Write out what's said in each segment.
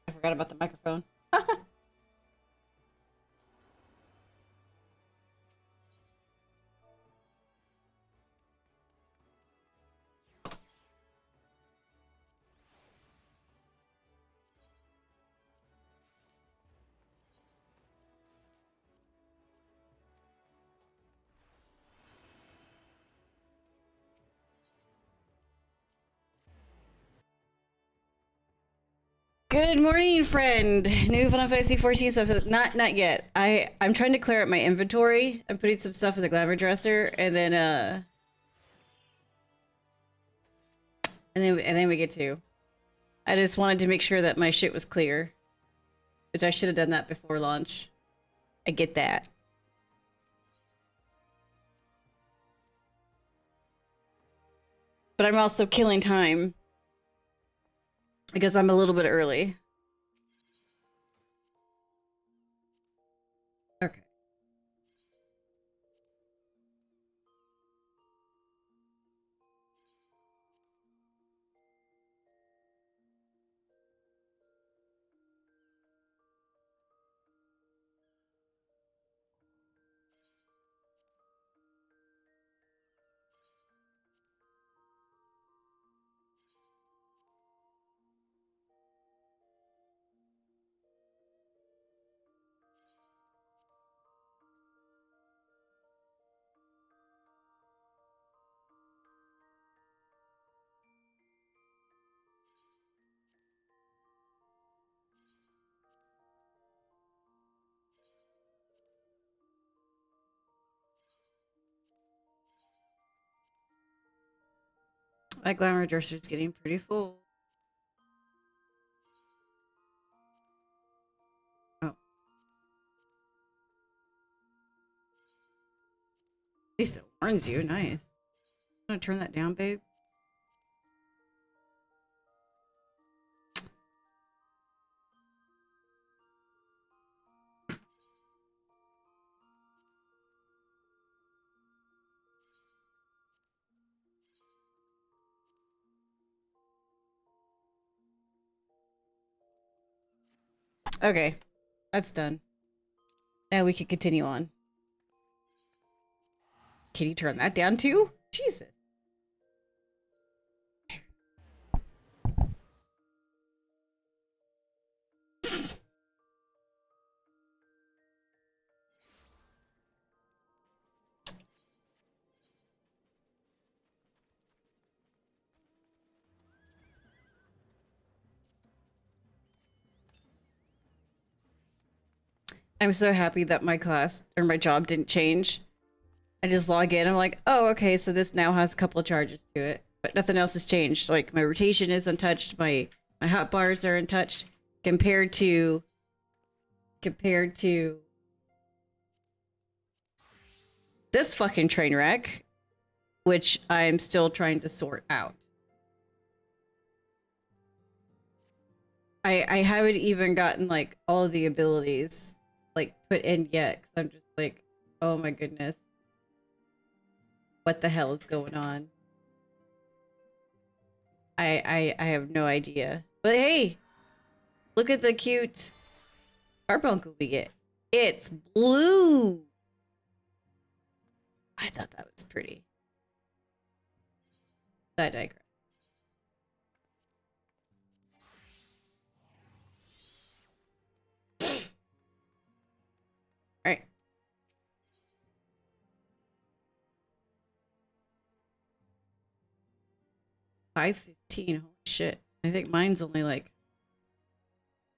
I forgot about the microphone. Good morning, friend. New Final Fantasy 14 stuff. Not yet. I'm trying to clear out my inventory. I'm putting some stuff in the glamour dresser, and then we get to. I just wanted to make sure that my shit was clear, which I should have done that before launch. I get that. But I'm also killing time because I'm a little bit early. Okay. My glamour dresser is getting pretty full. Oh. At least it warns you. Nice. I'm gonna turn that down, babe. Okay. That's done. Now we can continue on. Can you turn that down too? Jesus. I'm so happy that my class or my job didn't change. I just log in. I'm like, oh, okay, so this now has a couple of charges to it, but nothing else has changed. Like my rotation is untouched. My hot bars are untouched compared to this fucking train wreck, which I'm still trying to sort out. I haven't even gotten like all of the abilities like put in yet because I'm just like, oh my goodness, what the hell is going on? I have no idea. But hey, look at the cute carbuncle we get. It's blue. I thought that was pretty. I digress. All right. $515. Holy shit. I think mine's only like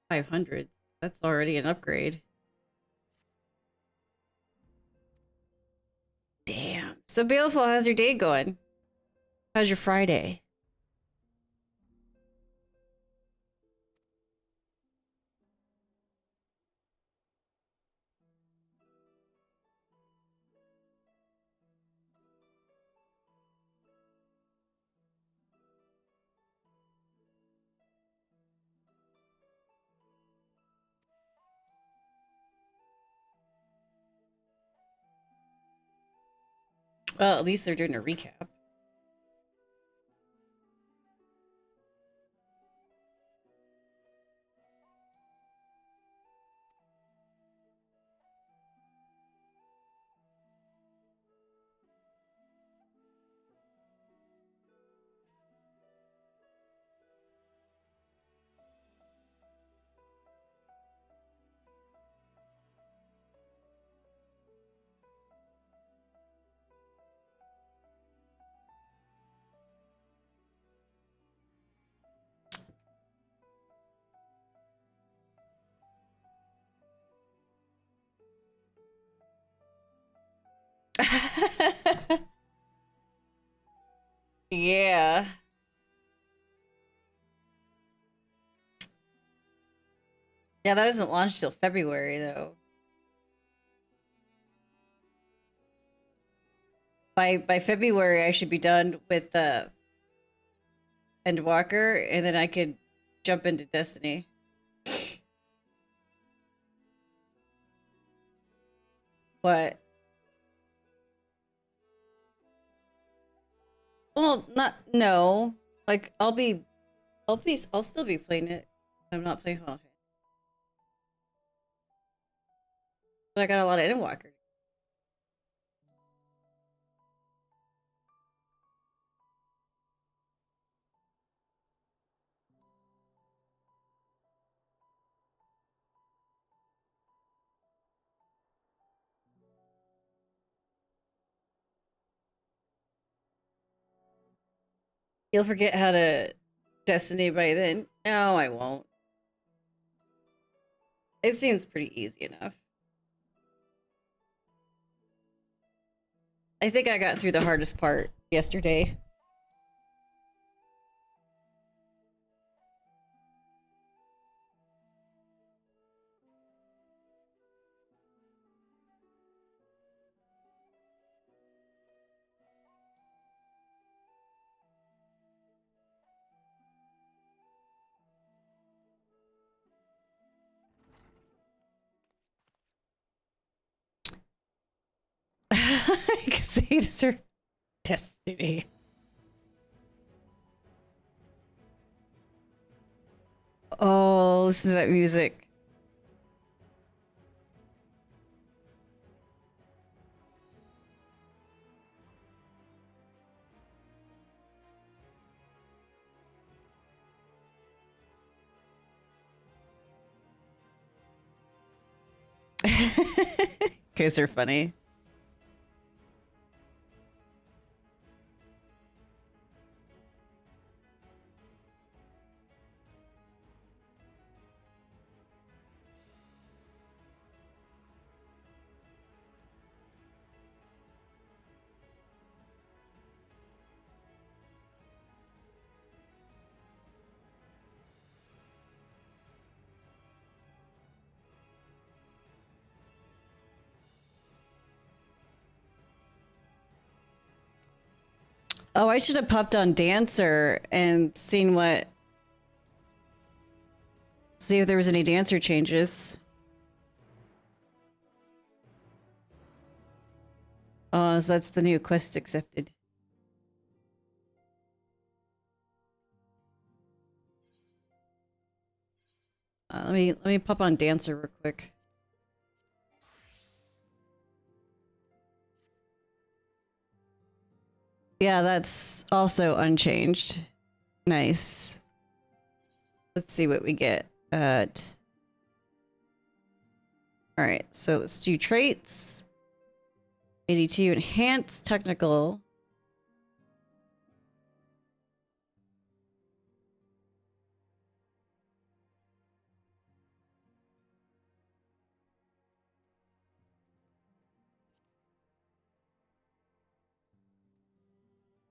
500. That's already an upgrade. Damn. So Baleful, how's your day going? How's your Friday? Well, at least they're doing a recap. Yeah. Yeah, that doesn't launch till February though. By February I should be done with the Endwalker and then I could jump into Destiny. What? Well, not no. Like I'll still be playing it. I'm not playing Final Fantasy. But I got a lot of Endwalker. You'll forget how to Destiny by then. No, I won't. It seems pretty easy enough. I think I got through the hardest part yesterday. I can see it as her Destiny. Oh, listen to that music. Guys are funny. Oh, I should have popped on Dancer and seen what. See if there was any Dancer changes. Oh, so that's the new quest accepted. Let me pop on Dancer real quick. Yeah, that's also unchanged. Nice. Let's see what we get. All right, so let's do traits. 82 enhanced technical.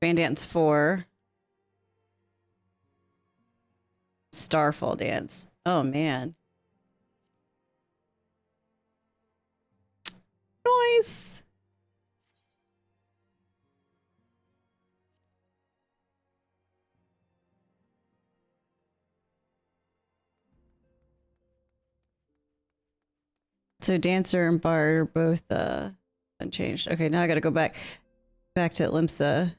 Band Dance 4. Starfall Dance. Oh man. Nice. So Dancer and Bard are both unchanged. Okay, now I gotta go back to Limsa.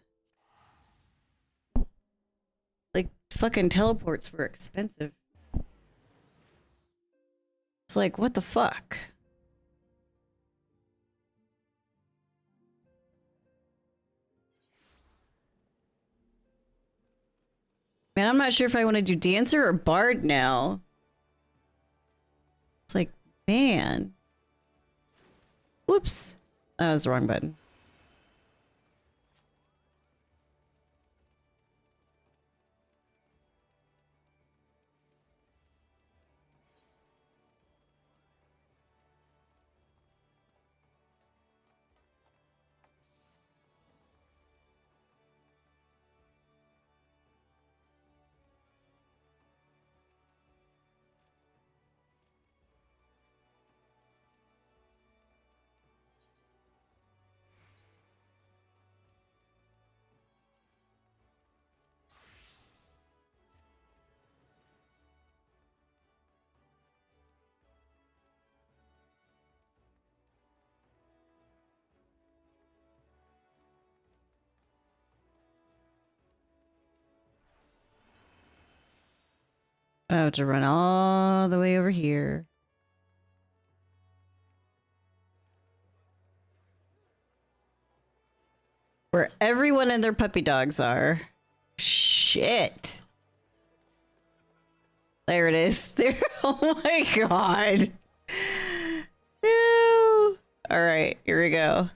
Like fucking teleports were expensive. It's like what the fuck? Man, I'm not sure if I want to do Dancer or Bard now. It's like, man. Whoops. That was the wrong button. I have to run all the way over here. Where everyone and their puppy dogs are. Shit. There it is. There. Oh my god. No. All right, here we go.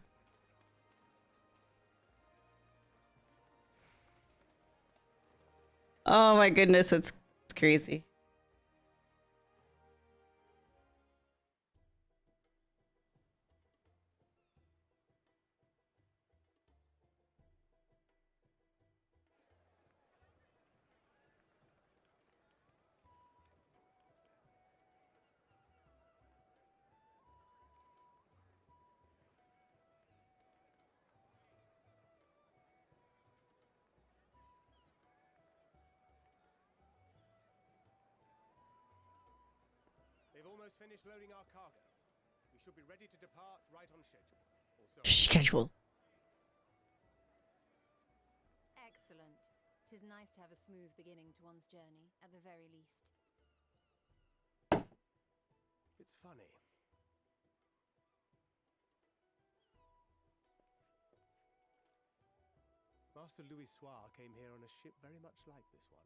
Oh my goodness, it's crazy. They've almost finished loading our cargo. We should be ready to depart right on schedule. Schedule. Excellent. 'Tis nice to have a smooth beginning to one's journey, at the very least. It's funny. Master Louis Soir came here on a ship very much like this one.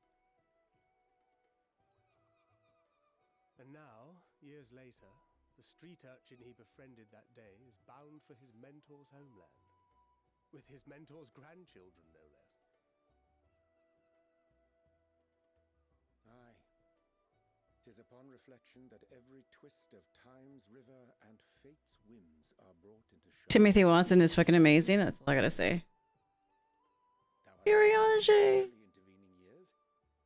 And now, years later, the street urchin he befriended that day is bound for his mentor's homeland. With his mentor's grandchildren, no less. Aye. 'Tis upon reflection that every twist of time's river and fate's whims are brought into show. Timothy Watson is fucking amazing. That's all I gotta say. Eorzea. Intervening years,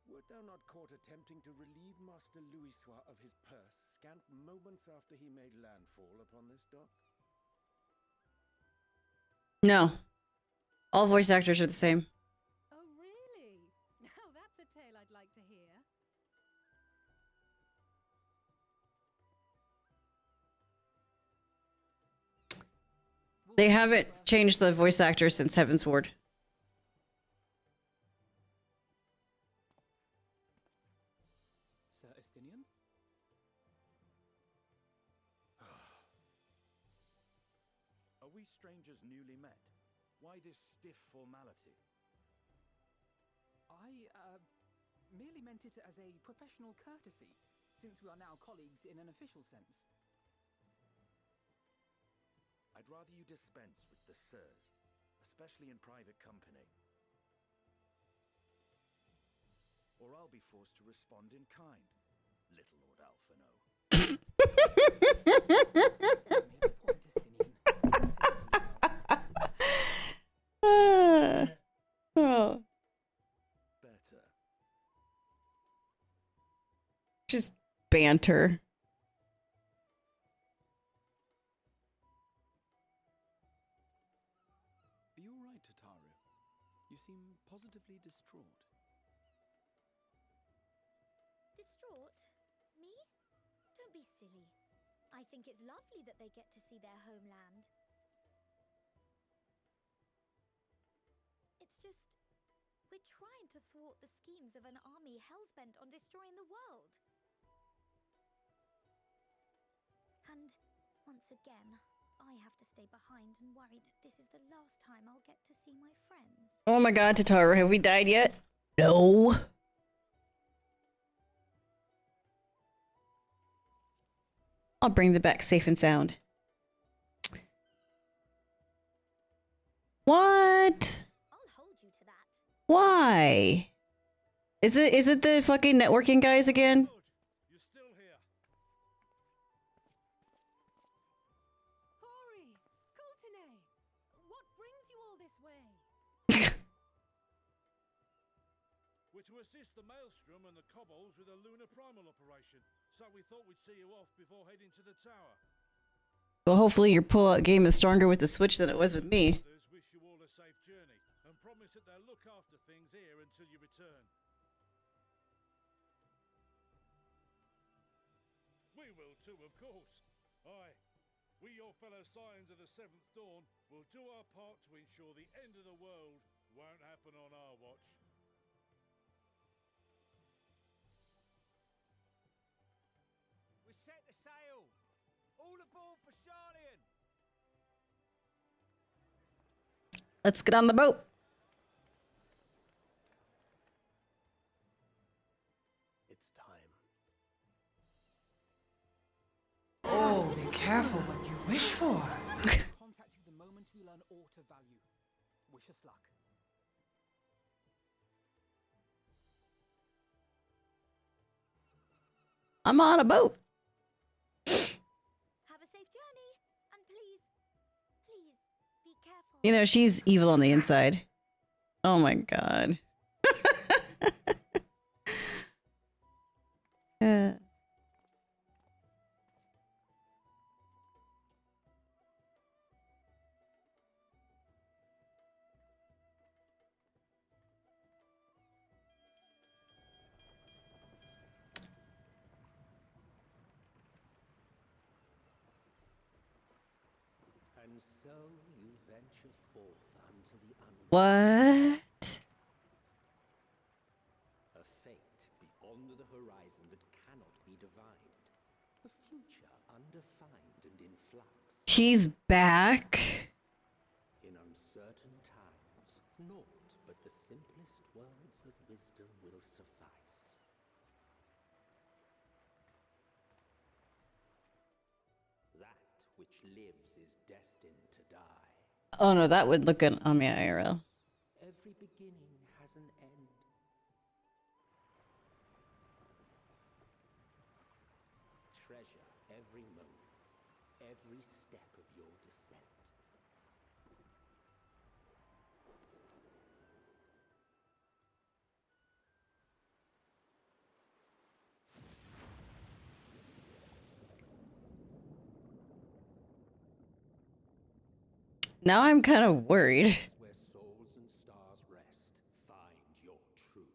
wert thou not caught attempting to relieve Master Louis Soir of his purse scant moments after he made landfall upon this dock? No. All voice actors are the same. Oh, really? Now that's a tale I'd like to hear. They haven't changed the voice actor since Heaven's Ward. Sir Estinian? Are we strangers newly met? Why this stiff formality? I, merely meant it as a professional courtesy, since we are now colleagues in an official sense. I'd rather you dispense with the sirs, especially in private company. Or I'll be forced to respond in kind, little Lord Alphino. Oh. Better. Just banter. Are you all right, Tataru? You seem positively distraught. Distraught? Me? Don't be silly. I think it's lovely that they get to see their homeland. It's just, we're trying to thwart the schemes of an army hellbent on destroying the world. And once again, I have to stay behind and worry that this is the last time I'll get to see my friends. Oh my god, Tataru, have we died yet? No. I'll bring them back safe and sound. What? I'll hold you to that. Why? Is it the fucking networking guys again? You're still here. Hori! Kultine! What brings you all this way? We're to assist the Maelstrom and the Kobolds with a lunar primal operation, so we thought we'd see you off before heading to the tower. Well, hopefully your pull-out game is stronger with the Switch than it was with me. Others wish you all a safe journey, and promise that they'll look after things here until you return. We will too, of course. Aye, we your fellow Scions of the Seventh Dawn will do our part to ensure the end of the world won't happen on our watch. All aboard for Charlian! Let's get on the boat. It's time. Oh, be careful what you wish for. Contact you the moment we learn aught of value. Wish us luck. I'm on a boat. Have a safe journey, and please, be careful. You know, she's evil on the inside. Oh my god. Yeah. And so you venture forth unto the unknown. What? A fate beyond the horizon that cannot be divined. A future undefined and in flux. He's back. In uncertain times, naught but the simplest words of wisdom will suffice. That which lives is destined to die. Oh no, that would look good on me IRL. Every beginning has an end. Treasure every moment, every step of your descent. Now I'm kind of worried. Where souls and stars rest, find your truth.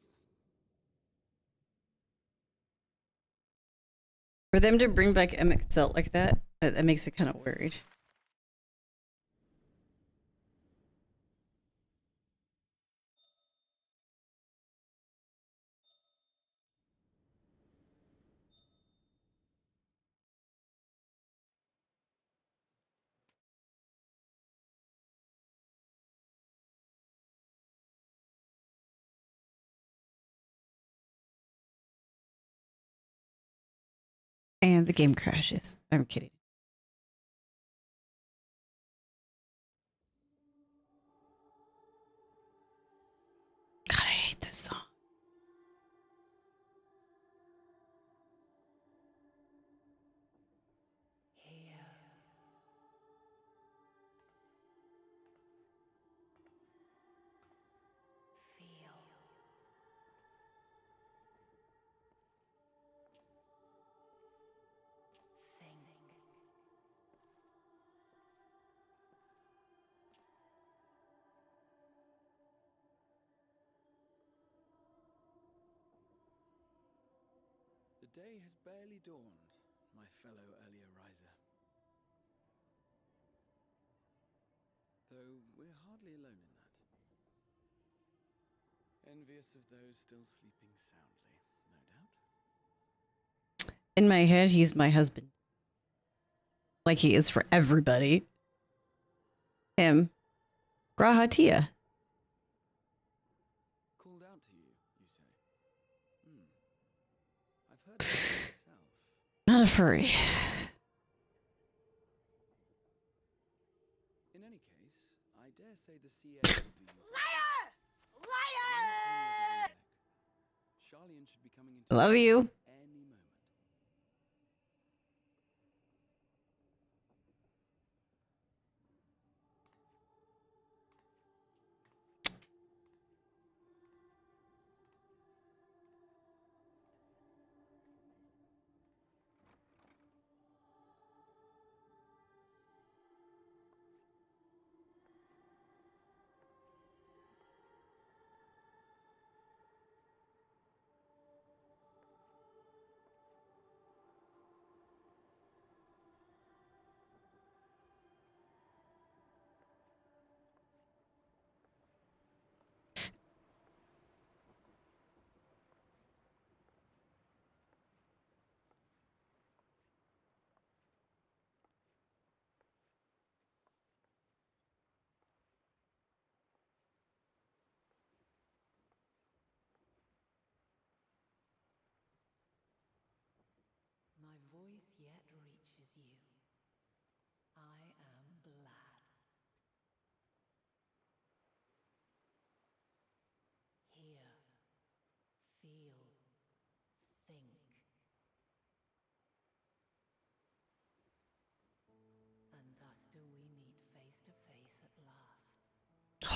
For them to bring back Emmett Silt like that, that makes me kind of worried. And the game crashes. I'm kidding. God, I hate this song. The day has barely dawned, my fellow early riser. Though we're hardly alone in that. Envious of those still sleeping soundly, no doubt. In my head, he's my husband. Like he is for everybody. Him. Grahatia. Called out to you, you say? I've heard of it myself. Not a furry. In any case, I dare say the CA will do you. Liar! Liar! Charlian should be coming into Love you. any moment.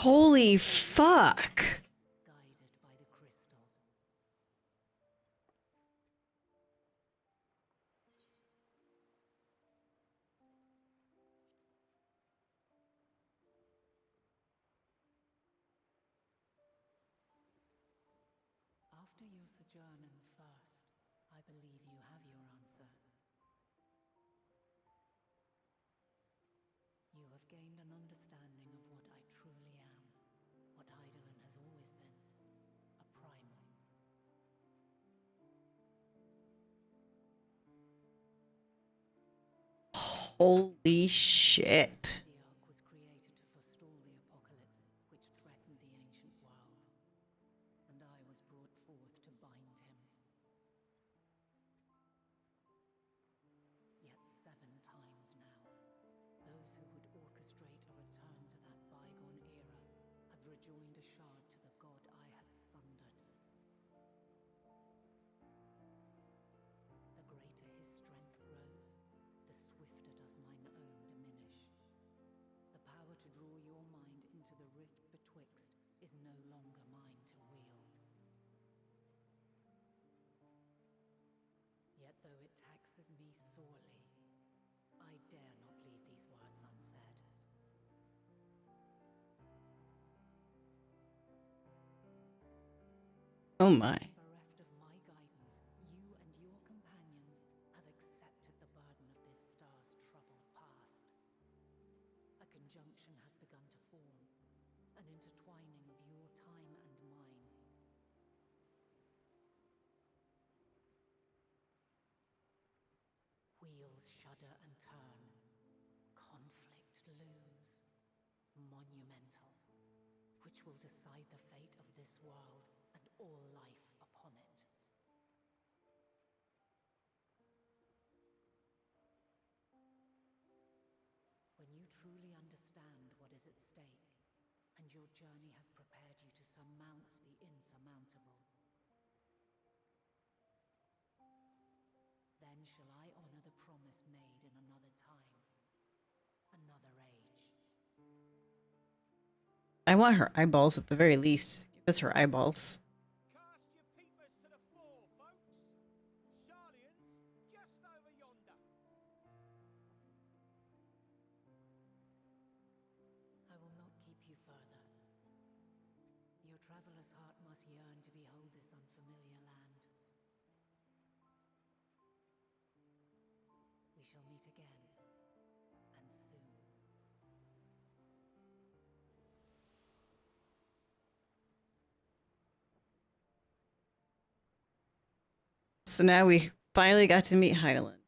Holy fuck. guided by the crystal. After your sojourn in the First, I believe you have your answer. You have gained an understanding of what I truly am, what Eidolon has always been, a primal. Holy shit. The Ark was created to forestall the apocalypse, which threatened the ancient world, and I was brought forth to bind him. Yet 7 times now, those who would orchestrate a return to that bygone era have rejoined a shard to the god I had sundered. The greater his strength grows, the swifter does mine own diminish. The power to draw your mind into the rift betwixt is no longer mine to wield. Yet though it taxes me sorely, I dare not leave these words unsaid. Oh my. Bereft of my guidance, you and your companions have accepted the burden of this star's troubled past. A conjunction has begun to form, an intertwining of your time and mine. Wheels shudder and turn. Conflict looms. Monumental. Which will decide the fate of this world and all life upon it. When you truly understand what is at stake, and your journey has prepared you to surmount the insurmountable, then shall I honor the promise made in another time, another age. I want her eyeballs at the very least. Give us her eyeballs. Cast your peepers to the fore, folks. Sharlian's just over yonder. I will not keep you further. Your traveler's heart must yearn to behold this unfamiliar land. We shall meet again, and soon. So now we finally got to meet Heidelin.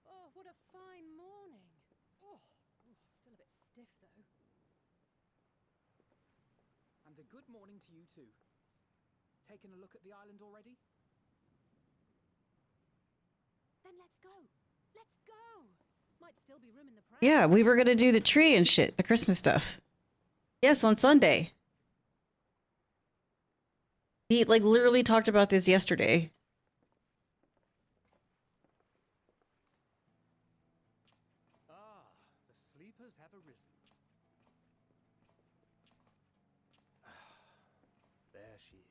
Oh, what a fine morning. Oh, still a bit stiff though. And a good morning to you too. Taken a look at the island already? Then let's go. Let's go. Might still be room in the pram. Yeah, we were gonna do the tree and shit, the Christmas stuff. Yes, on Sunday. We like literally talked about this yesterday. Ah, the sleepers have arisen. There she is.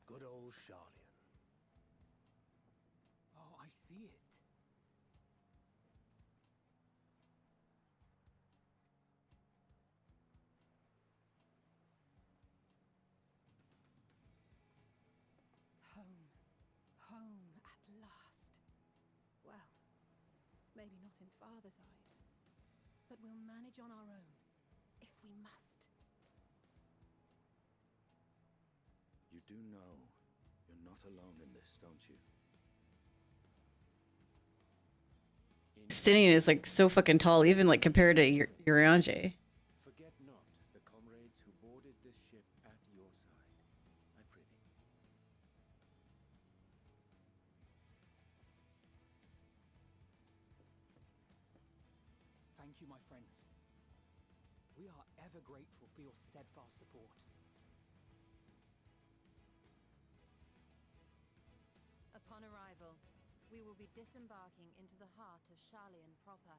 Good old Sharlian. Oh, I see it. Home. Home at last. Well, maybe not in Father's eyes, but we'll manage on our own, if we must. You do know you're not alone in this, don't you? Justinian is like so fucking tall, even like compared to Eorzea. Forget not the comrades who boarded this ship at your side, I prithee. Thank you, my friends. We are ever grateful for your steadfast support. Upon arrival, we will be disembarking into the heart of Sharlayan proper.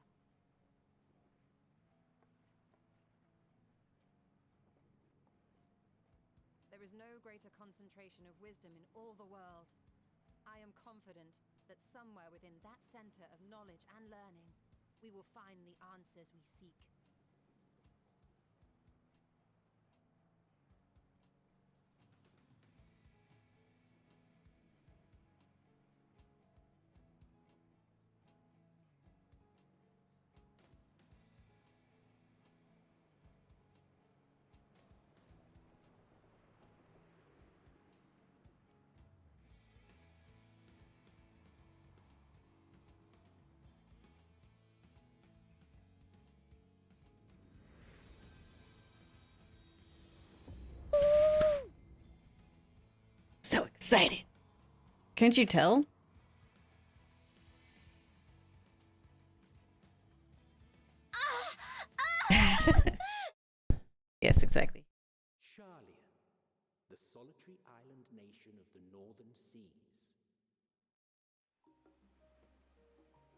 There is no greater concentration of wisdom in all the world. I am confident that somewhere within that center of knowledge and learning, we will find the answers we seek. So excited. Can't you tell? Yes, exactly. Sharlayan, the solitary island nation of the northern seas.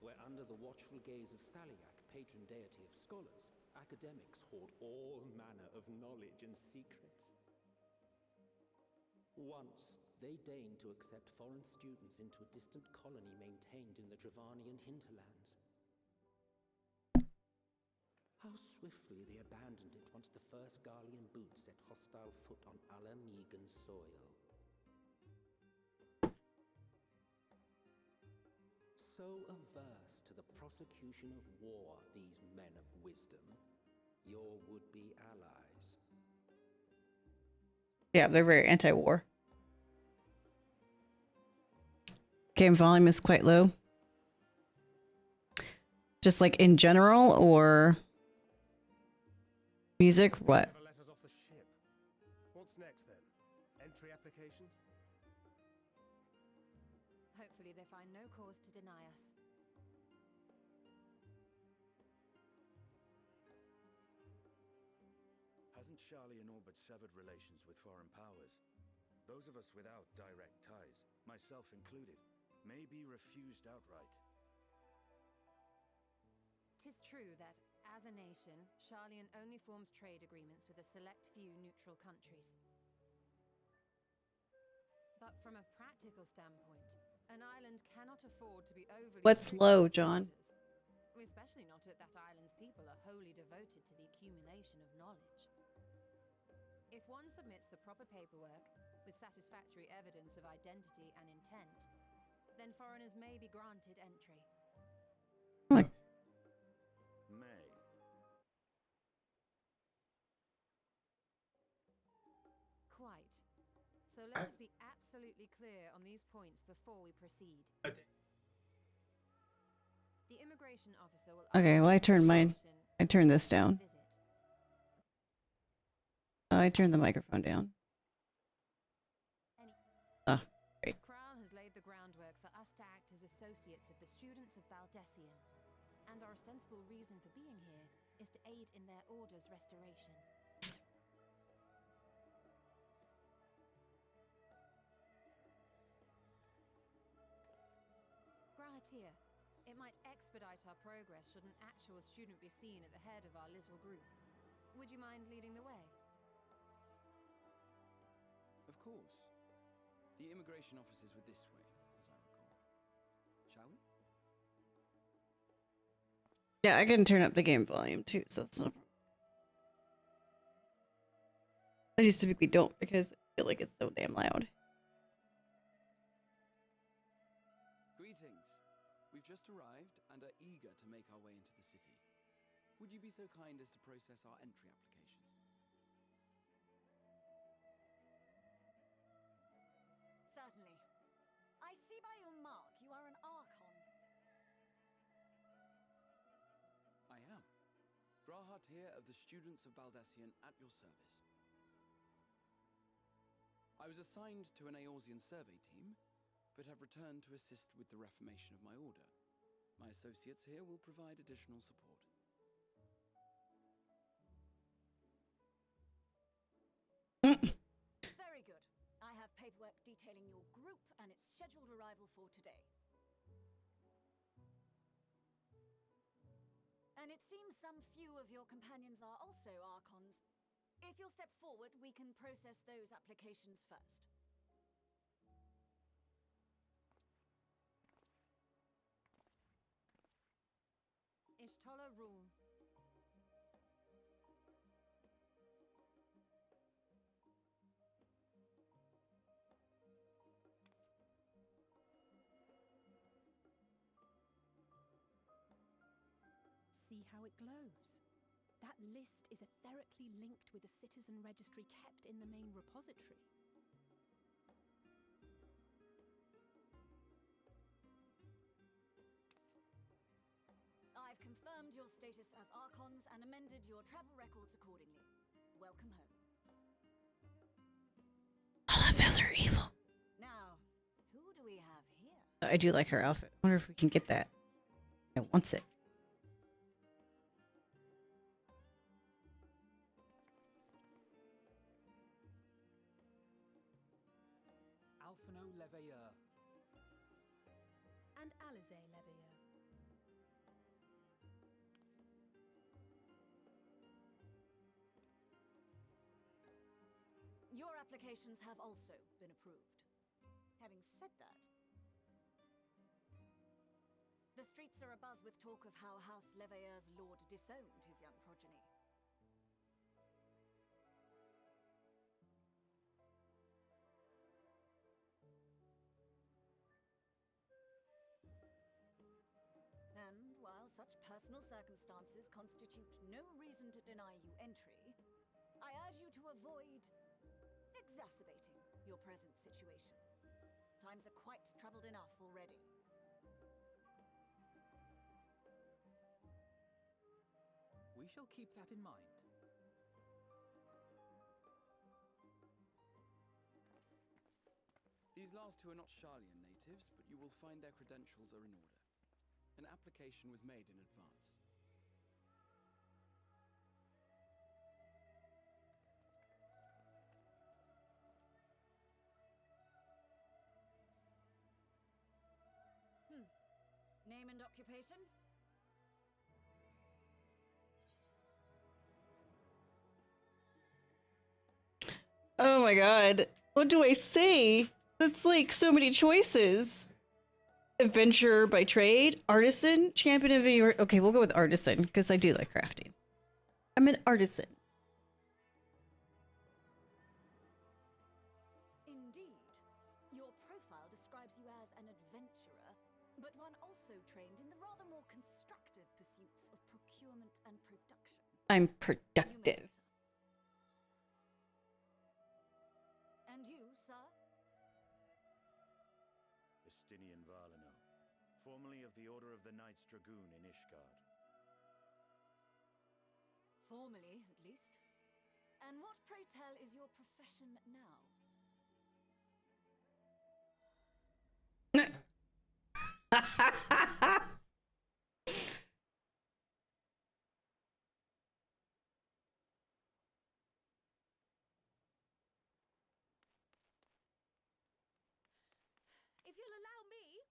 Where under the watchful gaze of Thaliak, patron deity of scholars, academics hoard all manner of knowledge and secrets. Once, they deigned to accept foreign students into a distant colony maintained in the Dravanian hinterlands. How swiftly they abandoned it once the first Garlean boot set hostile foot on Alamegan soil. So averse to the prosecution of war, these men of wisdom, your would-be allies. Yeah, they're very anti-war. Game volume is quite low. Just like in general, or music? What? Never let us off the ship. What's next then? Entry applications? Hopefully they find no cause to deny us. Hasn't Sharlayan all but severed relations with foreign powers? Those of us without direct ties, myself included, may be refused outright. 'Tis true that, as a nation, Sharlayan only forms trade agreements with a select few neutral countries. But from a practical standpoint, an island cannot afford to be overly What's strict low, with its John? borders, especially not if that island's people are wholly devoted to the accumulation of knowledge. If one submits the proper paperwork, with satisfactory evidence of identity and intent, then foreigners may be granted entry. May. Quite. So let us be absolutely clear on these points before we proceed. The immigration officer will Okay, well I turned this down. I turned the microphone down. Oh, great. Kral has laid the groundwork for us to act as associates of the students of Baldessian, and our ostensible reason for being here is to aid in their order's restoration. Grahatir, it might expedite our progress should an actual student be seen at the head of our little group. Would you mind leading the way? Of course. The immigration office is with this way, as I recall. Shall we? Yeah, I can turn up the game volume too, so that's no problem. I just typically don't because I feel like it's so damn loud. Greetings. We've just arrived and are eager to make our way into the city. Would you be so kind as to process our entry applications? Certainly. I see by your mark you are an Archon. I am. Grahat here of the students of Baldessian at your service. I was assigned to an Eorzean survey team, but have returned to assist with the reformation of my order. My associates here will provide additional support. paperwork detailing your group and its scheduled arrival for today. And it seems some few of your companions are also Archons. If you'll step forward, we can process those applications first. Ishtola rule. See how it glows? That list is etherically linked with the citizen registry kept in the main repository. I've confirmed your status as Archons and amended your travel records accordingly. Welcome home. All of us are evil. Now, who do we have here? I do like her outfit. I wonder if we can get that. I want it. Alphino Leveilleur. And Alize Leveilleur. Your applications have also been approved. Having said that, the streets are abuzz with talk of how House Leveilleur's lord disowned his young progeny. And while such personal circumstances constitute no reason to deny you entry, I urge you to avoid exacerbating your present situation. Times are quite troubled enough already. We shall keep that in mind. These last two are not Sharlian natives, but you will find their credentials are in order. An application was made in advance. Name and occupation? Oh my god. What do I say? That's like so many choices. Adventurer by trade, artisan, champion of your. Okay, we'll go with artisan because I do like crafting. I'm an artisan. Indeed. Your profile describes you as an adventurer, but one also trained in the rather more constructive pursuits of procurement and production. I'm productive. And you, sir? Estinian Valino, formerly of the Order of the Knights Dragoon in Ishgard. Formally, at least. And what, pray tell, is your profession now? If you'll allow me...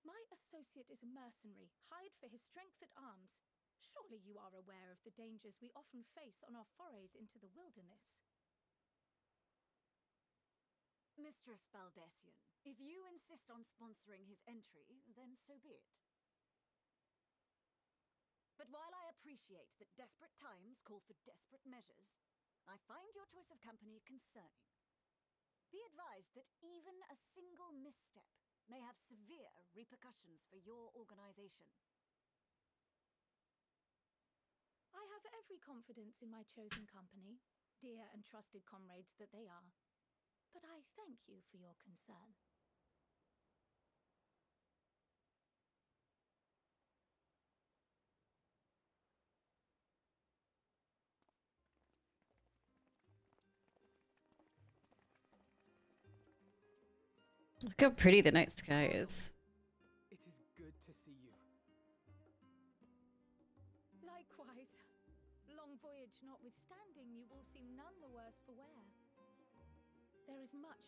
My associate is a mercenary, hired for his strength at arms. Surely you are aware of the dangers we often face on our forays into the wilderness. Mistress Baldessian, if you insist on sponsoring his entry, then so be it. But while I appreciate that desperate times call for desperate measures, I find your choice of company concerning. Be advised that even a single misstep may have severe repercussions for your organization. I have every confidence in my chosen company, dear and trusted comrades that they are. But I thank you for your concern. Look how pretty the night sky is. It is good to see you.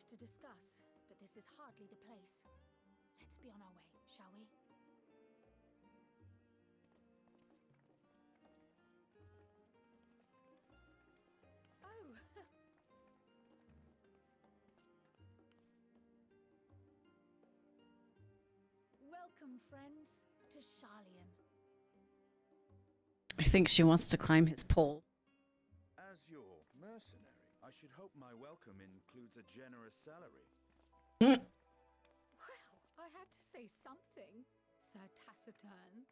to discuss, but this is hardly the place. Let's be on our way, shall we? Oh! Welcome, friends, to Sharlayan. I think she wants to climb his pole. As your mercenary, I should hope my welcome includes a generous salary. Well, I had to say something, Sir Taciturn.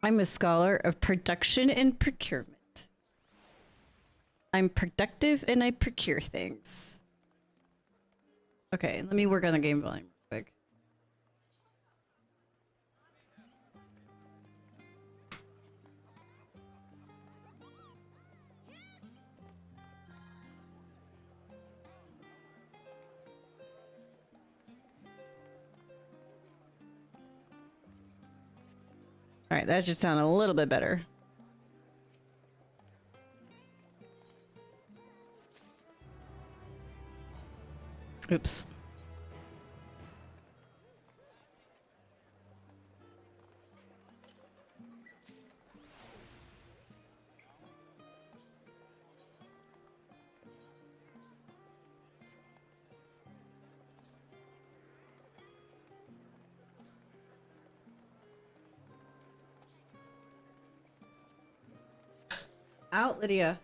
I'm a scholar of production and procurement. I'm productive and I procure things. Okay, let me work on the game volume real quick. All right, that should sound a little bit better. Oops. Out, Lydia.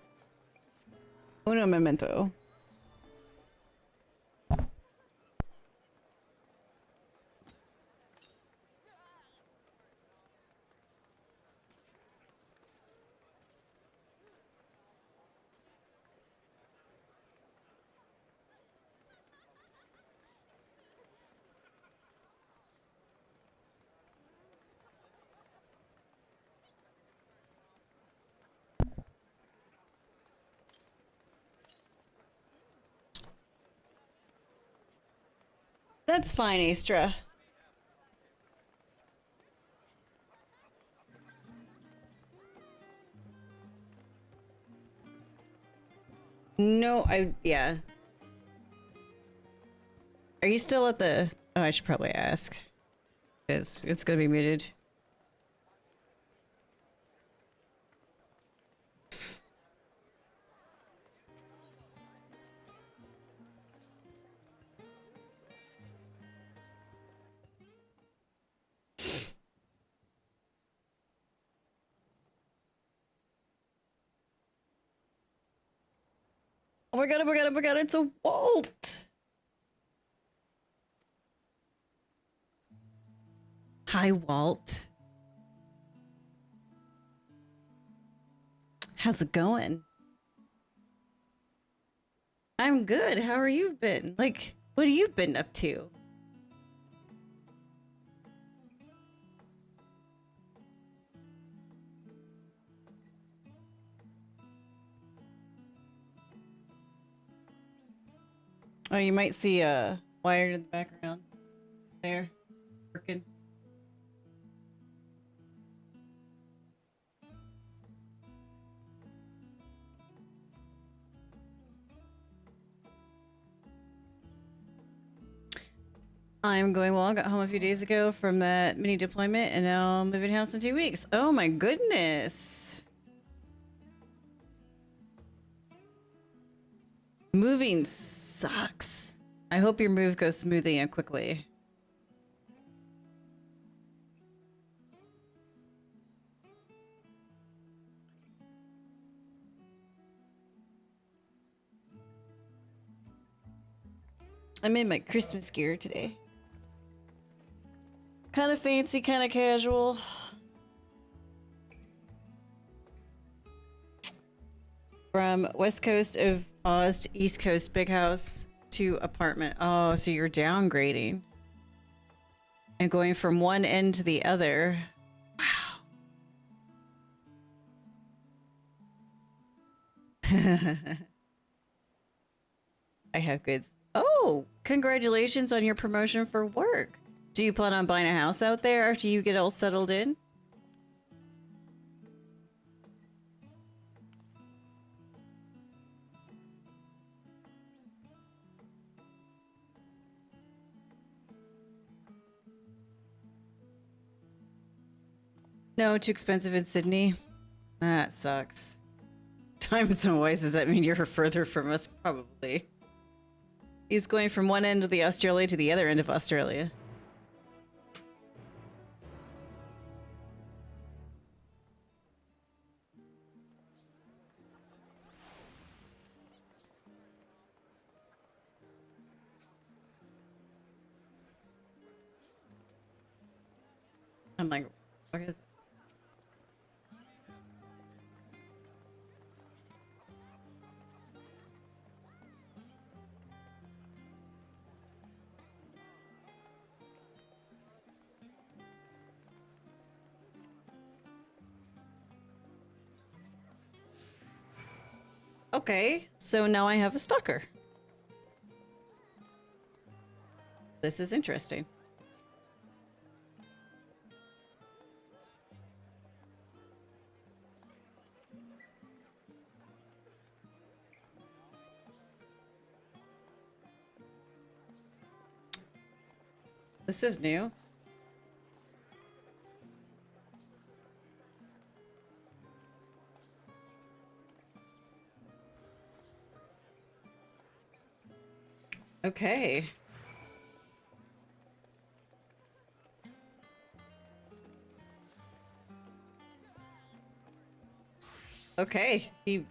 Uno memento. That's fine, Astra. No, yeah. Are you still at the... Oh, I should probably ask. Because it's gonna be muted. Oh my god, oh my god, oh my god, it's a Walt! Hi, Walt. How's it going? I'm good. How are you been? Like, what have you been up to? Oh, you might see a wire in the background. There. Working. I'm going well. Got home a few days ago from that mini deployment and now I'm moving house in 2 weeks. Oh my goodness. Moving sucks. I hope your move goes smoothly and quickly. I'm in my Christmas gear today. Kind of fancy, kind of casual. From west coast of Oz to east coast, big house to apartment. Oh, so you're downgrading. And going from one end to the other. Wow. I have goods. Oh, congratulations on your promotion for work. Do you plan on buying a house out there after you get all settled in? No, too expensive in Sydney. That sucks. Times and wise, does that mean you're further from us? Probably. He's going from one end of the Australia to the other end of Australia. I'm like, what is it? Okay, so now I have a stalker. This is interesting. This is new. Okay. Okay, he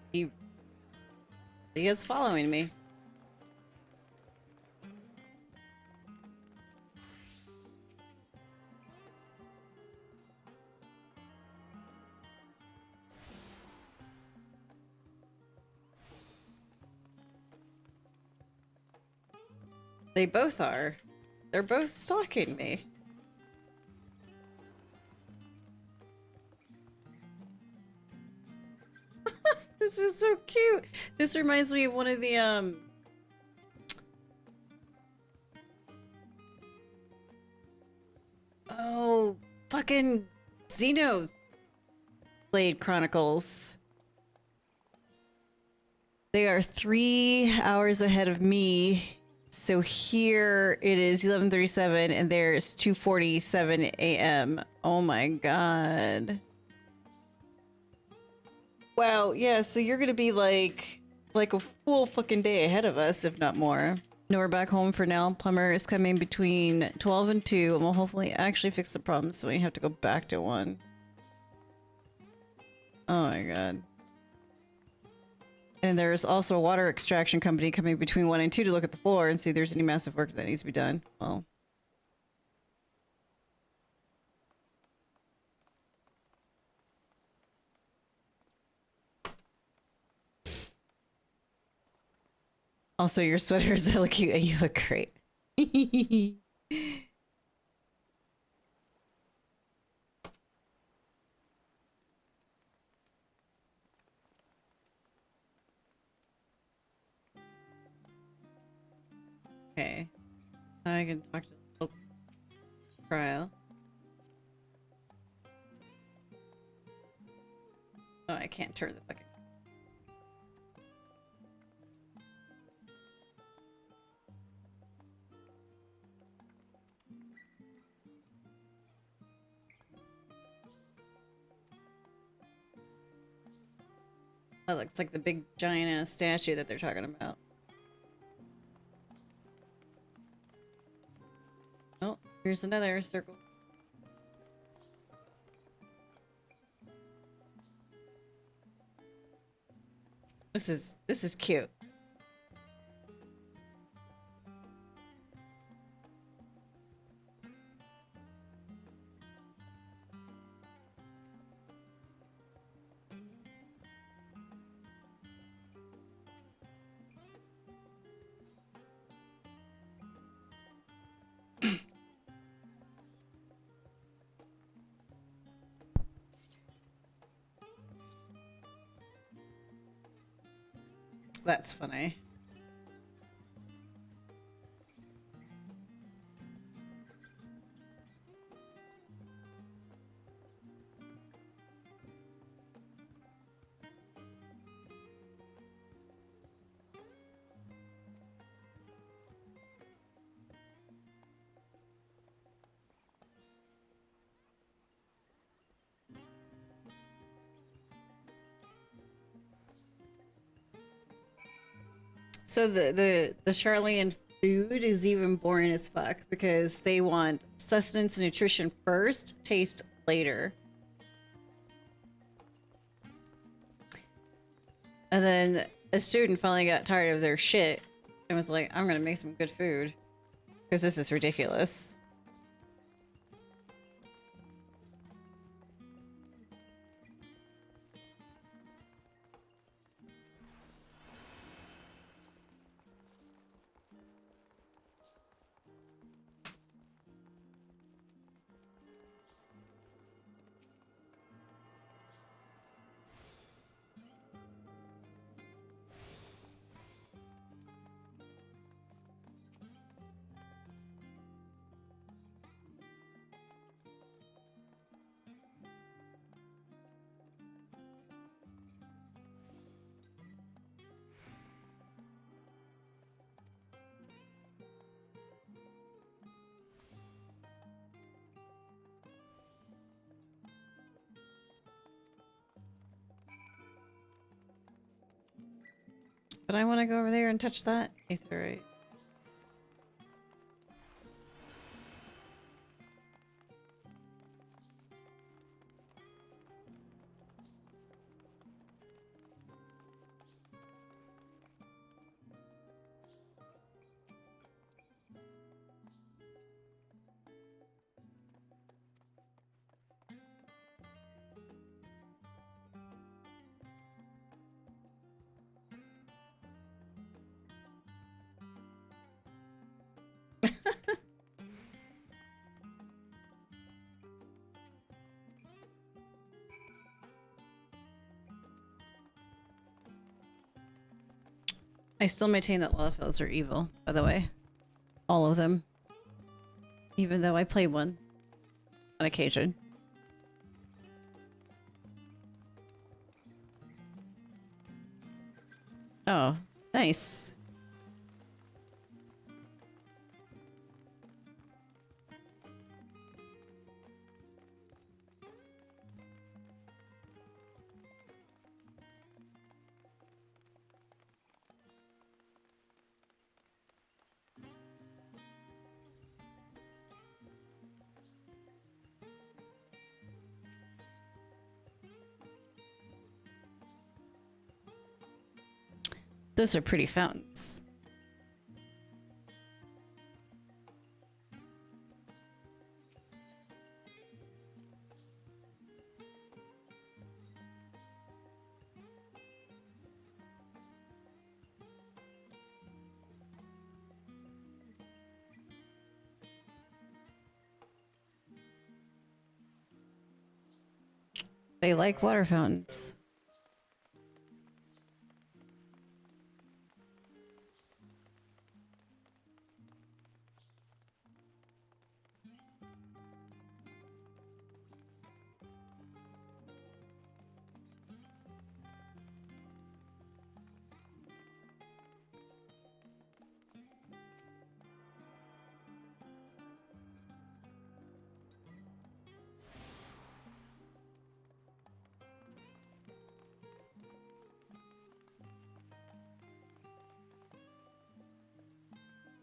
is following me. They both are. They're both stalking me. This is so cute. This reminds me of one of the oh, fucking Xenoblade Chronicles. They are 3 hours ahead of me. So here it is 11:37 and there's 2:47 a.m. Oh my god. Wow, yeah, so you're gonna be like a full fucking day ahead of us, if not more. No, we're back home for now. Plumber is coming between 12 and 2 and will hopefully actually fix the problem so we have to go back to 1. Oh my god. And there's also a water extraction company coming between 1 and 2 to look at the floor and see if there's any massive work that needs to be done. Well. Also, your sweater is hella cute and you look great. Okay. Now I can talk to the little trial. Oh, I can't turn the fucking... That looks like the big giant ass statue that they're talking about. Oh, here's another circle. This is cute. That's funny. So the Charlian food is even boring as fuck because they want sustenance and nutrition first, taste later. And then a student finally got tired of their shit and was like, I'm gonna make some good food because this is ridiculous. But I want to go over there and touch that aetherite. I still maintain that Lawfells are evil, by the way. All of them. Even though I play one. On occasion. Oh, nice. Those are pretty fountains. They like water fountains.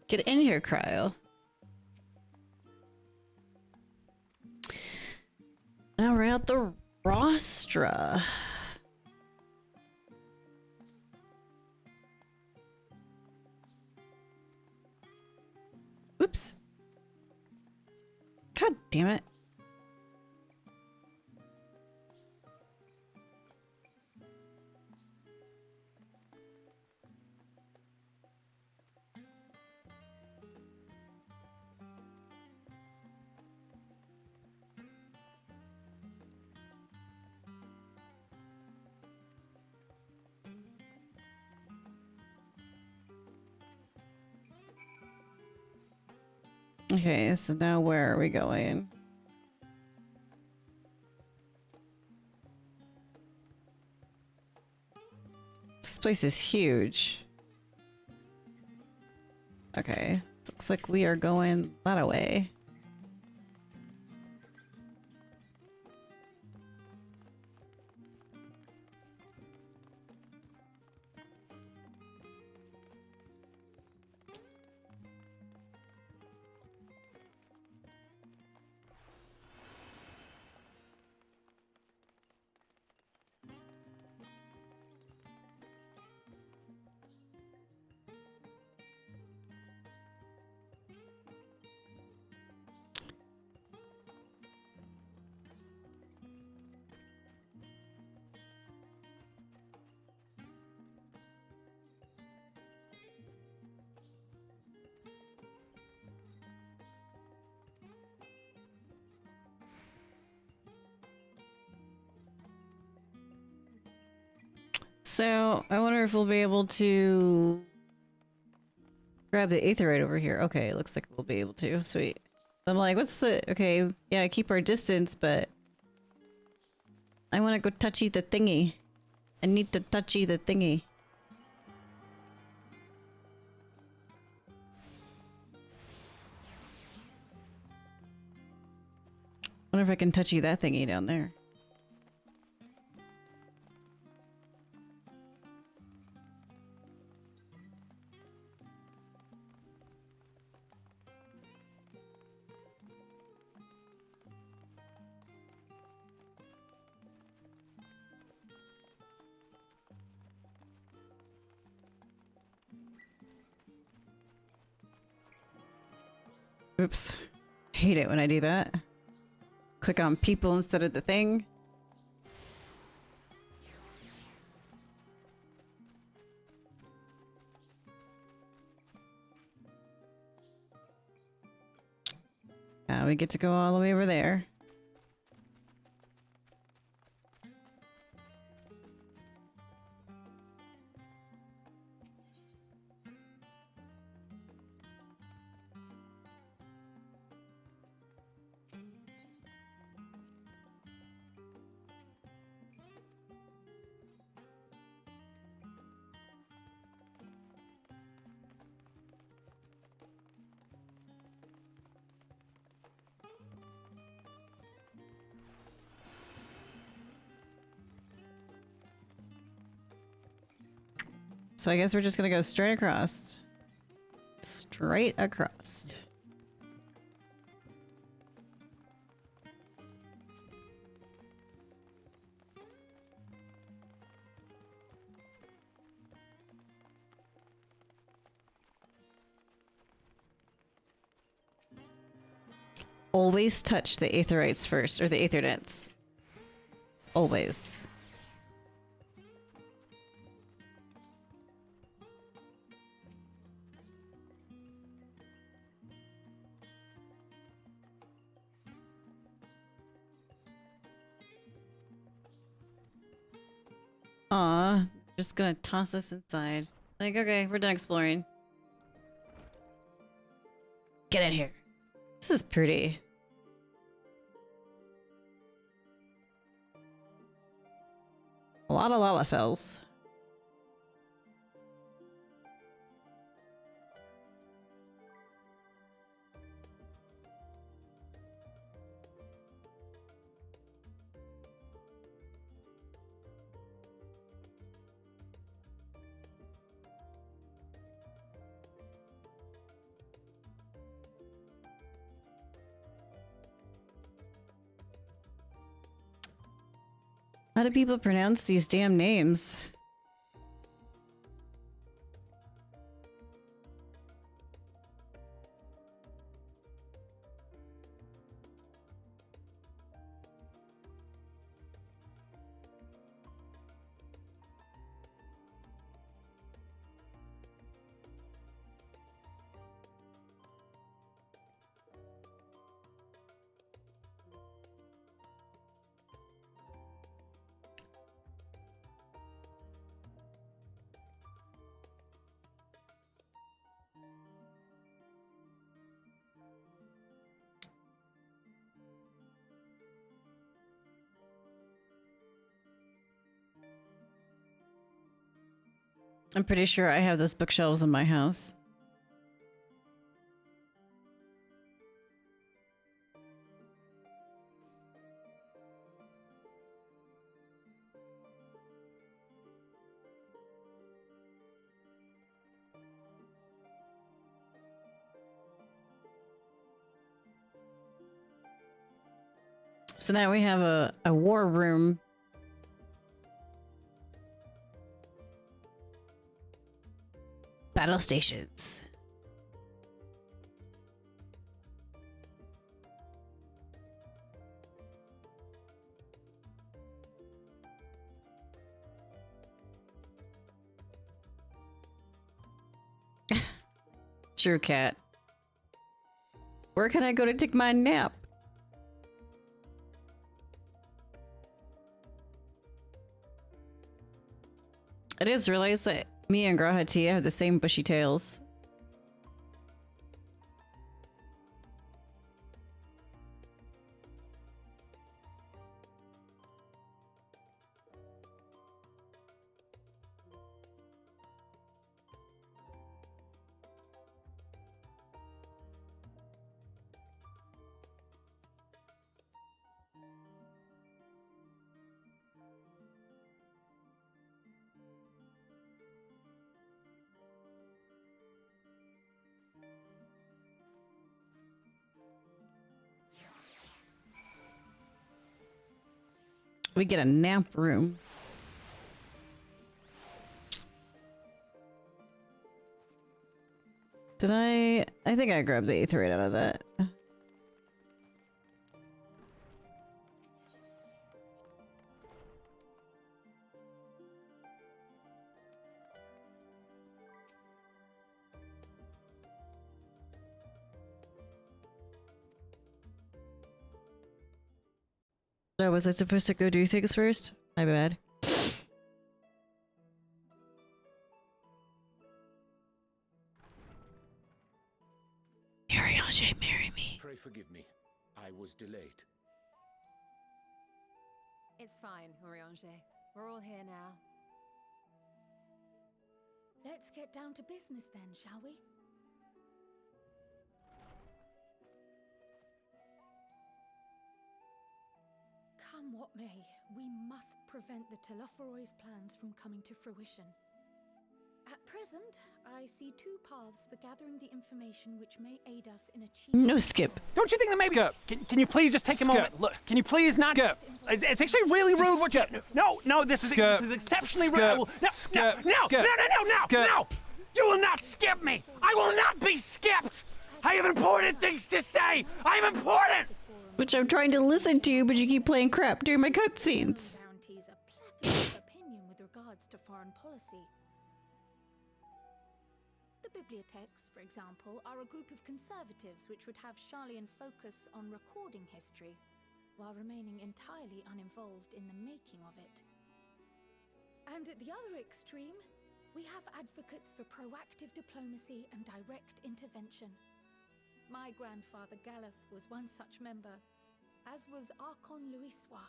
Get in here, Cryo. Now we're at the rostra. Oops. God damn it. Okay, so now where are we going? This place is huge. Okay, looks like we are going that way. So, I wonder if we'll be able to grab the aetherite over here. Okay, it looks like we'll be able to. Sweet. I'm like, what's the... Okay, yeah, keep our distance, but... I want to go touchy the thingy. I need to touchy the thingy. Wonder if I can touchy that thingy down there. Oops. Hate it when I do that. Click on people instead of the thing. Now we get to go all the way over there. So I guess we're just gonna go straight across. Straight across. Always touch the aetherites first, or the aethernets. Always. Aw, just gonna toss us inside. Like, okay, we're done exploring. Get in here. This is pretty. A lot of Lalafels. How do people pronounce these damn names? I'm pretty sure I have those bookshelves in my house. So now we have a war room. Battle stations. True, cat. Where can I go to take my nap? I just realized that me and Grahatia have the same bushy tails. We get a nap room. Did I think I grabbed the ether right out of that. Oh, was I supposed to go do things first? My bad. Eorzea, marry me. Pray forgive me. I was delayed. It's fine, Eorzea. We're all here now. Let's get down to business then, shall we? Come what may, we must prevent the Telophoroi's plans from coming to fruition. At present, I see two paths for gathering the information which may aid us in achieving... No, Skip. Don't you think that maybe... Can you please just take a moment? Look, can you please not... Skip. It's actually really rude what you... No, this is exceptionally rude. No! You will not skip me! I will not be skipped! I have important things to say! I am important! Which I'm trying to listen to, but you keep playing crap during my cutscenes. Guarantees a plethora of opinion with regards to foreign policy. The bibliotheques, for example, are a group of conservatives which would have Charlian focus on recording history, while remaining entirely uninvolved in the making of it. And at the other extreme, we have advocates for proactive diplomacy and direct intervention. My grandfather Galef was one such member, as was Archon Louisois.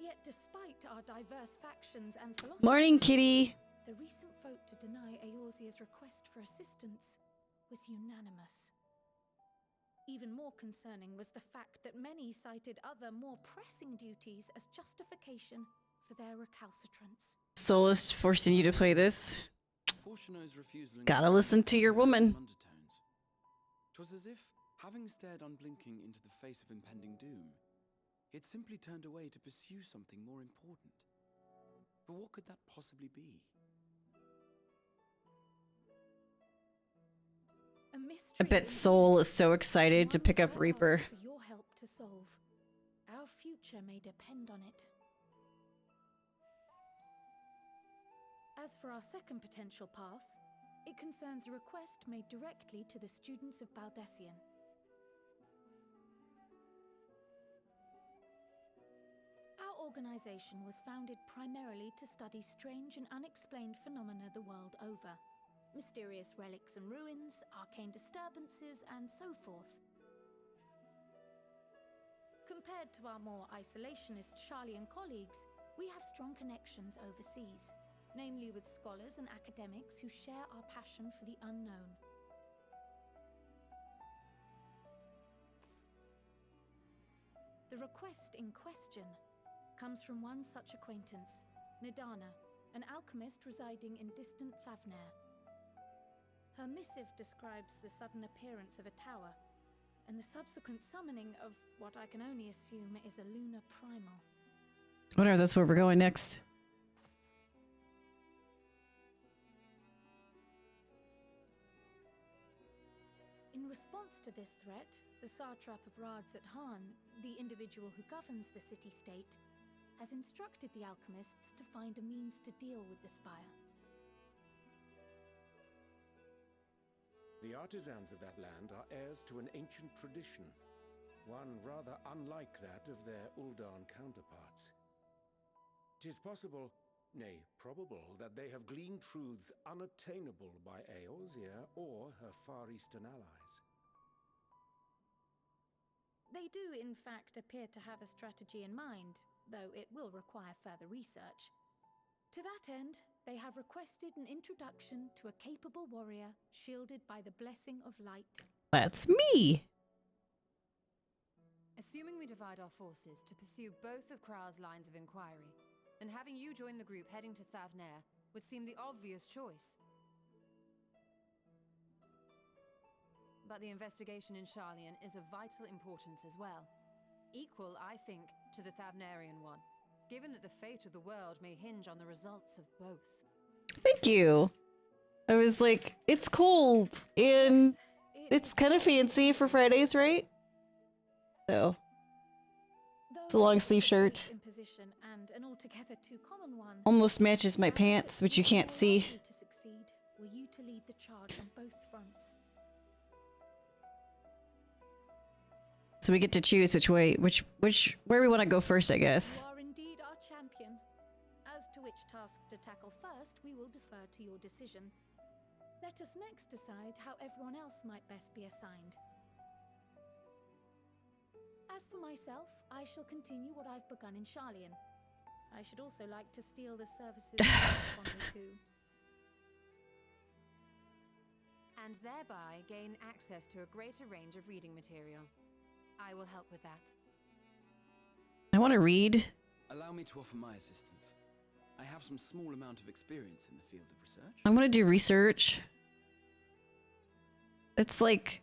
Yet despite our diverse factions and philosophies... Morning, kitty! The recent vote to deny Eorzea's request for assistance was unanimous. Even more concerning was the fact that many cited other, more pressing duties as justification for their recalcitrance. Solus forcing you to play this. Fortuno's refusal Gotta listen to your woman. Undertones. 'Twas as if, having stared unblinking into the face of impending doom, it simply turned away to pursue something more important. But what could that possibly be? I bet Soul is so excited to pick up Reaper. For your help to solve. Our future may depend on it. As for our second potential path, it concerns a request made directly to the students of Baldessian. Our organization was founded primarily to study strange and unexplained phenomena the world over. Mysterious relics and ruins, arcane disturbances, and so forth. Compared to our more isolationist Charlian colleagues, we have strong connections overseas, namely with scholars and academics who share our passion for the unknown. The request in question comes from one such acquaintance, Nidana, an alchemist residing in distant Thavnair. Her missive describes the sudden appearance of a tower, and the subsequent summoning of what I can only assume is a lunar primal. I wonder if that's where we're going next. In response to this threat, the Satrap of Radzat-Han, the individual who governs the city-state, has instructed the alchemists to find a means to deal with the spire. The artisans of that land are heirs to an ancient tradition. one rather unlike that of their Uldan counterparts. 'Tis possible, nay, probable, that they have gleaned truths unattainable by Eorzea or her Far Eastern allies. They do, in fact, appear to have a strategy in mind, though it will require further research. To that end, they have requested an introduction to a capable warrior shielded by the blessing of light. That's me! Assuming we divide our forces to pursue both of Kral's lines of inquiry, then having you join the group heading to Thavnair would seem the obvious choice. But the investigation in Sharlayan is of vital importance as well. Equal, I think, to the Thavnarian one, given that the fate of the world may hinge on the results of both. Thank you. I was like, it's cold, and it's kind of fancy for Fridays, right? So, it's a long sleeve shirt. Imposition and an altogether too common one. Almost matches my pants, which you can't see. To succeed, were you to lead the charge on both fronts. So we get to choose where we want to go first, I guess. You are indeed our champion. As to which task to tackle first, we will defer to your decision. Let us next decide how everyone else might best be assigned. As for myself, I shall continue what I've begun in Sharlayan. I should also like to steal the services of Bonnie too. And thereby gain access to a greater range of reading material. I will help with that. I want to read. Allow me to offer my assistance. I have some small amount of experience in the field of research. I want to do research. It's like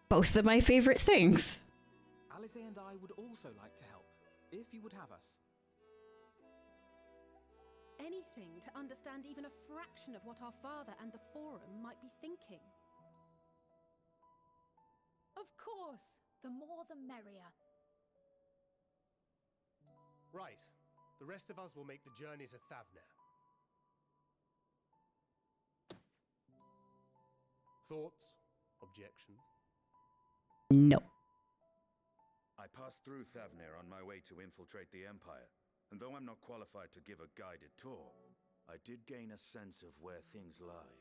both of my favorite things. Alice and I would also like to help, if you would have us. Anything to understand even a fraction of what our father and the Forum might be thinking. Of course, the more the merrier. Right. The rest of us will make the journey to Thavnair. Thoughts? Objections? No. I passed through Thavnair on my way to infiltrate the Empire, and though I'm not qualified to give a guided tour, I did gain a sense of where things lie.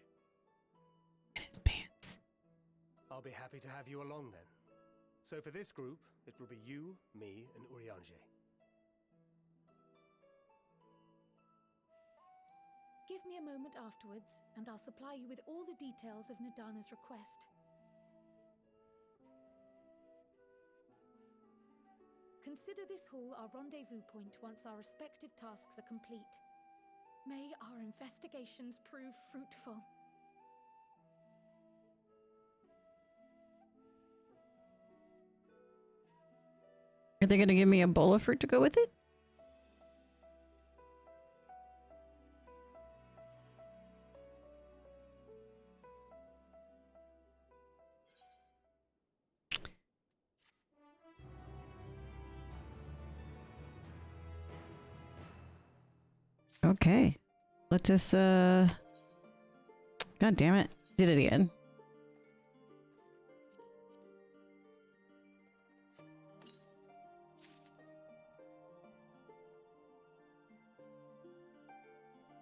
In his pants. I'll be happy to have you along then. So for this group, it will be you, me, and Eorzea. Give me a moment afterwards, and I'll supply you with all the details of Nadana's request. Consider this hall our rendezvous point once our respective tasks are complete. May our investigations prove fruitful. Are they going to give me a bowl of fruit to go with it? Okay. Let us, God damn it. Did it again.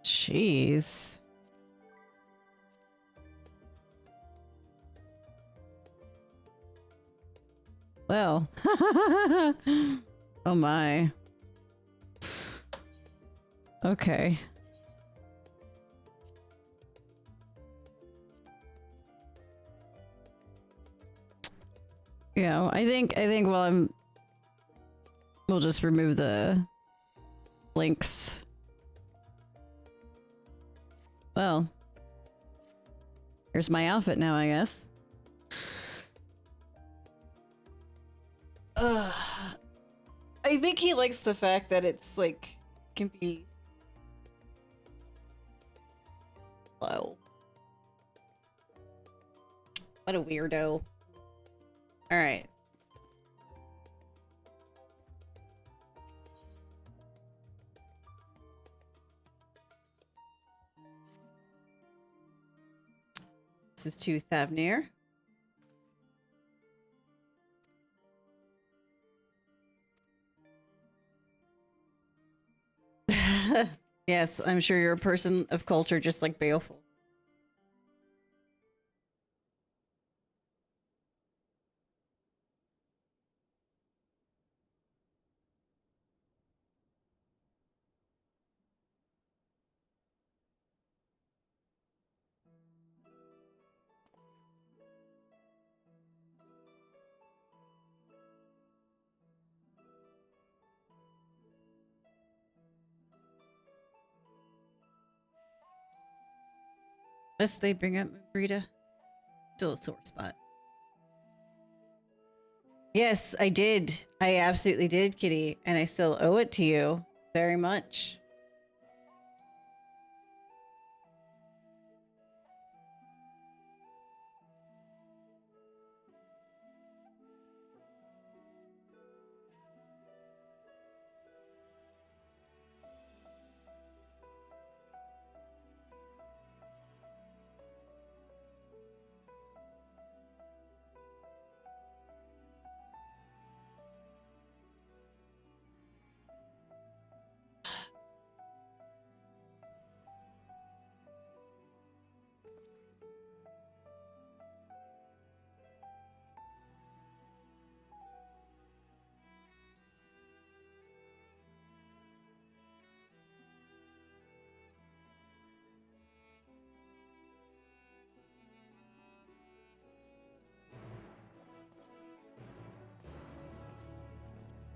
Jeez. Well. Oh my. Okay. You know, I think we'll just remove the links. Well, here's my outfit now, I guess. I think he likes the fact that it's like can be low. What a weirdo. All right. This is to Thavnair. Yes, I'm sure you're a person of culture just like Baleful. Unless they bring up Rita. Still a sore spot. Yes, I did. I absolutely did, Kitty. And I still owe it to you very much.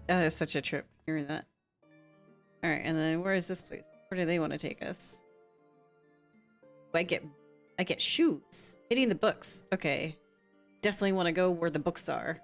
That is such a trip, hearing that. Alright, and then where is this place? Where do they want to take us? I get shoes. Hitting the books. Okay. Definitely want to go where the books are.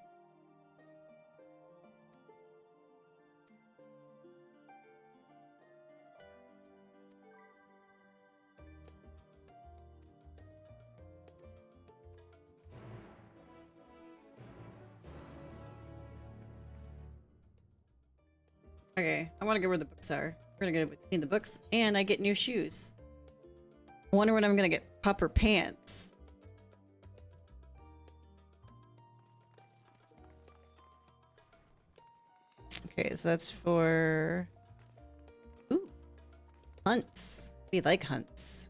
Okay, I want to go where the books are. We're gonna go between the books, and I get new shoes. I wonder when I'm gonna get proper pants. Okay, so that's for... Ooh. Hunts. We like hunts.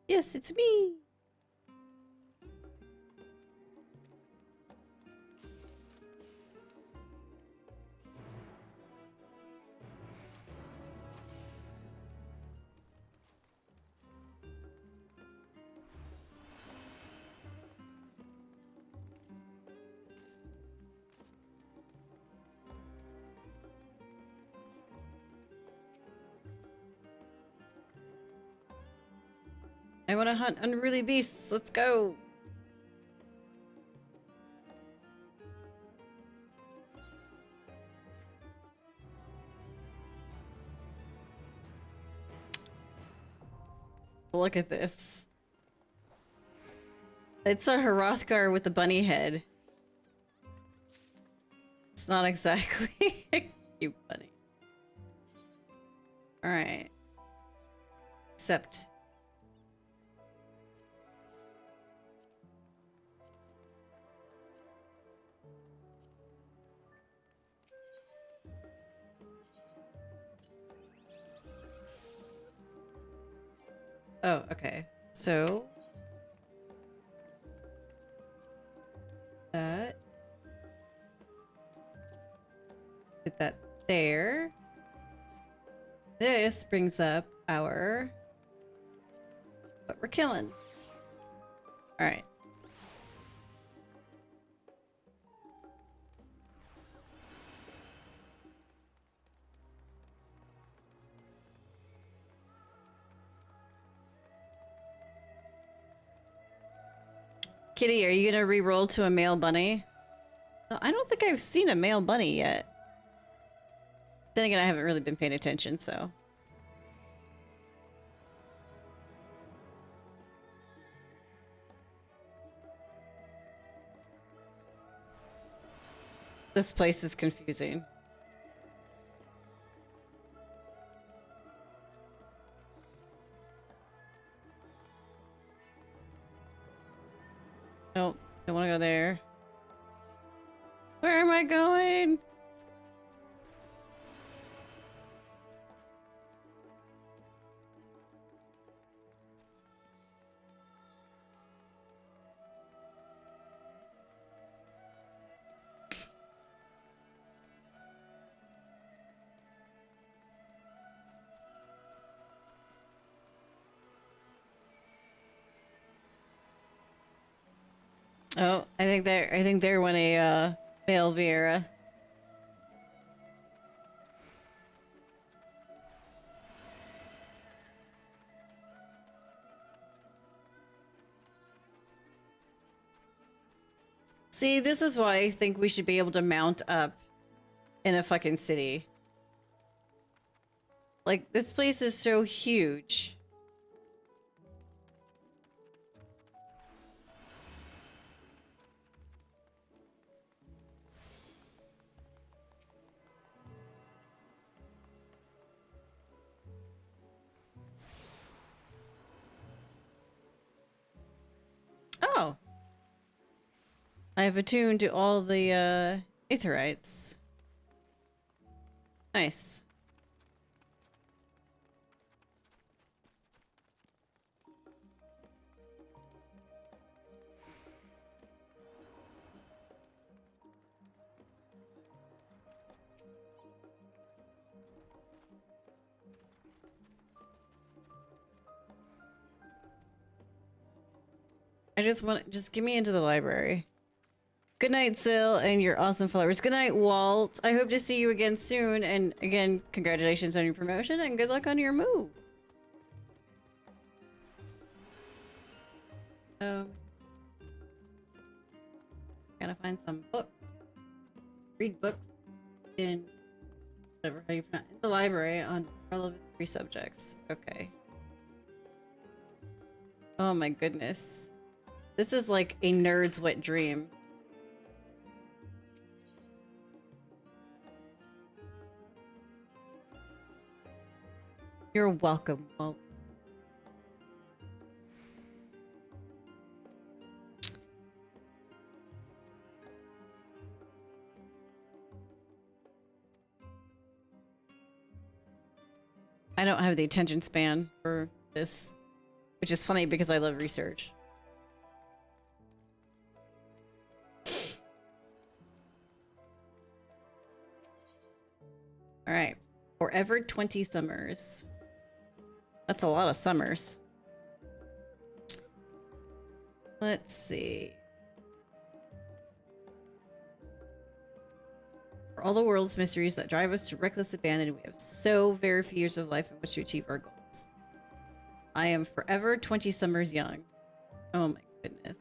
Yes, it's me. I want to hunt unruly beasts. Let's go. Look at this. It's a Hrothgar with a bunny head. It's not exactly a cute bunny. Alright. Except... Oh, okay. So... That... Put that there. This brings up our... What we're killing. Alright. Kitty, are you gonna re-roll to a male bunny? No, I don't think I've seen a male bunny yet. Then again, I haven't really been paying attention, so... This place is confusing. Nope, don't want to go there. Where am I going? Oh, I think they're when a male Vieira. See, this is why I think we should be able to mount up in a fucking city. Like, this place is so huge. Oh. I have attuned to all the aetherites. Nice. Just get me into the library. Good night, Sil, and your awesome followers. Good night, Walt. I hope to see you again soon. And again, congratulations on your promotion and good luck on your move. Gotta find some books. Read books in whatever how you pronounce in the library on relevant 3 subjects. Okay. Oh my goodness. This is like a nerd's wet dream. You're welcome, Walt. I don't have the attention span for this, which is funny because I love research. All right. Forever 20 summers. That's a lot of summers. Let's see. For all the world's mysteries that drive us to reckless abandon, we have so very few years of life in which to achieve our goals. I am forever 20 summers young. Oh my goodness.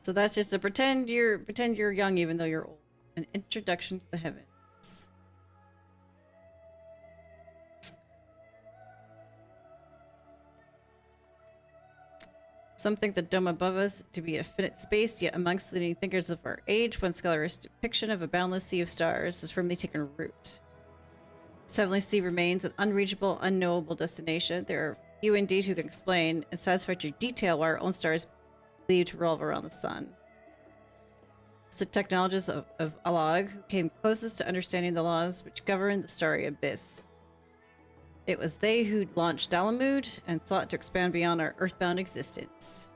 So that's just to pretend you're young even though you're old. An introduction to the heavens. Some think the dome above us to be a finite space, yet amongst the leading thinkers of our age, one scholar's depiction of a boundless sea of stars has firmly taken root. This heavenly sea remains an unreachable, unknowable destination. There are few indeed who can explain in satisfactory detail why our own stars believed to revolve around the sun. It's the technologists of Alag who came closest to understanding the laws which govern the starry abyss. It was they who launched Dalamud and sought to expand beyond our earthbound existence.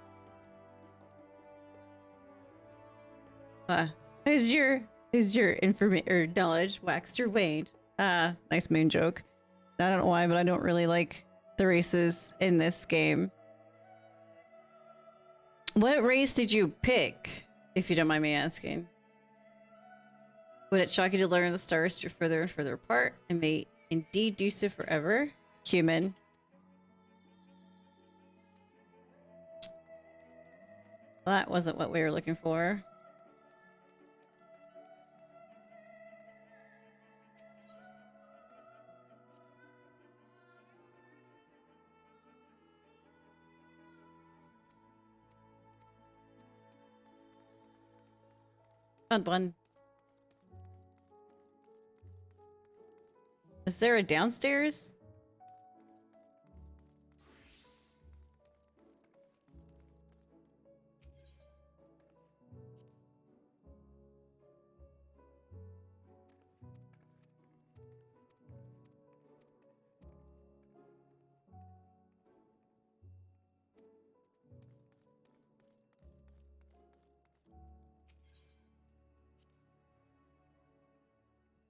Is your knowledge waxed or waned? Nice moon joke. I don't know why, but I don't really like the races in this game. What race did you pick, if you don't mind me asking? Would it shock you to learn the stars drift further and further apart and may indeed do so forever? Human. That wasn't what we were looking for. Fun one. Is there a downstairs?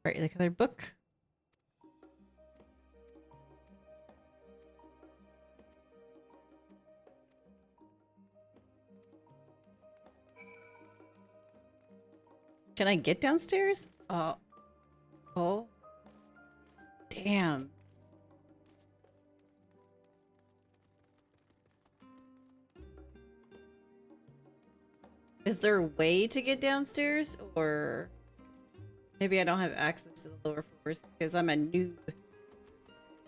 Brightly colored book. Can I get downstairs? Oh. Oh. Damn. Is there a way to get downstairs? Or maybe I don't have access to the lower floors because I'm a noob.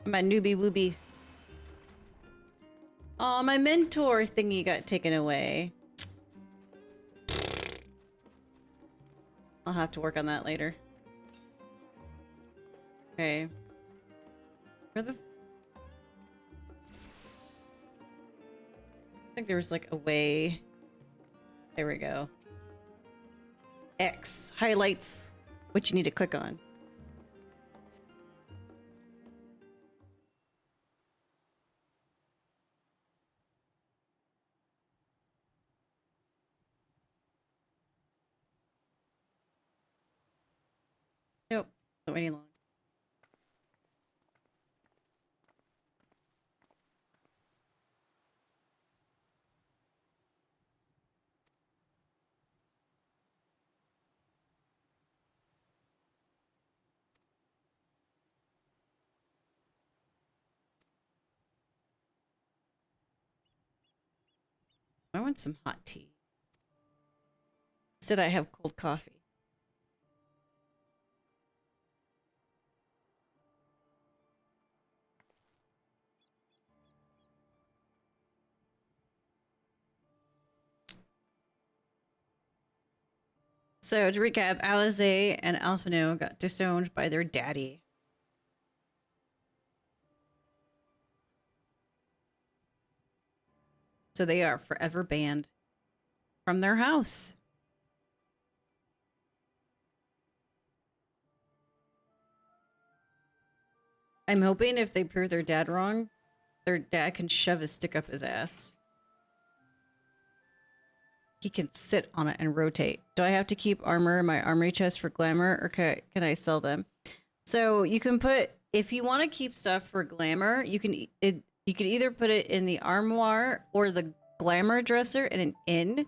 I'm a newbie wooby. Oh, my mentor thingy got taken away. I'll have to work on that later. Okay. Where the... I think there was like a way. There we go. X. Highlights. What you need to click on. Nope. Not waiting long. I want some hot tea. Instead, I have cold coffee. So, to recap, Alizé and Alphino got disowned by their daddy. So they are forever banned from their house. I'm hoping if they prove their dad wrong, their dad can shove a stick up his ass. He can sit on it and rotate. Do I have to keep armor in my armory chest for glamour, or can I sell them? So you can put, if you want to keep stuff for glamour, you can either put it in the armoire or the glamour dresser in an inn.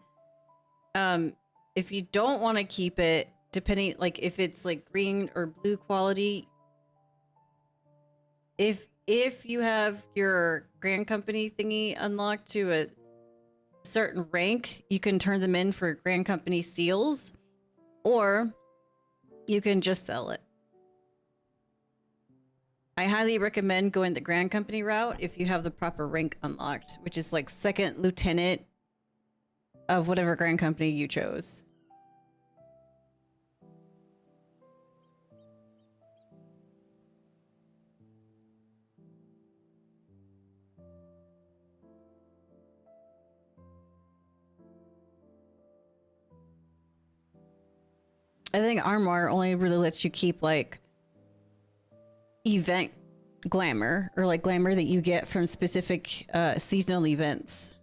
If you don't want to keep it, depending, like if it's like green or blue quality, if you have your Grand Company thingy unlocked to a certain rank, you can turn them in for Grand Company seals, or you can just sell it. I highly recommend going the Grand Company route if you have the proper rank unlocked, which is like second lieutenant of whatever Grand Company you chose. I think Armoire only really lets you keep like event glamour, or like glamour that you get from specific seasonal events.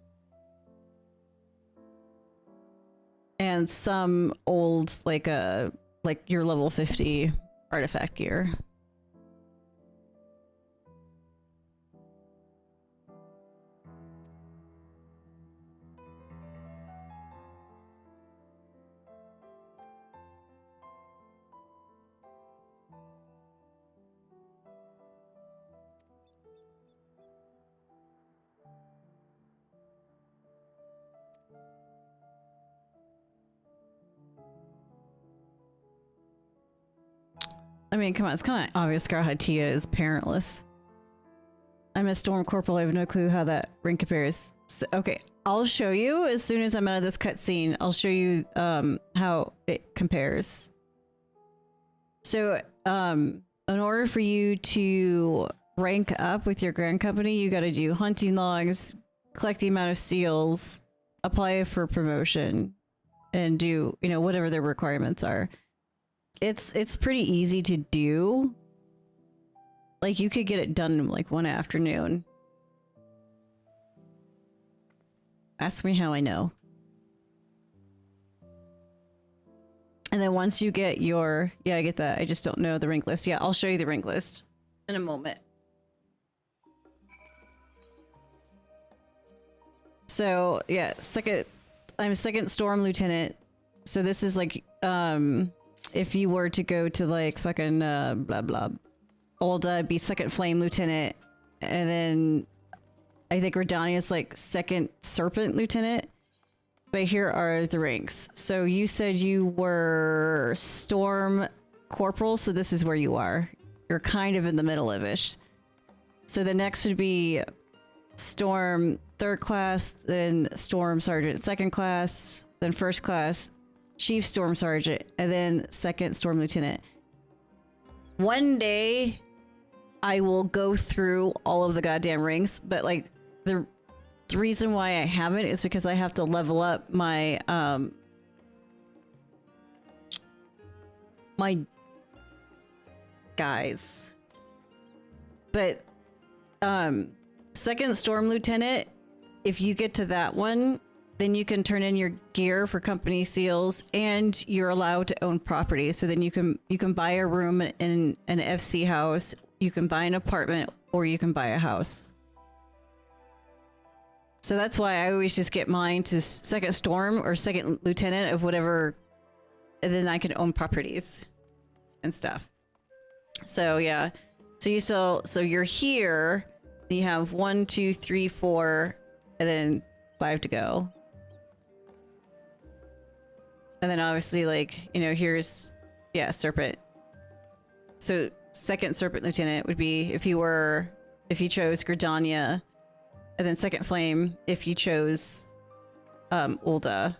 And some old like your level 50 artifact gear. I mean, come on, it's kind of obvious Scarhatia is parentless. I'm a Storm Corporal, I have no clue how that rank compares. So, okay, I'll show you as soon as I'm out of this cutscene. I'll show you how it compares. So in order for you to rank up with your grand company, you got to do hunting logs, collect the amount of seals, apply for promotion, and do, you know, whatever their requirements are. It's pretty easy to do. Like, you could get it done in like one afternoon. Ask me how I know. And then once you get your... Yeah, I get that. I just don't know the rank list. Yeah, I'll show you the rank list in a moment. So, yeah, I'm second storm lieutenant. So this is like, if you were to go to like fucking, blah blah, Ulda, be second flame lieutenant. And then I think Redania's like second serpent lieutenant. But here are the ranks. So you said you were storm corporal, so this is where you are. You're kind of in the middle of it. So the next would be storm third class, then storm sergeant second class, then first class, chief storm sergeant, and then second storm lieutenant. One day I will go through all of the goddamn ranks, but like the reason why I haven't is because I have to level up my my guys. But second storm lieutenant, if you get to that one, then you can turn in your gear for company seals, and you're allowed to own property. So then you can buy a room in an FC house, you can buy an apartment, or you can buy a house. So that's why I always just get mine to second storm or second lieutenant of whatever, and then I can own properties and stuff. So yeah, so you're here, and you have 1, 2, 3, 4, and then 5 to go. And then obviously, like, you know, here's, yeah, serpent. So second serpent lieutenant would be if you chose Gridania. And then second flame if you chose Ulda.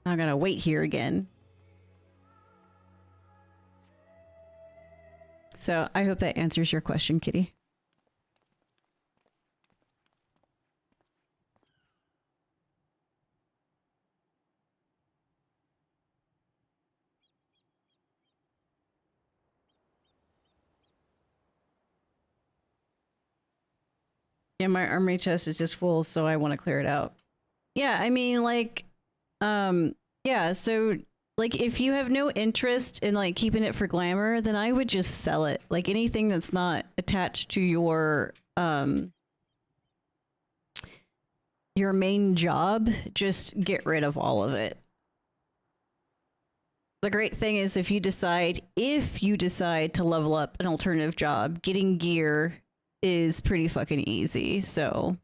I gotta wait here again. So I hope that answers your question, Kitty. Yeah, my armory chest is just full, so I want to clear it out. Yeah, I mean, like, yeah, so, like, if you have no interest in, like, keeping it for glamour, then I would just sell it. Like, anything that's not attached to your main job, just get rid of all of it. The great thing is if you decide to level up an alternative job, getting gear is pretty fucking easy, so.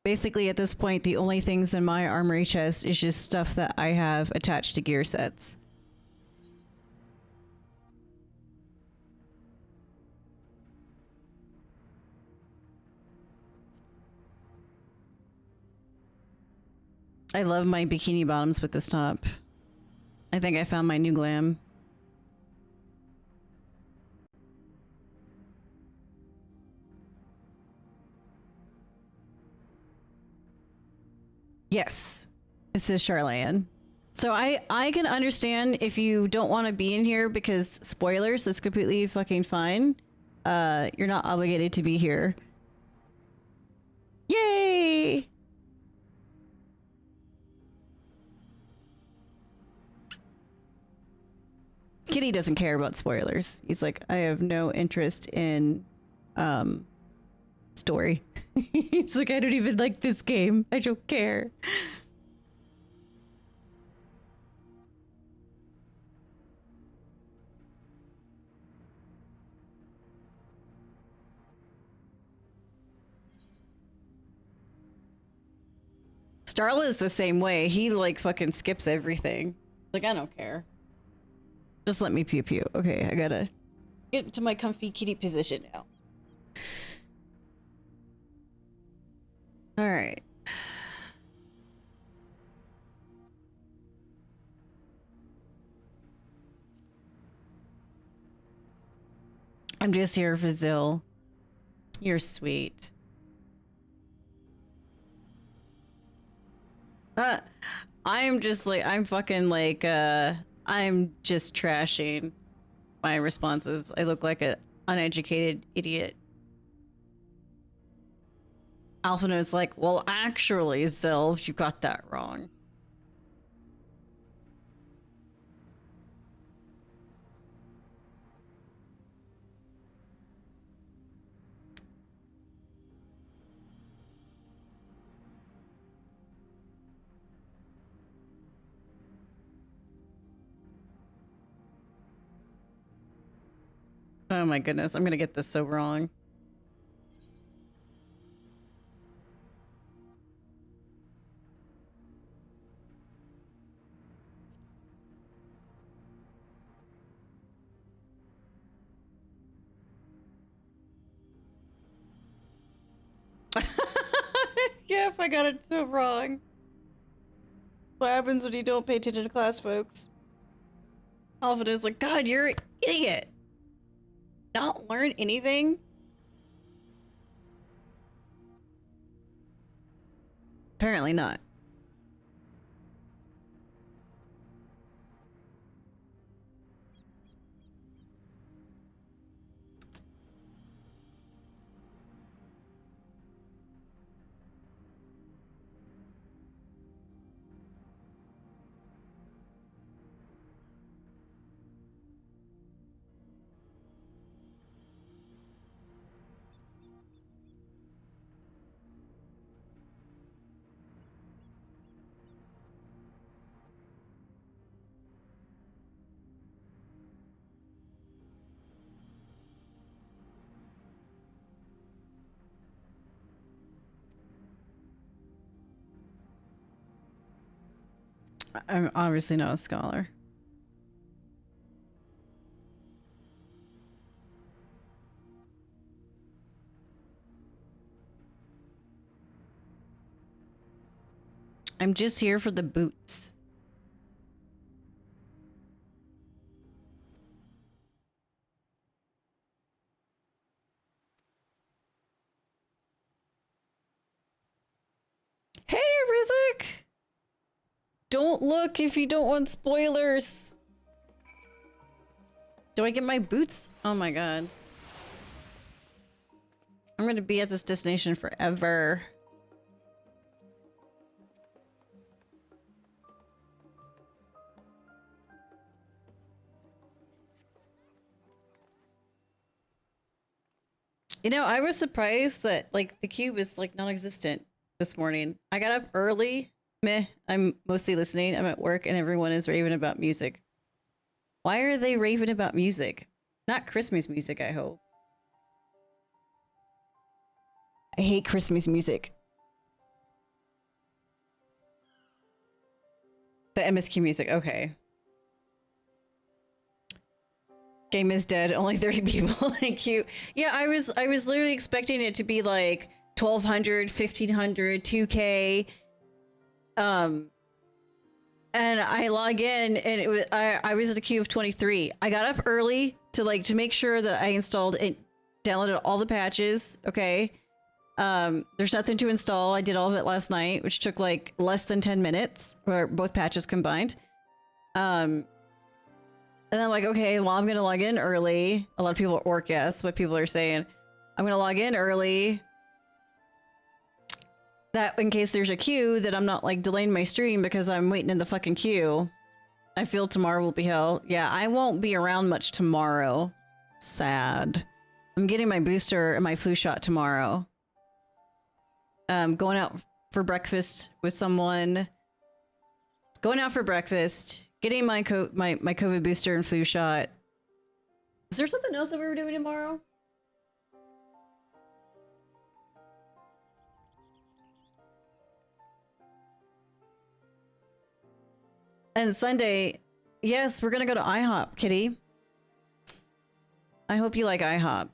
Basically, at this point, the only things in my armory chest is just stuff that I have attached to gear sets. I love my bikini bottoms with this top. I think I found my new glam. Yes, it says Charlane. So I can understand if you don't want to be in here because spoilers, that's completely fucking fine. You're not obligated to be here. Yay! Kitty doesn't care about spoilers. He's like, I have no interest in story. He's like, I don't even like this game. I don't care. Starla is the same way. He like fucking skips everything. Like, I don't care. Just let me pew pew. Okay, I gotta get to my comfy kitty position now. All right. I'm just here for Zill. You're sweet. I'm just like, I'm fucking like, I'm just trashing my responses. I look like an uneducated idiot. Alphina's like, well, actually, Zilv, you got that wrong. Oh my goodness, I'm gonna get this so wrong. Yeah, if I got it so wrong. What happens when you don't pay attention to class, folks? Alphina's like, God, you're an idiot. Not learn anything? Apparently not. I'm obviously not a scholar. I'm just here for the boots. Hey, Rizik! Don't look if you don't want spoilers. Do I get my boots? Oh my god. I'm gonna be at this destination forever. You know, I was surprised that, like, the queue was, like, non-existent this morning. I got up early. Meh, I'm mostly listening. I'm at work and everyone is raving about music. Why are they raving about music? Not Christmas music, I hope. I hate Christmas music. The MSQ music, okay. Game is dead, only 30 people. Thank you. Yeah, I was literally expecting it to be like 1200, 1500, 2K. And I log in and it was I was at a queue of 23. I got up early to make sure that I installed and downloaded all the patches, okay? There's nothing to install. I did all of it last night, which took like less than 10 minutes, or both patches combined. And then I'm like, okay, well, I'm gonna log in early. A lot of people, or guess what people are saying. I'm gonna log in early. That in case there's a queue, that I'm not like delaying my stream because I'm waiting in the fucking queue. I feel tomorrow will be hell. Yeah, I won't be around much tomorrow. Sad. I'm getting my booster and my flu shot tomorrow. Going out for breakfast with someone. Going out for breakfast. Getting my COVID booster and flu shot. Is there something else that we were doing tomorrow? And Sunday, yes, we're gonna go to IHOP, Kitty. I hope you like IHOP.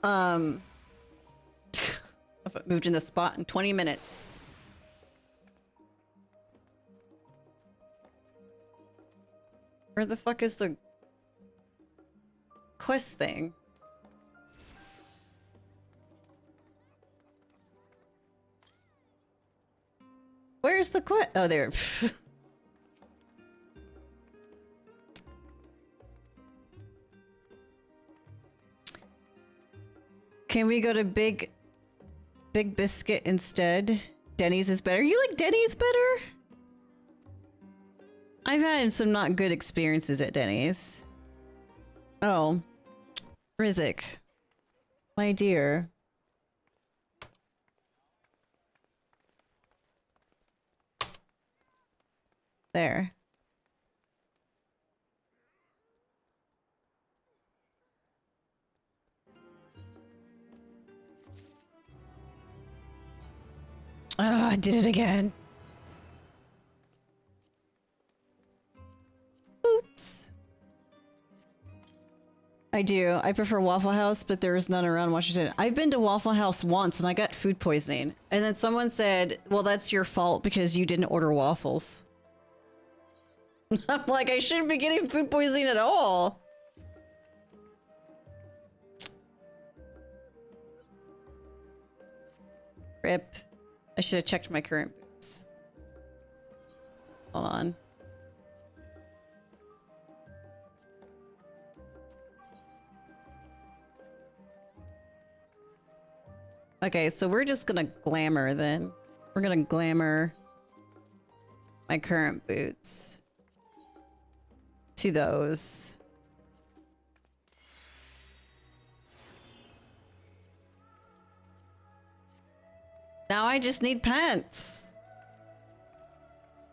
I've moved in the spot in 20 minutes. Where the fuck is the quest thing? Where's the quest? Oh, there. Can we go to Big Biscuit instead? Denny's is better. You like Denny's better? I've had some not good experiences at Denny's. Oh. Rizik. My dear. There. Oh, I did it again. Oops. I do. I prefer Waffle House, but there is none around Washington. I've been to Waffle House once and I got food poisoning. And then someone said, well, that's your fault because you didn't order waffles. I'm like, I shouldn't be getting food poisoning at all. Rip. I should have checked my current boots. Hold on. Okay, so we're just gonna glamour then. We're gonna glamour my current boots to those. Now I just need pants.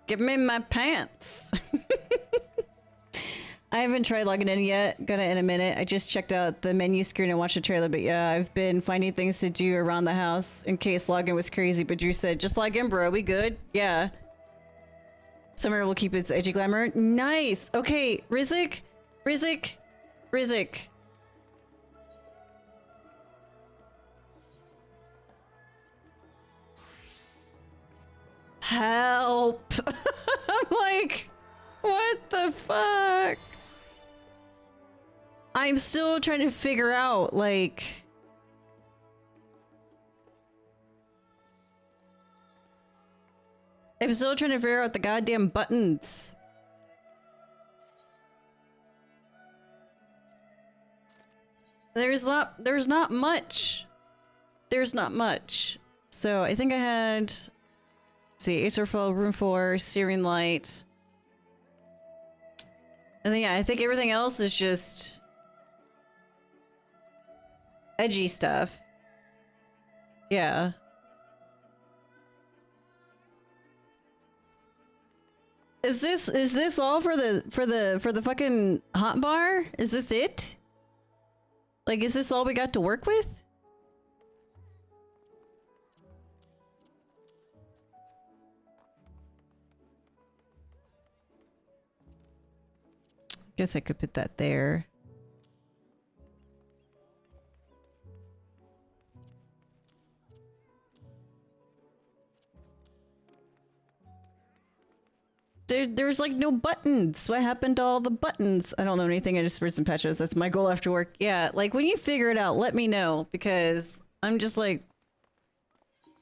Give me my pants. I haven't tried logging in yet. Gonna in a minute. I just checked out the menu screen and watched the trailer, but yeah, I've been finding things to do around the house in case login was crazy, but Drew said, just log in, bro. We good? Yeah. Summer will keep its edgy glamour. Nice. Okay, Rizik. Help. I'm like, what the fuck? I'm still trying to figure out, like... I'm still trying to figure out the goddamn buttons. There's not much. There's not much. So I think I had... Let's see, Acer Flow, Room 4, Steering Light. And then yeah, I think everything else is just... edgy stuff. Yeah. Is this all for the fucking hot bar? Is this it? Like, is this all we got to work with? Guess I could put that there. There's like no buttons. What happened to all the buttons? I don't know anything. I just read some patches. That's my goal after work. Yeah, like when you figure it out, let me know because I'm just like,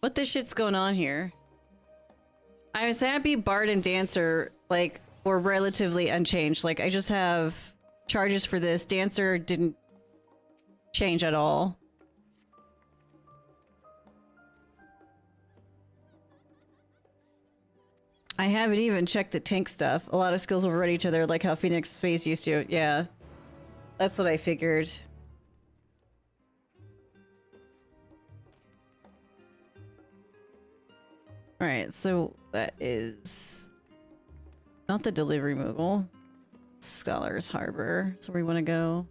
what the shit's going on here? I was happy Bard and Dancer like were relatively unchanged. Like I just have charges for this. Dancer didn't change at all. I haven't even checked the tank stuff. A lot of skills override each other, like how Phoenix Phase used to. Yeah. That's what I figured. Alright, so that is... not the delivery mogul. Scholar's Harbor. That's where we want to go.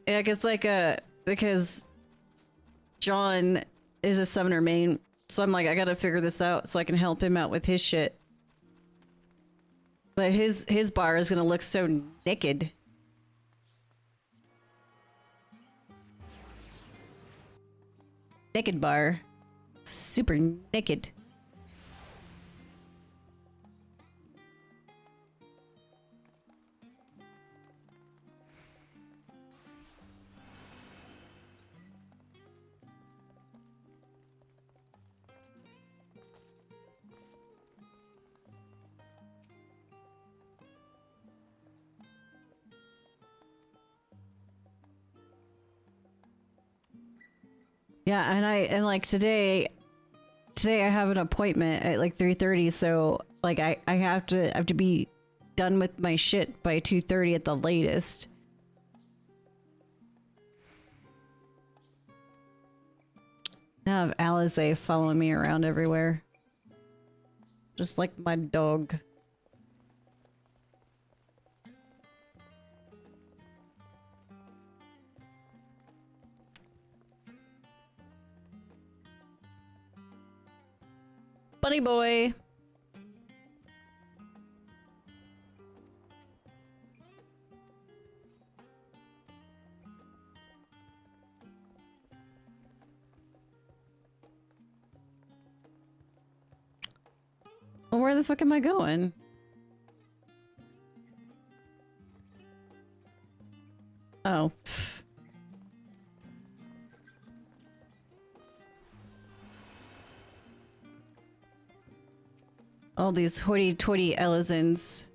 Yeah, because like because John is a summoner main, so I'm like, I gotta figure this out so I can help him out with his shit. But his bar is gonna look so naked. Naked bar. Super naked. Yeah, and like today I have an appointment at like 3:30, so like I have to be done with my shit by 2:30 at the latest. Now I have Alize following me around everywhere. Just like my dog. Bunny boy. Well, where the fuck am I going? Oh. All these hoity-toity Elizons.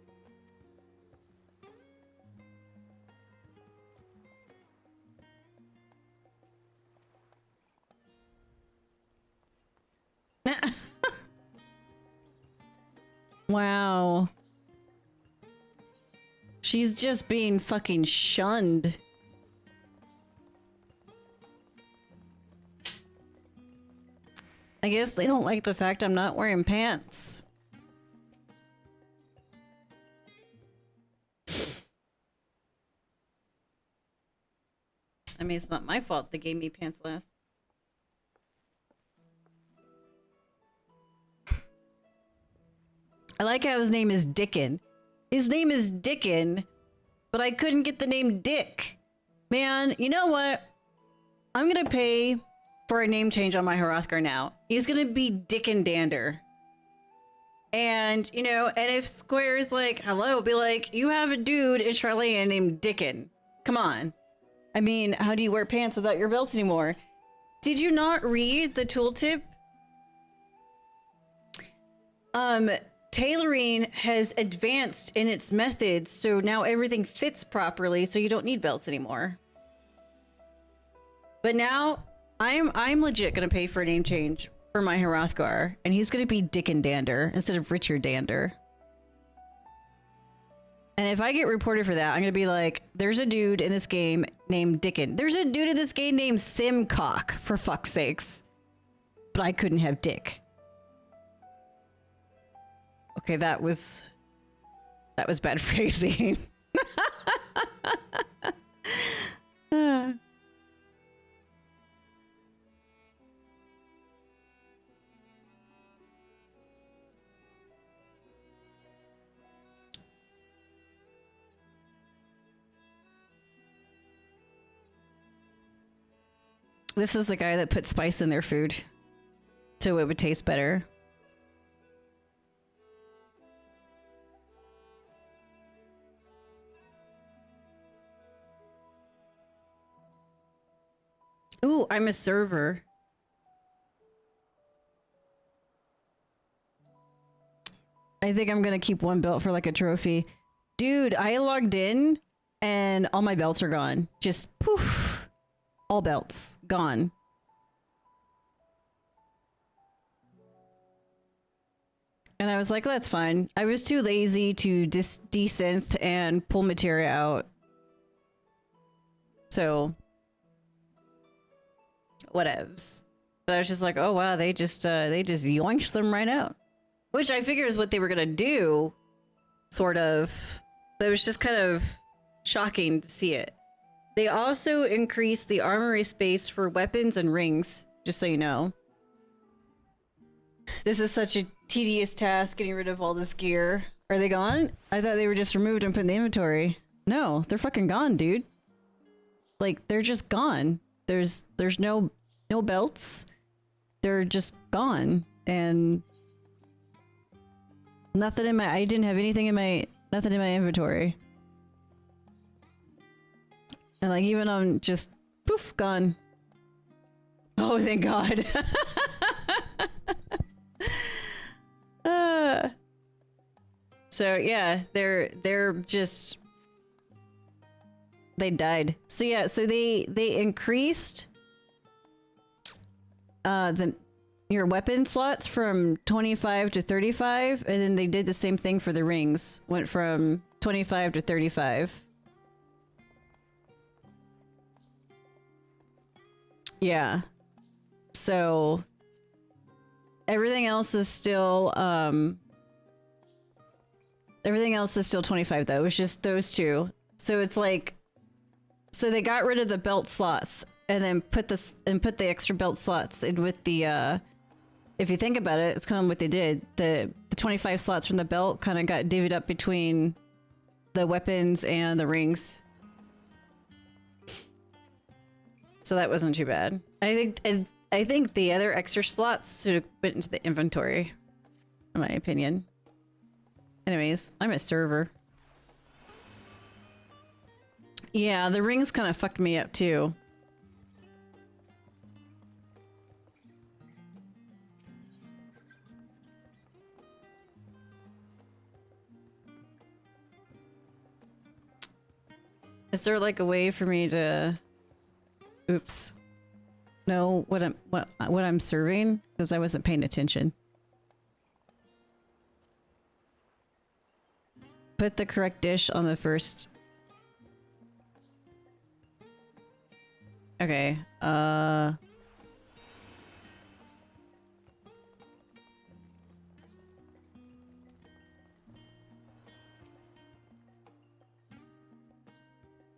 Wow. She's just being fucking shunned. I guess they don't like the fact I'm not wearing pants. I mean, it's not my fault they gave me pants last. I like how his name is Dickin. His name is Dickin, but I couldn't get the name Dick. Man, you know what? I'm gonna pay for a name change on my Hrothgar now. He's gonna be Dickin Dander. And, you know, and if Square is like, hello, be like, you have a dude in Charlene named Dickin. Come on. I mean, how do you wear pants without your belts anymore? Did you not read the tooltip? Tailoring has advanced in its methods, so now everything fits properly, so you don't need belts anymore. But now, I'm legit gonna pay for a name change for my Hrothgar, and he's gonna be Dickin Dander instead of Richard Dander. And if I get reported for that, I'm gonna be like, there's a dude in this game named Dickin. There's a dude in this game named Simcock, for fuck's sakes. But I couldn't have Dick. Okay, that was bad phrasing. This is the guy that put spice in their food so it would taste better. Ooh, I'm a server. I think I'm gonna keep one belt for like a trophy. Dude, I logged in and all my belts are gone. Just poof. All belts gone. And I was like, well, that's fine. I was too lazy to desynth and pull materia out. So whatevs. But I was just like, oh wow, they just yoinked them right out. Which I figured is what they were gonna do, sort of. But it was just kind of shocking to see it. They also increased the armory space for weapons and rings, just so you know. This is such a tedious task, getting rid of all this gear. Are they gone? I thought they were just removed and put in the inventory. No, they're fucking gone, dude. Like, they're just gone. There's no belts. They're just gone. And nothing in my, I didn't have anything in my, nothing in my inventory. And like, even on just, poof, gone. Oh, thank God. So yeah, they're just, they died. So yeah, so they increased your weapon slots from 25 to 35, and then they did the same thing for the rings. Went from 25 to 35. Yeah. So everything else is still 25 though. It was just those two. So it's like, so they got rid of the belt slots and then put the extra belt slots in with the if you think about it, it's kind of what they did. The 25 slots from the belt kind of got divvied up between the weapons and the rings. So that wasn't too bad. I think the other extra slots should have went into the inventory, in my opinion. Anyways, I'm a server. Yeah, the rings kind of fucked me up too. Is there like a way for me to, oops, know what I'm serving? Because I wasn't paying attention. Put the correct dish on the first. Okay,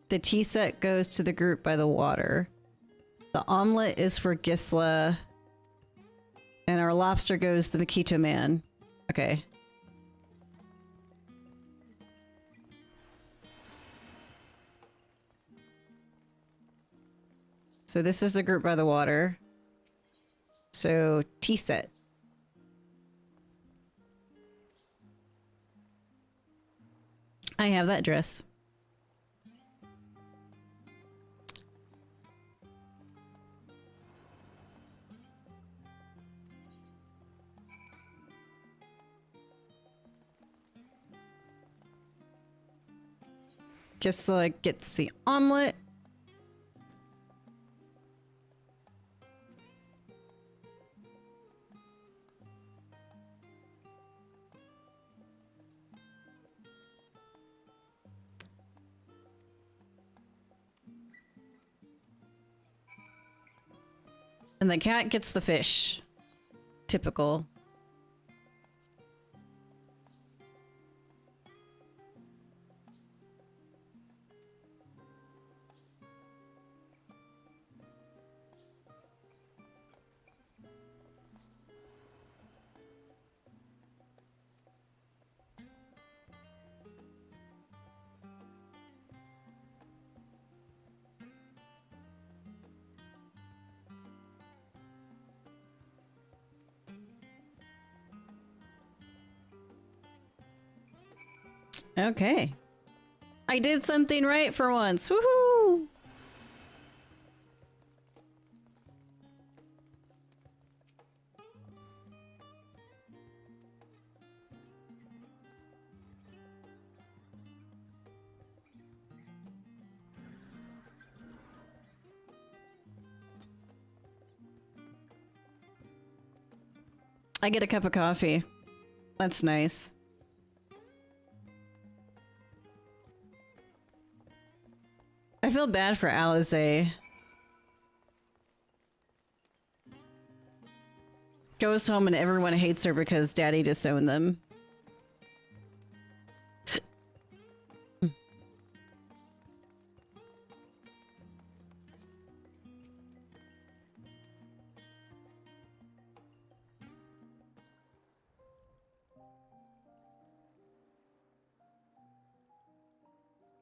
the tea set goes to the group by the water. The omelet is for Gisla. And our lobster goes to the Makito man. Okay. So this is the group by the water. So tea set. I have that dress. Gisela gets the omelet. And the cat gets the fish. Typical. Okay. I did something right for once. Woohoo! I get a cup of coffee. That's nice. I feel bad for Alize. Goes home and everyone hates her because Daddy disowned them.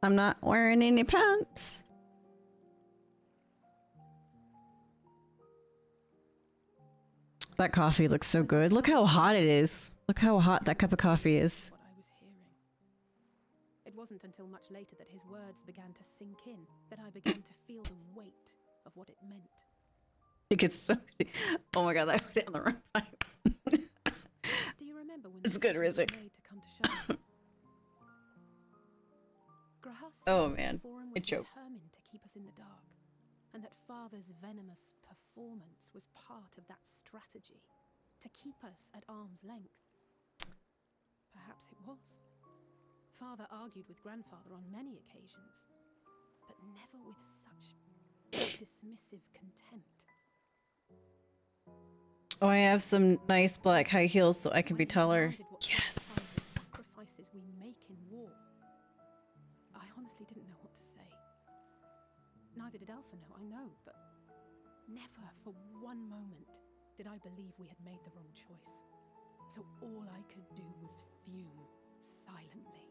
I'm not wearing any pants. That coffee looks so good. Look how hot it is. Look how hot that cup of coffee is. What I was hearing. It wasn't until much later that his words began to sink in, that I began to feel the weight of what it meant. It gets so... Oh my god, that went down the wrong pipe. Do you remember when It's good, Rizik. made to come to Charlotte? Grahus Oh said man, the Forum I was choked. determined to keep us in the dark, and that Father's venomous performance was part of that strategy, to keep us at arm's length. Perhaps it was. Father argued with Grandfather on many occasions, but never with such dismissive contempt. Oh, I have some nice black high heels so I can be taller. Yes. Sacrifices we make in war. I honestly didn't know what to say. Neither did Alpha know, I know, but never for one moment did I believe we had made the wrong choice. So all I could do was fume silently.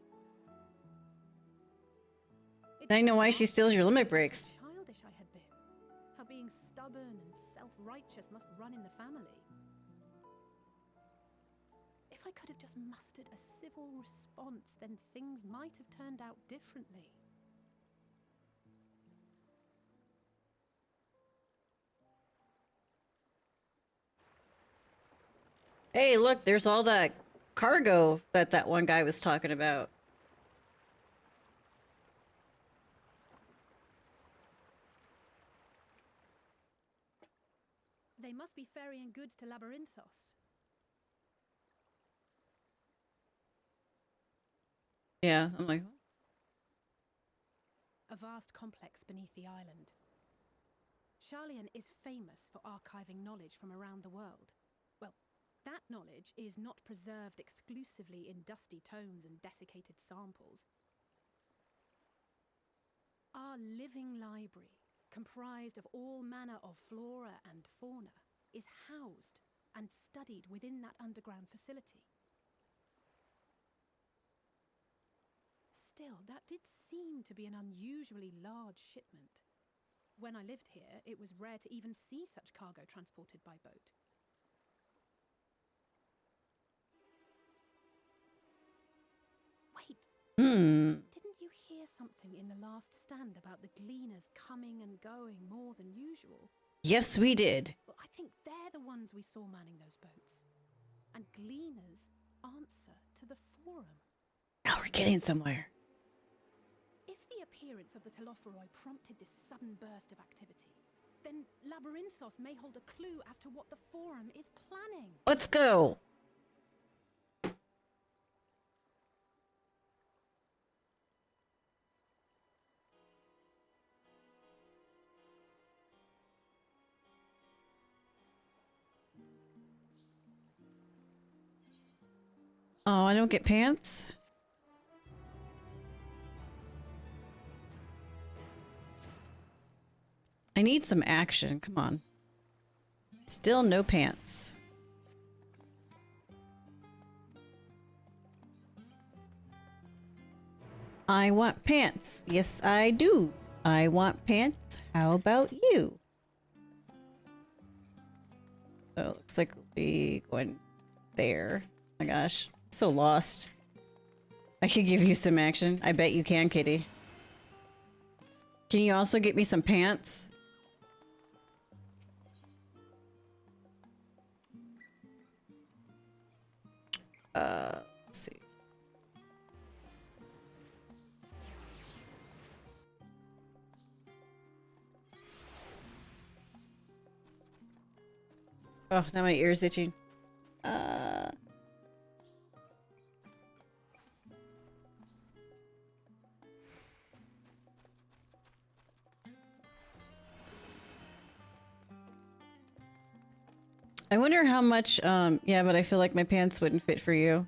Now I know why she steals your limit breaks. Childish I had been. How being stubborn and self-righteous must run in the family. If I could have just mustered a civil response, then things might have turned out differently. Hey, look, there's all that cargo that one guy was talking about. They must be ferrying goods to Labyrinthos. Yeah, I'm like... A vast complex beneath the island. Charlian is famous for archiving knowledge from around the world. Well, that knowledge is not preserved exclusively in dusty tomes and desiccated samples. Our living library, comprised of all manner of flora and fauna, is housed and studied within that underground facility. Still, that did seem to be an unusually large shipment. When I lived here, it was rare to even see such cargo transported by boat. Wait! Didn't you hear something in the last stand about the gleaners coming and going more than usual? Yes, we did. Well, I think they're the ones we saw manning those boats. And gleaners answer to the Forum. Now we're getting somewhere. If the appearance of the Telophoroi prompted this sudden burst of activity, then Labyrinthos may hold a clue as to what the Forum is planning. Let's go. Oh, I don't get pants? I need some action. Come on. Still no pants. I want pants. Yes, I do. I want pants. How about you? So it looks like we'll be going there. Oh my gosh. So lost. I could give you some action. I bet you can, kitty. Can you also get me some pants? Let's see. Oh, now my ear's itching. I wonder how much, yeah, but I feel like my pants wouldn't fit for you.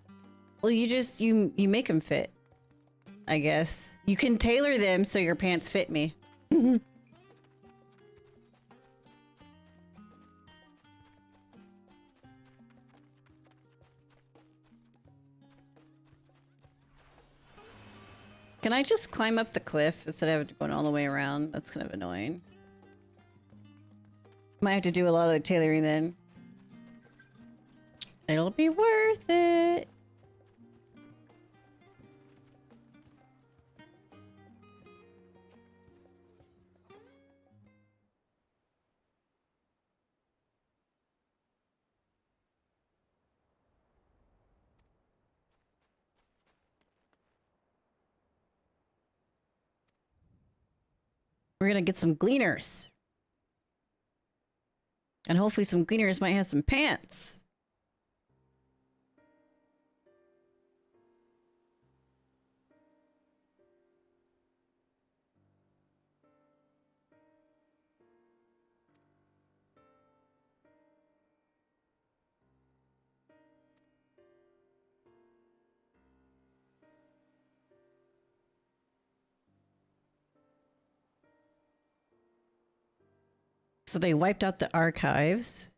Well, you make them fit. I guess. You can tailor them so your pants fit me. Can I just climb up the cliff instead of going all the way around? That's kind of annoying. Might have to do a lot of the tailoring then. It'll be worth it. We're gonna get some gleaners. And hopefully some gleaners might have some pants. So they wiped out the archives.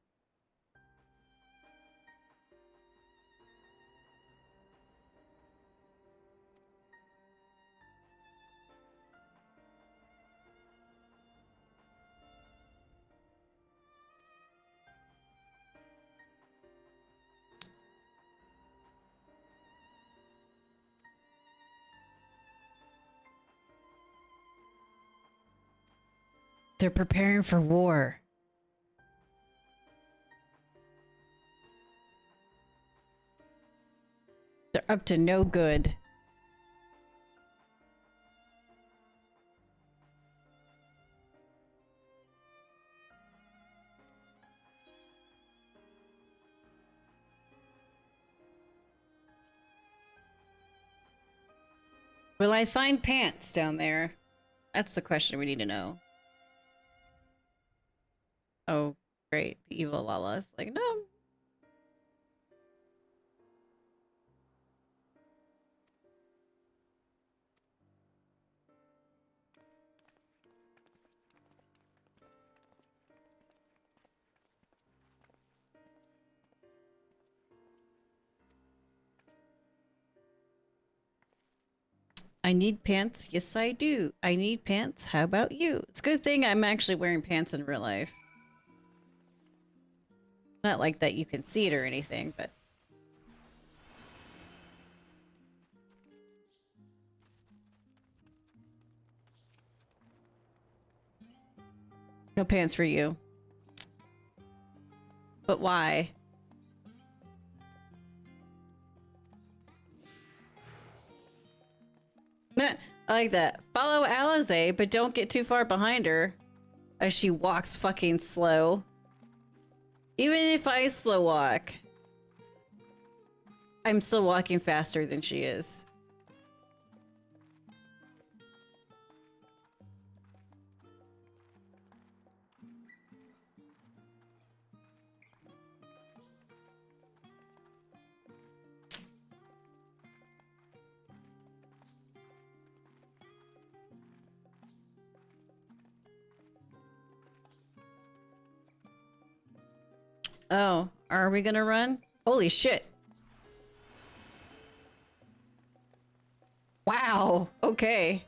They're preparing for war. They're up to no good. Will I find pants down there? That's the question we need to know. Oh, great. The evil Lala's like, no. I need pants. Yes, I do. I need pants. How about you? It's a good thing I'm actually wearing pants in real life. Not like that you can see it or anything, but... No pants for you. But why? I like that. Follow Alize, but don't get too far behind her as she walks fucking slow. Even if I slow walk, I'm still walking faster than she is. Oh, are we gonna run? Holy shit. Wow, okay.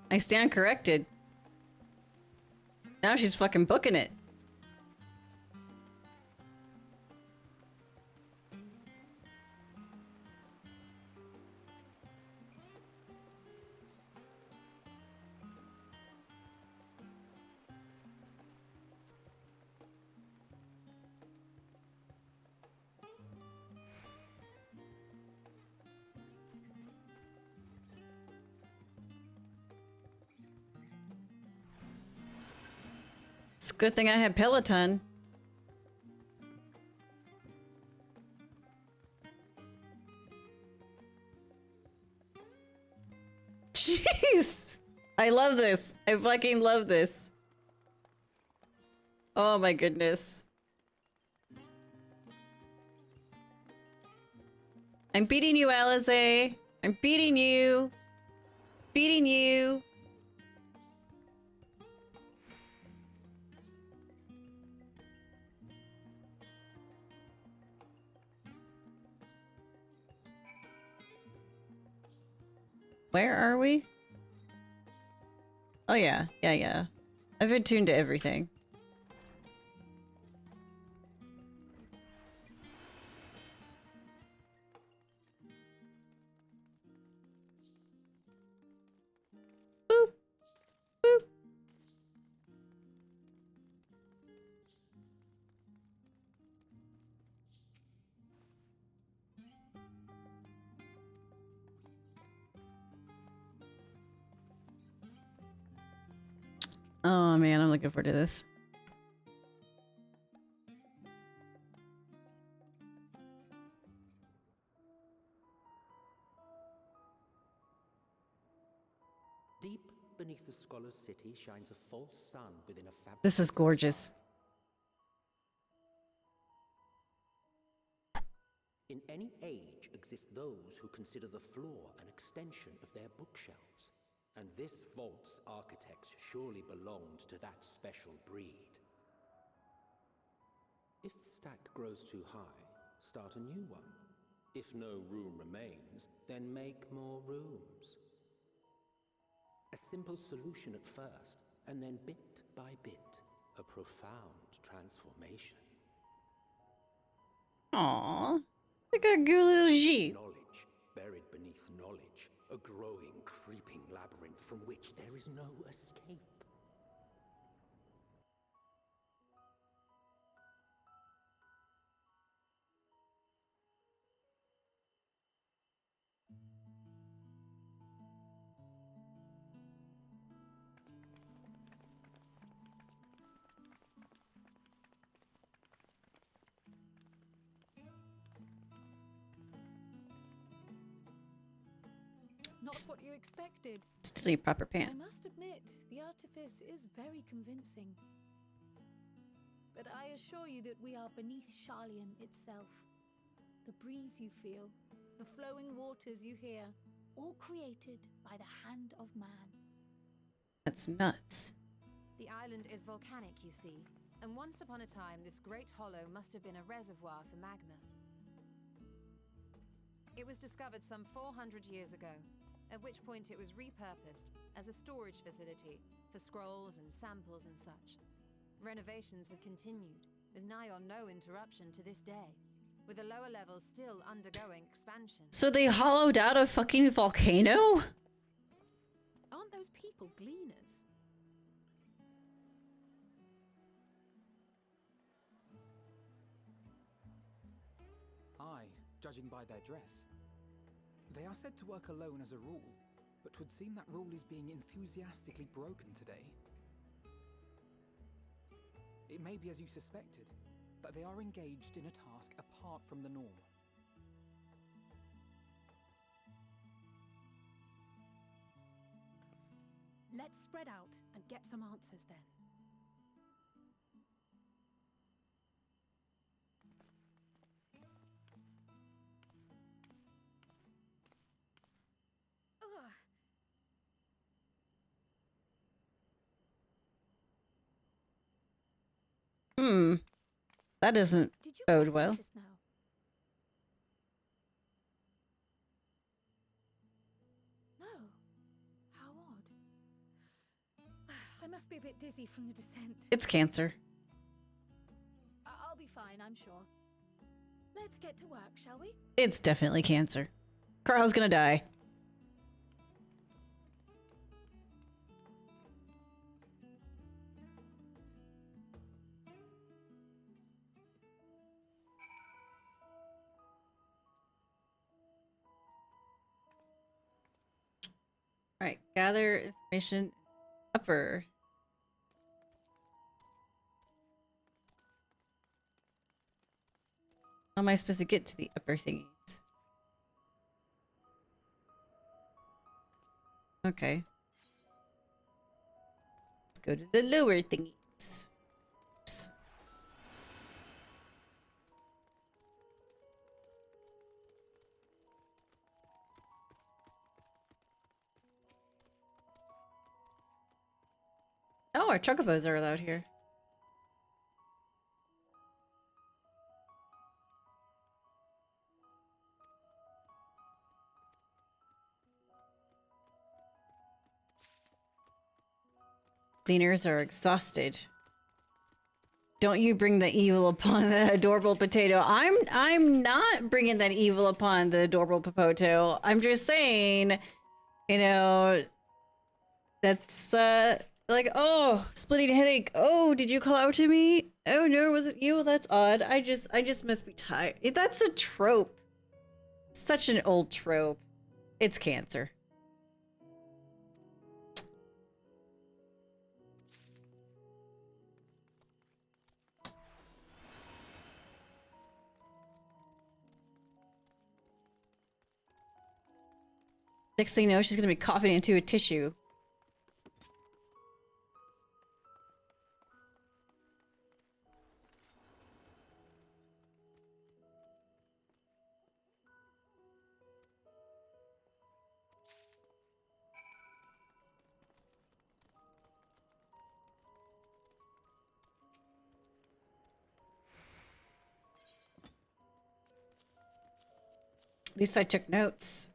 I stand corrected. Now she's fucking booking it. It's a good thing I had Peloton. Jeez! I love this. I fucking love this. Oh my goodness. I'm beating you, Alize. I'm beating you. Beating you. Where are we? Oh yeah, yeah. I've been tuned to everything. Boop. Boop. Oh man, I'm looking forward to this. Deep beneath the scholar's city shines a false sun within a fabric. This is gorgeous. In any age exist those who consider the floor an extension of their bookshelves, and this vault's architects surely belonged to that special breed. If the stack grows too high, start a new one. If no room remains, then make more rooms. A simple solution at first, and then bit by bit, a profound transformation. Aww. Look at good little sheep. Knowledge, buried beneath knowledge, a growing, creeping labyrinth from which there is no escape. Not what you expected. Still need proper pants. I must admit, the artifice is very convincing. But I assure you that we are beneath Sharlayan itself. The breeze you feel, the flowing waters you hear, all created by the hand of man. That's nuts. The island is volcanic, you see, and once upon a time this great hollow must have been a reservoir for magma. It was discovered some 400 years ago, at which point it was repurposed as a storage facility for scrolls and samples and such. Renovations have continued, with nigh on no interruption to this day, with the lower levels still undergoing expansion. So they hollowed out a fucking volcano? Aren't those people gleaners? Aye, judging by their dress. They are said to work alone as a rule, but 'twould seem that rule is being enthusiastically broken today. It may be as you suspected, that they are engaged in a task apart from the norm. Let's spread out and get some answers then. That doesn't bode well. Now? No. How odd. I must be a bit dizzy from the descent. It's cancer. I'll be fine, I'm sure. Let's get to work, shall we? It's definitely cancer. Carl's gonna die. Alright, gather information upper. How am I supposed to get to the upper thingies? Okay. Let's go to the lower thingies. Oops. Oh, our chocobos are allowed here. Cleaners are exhausted. Don't you bring the evil upon the adorable potato. I'm not bringing that evil upon the adorable potato. I'm just saying, you know, that's like, oh, splitting headache. Oh, did you call out to me? Oh no, was it you? That's odd. I just must be tired. That's a trope. Such an old trope. It's cancer. Next thing you know, she's gonna be coughing into a tissue. At least I took notes.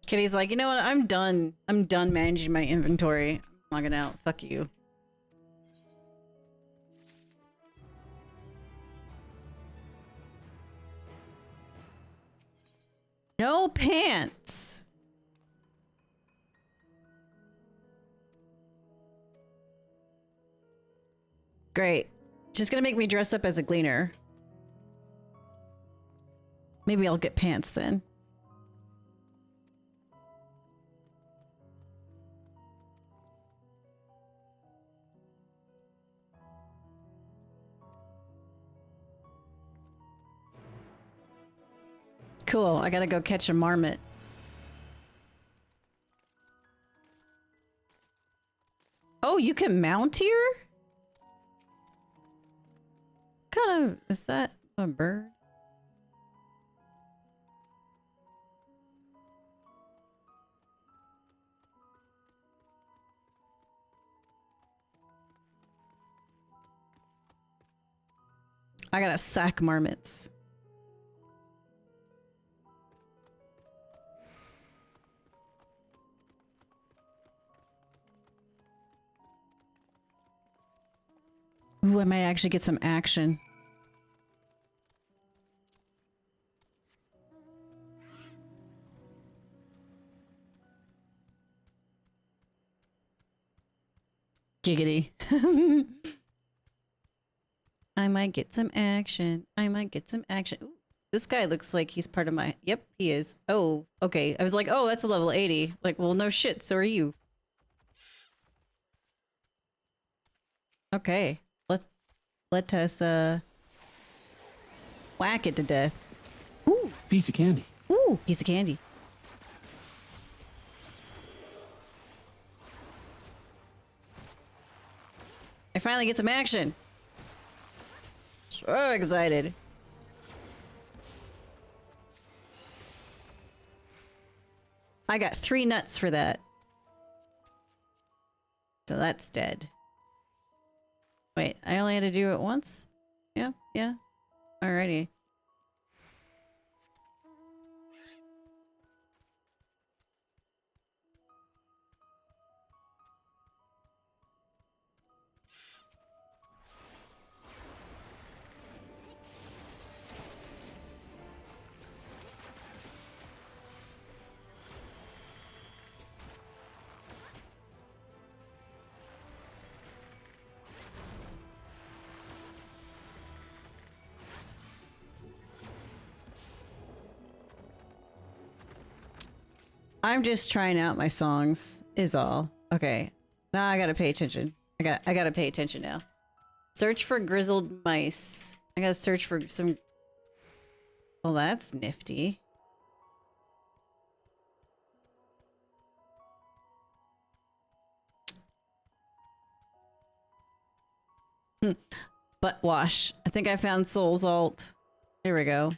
Kitty's like, you know what? I'm done. I'm done managing my inventory. I'm logging out. Fuck you. No pants. Great. She's gonna make me dress up as a gleaner. Maybe I'll get pants then. Cool, I gotta go catch a marmot. Oh, you can mount here? What kind of... is that a bird? I gotta sack marmots. Ooh, I might actually get some action. Giggity. I might get some action. I might get some action. Ooh, this guy looks like he's part of my... Yep, he is. Oh, okay. I was like, oh, that's a level 80. Like, well, no shit, so are you. Okay. Let us, whack it to death. Ooh, piece of candy. Ooh, piece of candy. I finally get some action. So excited. I got 3 nuts for that. So that's dead. Wait, I only had to do it once? Yeah, yeah. Alrighty. I'm just trying out my songs, is all. Okay. Now I gotta pay attention. I gotta pay attention now. Search for grizzled mice. I gotta search for some... Well, that's nifty. Butt wash. I think I found Soul's alt. Here we go.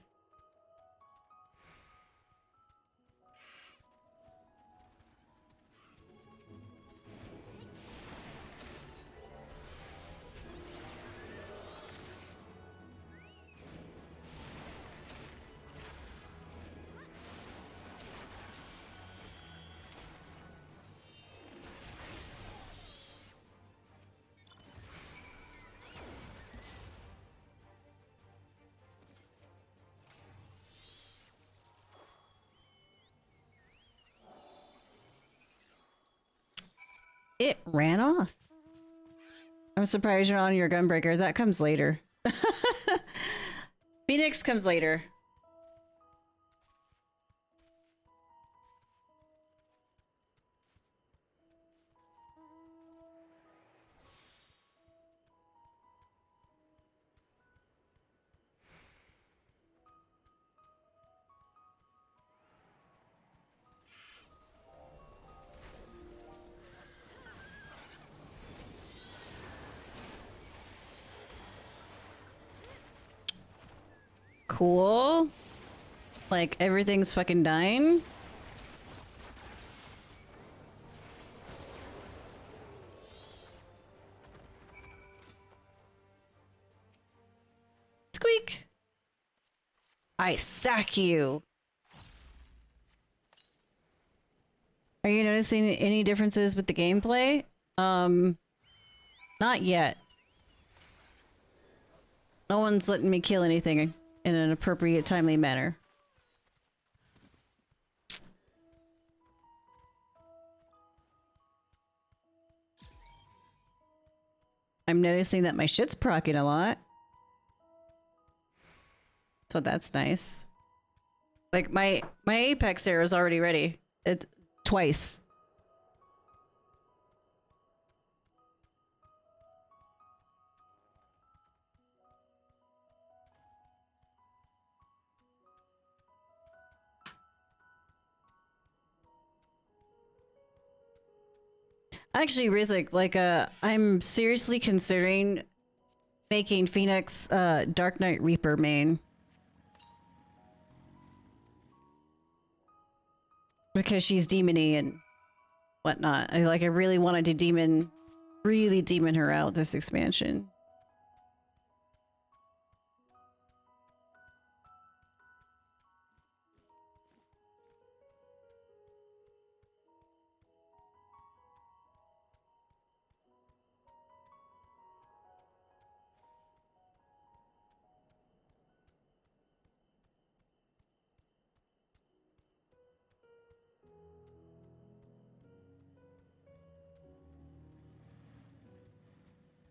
It ran off. I'm surprised you're on your gunbreaker. That comes later. Phoenix comes later. Cool. Like, everything's fucking dying. Squeak. I sack you. Are you noticing any differences with the gameplay? Not yet. No one's letting me kill anything in an appropriate, timely manner. I'm noticing that my shit's proccing a lot. So that's nice. Like, my Apex arrow is already ready. It's twice. Actually, Rizik, like, I'm seriously considering making Phoenix, Dark Knight Reaper main. Because she's demon-y and whatnot. I really wanted to really demon her out this expansion.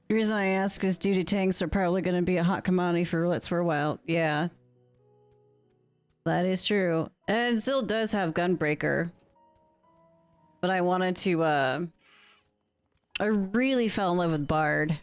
The reason I ask is due to tanks are probably going to be a hot commodity for roulets for a while. Yeah. That is true. And Zil does have Gunbreaker. But I wanted to, I really fell in love with Bard.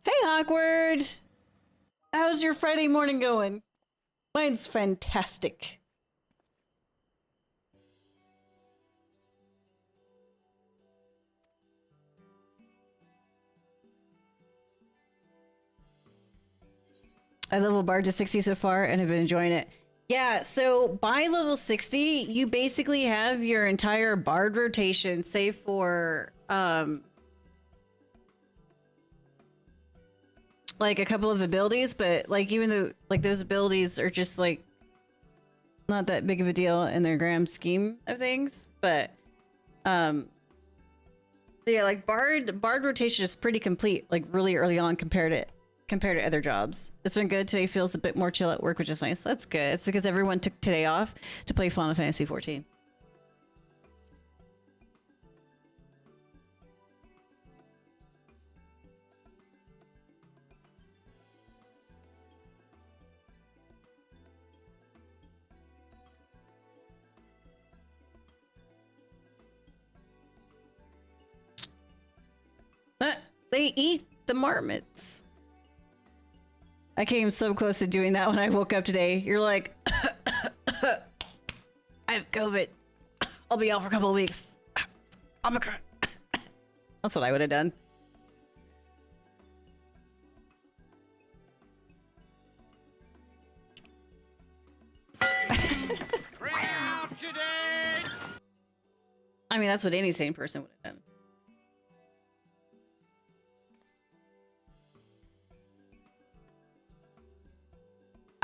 Hey, Awkward! How's your Friday morning going? Mine's fantastic. I level Bard to 60 so far and have been enjoying it. Yeah, so by level 60, you basically have your entire Bard rotation, save for, like a couple of abilities, but like even though like those abilities are just like not that big of a deal in their grand scheme of things, but yeah, like Bard rotation is pretty complete, like really early on compared to other jobs. It's been good. Today feels a bit more chill at work, which is nice. That's good. It's because everyone took today off to play Final Fantasy 14. They eat the marmots. I came so close to doing that when I woke up today. You're like, I have COVID. I'll be out for a couple of weeks. Omicron. That's what I would have done. I mean, that's what any sane person would have done.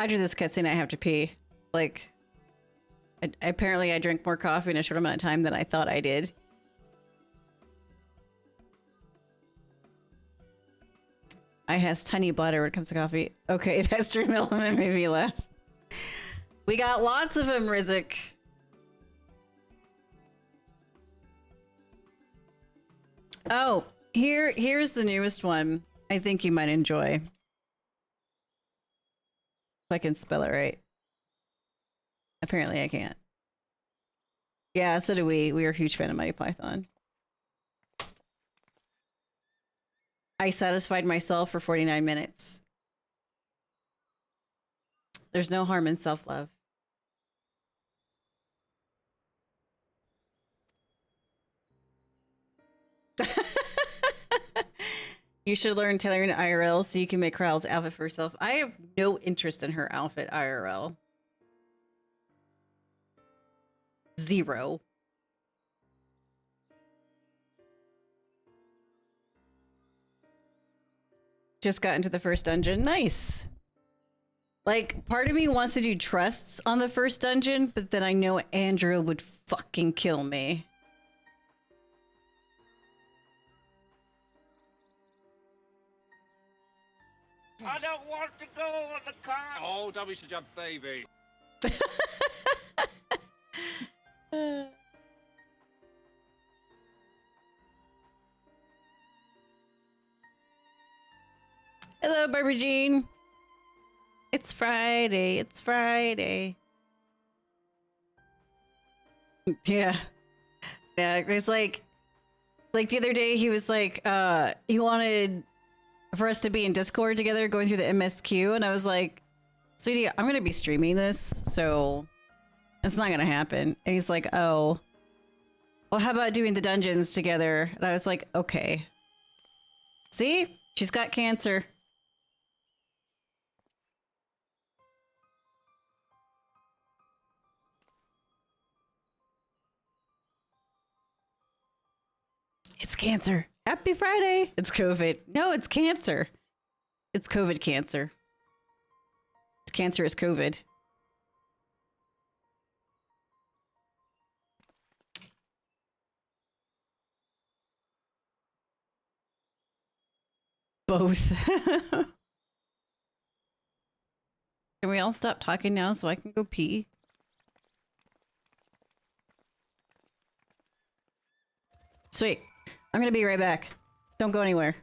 After this cutscene, I have to pee. Like, apparently I drank more coffee in a short amount of time than I thought I did. I has tiny bladder when it comes to coffee. Okay, that's true. Element made me laugh. We got lots of them, Rizik. Oh, here's the newest one. I think you might enjoy. If I can spell it right. Apparently I can't. Yeah, so do we. We are a huge fan of Mighty Python. I satisfied myself for 49 minutes. There's no harm in self-love. You should learn tailoring IRL so you can make Kral's outfit for yourself. I have no interest in her outfit IRL. Zero. Just got into the first dungeon. Nice. Like, part of me wants to do trusts on the first dungeon, but then I know Andrew would fucking kill me. I don't want to go on the car. Oh, don't be such a baby. Hello, Barbara Jean. It's Friday. It's Friday. Yeah. Yeah, it's like the other day he was like, he wanted for us to be in Discord together going through the MSQ, and I was like, sweetie, I'm gonna be streaming this, so it's not gonna happen. And he's like, oh. Well, how about doing the dungeons together? And I was like, okay. See? She's got cancer. It's cancer. Happy Friday. It's COVID. No, it's cancer. It's COVID cancer. It's cancerous COVID. Both. Can we all stop talking now so I can go pee? Sweet. I'm gonna be right back. Don't go anywhere.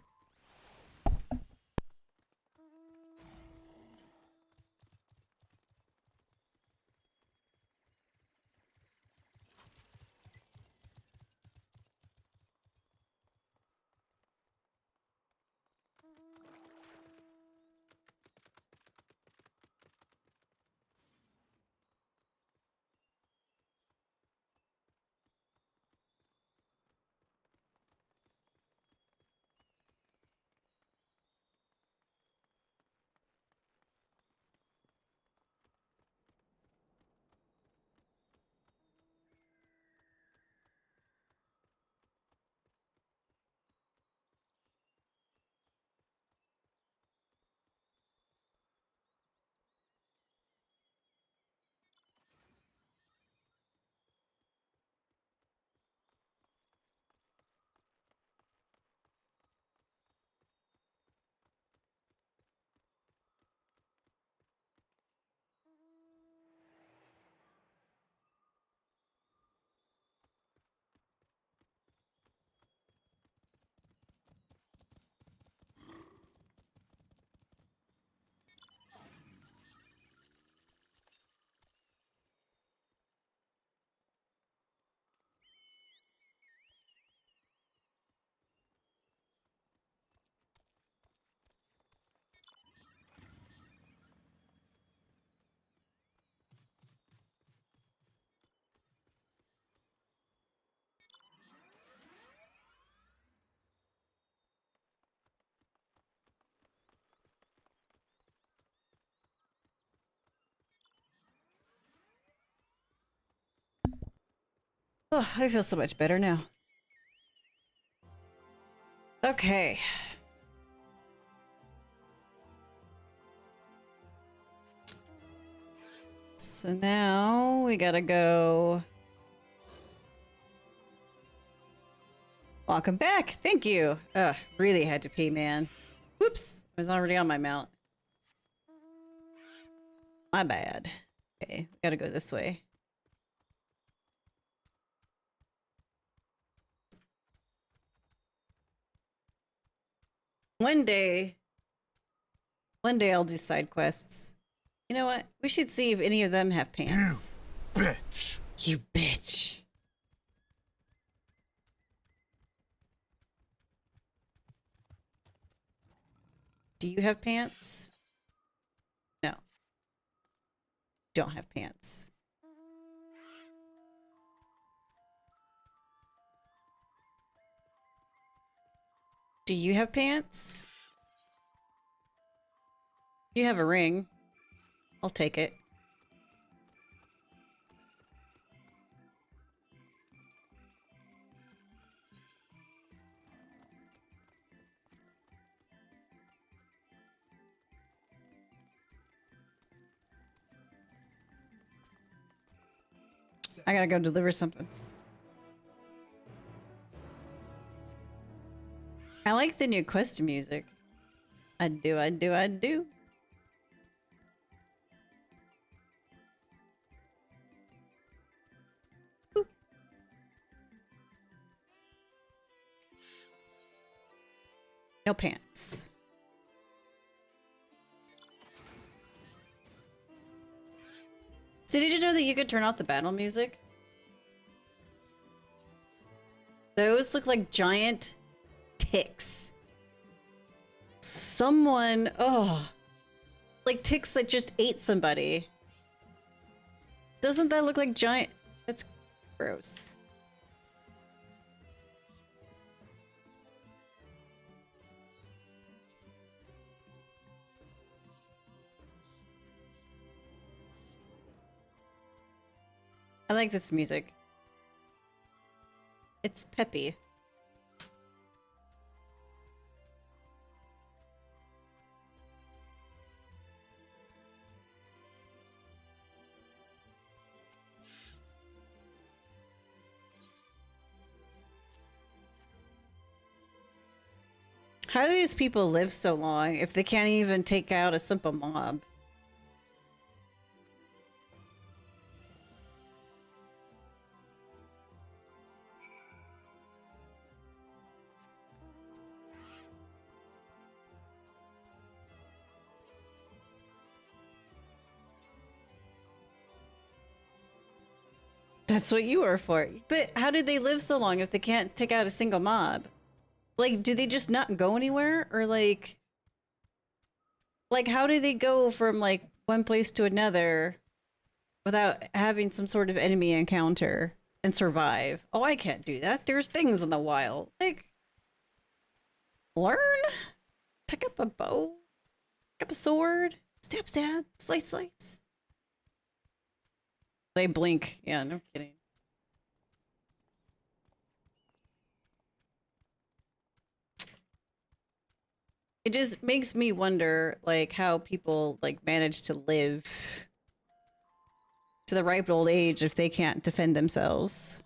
Oh, I feel so much better now. Okay. So now we gotta go. Welcome back. Thank you. Really had to pee, man. Whoops. It was already on my mount. My bad. Okay, gotta go this way. One day I'll do side quests. You know what? We should see if any of them have pants. You bitch. You bitch. Do you have pants? No. Don't have pants. Do you have pants? You have a ring. I'll take it. I gotta go deliver something. I like the new quest music. I do. Ooh. No pants. So did you know that you could turn off the battle music? Those look like giant ticks. Someone, like ticks that just ate somebody. Doesn't that look like giant? That's gross. I like this music. It's peppy. How do these people live so long if they can't even take out a simple mob? That's what you are for. But how did they live so long if they can't take out a single mob? Like, do they just not go anywhere? Or like how do they go from like one place to another without having some sort of enemy encounter and survive? Oh, I can't do that. There's things in the wild. Like, learn? Pick up a bow? Pick up a sword? Stab, stab, slice, slice. They blink. Yeah, no kidding. It just makes me wonder, like, how people, like, manage to live to the ripe old age if they can't defend themselves.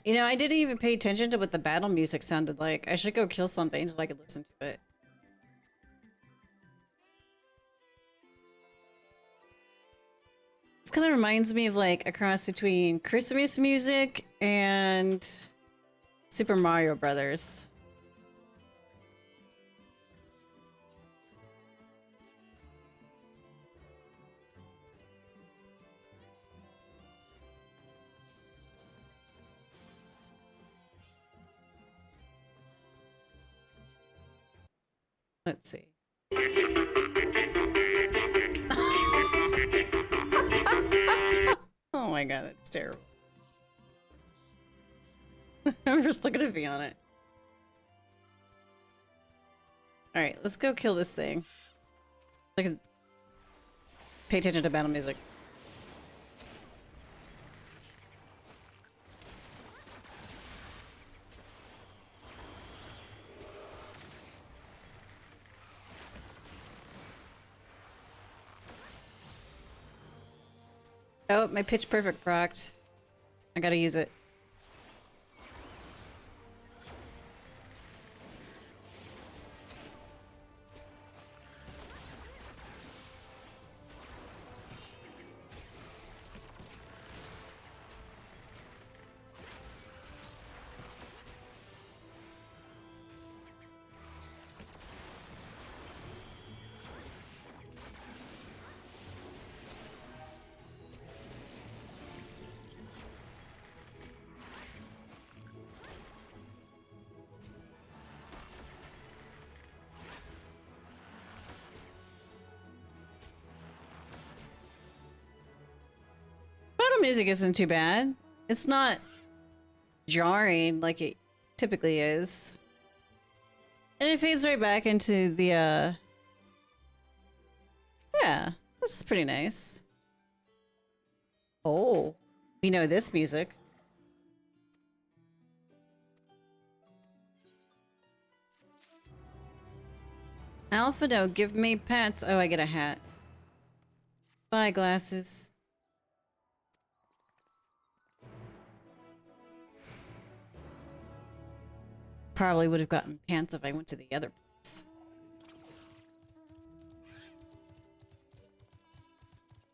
You know, I didn't even pay attention to what the battle music sounded like. I should go kill something so I could listen to it. This kind of reminds me of like a cross between Christmas music and Super Mario Brothers. Let's see. Oh my god, that's terrible. I'm just looking at me on it. Alright, let's go kill this thing. Like, pay attention to battle music. Oh, my pitch perfect procced. I gotta use it. Battle music isn't too bad. It's not jarring like it typically is. And it fades right back into the, yeah, this is pretty nice. Oh, we know this music. Alpha, no, give me pets. Oh, I get a hat. Bye, glasses. Probably would have gotten pants if I went to the other place.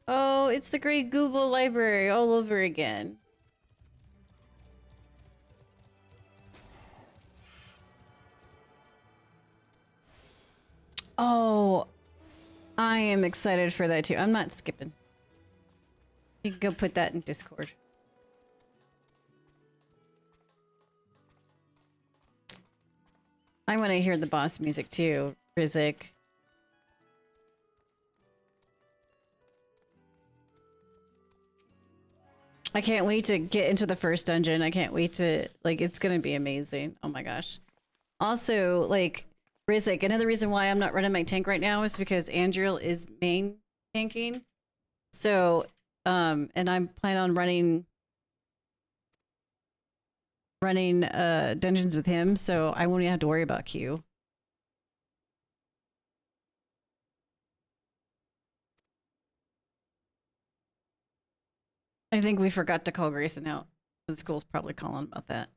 Oh, it's the Great Google Library all over again. Oh, I am excited for that too. I'm not skipping. You can go put that in Discord. I want to hear the boss music too, Rizik. I can't wait to get into the first dungeon. I can't wait to, like, it's gonna be amazing. Oh my gosh. Also, like, Rizik, another reason why I'm not running my tank right now is because Andriel is main tanking. So, and I'm planning on running dungeons with him, so I won't even have to worry about Q. I think we forgot to call Grayson out. The school's probably calling about that.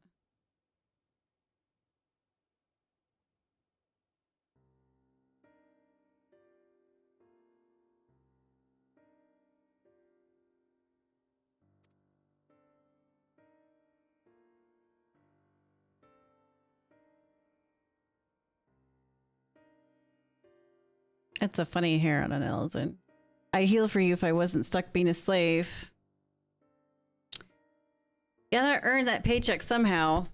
It's a funny hair on an elephant. I'd heal for you if I wasn't stuck being a slave. Gotta earn that paycheck somehow.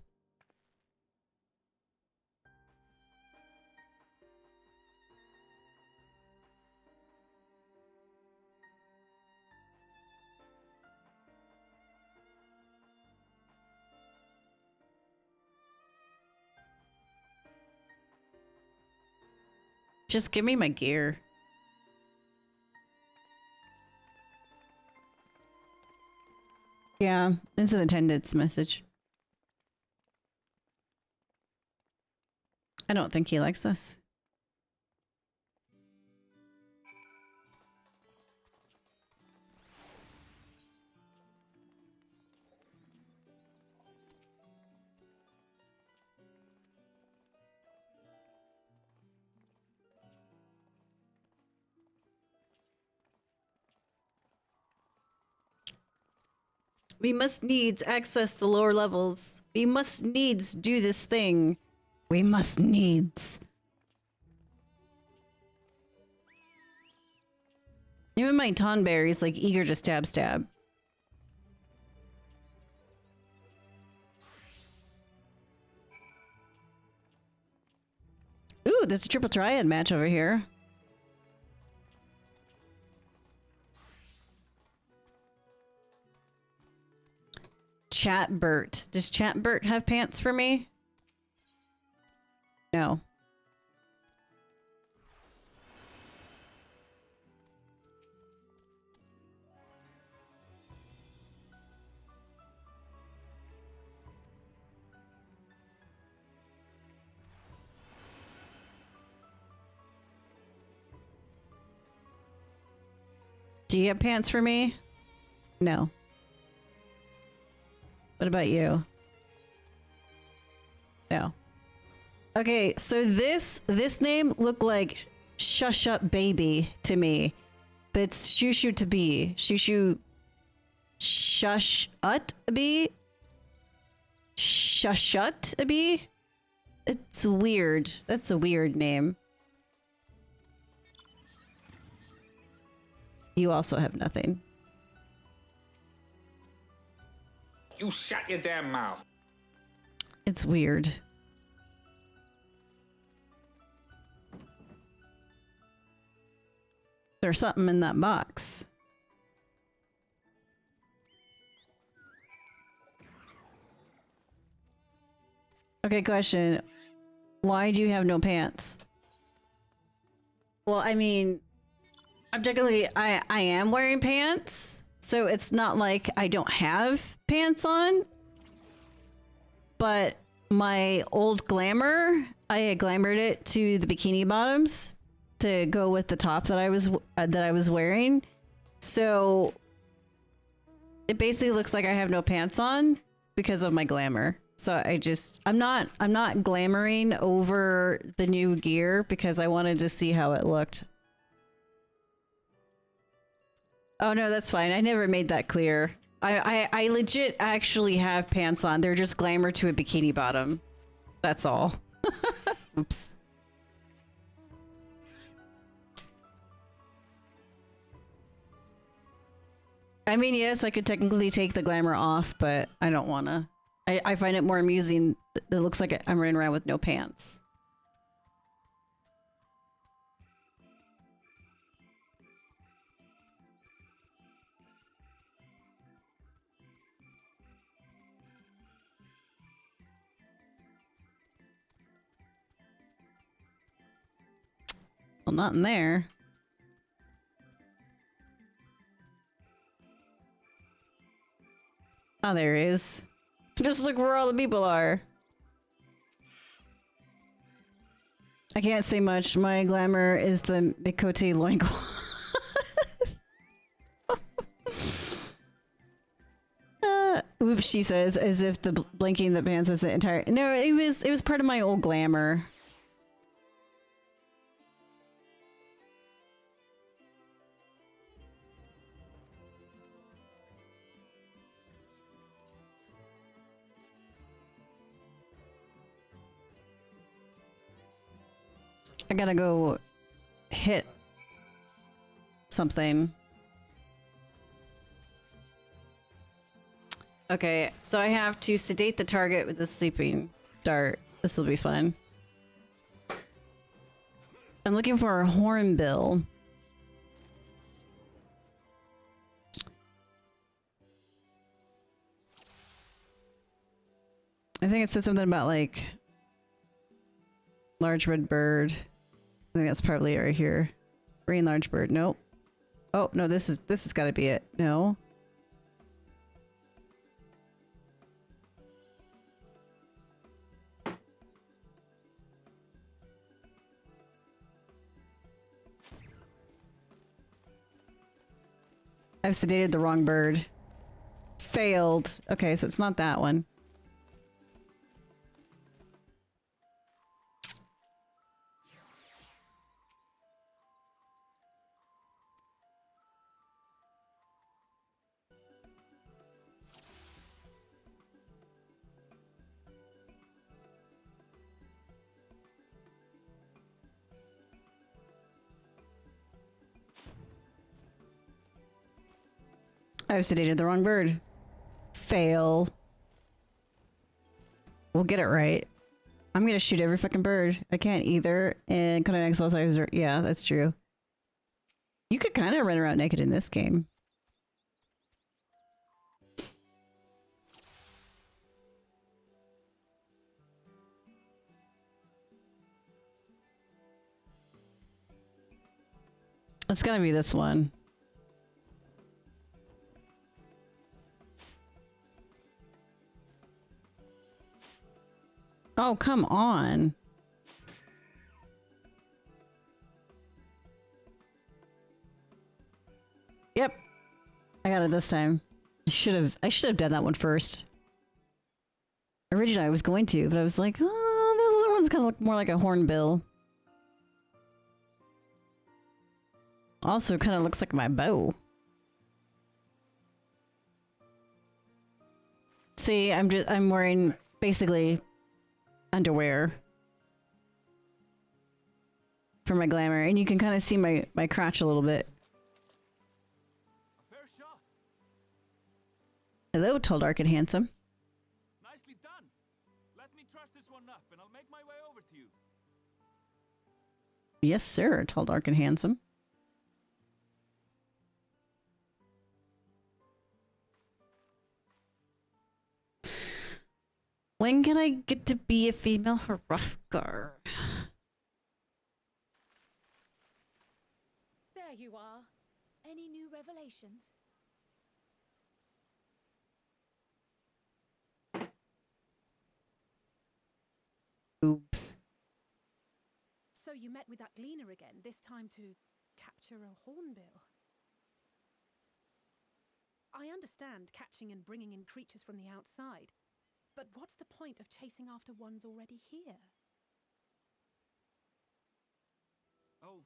Just give me my gear. Yeah, it's an attendance message. I don't think he likes us. We must needs access the lower levels. We must needs do this thing. We must needs. Even my Tonberry's like eager to stab. Ooh, there's a triple triad match over here. Chatbert. Does Chatbert have pants for me? No. Do you have pants for me? No. What about you? No. Okay, so this name looked like Shush Up Baby to me. But it's Shushu to be. Shushu Shush Ut be? Shushut be? It's weird. That's a weird name. You also have nothing. You shut your damn mouth. It's weird. There's something in that box. Okay, question. Why do you have no pants? Well, I mean, objectively, I am wearing pants, so it's not like I don't have pants on. But my old glamour, I had glamored it to the bikini bottoms to go with the top that I was wearing. So it basically looks like I have no pants on because of my glamour. So I'm not glamoring over the new gear because I wanted to see how it looked. Oh no, that's fine. I never made that clear. I legit actually have pants on. They're just glamour to a bikini bottom. That's all. Oops. I mean, yes, I could technically take the glamour off, but I don't wanna. I find it more amusing that it looks like I'm running around with no pants. Well, not in there. Oh, there he is. Just look where all the people are. I can't say much. My glamour is the Mikote loincloth. Oops, she says, as if the blinking the pants was the entire. No, it was part of my old glamour. I gotta go hit something. Okay, so I have to sedate the target with the sleeping dart. This will be fun. I'm looking for a hornbill. I think it said something about like large red bird. I think that's probably it right here. Green large bird. Nope. Oh no, this has got to be it. No. I've sedated the wrong bird. Failed. Okay, so it's not that one. I've sedated the wrong bird. Fail. We'll get it right. I'm gonna shoot every fucking bird. I can't either. And could I exhaust? Yeah, that's true. You could kind of run around naked in this game. It's gotta be this one. Oh, come on. Yep. I got it this time. I should have done that one first. Originally I was going to, but I was like, oh, those other ones kind of look more like a hornbill. Also kind of looks like my bow. See, I'm wearing basically underwear for my glamour, and you can kind of see my crotch a little bit. A fair shot. Hello, tall, dark, and handsome. Nicely done. Let me truss this one up, and I'll make my way over to you. Yes, sir, tall, dark, and handsome. When can I get to be a female Hrothgar? There you are. Any new revelations? Oops. So you met with that gleaner again, this time to capture a hornbill. I understand catching and bringing in creatures from the outside, but what's the point of chasing after ones already here? Oh,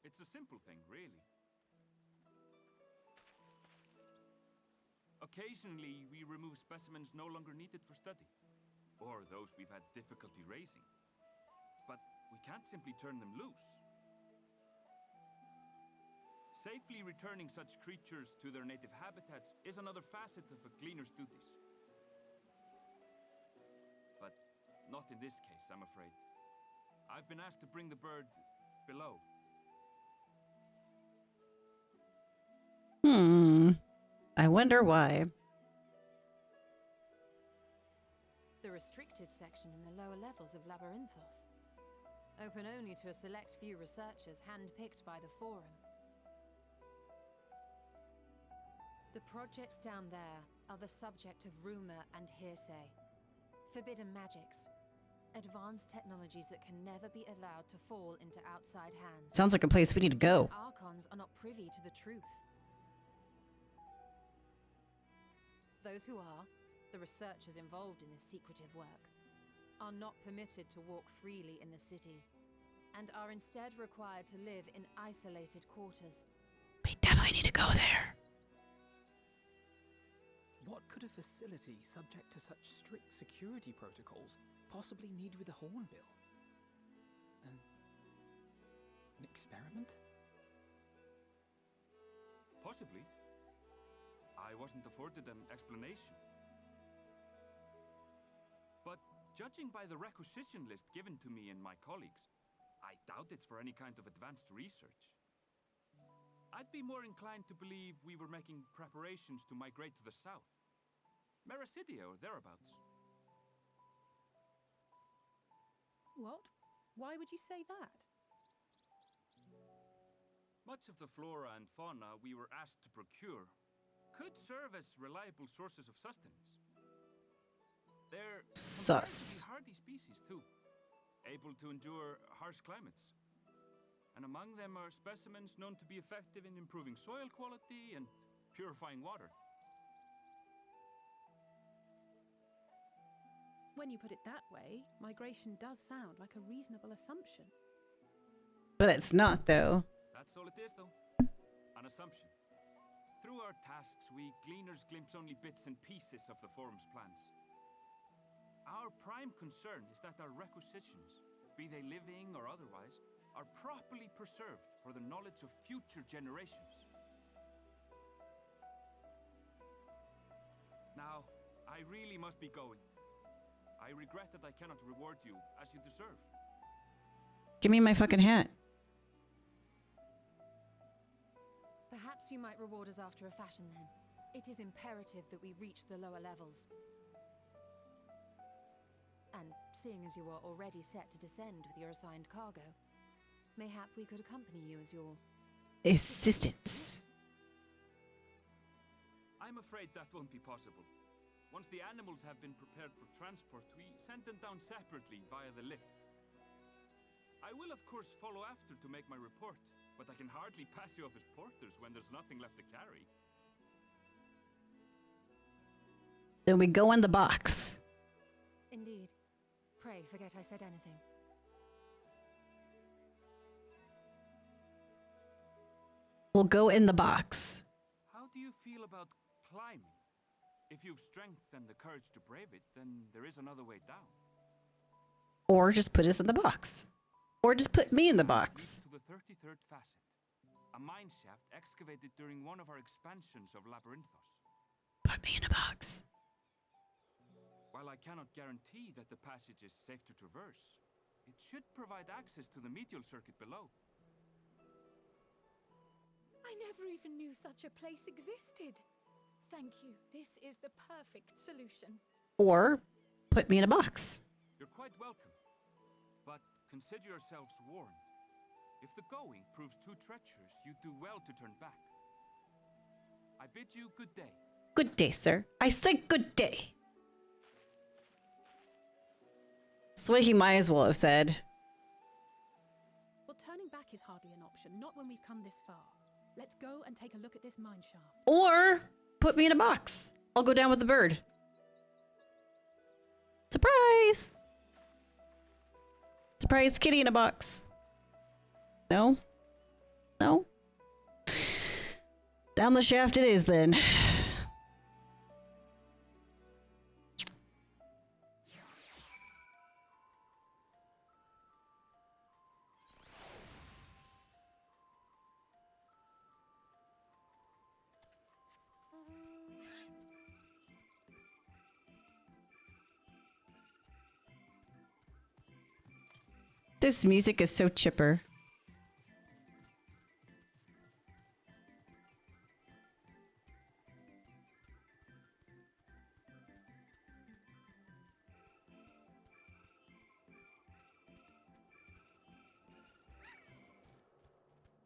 it's a simple thing, really. Occasionally, we remove specimens no longer needed for study, or those we've had difficulty raising. But we can't simply turn them loose. Safely returning such creatures to their native habitats is another facet of a gleaner's duties. But not in this case, I'm afraid. I've been asked to bring the bird below. I wonder why. The restricted section in the lower levels of Labyrinthos. Open only to a select few researchers handpicked by the Forum. The projects down there are the subject of rumor and hearsay. Forbidden magics. Advanced technologies that can never be allowed to fall into outside hands. Sounds like a place we need to go. Archons are not privy to the truth. Those who are, the researchers involved in this secretive work, are not permitted to walk freely in the city, and are instead required to live in isolated quarters. We definitely need to go there. What could a facility subject to such strict security protocols possibly need with a hornbill? An experiment? Possibly. I wasn't afforded an explanation. But judging by the requisition list given to me and my colleagues, I doubt it's for any kind of advanced research. I'd be more inclined to believe we were making preparations to migrate to the south. Mericidia or thereabouts. What? Why would you say that? Much of the flora and fauna we were asked to procure could serve as reliable sources of sustenance. They're comparatively hardy species too, able to endure harsh climates. And among them are specimens known to be effective in improving soil quality and purifying water. When you put it that way, migration does sound like a reasonable assumption. But it's not, though. That's all it is, though. An assumption. Through our tasks, we gleaners glimpse only bits and pieces of the Forum's plans. Our prime concern is that our requisitions, be they living or otherwise, are properly preserved for the knowledge of future generations. Now, I really must be going. I regret that I cannot reward you as you deserve. Give me my fucking hat. Perhaps you might reward us after a fashion then. It is imperative that we reach the lower levels. And seeing as you are already set to descend with your assigned cargo, mayhap we could accompany you as your assistance. I'm afraid that won't be possible. Once the animals have been prepared for transport, we send them down separately via the lift. I will, of course, follow after to make my report, but I can hardly pass you off as porters when there's nothing left to carry. Then we go in the box. Indeed. Pray forget I said anything. We'll go in the box. How do you feel about climbing? If you've strength and the courage to brave it, then there is another way down. Or just put us in the box. Or just put me in the box. To the 33rd facet, a mine shaft excavated during one of our expansions of Labyrinthos. Put me in a box. While I cannot guarantee that the passage is safe to traverse, it should provide access to the medial circuit below. I never even knew such a place existed. Thank you. This is the perfect solution. Or put me in a box. You're quite welcome. But consider yourselves warned. If the going proves too treacherous, you do well to turn back. I bid you good day. Good day, sir. I say good day. That's what he might as well have said. Well, turning back is hardly an option, not when we've come this far. Let's go and take a look at this mine shaft. Or put me in a box. I'll go down with the bird. Surprise! Surprise kitty in a box. No? No? Down the shaft it is then. This music is so chipper.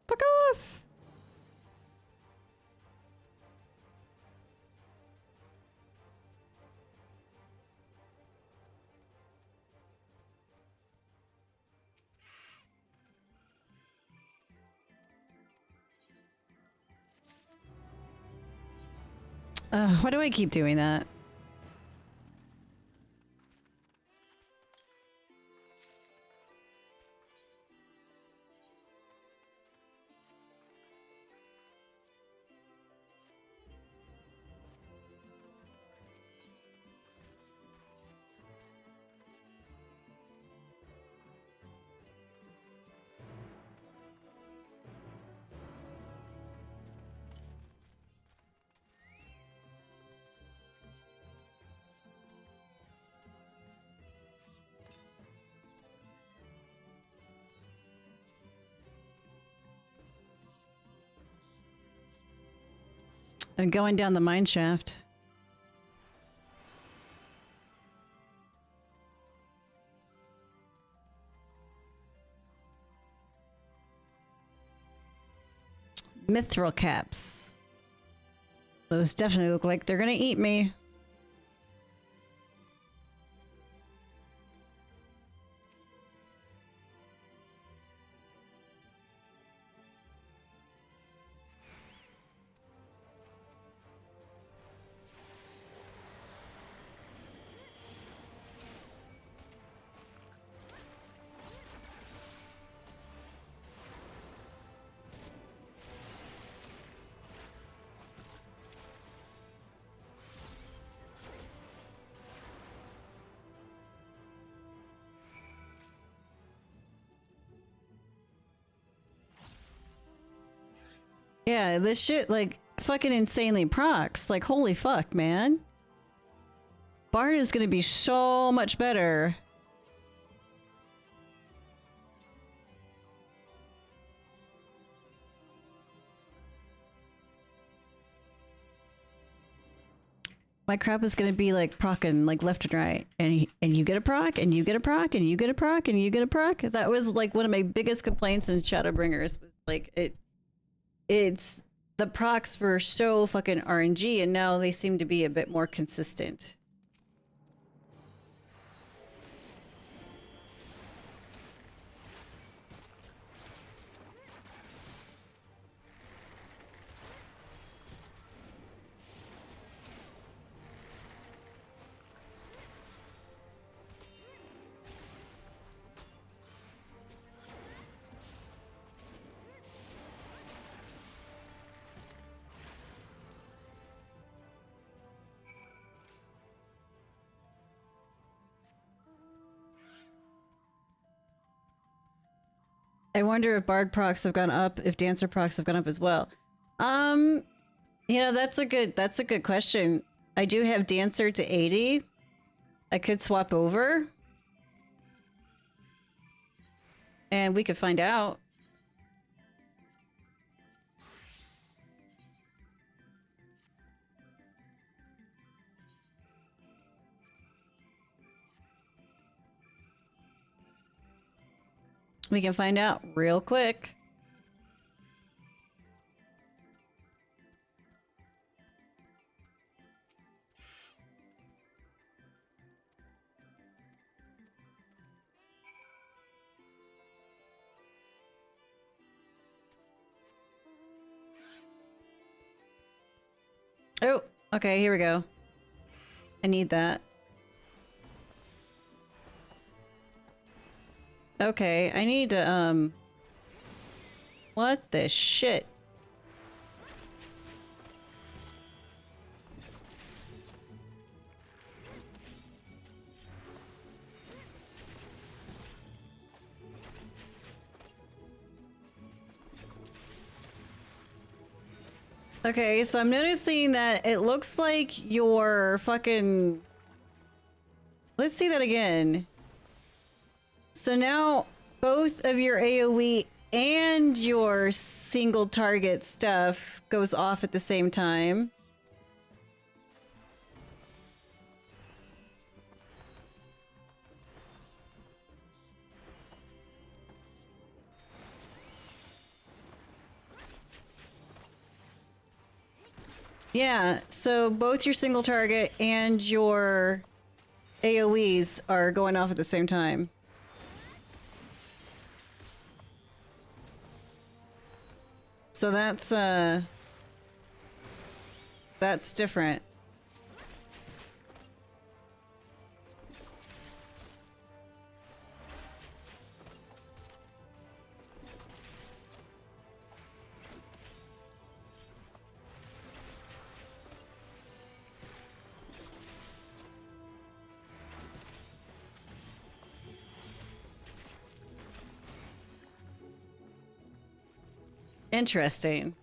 Fuck off! Why do I keep doing that? I'm going down the mine shaft. Mithril caps. Those definitely look like they're gonna eat me. Yeah, this shit, like, fucking insanely procs. Like, holy fuck, man. Bard is gonna be so much better. My crap is gonna be like procking like left and right, and you get a proc, and you get a proc, and you get a proc, and you get a proc. That was like one of my biggest complaints in Shadowbringers was like it's the procs were so fucking RNG, and now they seem to be a bit more consistent. I wonder if Bard procs have gone up, if Dancer procs have gone up as well. You know, that's a good question. I do have Dancer to 80. I could swap over. And we could find out. We can find out real quick. Oh, okay, here we go. I need that. Okay, I need to, what the shit? Okay, so I'm noticing that it looks like your fucking... Let's see that again. So now both of your AoE and your single target stuff goes off at the same time. Yeah, so both your single target and your AoEs are going off at the same time. So that's different. Interesting.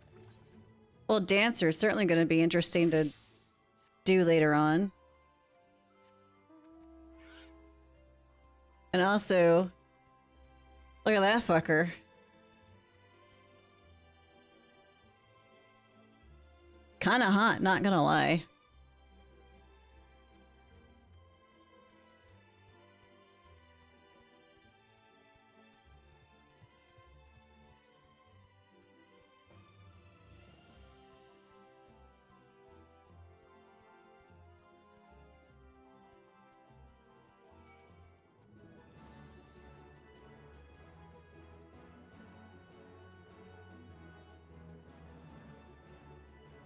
Well, Dancer is certainly going to be interesting to do later on. And also, look at that fucker. Kind of hot, not gonna lie.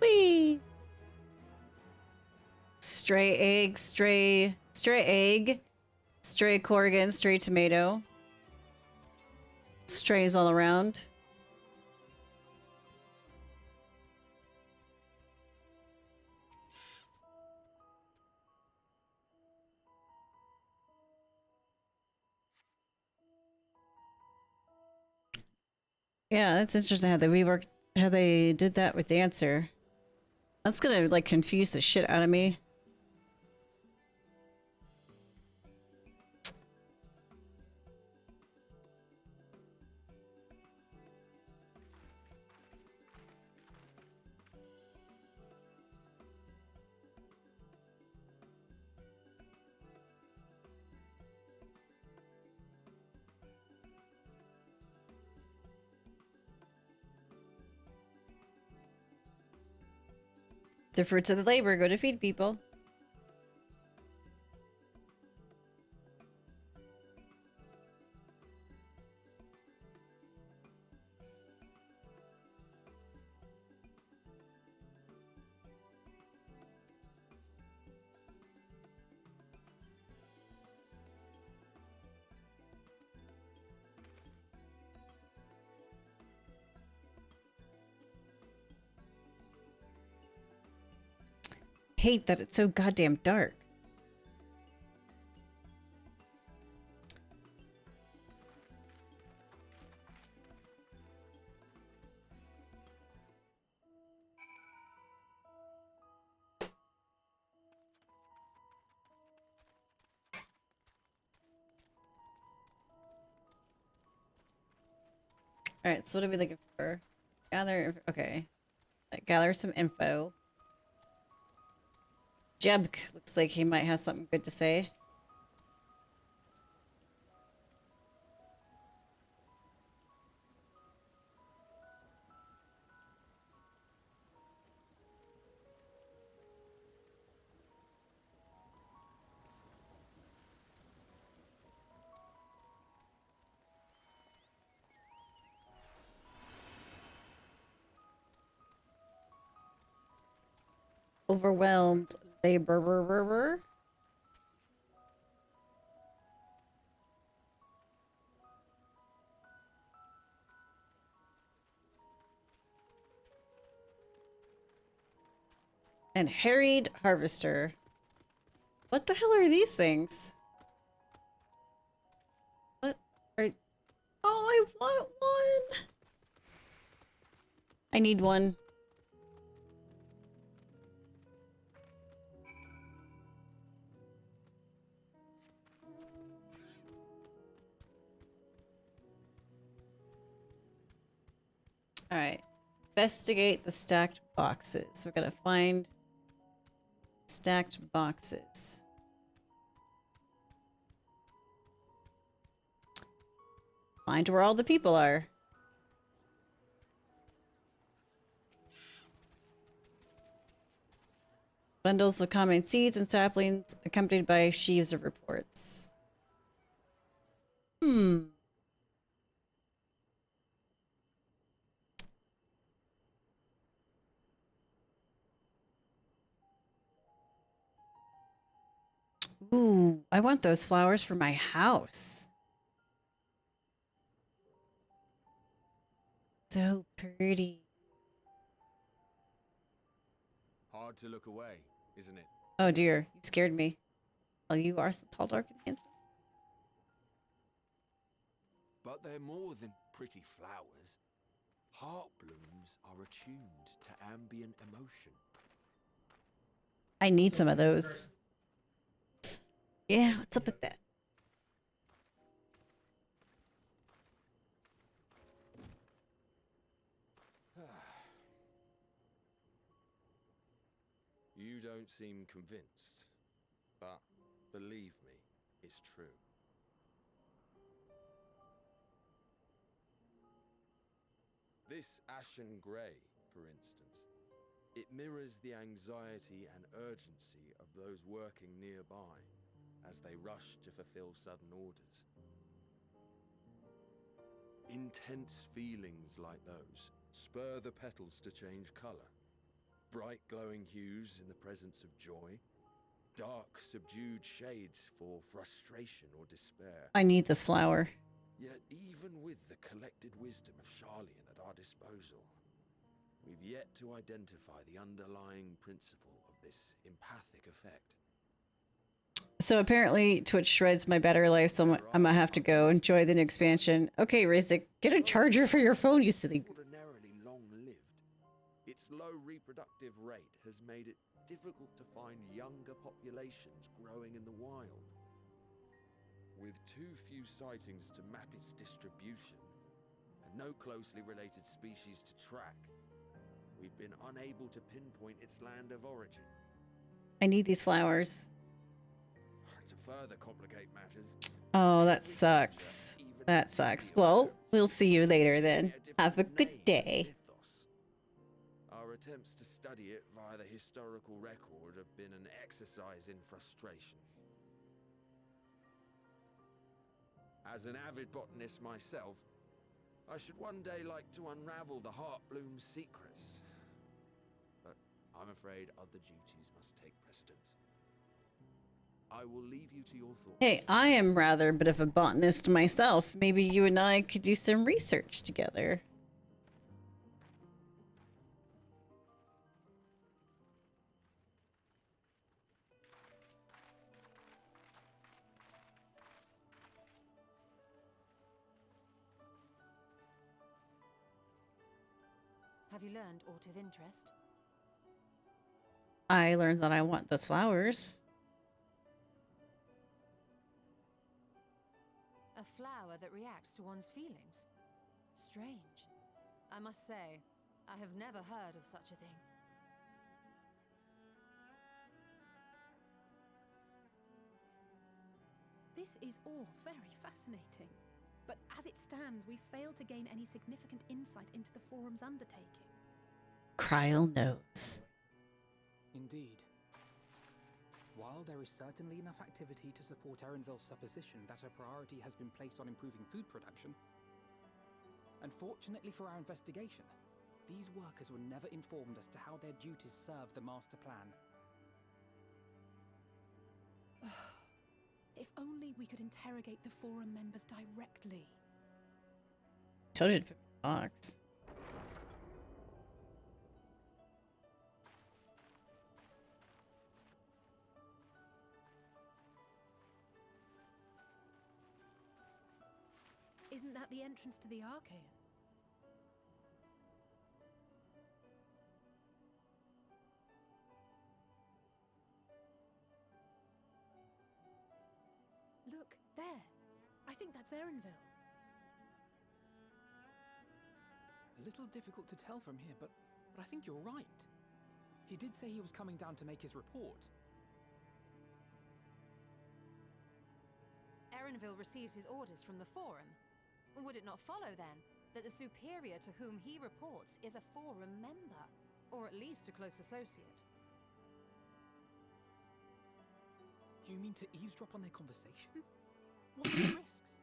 Whee! Stray egg, stray egg, stray Corrigan, stray tomato. Strays all around. Yeah, that's interesting how how they did that with Dancer. That's gonna like confuse the shit out of me. The fruits of the labor go to feed people. Hate that it's so goddamn dark. All right, so what are we looking for? Gather, okay. Gather some info. Jeb looks like he might have something good to say. Overwhelmed laborer. And harried harvester. What the hell are these things? What are... Oh, I want one! I need one. Alright. Investigate the stacked boxes. We're gonna find stacked boxes. Find where all the people are. Bundles of common seeds and saplings accompanied by sheaves of reports. Hmm. Ooh, I want those flowers for my house. So pretty. Hard to look away, isn't it? Oh dear, you scared me. Oh, you are so tall, dark, and handsome. But they're more than pretty flowers. Heart blooms are attuned to ambient emotion. I need some of those. Yeah, what's up with that? You don't seem convinced, but believe me, it's true. This ashen grey, for instance, it mirrors the anxiety and urgency of those working nearby as they rush to fulfill sudden orders. Intense feelings like those spur the petals to change colour. Bright glowing hues in the presence of joy, dark subdued shades for frustration or despair. I need this flower. Yet even with the collected wisdom of Charlian at our disposal, we've yet to identify the underlying principle of this empathic effect. So apparently Twitch shreds my battery life, so I'm gonna have to go enjoy the new expansion. Okay, Rizik, get a charger for your phone, you silly... Ordinarily long-lived, its low reproductive rate has made it difficult to find younger populations growing in the wild. With too few sightings to map its distribution, and no closely related species to track, we've been unable to pinpoint its land of origin. I need these flowers. To further complicate matters... Oh, that sucks. That sucks. Well, we'll see you later then. Have a good day. Our attempts to study it via the historical record have been an exercise in frustration. As an avid botanist myself, I should one day like to unravel the Heartbloom's secrets. But I'm afraid other duties must take precedence. I will leave you to your thoughts. Hey, I am rather a bit of a botanist myself. Maybe you and I could do some research together. Have you learned aught of interest? I learned that I want those flowers. A flower that reacts to one's feelings? Strange. I must say, I have never heard of such a thing. This is all very fascinating. But as it stands, we fail to gain any significant insight into the forum's undertaking. Kryl knows. Indeed. While there is certainly enough activity to support Erenville's supposition that a priority has been placed on improving food production, unfortunately for our investigation, these workers were never informed as to how their duties serve the master plan. If only we could interrogate the forum members directly. Told you to put in a box. Isn't that the entrance to the Archaean? Look, there. I think that's Erenville. A little difficult to tell from here, but I think you're right. He did say he was coming down to make his report. Erenville receives his orders from the forum. Would it not follow, then, that the superior to whom he reports is a forum member, or at least a close associate? You mean to eavesdrop on their conversation? What are the risks?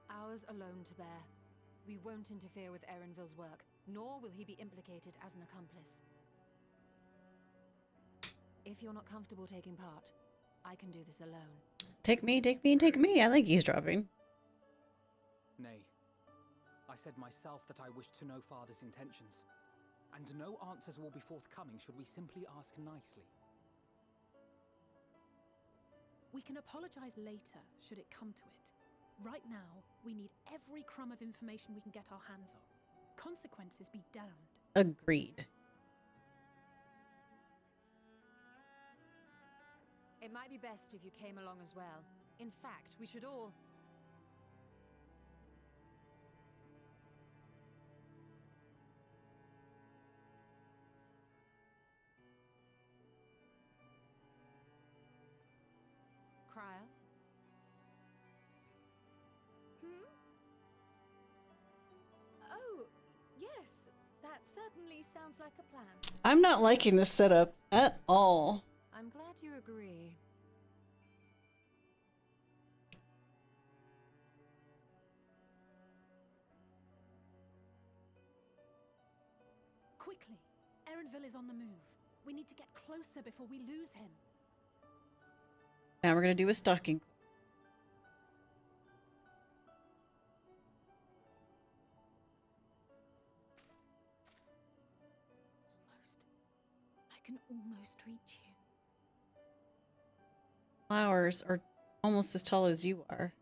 Ours alone to bear. We won't interfere with Erenville's work, nor will he be implicated as an accomplice. If you're not comfortable taking part, I can do this alone. Take me, take me, take me. I like eavesdropping. Nay. I said myself that I wished to know Father's intentions. And no answers will be forthcoming should we simply ask nicely. We can apologize later, should it come to it. Right now, we need every crumb of information we can get our hands on. Consequences be damned. Agreed. It might be best if you came along as well. In fact, we should all... Kryl? Oh, yes. That certainly sounds like a plan. I'm not liking this setup at all. I'm glad you agree. Quickly! Erenville is on the move. We need to get closer before we lose him. Now we're gonna do a stalking. I can almost reach you. Flowers are almost as tall as you are.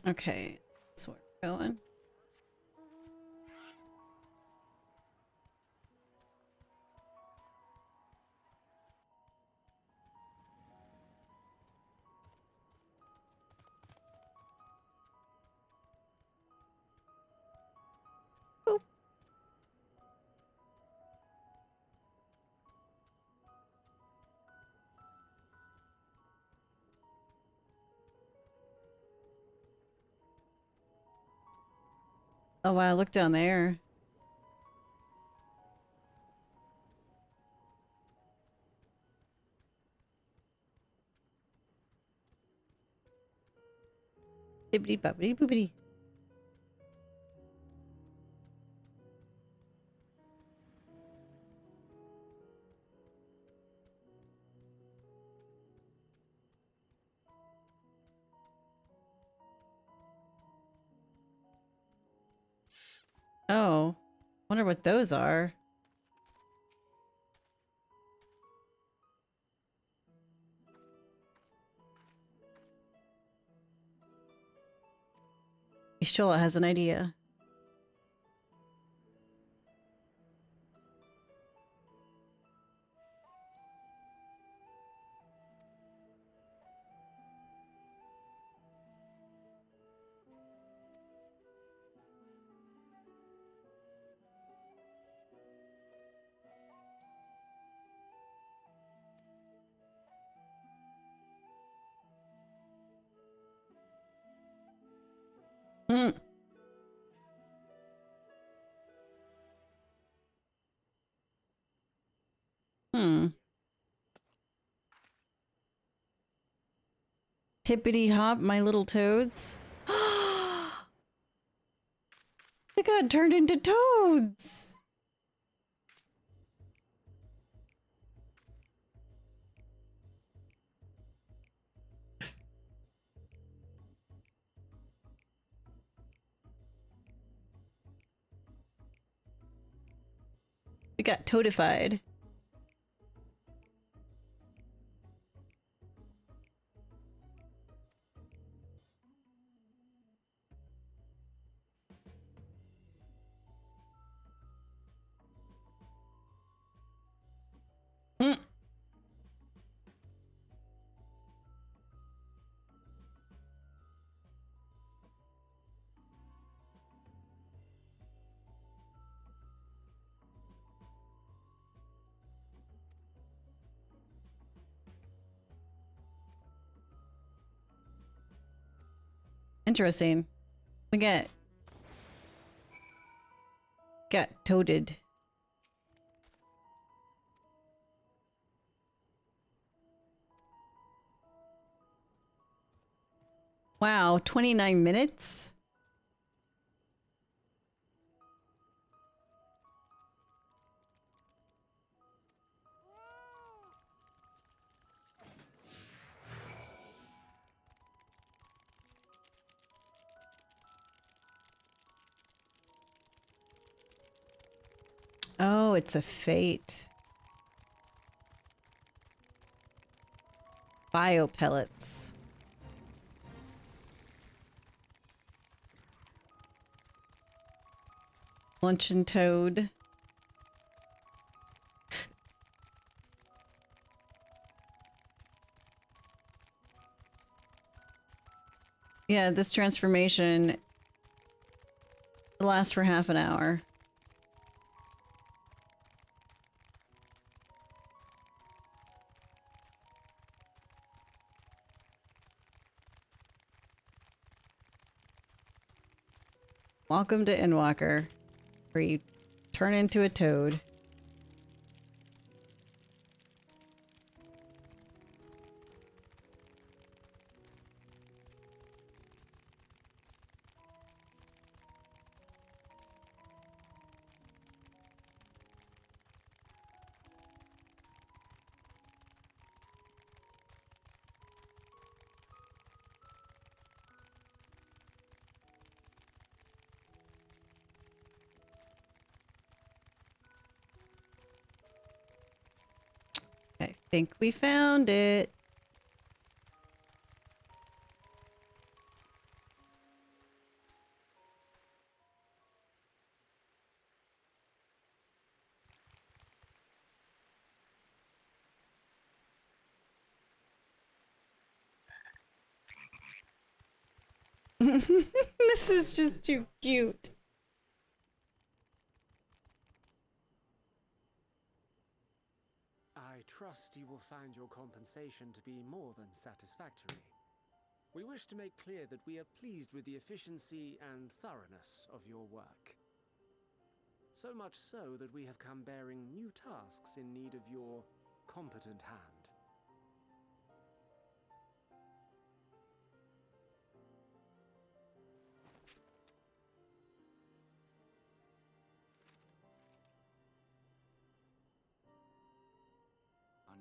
Okay, that's where we're going. Boop. Oh wow, look down there. Bibbidi bobbidi boobidi. Oh, wonder what those are. Ishola has an idea. Hmm. Hmm. Hippity hop, my little toads. They got turned into toads. They got toadified. Hmm. Interesting. We got toaded. Wow, 29 minutes? Oh, it's a fate. Bio pellets. Luncheon toad. Yeah, this transformation lasts for half an hour. Welcome to Endwalker, where you turn into a toad. I think we found it. This is just too cute. I trust you will find your compensation to be more than satisfactory. We wish to make clear that we are pleased with the efficiency and thoroughness of your work. So much so that we have come bearing new tasks in need of your competent hand.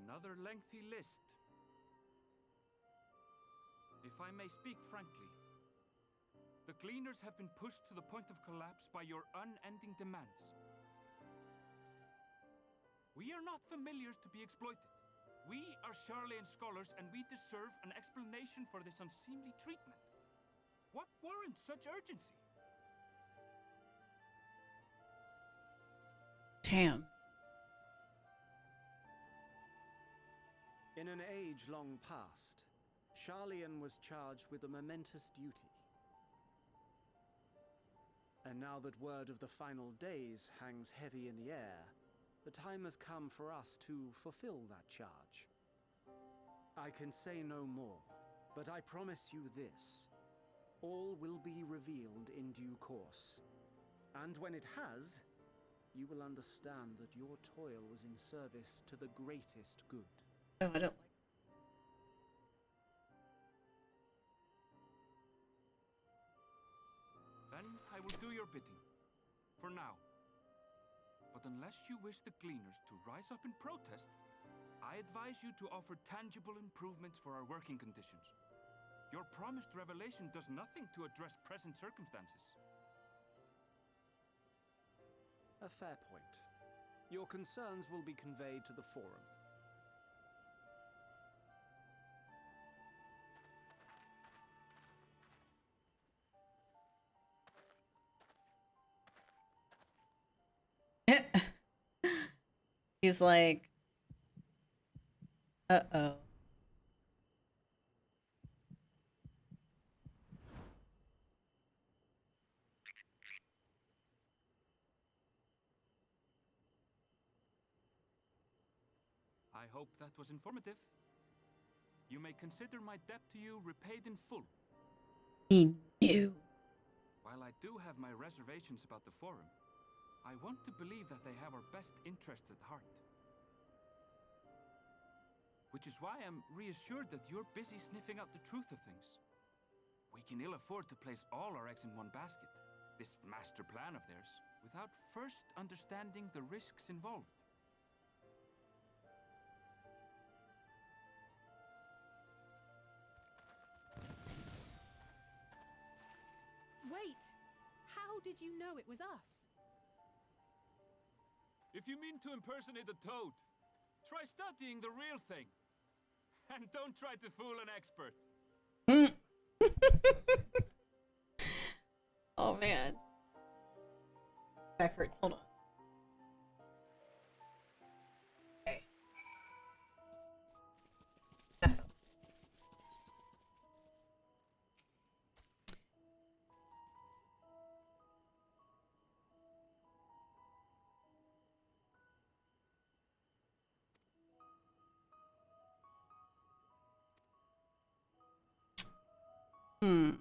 Another lengthy list. If I may speak frankly, the Gleaners have been pushed to the point of collapse by your unending demands. We are not familiars to be exploited. We are Charlayan scholars, and we deserve an explanation for this unseemly treatment. What warrants such urgency? Damn. In an age long past, Charlayan was charged with a momentous duty. And now that word of the final days hangs heavy in the air, the time has come for us to fulfill that charge. I can say no more, but I promise you this. All will be revealed in due course. And when it has, you will understand that your toil was in service to the greatest good. Oh, I don't like. Then I will do your bidding. For now. But unless you wish the Gleaners to rise up in protest, I advise you to offer tangible improvements for our working conditions. Your promised revelation does nothing to address present circumstances. A fair point. Your concerns will be conveyed to the Forum. He's like, uh-oh. I hope that was informative. You may consider my debt to you repaid in full. He knew. While I do have my reservations about the Forum, I want to believe that they have our best interests at heart. Which is why I'm reassured that you're busy sniffing out the truth of things. We can ill afford to place all our eggs in one basket, this master plan of theirs, without first understanding the risks involved. Wait! How did you know it was us? If you mean to impersonate a toad, try studying the real thing. And don't try to fool an expert. Oh man. Back hurts. Hold on. Okay. Hmm.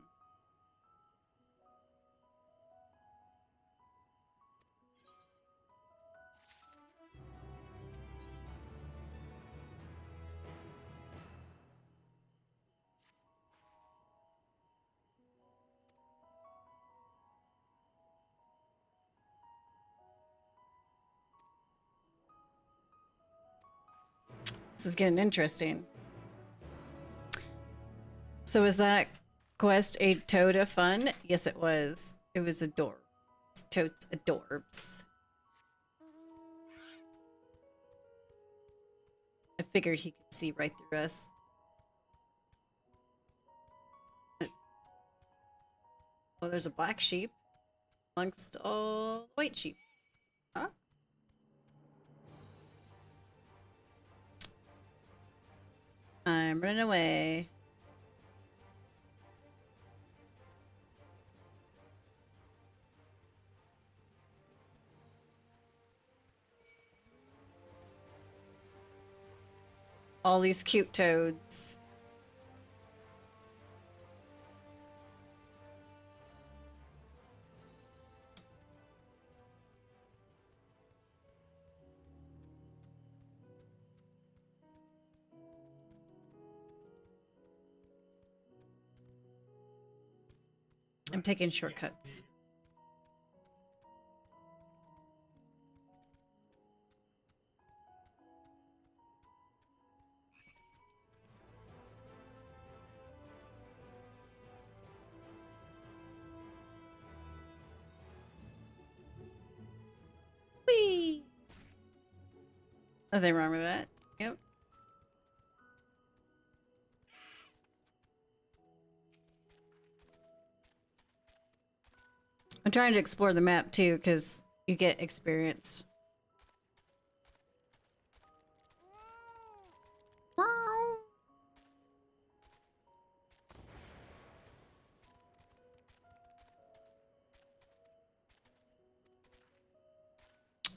This is getting interesting. So was that quest a toad of fun? Yes, it was. It was adorbs. Totes adorbs. I figured he could see right through us. Oh, there's a black sheep amongst all white sheep. Huh? I'm running away. all these cute toads. I'm taking shortcuts. Whee! Nothing wrong with that. Yep. I'm trying to explore the map too, because you get experience.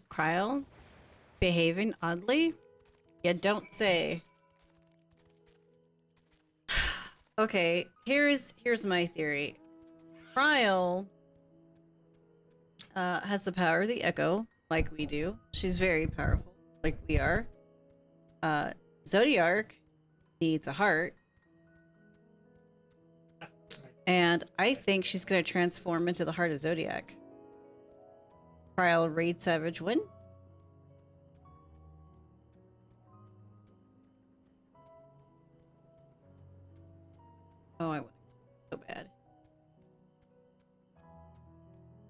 Cryle? Behaving oddly? You don't say. Okay, here's my theory. Cryle has the power of the echo, like we do. She's very powerful, like we are. Zodiark needs a heart. And I think she's gonna transform into the heart of Zodiac. Cryle raid Savage win. Oh, I want so bad.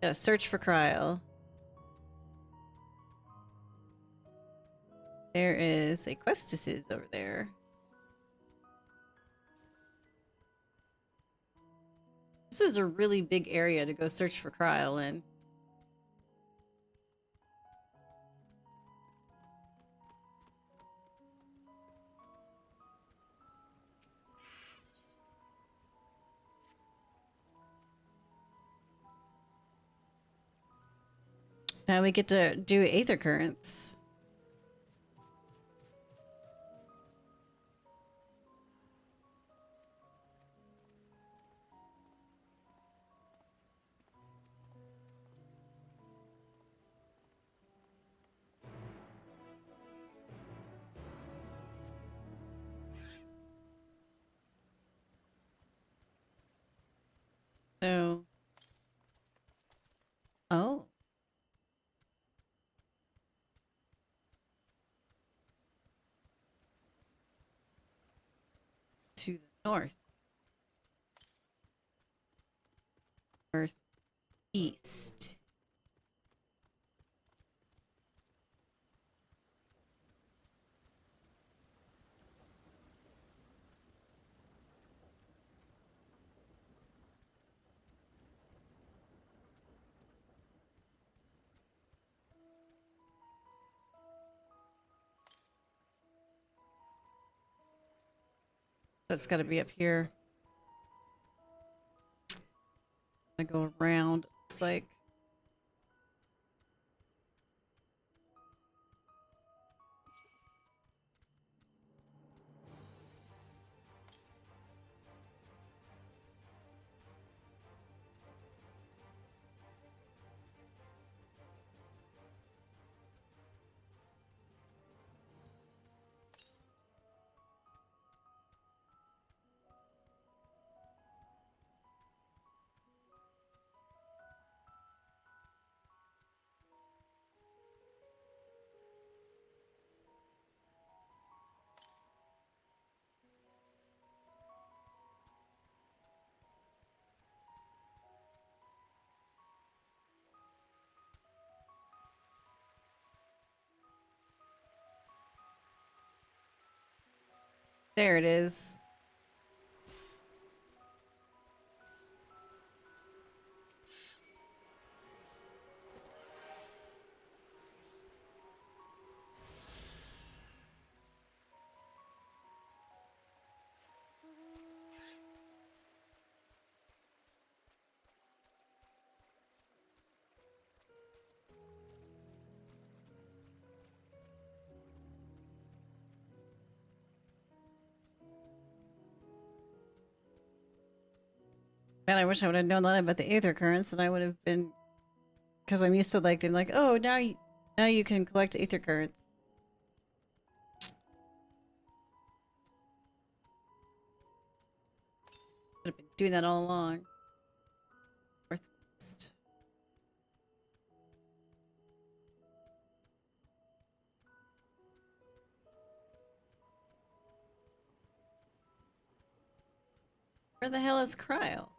Gotta search for Cryle. There is a Questus over there. This is a really big area to go search for Cryle in. Now we get to do Aether Currents. So, oh. To the north. Northeast. That's got to be up here. I go around. Looks like. There it is. Man, I wish I would have known that about the aether currents, and I would have been, because I'm used to like them. Like, oh, now you can collect aether currents. Should have been doing that all along. Northwest. Where the hell is Cryo?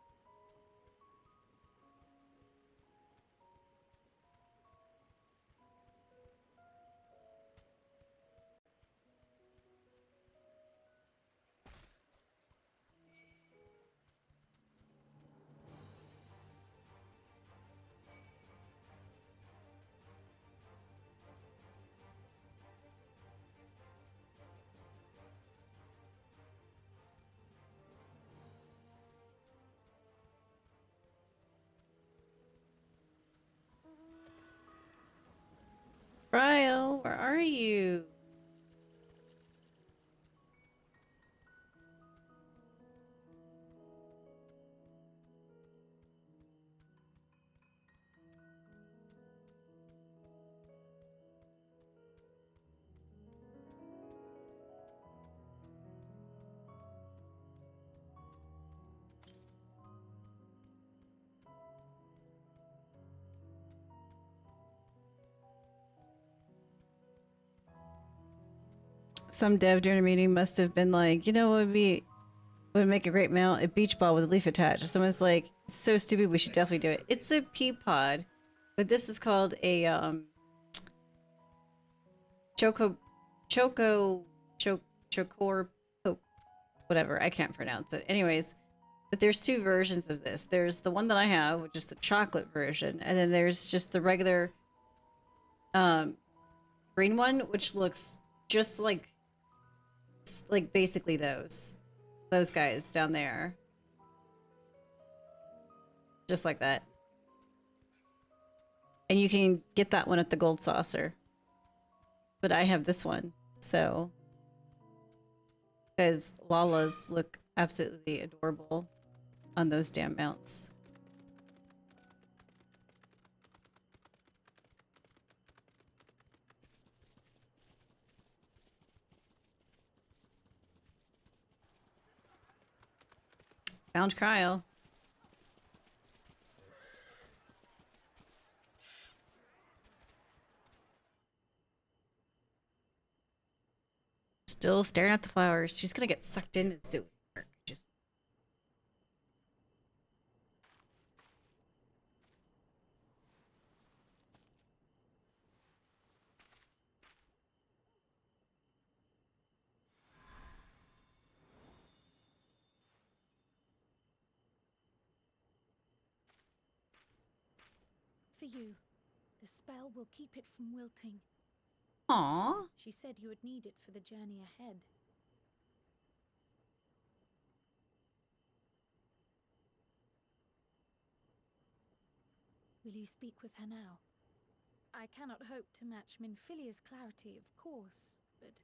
Cryo, where are you? Some dev during a meeting must have been like, you know what would make a great mount? A beach ball with a leaf attached. Someone's like, it's so stupid, we should definitely do it. It's a pea pod, but this is called a chocor whatever. I can't pronounce it. Anyways, but there's two versions of this. There's the one that I have, which is the chocolate version, and then there's just the regular green one, which looks just like basically those guys down there, just like that. And you can get that one at the Gold Saucer, but I have this one, so because Lalas look absolutely adorable on those damn mounts. Found Cryo. Still staring at the flowers. She's gonna get sucked into the zoo. Just For you. The spell will keep it from wilting. Aww. She said you would need it for the journey ahead. Will you speak with her now? I cannot hope to match Minfilia's clarity, of course, but...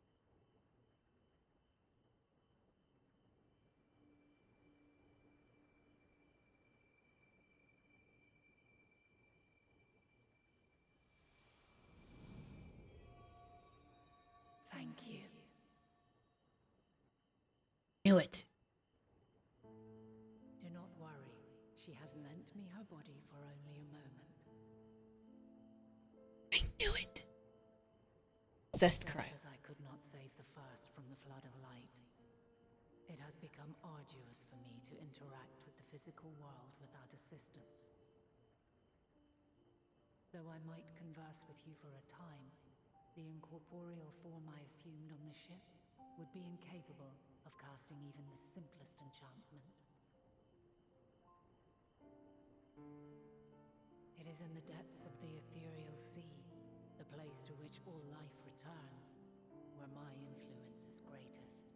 Thank you. knew it. Do not worry. She has lent me her body for only a moment. I knew it. Zest Cry. Just as I could not save the first from the flood of light, it has become arduous for me to interact with the physical world without assistance. Though I might converse with you for a time, the incorporeal form I assumed on the ship would be incapable of casting even the simplest enchantment. It is in the depths of the ethereal sea, the place to which all life returns, where my influence is greatest.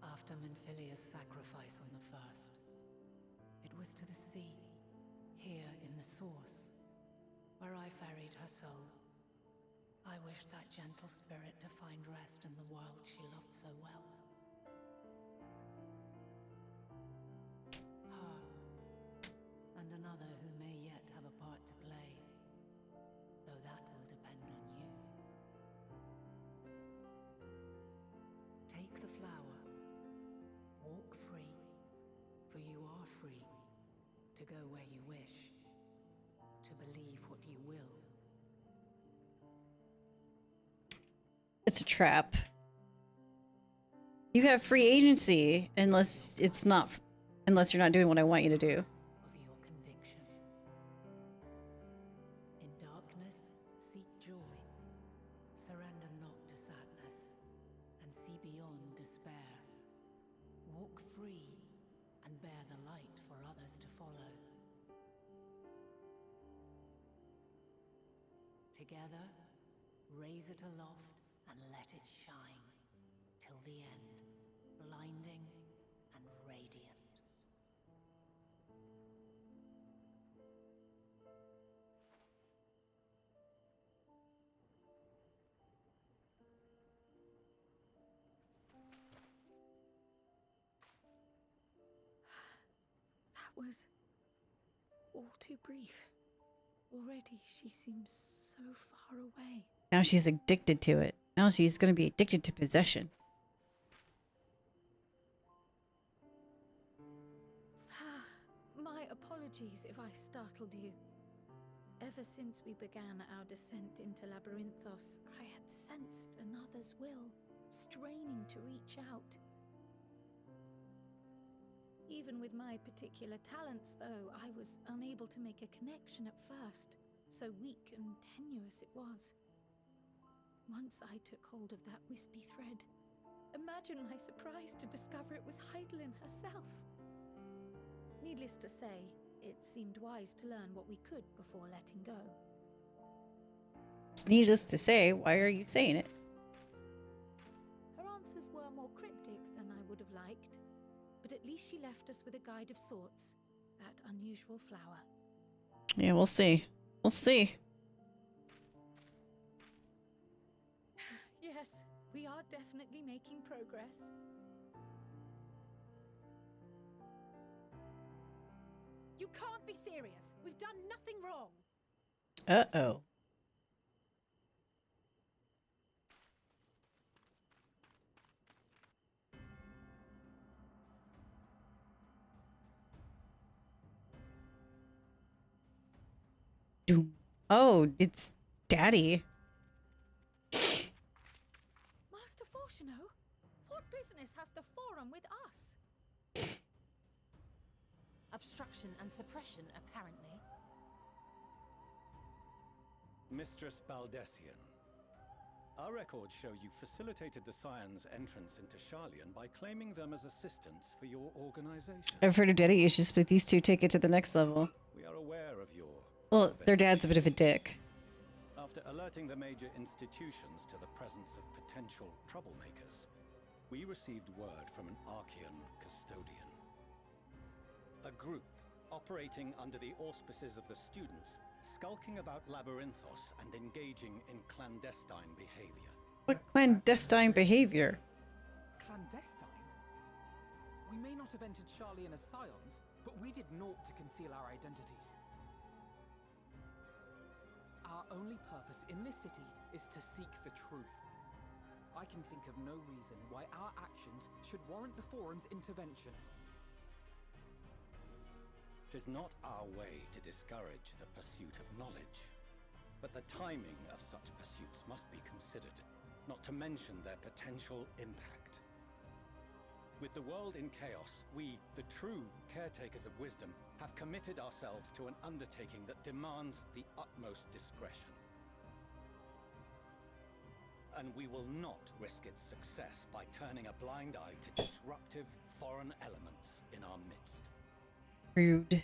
After Minfilia's sacrifice on the first, it was to the sea, here in the source, where I ferried her soul. I wished that gentle spirit to find rest in the world she loved so well. are free to go where you wish, to believe what you will. It's a trap. You have free agency unless you're not doing what I want you to do. Of your conviction. In darkness, seek joy. Surrender not to sadness, and see beyond despair. Walk free, and bear the light for others to follow. Together, raise it aloft and let it shine, till the end, blinding and radiant. That was all too brief. Already she seems so far away. Now she's addicted to it. Now she's going to be addicted to possession. My apologies if I startled you. Ever since we began our descent into Labyrinthos, I had sensed another's will, straining to reach out. Even with my particular talents, though, I was unable to make a connection at first, so weak and tenuous it was. Once I took hold of that wispy thread, imagine my surprise to discover it was Heidelin herself. Needless to say, it seemed wise to learn what we could before letting go. It's needless to say, why are you saying it? Her answers were more cryptic than I would have liked, but at least she left us with a guide of sorts, that unusual flower. Yeah, we'll see. We'll see. Yes, we are definitely making progress. You can't be serious. We've done nothing wrong. Uh-oh. Doom. Oh, it's Daddy. Master Fortuno, what business has the Forum with us? Obstruction and suppression, apparently. Mistress Baldessian, our records show you facilitated the Scions' entrance into Sharlayan by claiming them as assistants for your organization. I've heard of daddy issues, but these two take it to the next level. We are aware of your... Well, their dad's a bit of a dick. After alerting the major institutions to the presence of potential troublemakers, we received word from an Archean custodian. A group operating under the auspices of the students, skulking about Labyrinthos and engaging in clandestine behavior. What clandestine behavior? Clandestine? We may not have entered Sharlayan as Scions, but we did naught to conceal our identities. Our only purpose in this city is to seek the truth. I can think of no reason why our actions should warrant the Forum's intervention. 'Tis not our way to discourage the pursuit of knowledge, but the timing of such pursuits must be considered, not to mention their potential impact. With the world in chaos, we, the true caretakers of wisdom, have committed ourselves to an undertaking that demands the utmost discretion. And we will not risk its success by turning a blind eye to disruptive foreign elements in our midst. Rude.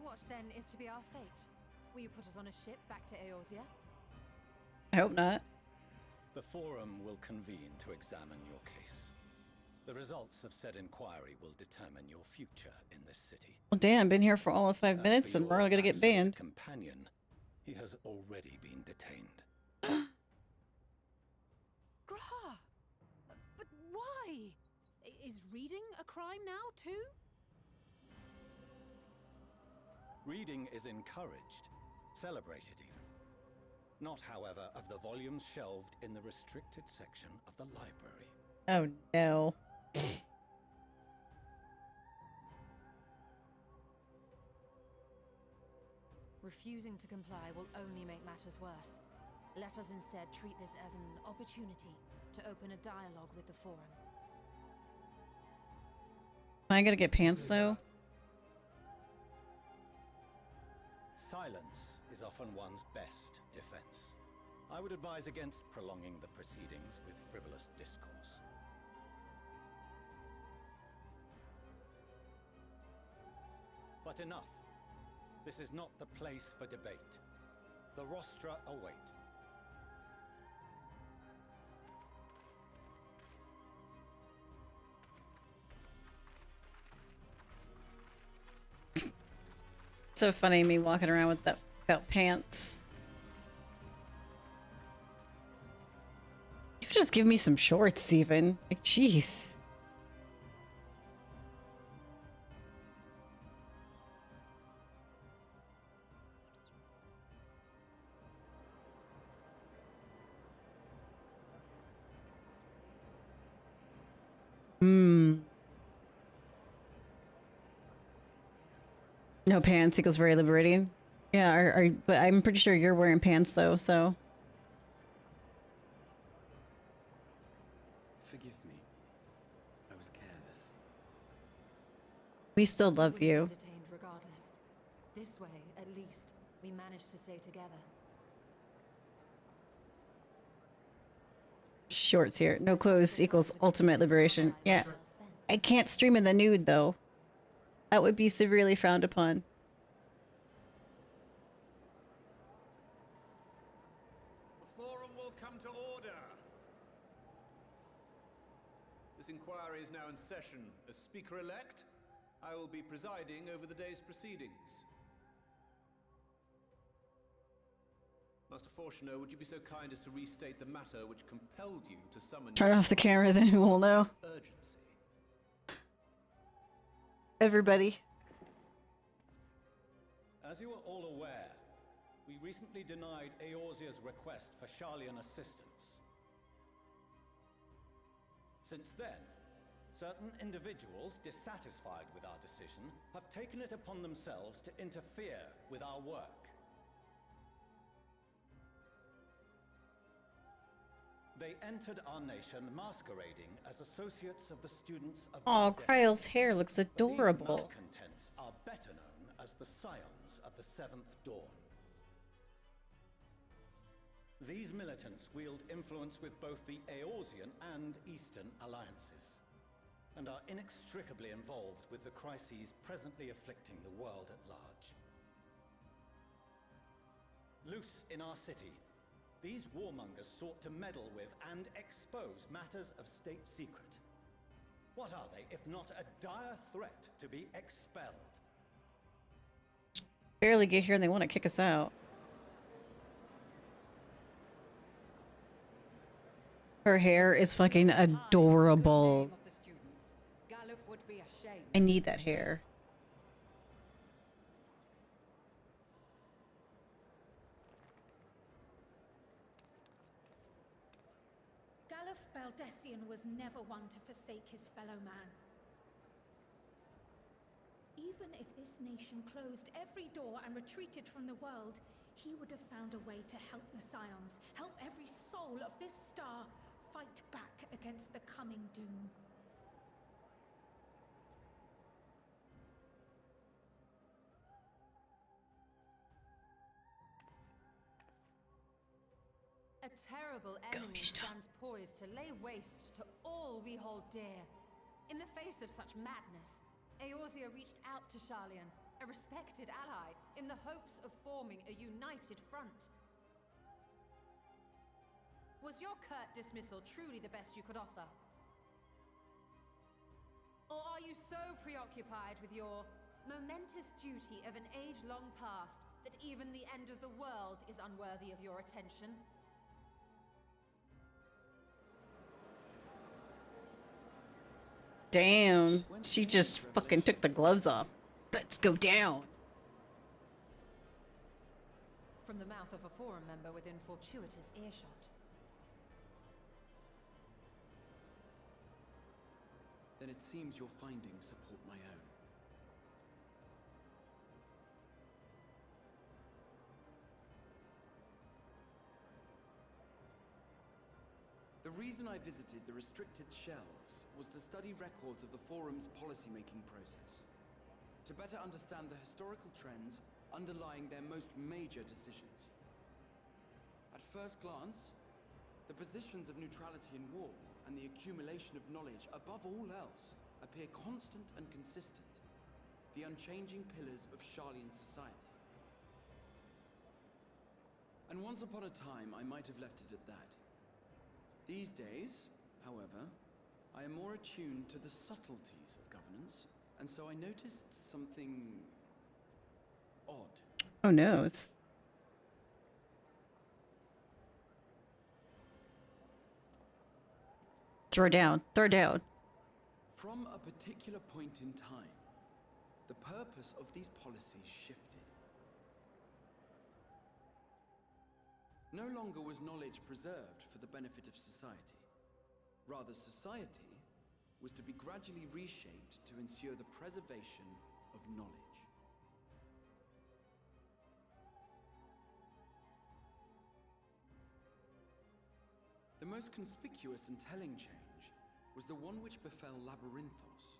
What then is to be our fate? Will you put us on a ship back to Eorzea? I hope not. The Forum will convene to examine your case. The results of said inquiry will determine your future in this city. Well, damn, been here for all of 5 minutes and we're all gonna get banned. Companion, he has already been detained. Graha! But why? Is reading a crime now, too? Reading is encouraged, celebrated even. Not, however, of the volumes shelved in the restricted section of the library. Oh no. Refusing to comply will only make matters worse. Let us instead treat this as an opportunity to open a dialogue with the Forum. Am I gonna get pants though? Silence is often one's best defense. I would advise against prolonging the proceedings with frivolous discourse. But enough. This is not the place for debate. The rostra await. So funny me walking around with that without pants. You could just give me some shorts even. Like jeez. No pants equals very liberating. Yeah, but I'm pretty sure you're wearing pants though, so. Forgive me. I was careless. We still love We were you. detained regardless. This way, at least, we managed to stay together. Shorts here. No clothes equals ultimate liberation. Yeah. I can't stream in the nude though. That would be severely frowned upon. The forum will come to order. This inquiry is now in session. As Speaker-elect, I will be presiding over the day's proceedings. Master Fortuner, would you be so kind as to restate the matter which compelled you to summon... Turn off the camera, then who will know? Urgency. Everybody. As you are all aware, we recently denied Eorzea's request for Sharlayan assistance. Since then, certain individuals dissatisfied with our decision have taken it upon themselves to interfere with our work. They entered our nation masquerading as associates of the students of... Oh, Kryle's hair looks adorable. These malcontents are better known as the Scions of the Seventh Dawn. These militants wield influence with both the Eorzean and Eastern alliances, and are inextricably involved with the crises presently afflicting the world at large. Loose in our city, these warmongers sought to meddle with and expose matters of state secret. What are they, if not a dire threat to be expelled? Barely get here and they want to kick us out. Her hair is fucking adorable. I need that hair. Galuf Baldessian was never one to forsake his fellow man. Even if this nation closed every door and retreated from the world, he would have found a way to help the Scions, help every soul of this star fight back against the coming doom. A terrible enemy stands poised to lay waste to all we hold dear. In the face of such madness, Eorzea reached out to Sharlayan, a respected ally, in the hopes of forming a united front. Was your curt dismissal truly the best you could offer? Or are you so preoccupied with your momentous duty of an age-long past that even the end of the world is unworthy of your attention? Damn. She just fucking took the gloves off. Let's go down. From the mouth of a forum member within fortuitous earshot. then it seems your findings support my own. The reason I visited the restricted shelves was to study records of the Forum's policymaking process, to better understand the historical trends underlying their most major decisions. At first glance, the positions of neutrality in war and the accumulation of knowledge above all else appear constant and consistent, the unchanging pillars of Sharlayan society. And once upon a time, I might have left it at that. These days, however, I am more attuned to the subtleties of governance, and so I noticed something odd. Oh no, it's... Throw down, throw down. From a particular point in time, the purpose of these policies shifted. No longer was knowledge preserved for the benefit of society. Rather, society was to be gradually reshaped to ensure the preservation of knowledge. The most conspicuous and telling change was the one which befell Labyrinthos.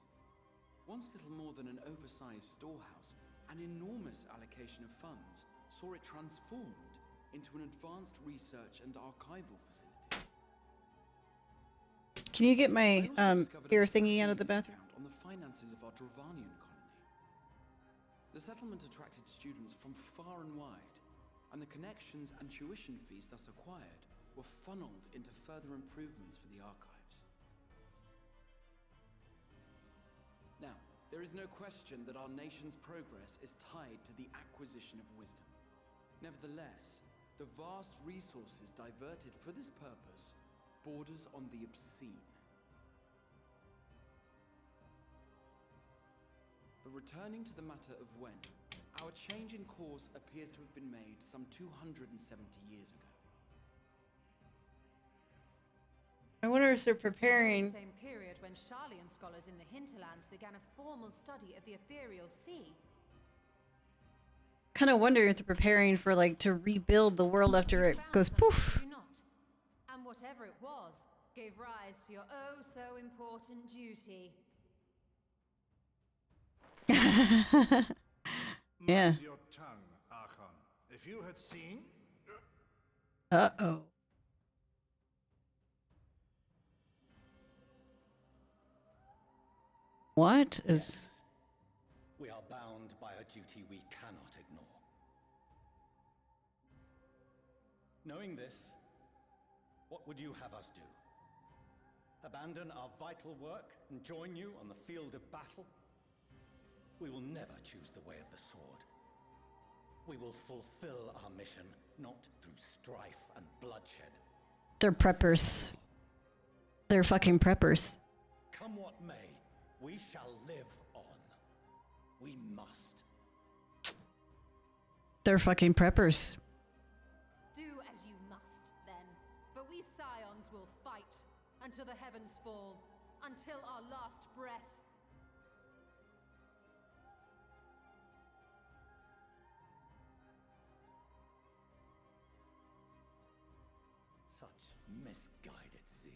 Once little more than an oversized storehouse, an enormous allocation of funds saw it transformed into an advanced research and archival facility. Can you get my ear thingy out of the bathroom? On the finances of our Dravanian colony. The settlement attracted students from far and wide, and the connections and tuition fees thus acquired were funneled into further improvements for the archives. Now, there is no question that our nation's progress is tied to the acquisition of wisdom. Nevertheless, the vast resources diverted for this purpose borders on the obscene. But returning to the matter of when, our change in course appears to have been made some 270 years ago. I wonder if they're preparing... The same period when Sharlayan scholars in the hinterlands began a formal study of the ethereal sea. Kind of wonder if they're preparing for, like, to rebuild the world after it goes poof. And whatever it was, gave rise to your oh so important duty. Yeah. Mind your tongue, Archon. If you had seen... Uh-oh. What is... We are bound by a duty we cannot ignore. Knowing this, what would you have us do? Abandon our vital work and join you on the field of battle? We will never choose the way of the sword. We will fulfill our mission, not through strife and bloodshed. They're preppers. They're fucking preppers. Come what may, we shall live on. We must. They're fucking preppers. Do as you must, then. But we scions will fight until the heavens fall, until our last breath. Such misguided zeal.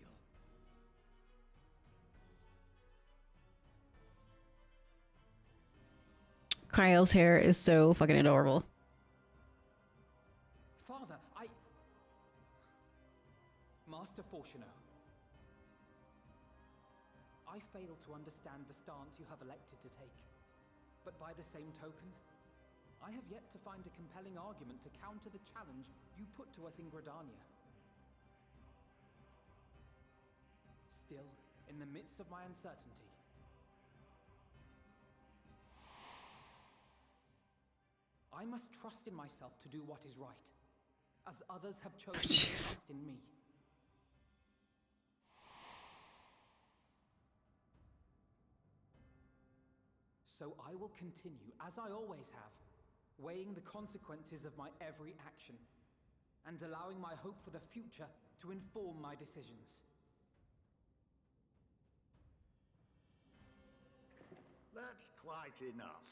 Kyle's hair is so fucking adorable. Father, Master Fortuno, I fail to understand the stance you have elected to take. But by the same token, I have yet to find a compelling argument to counter the challenge you put to us in Gridania. Still, in the midst of my uncertainty, I must trust in myself to do what is right, as others have chosen to trust in me. So I will continue, as I always have, weighing the consequences of my every action, and allowing my hope for the future to inform my decisions. That's quite enough.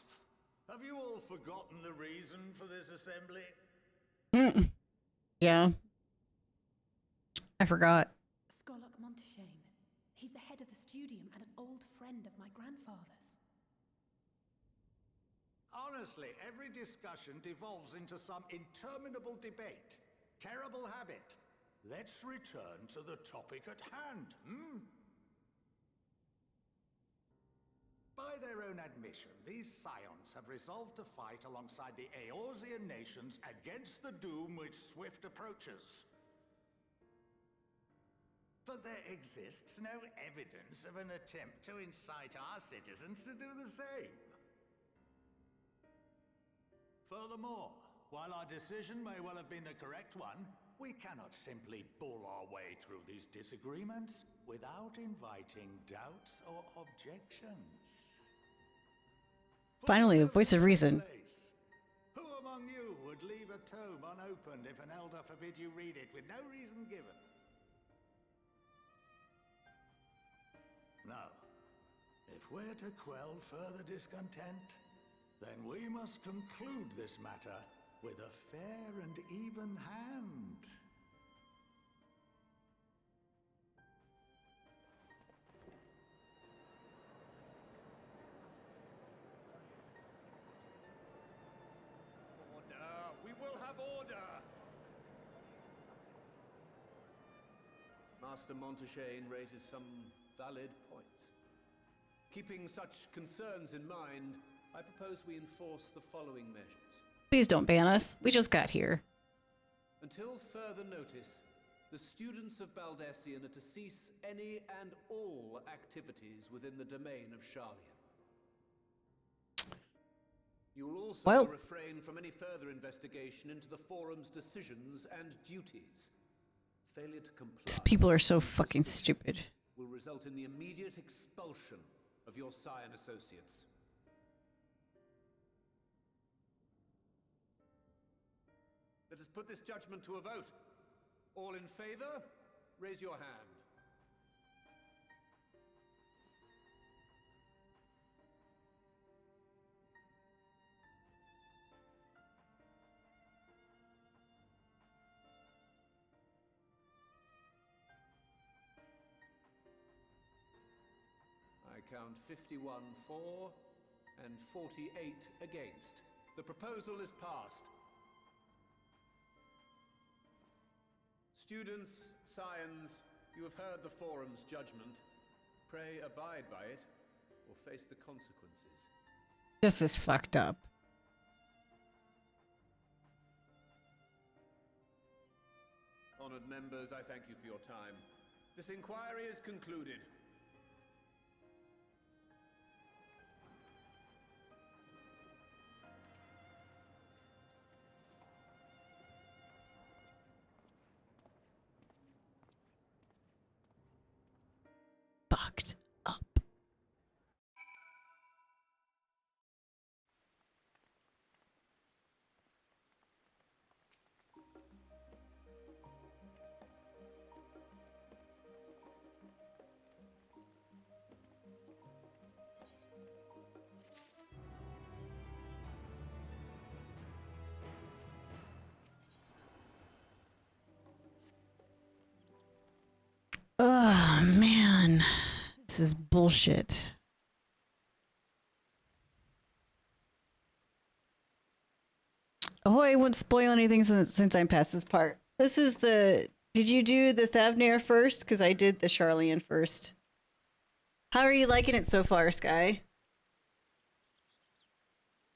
Have you all forgotten the reason for this assembly? Yeah. I forgot. Skolok Monteshane. He's the head of the studium and an old friend of my grandfather's. Honestly, every discussion devolves into some interminable debate. Terrible habit. Let's return to the topic at hand, By their own admission, these scions have resolved to fight alongside the Eorzea nations against the doom which swift approaches. But there exists no evidence of an attempt to incite our citizens to do the same. Furthermore, while our decision may well have been the correct one, we cannot simply bull our way through these disagreements without inviting doubts or objections. Finally, the voice of reason. Who among you would leave a tome unopened if an elder forbid you read it with no reason given? No. If we're to quell further discontent, then we must conclude this matter with a fair and even hand. Order! We will have order! Master Monteshane raises some valid points. Keeping such concerns in mind, I propose we enforce the following measures. Please don't ban us. We just got here. Until further notice, the students of Baldessian are to cease any and all activities within the domain of Sharlayan. You will also refrain from any further investigation into the Forum's decisions and duties. Failure to comply. These people are so fucking stupid. Will result in the immediate expulsion of your Scion associates. Let us put this judgment to a vote. All in favor, raise your hand. I count 51 for and 48 against. The proposal is passed. Students, scions, you have heard the Forum's judgment. Pray abide by it, or face the consequences. This is fucked up. Honored members, I thank you for your time. This inquiry is concluded. Fucked up. Oh man, this is bullshit. Oh, I wouldn't spoil anything since I'm past this part. This is the... Did you do the Thavnair first? Because I did the Sharlayan first. How are you liking it so far, Sky?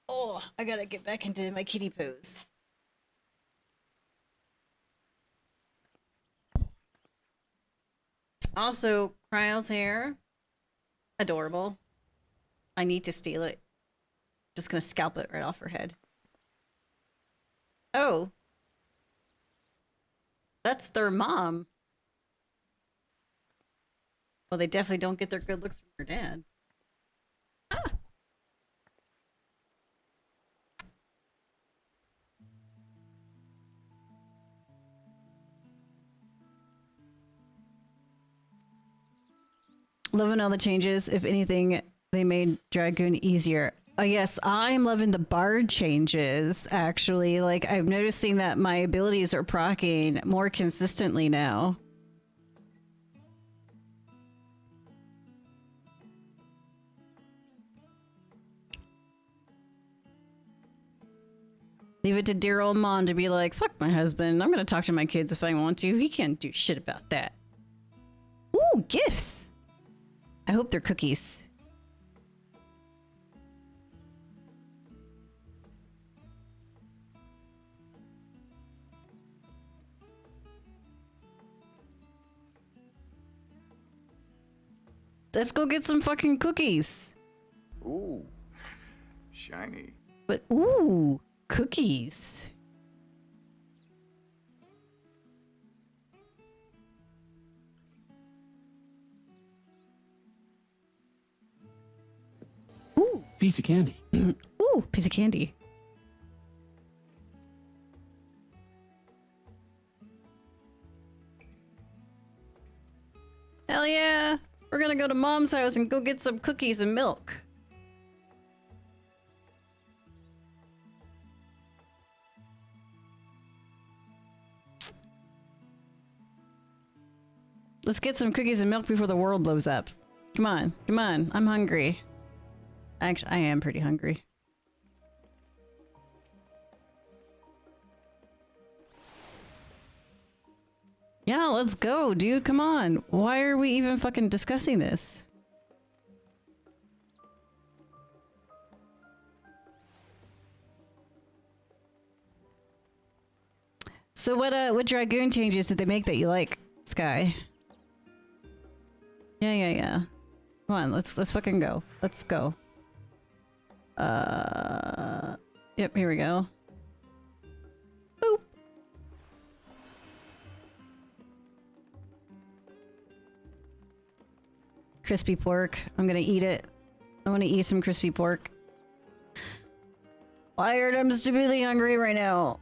Oh, I gotta get back into my kitty pose. Also, Cryle's hair. Adorable. I need to steal it. Just gonna scalp it right off her head. Oh. That's their mom. Well, they definitely don't get their good looks from their dad. Ah. Loving all the changes. If anything, They made Dragoon easier. Oh yes, I'm loving the bard changes, actually. Like, I'm noticing that my abilities are proccing more consistently now. Leave it to dear old Mon to be like, fuck my husband. I'm gonna talk to my kids if I want to. He can't do shit about that. Ooh, gifts! I hope they're cookies. Let's go get some fucking cookies. Ooh, shiny. But ooh, cookies. Ooh, piece of candy. Ooh, piece of candy. Hell yeah! We're gonna go to Mom's house and go get some cookies and milk. Let's get some cookies and milk before the world blows up. Come on, come on. I'm hungry. Actually, I am pretty hungry. Yeah, let's go, dude. Come on. Why are we even fucking discussing this? So what Dragoon changes did they make that you like, Sky? Yeah. Come on, let's fucking go. Let's go. Yep, here we go. Boop. Crispy pork. I'm gonna eat it. I want to eat some crispy pork. Wired, I'm stupidly hungry right now.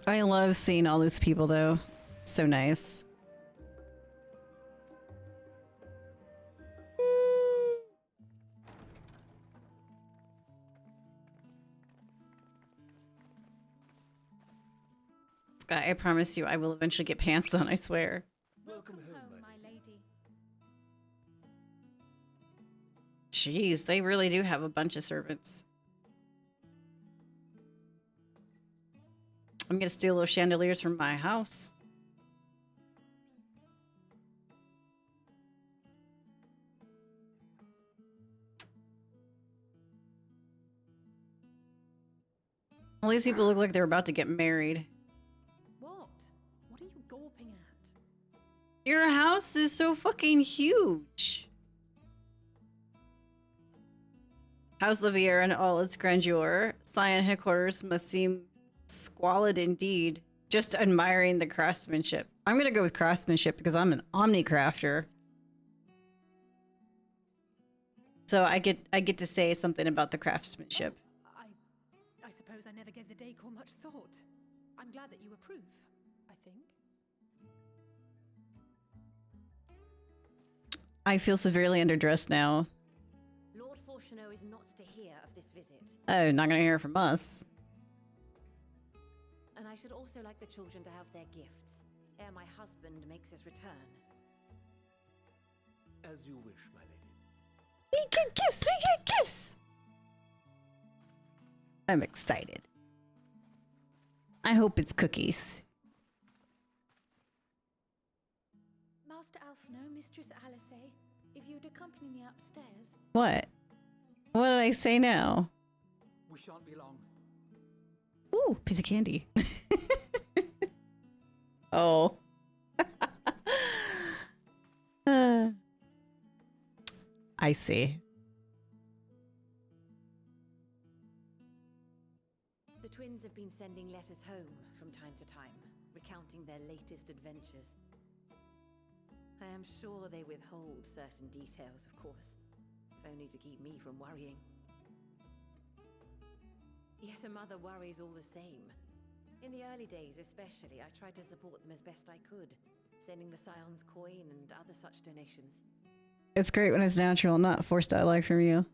I love seeing all these people though. So nice. Sky, I promise you I will eventually get pants on, I swear. Welcome home, my lady. Jeez, they really do have a bunch of servants. I'm gonna steal those chandeliers from my house. All these people look like they're about to get married. What? What are you gawping at? Your house is so fucking huge. House Livier in all its grandeur. Scion headquarters must seem squalid indeed. Just admiring the craftsmanship. I'm gonna go with craftsmanship because I'm an omni-crafter. So I get to say something about the craftsmanship. I suppose I never gave the decor much thought. I'm glad that you approve, I think. I feel severely underdressed now. Lord Fortuneau is not to hear of this visit. Oh, not gonna hear from us. And I should also like the children to have their gifts, ere my husband makes his return. As you wish, my lady. We get gifts! We get gifts! I'm excited. I hope it's cookies. Master Alphino, Mistress Alice, if you'd accompany me upstairs. What? What did I say now? We shan't be long. Ooh, piece of candy. Oh. I see. The twins have been sending letters home from time to time, recounting their latest adventures. I am sure they withhold certain details, of course, if only to keep me from worrying. Yet a mother worries all the same. In the early days especially, I tried to support them as best I could, sending the Scion's coin and other such donations. It's great when it's natural, not forced dialogue from you.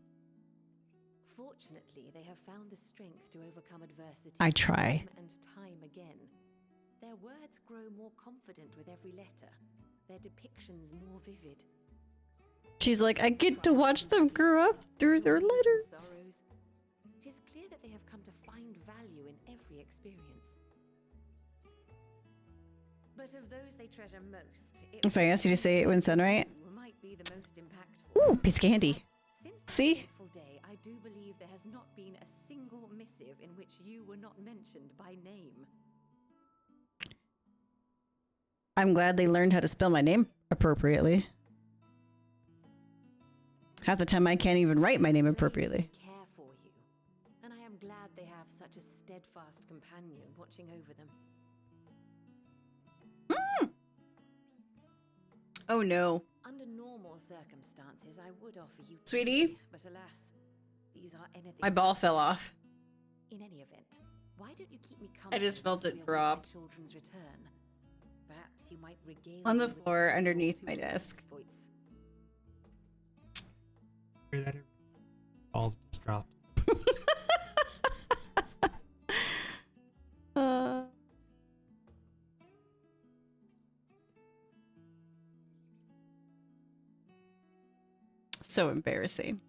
Fortunately, they have found the strength to overcome adversity I try. time and time again. Their words grow more confident with every letter, their depictions more vivid. She's like, I get to watch them grow up through their letters. Sorrows. It is clear that they have come to find value in every experience. But of those they treasure most, If I asked you to say it when sunrise. might be the most impactful. Ooh, piece of candy. Since See? that fateful day, I do believe there has not been a single missive in which you were not mentioned by name. I'm glad they learned how to spell my name appropriately. Half the time I can't even write my name appropriately. Care for you, and I am glad they have such a steadfast companion watching over them. Oh no. Under normal circumstances, I would offer you Sweetie? tea, but alas, these are anything. My ball fell off. In any event, why don't you keep me I just felt comfortable it as we await drop. my children's return? Perhaps you might regale On the me with floor a tale underneath or two my of your desk. exploits. Hear that? Balls just dropped. So embarrassing.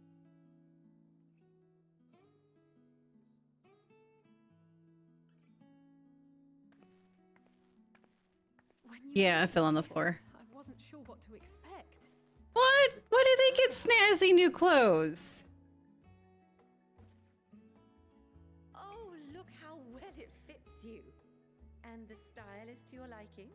Yeah, I fell on the floor. I wasn't sure what to expect. What? Why did they get snazzy new clothes? Oh, look how well it fits you. And the style is to your liking?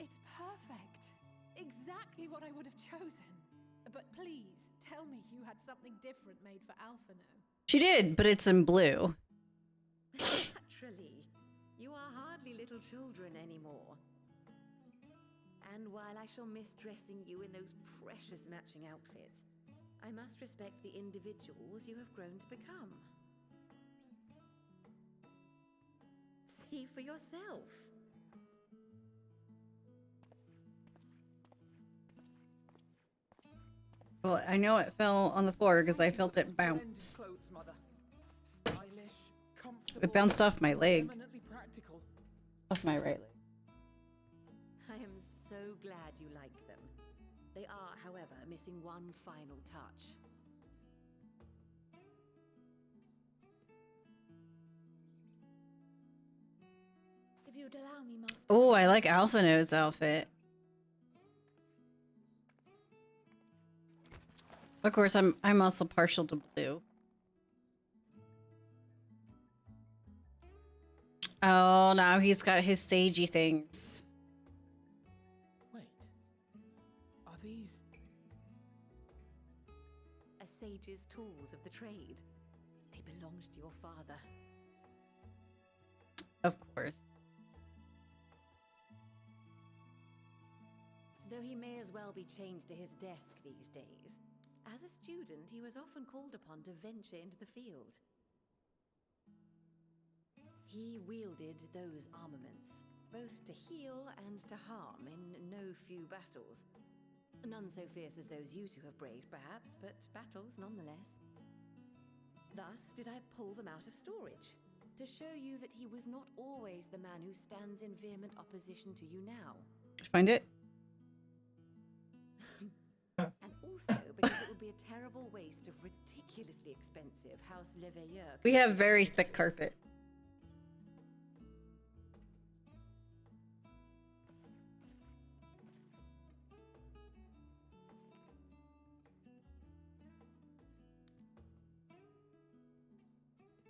It's perfect. Exactly what I would have chosen. But please, tell me you had something different made for Alphino. She did, but it's in blue. Naturally. You are hardly little children anymore. And while I shall miss dressing you in those precious matching outfits, I must respect the individuals you have grown to become. See for yourself. Well, I know it fell on the floor because I felt it bounce. Clothes, Mother. Stylish, comfortable, It bounced off my leg. eminently practical. Off my right leg. I am so glad you like them. They are, however, missing one final touch. If you would allow me, Master. Oh, I like Alphino's outfit. Of course, I'm also partial to blue. Oh, now he's got his sagey things. Wait. Are these... A sage's tools of the trade. They belonged to your father. Of course. Though he may as well be chained to his desk these days, as a student he was often called upon to venture into the field. He wielded those armaments, both to heal and to harm in no few battles. None so fierce as those you two have braved, perhaps, but battles nonetheless. Thus did I pull them out of storage, to show you that he was not always the man who stands in vehement opposition to you now. Did you find it? And also because it would be a terrible waste of ridiculously expensive House Leveilleur. We have very thick carpet.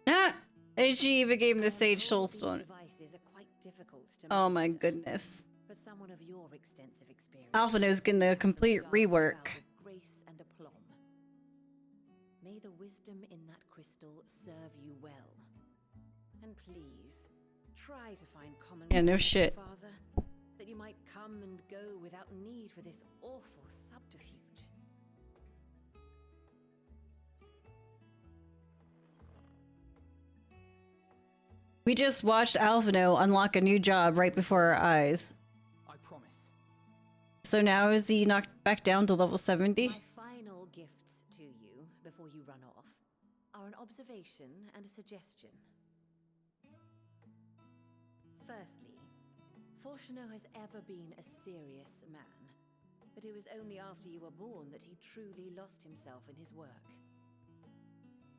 Ah! And she even gave him the Sage Soulstone. Devices are quite difficult to Oh my master, goodness. but someone of your extensive experience. Alphinaud's getting a complete rework. With grace and aplomb. May the wisdom in that crystal serve you well. And please, try to find common Yeah, no ground, shit. Father, that you might come and go without need for this awful subterfuge. We just watched Alphinaud unlock a new job right before our eyes. I promise. So now is he knocked back down to level 70? My final gifts to you before you run off are an observation and a suggestion. Firstly, Fortunaud has ever been a serious man, but it was only after you were born that he truly lost himself in his work.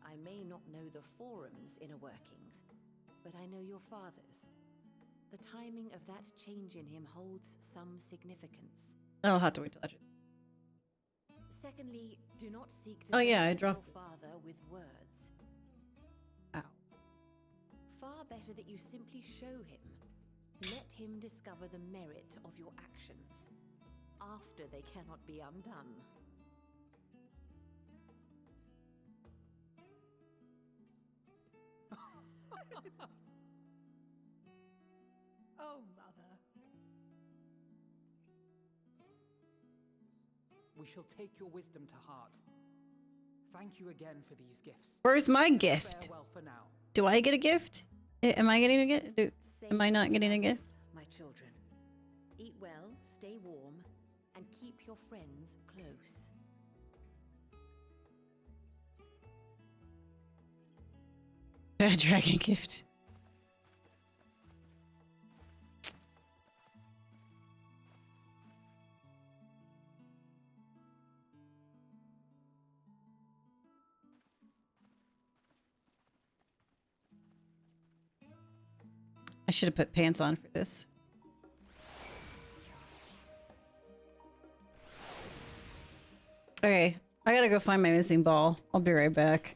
I may not know the forum's inner workings, but I know your father's. The timing of that change in him holds some significance. I'll have to wait till I... Secondly, do not seek to Oh yeah, I comfort dropped your father with words. Ow. Far better that you simply show him. Let him discover the merit of your actions after they cannot be undone. Oh, Mother. We shall take your wisdom to heart. Thank you again for these gifts. Where's my gift? Farewell for now. Do I get a gift? Am I getting a gift? Am I not getting a gift? My children, eat well, stay warm, and keep your friends close. A dragon gift. I should have put pants on for this. Okay, I gotta go find my missing ball. I'll be right back.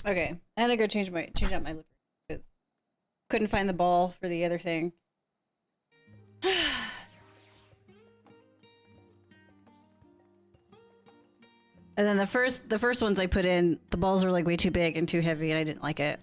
Okay, I had to go change out my livery because couldn't find the ball for the other thing. And then the first ones I put in, the balls were like way too big and too heavy, and I didn't like it.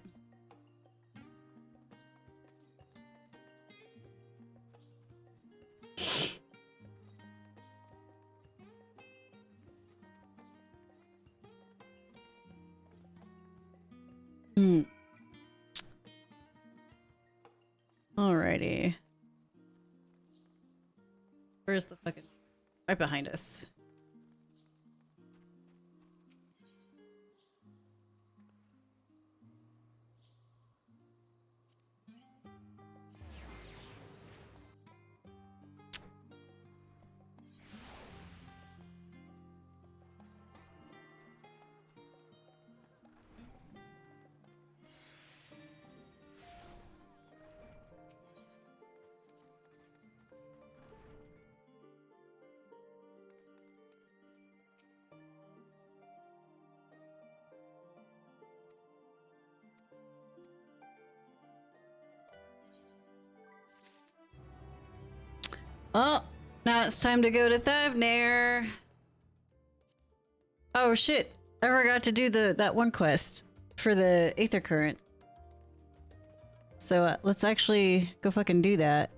Hmm. Alrighty. Where's the fucking... Right behind us. Oh, now it's time to go to Thavnair. Oh shit! I forgot to do that one quest for the Aether Current. So let's actually go fucking do that.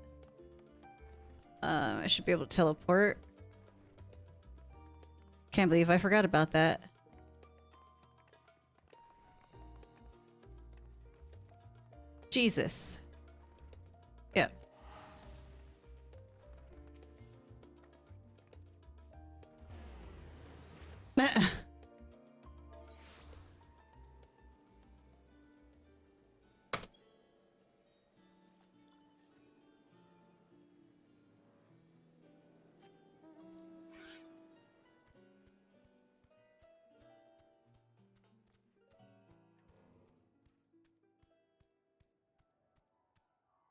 I should be able to teleport. Can't believe I forgot about that. Jesus. Yep.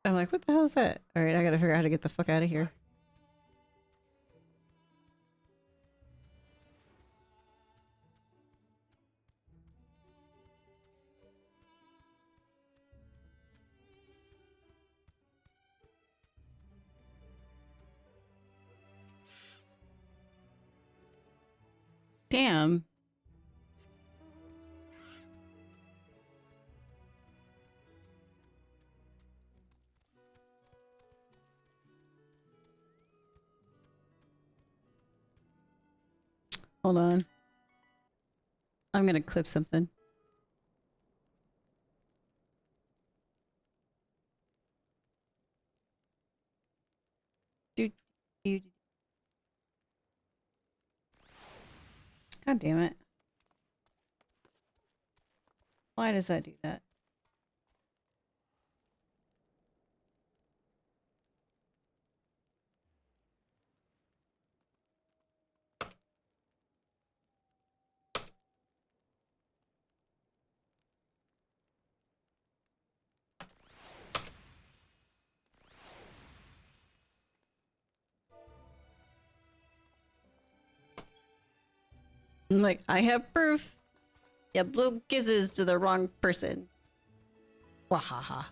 I'm like, what the hell is that? Alright, I gotta figure out how to get the fuck out of here. Damn. Hold on. I'm gonna clip something. God damn it. Why does that do that? I'm like, I have proof. You blew kisses to the wrong person. Wahaha.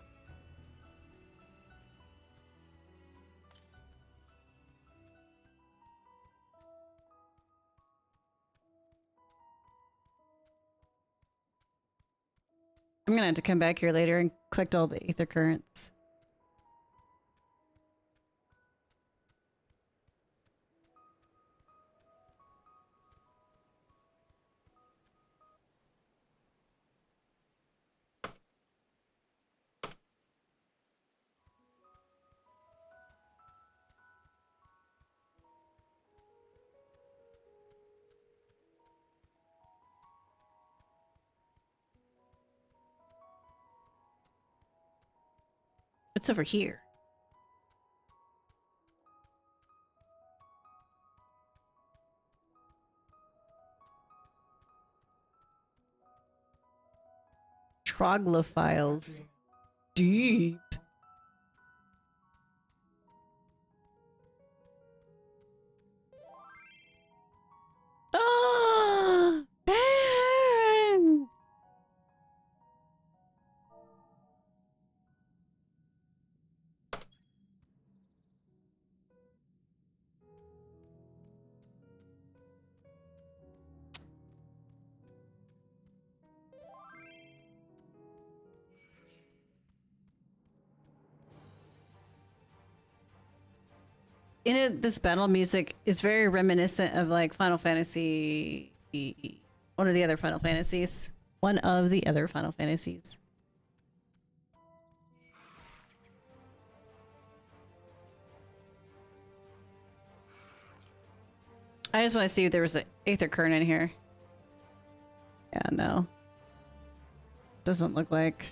I'm gonna have to come back here later and collect all the Aether Currents. It's over here. Troglophiles. Deep. Ah, Baron! in it, this battle music is very reminiscent of like Final Fantasy, one of the other Final Fantasies. One of the other Final Fantasies. I just want to see if there was an Aether Current in here. Yeah, no. Doesn't look like.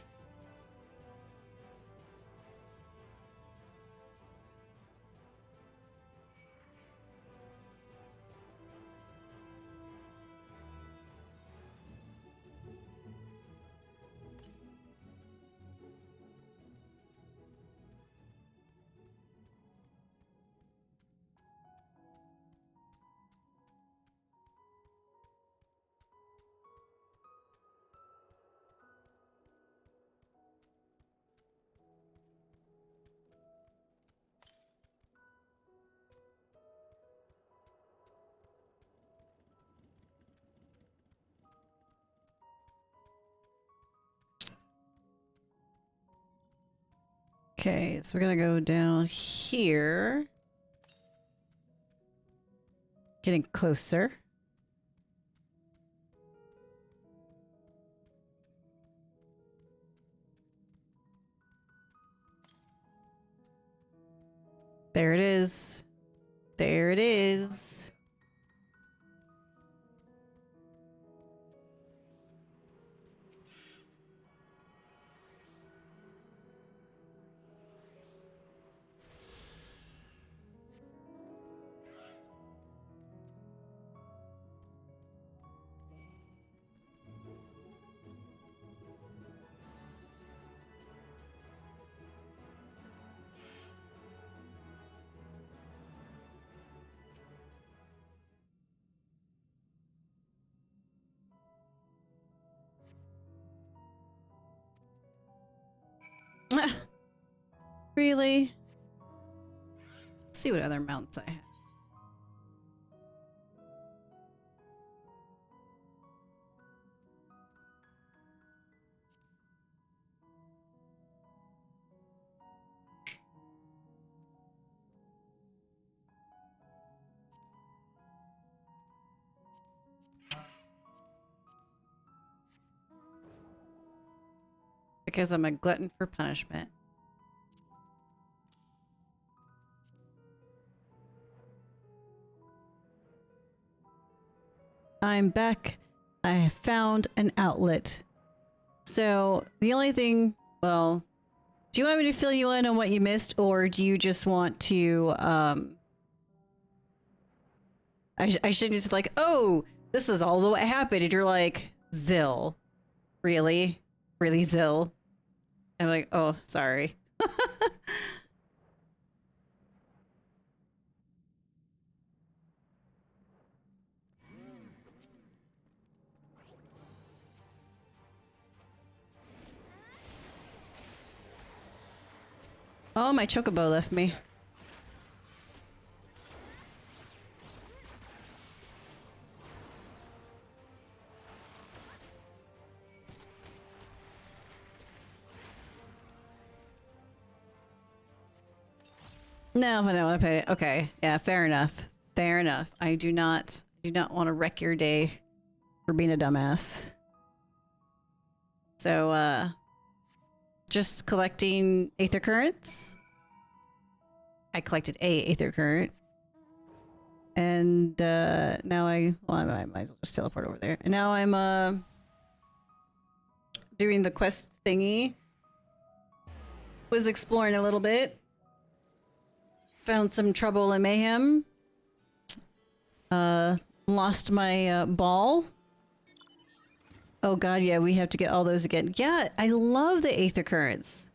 Okay, so we're gonna go down here. Getting closer. There it is. There it is. Really? Let's see what other mounts I have. Because I'm a glutton for punishment. I'm back. I have found an outlet. So the only thing, well, do you want me to fill you in on what you missed, or do you just want to, I should just be like, oh, this is all what happened, and you're like, Zill. Really? Really, Zill? I'm like, oh, sorry. Oh, my chocobo left me. No, I don't want to pay it. Okay, yeah, fair enough. Fair enough. I do not want to wreck your day for being a dumbass. So, just collecting Aether Currents. I collected a Aether Current. And, now I might as well just teleport over there. And now I'm, doing the quest thingy. Was exploring a little bit. Found some trouble and mayhem. Lost my, ball. Oh god, yeah, we have to get all those again. Yeah, I love the Aether Currents.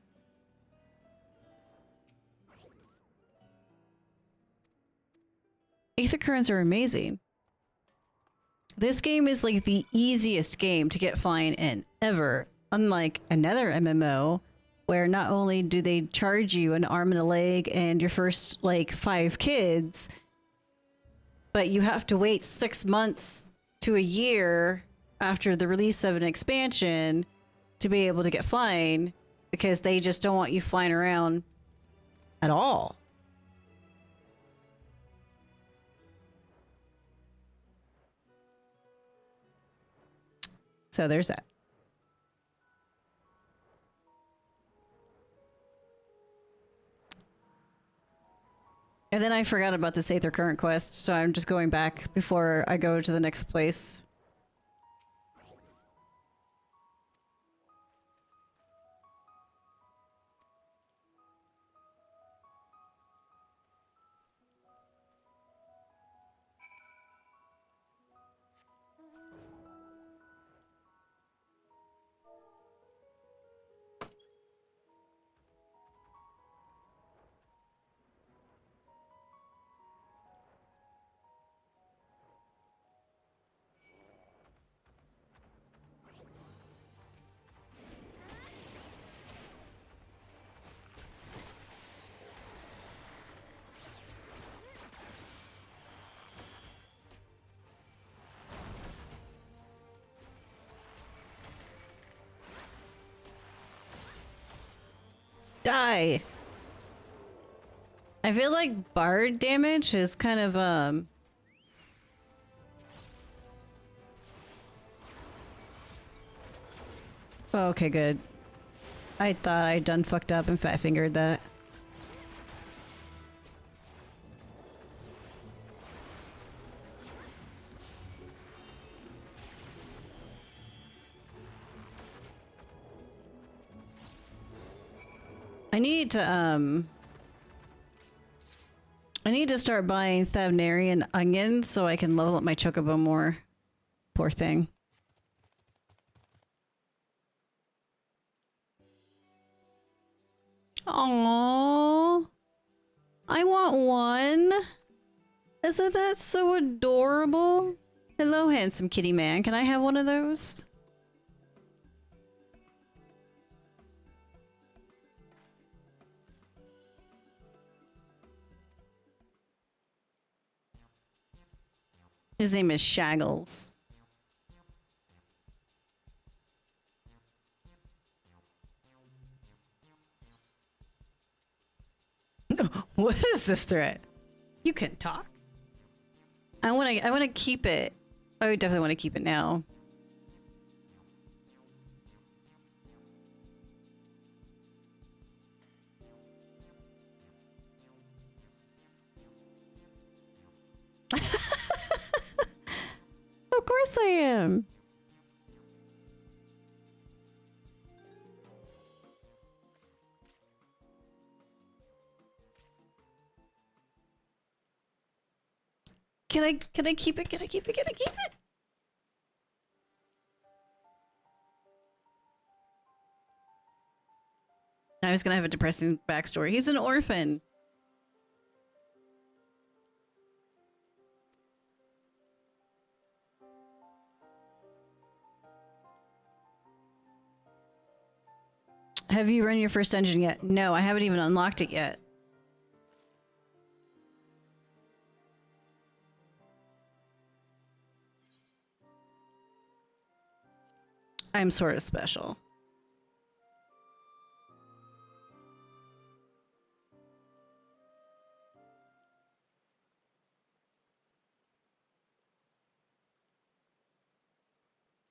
Aether Currents are amazing. This game is like the easiest game to get flying in ever. Unlike another MMO, where not only do they charge you an arm and a leg and your first, like, 5 kids, but you have to wait 6 months to a year after the release of an expansion to be able to get flying, because they just don't want you flying around at all. So there's that. And then I forgot about this Aether Current quest, so I'm just going back before I go to the next place. Die! I feel like bard damage is kind of, oh, okay, good. I thought I'd done fucked up and fat-fingered that. I need to start buying Thavnarian onions so I can level up my chocobo more. Poor thing. Aww. I want one. Isn't that so adorable? Hello, handsome kitty man. Can I have one of those? His name is Shaggles. What is this threat? You can talk. I wanna keep it. I would definitely want to keep it now. Of course I am. Can I keep it? Can I keep it? Can I keep it? Now he's gonna have a depressing backstory. He's an orphan. Have you run your first dungeon yet? No, I haven't even unlocked it yet. I'm sort of special.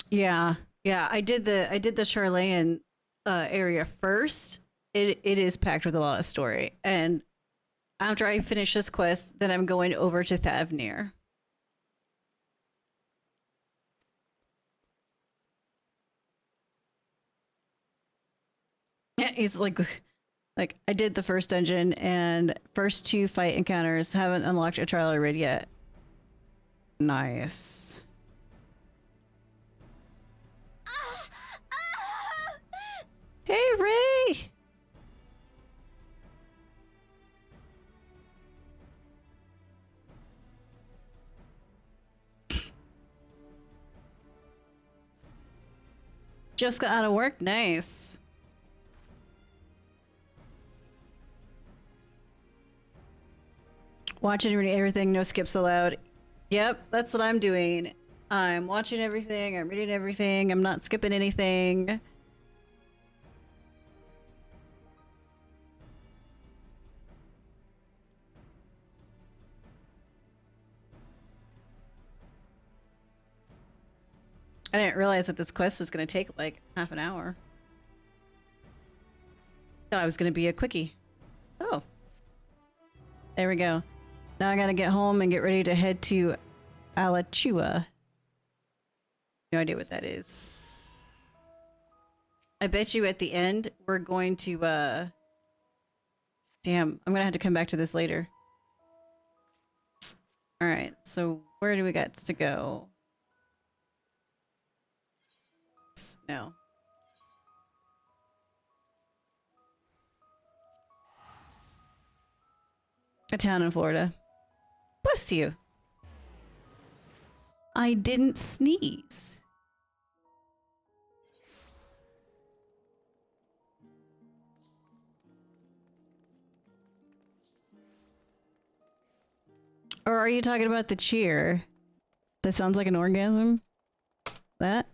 Yeah, I did the Charlayan area first. It is packed with a lot of story, and after I finish this quest, then I'm going over to Thavnir. Yeah, he's like I did the first dungeon and first 2 fight encounters. Haven't unlocked a trial raid yet. Nice. Hey, Ray! Just got out of work? Nice. Watching and reading everything, no skips allowed. Yep, that's what I'm doing. I'm watching everything, I'm reading everything, I'm not skipping anything. I didn't realize that this quest was going to take like half an hour. Thought I was going to be a quickie. Oh. There we go. Now I gotta get home and get ready to head to Alachua. No idea what that is. I bet you at the end we're going to damn, I'm gonna have to come back to this later. Alright, so where do we got to go? No. A town in Florida. Bless you. I didn't sneeze. Or are you talking about the cheer? That sounds like an orgasm? That?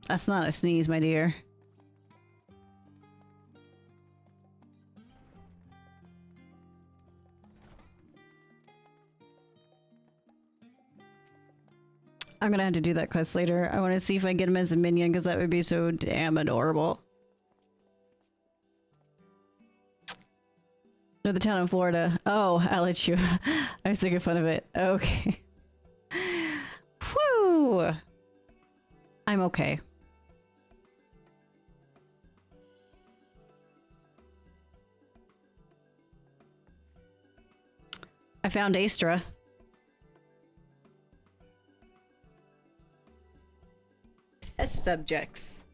That's not a sneeze, my dear. I'm gonna have to do that quest later. I want to see if I get him as a minion, because that would be so damn adorable. No, the town in Florida. Oh, I'll let you. I was making fun of it. Okay. Whew. I'm okay. I found Astra. Test subjects.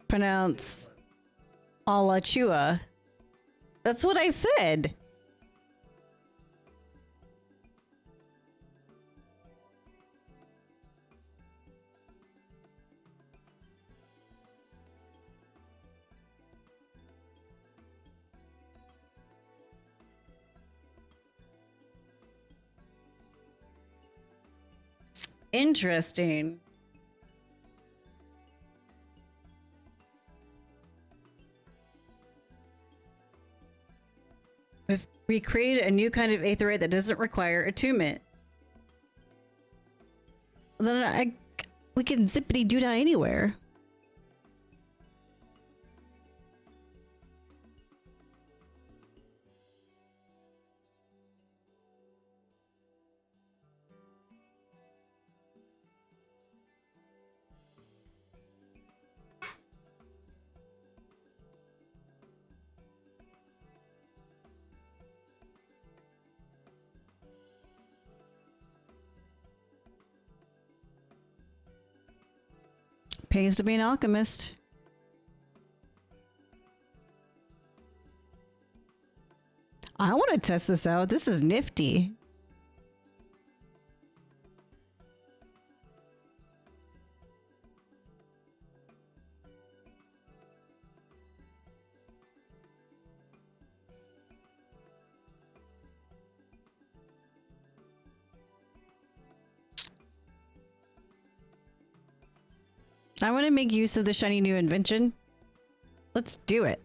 Pronounce Alachua. That's what I said. Interesting. If we create a new kind of aetherite that doesn't require attunement, then we can zippity doo dah anywhere. Pays to be an alchemist. I want to test this out. This is nifty. I want to make use of the shiny new invention. Let's do it.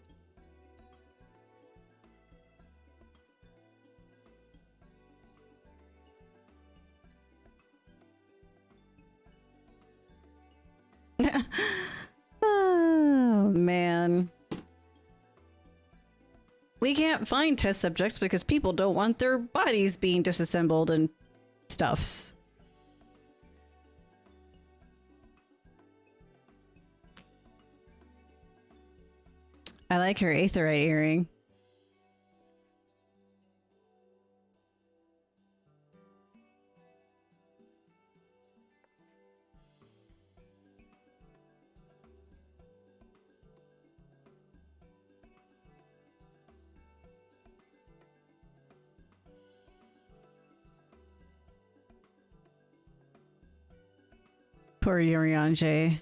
Oh, man. We can't find test subjects because people don't want their bodies being disassembled and stuffs. I like her aetherite earring. Poor Eorzea.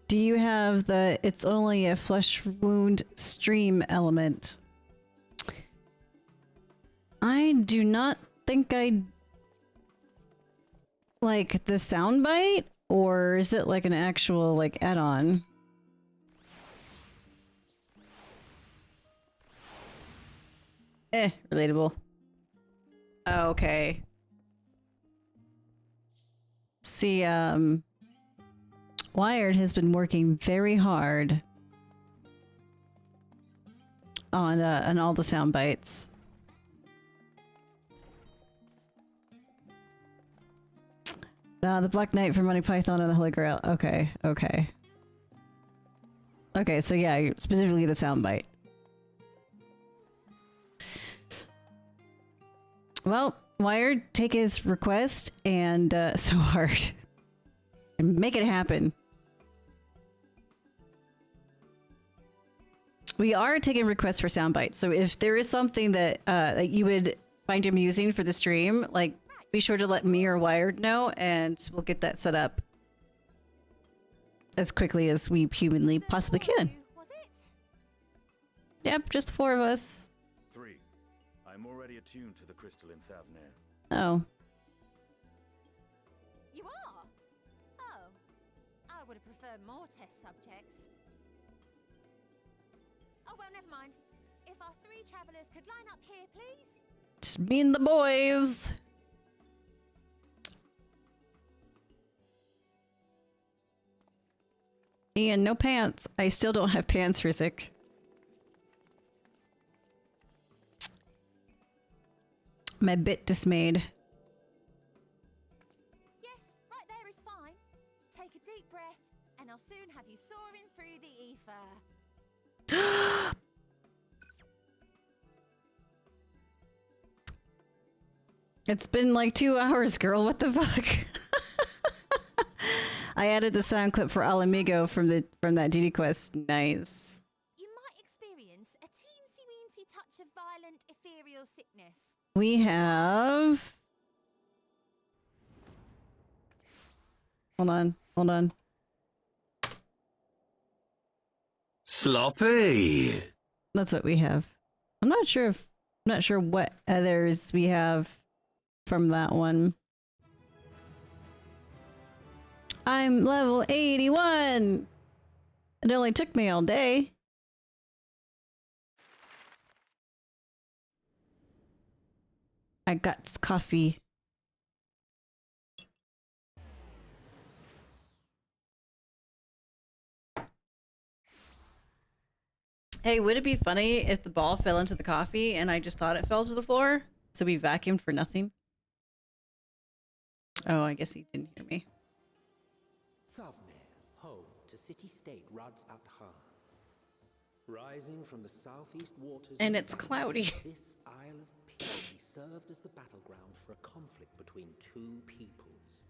Do you have the it's only a flesh wound stream element? I do not think I like the soundbite Or is it like an actual like add-on? Relatable. Okay. See, Wired has been working very hard on all the sound bites. The Black Knight for Monty Python and the Holy Grail. Okay, okay. Okay, so yeah, specifically the soundbite. Well, Wired, take his request and so hard. And make it happen. We are taking requests for soundbites, so if there is something that that you would find amusing for the stream, like, be sure to let me or Wired know, and we'll get that set up as quickly as we humanly possibly can. Yep, just the 4 of us. 3. I'm already attuned to the crystal in Thavnir. Oh. You are? Oh. I would have preferred more test subjects. Oh, well, never mind. If our 3 travelers could line up here, please. Just me and the boys. Ian, no pants. I still don't have pants, Rizik. I'm a bit dismayed. Yes, right there is fine. Take a deep breath, and I'll soon have you soaring through the ether. It's been like 2 hours, girl. What the fuck? I added the sound clip for Alamigo from that DD quest. Nice. You might experience a teensy-weensy touch of violent ethereal sickness. We have... Hold on. Hold on. Sloppy. That's what we have. I'm not sure what others we have from that one. I'm level 81. It only took me all day. I got coffee. Hey, would it be funny if the ball fell into the coffee and I just thought it fell to the floor? So we vacuumed for nothing? Oh, I guess he didn't hear me. Thavnir, home to city-state Rads at Han. Rising from the southeast waters, And it's cloudy. This Isle of Peace served as the battleground for a conflict between 2 peoples.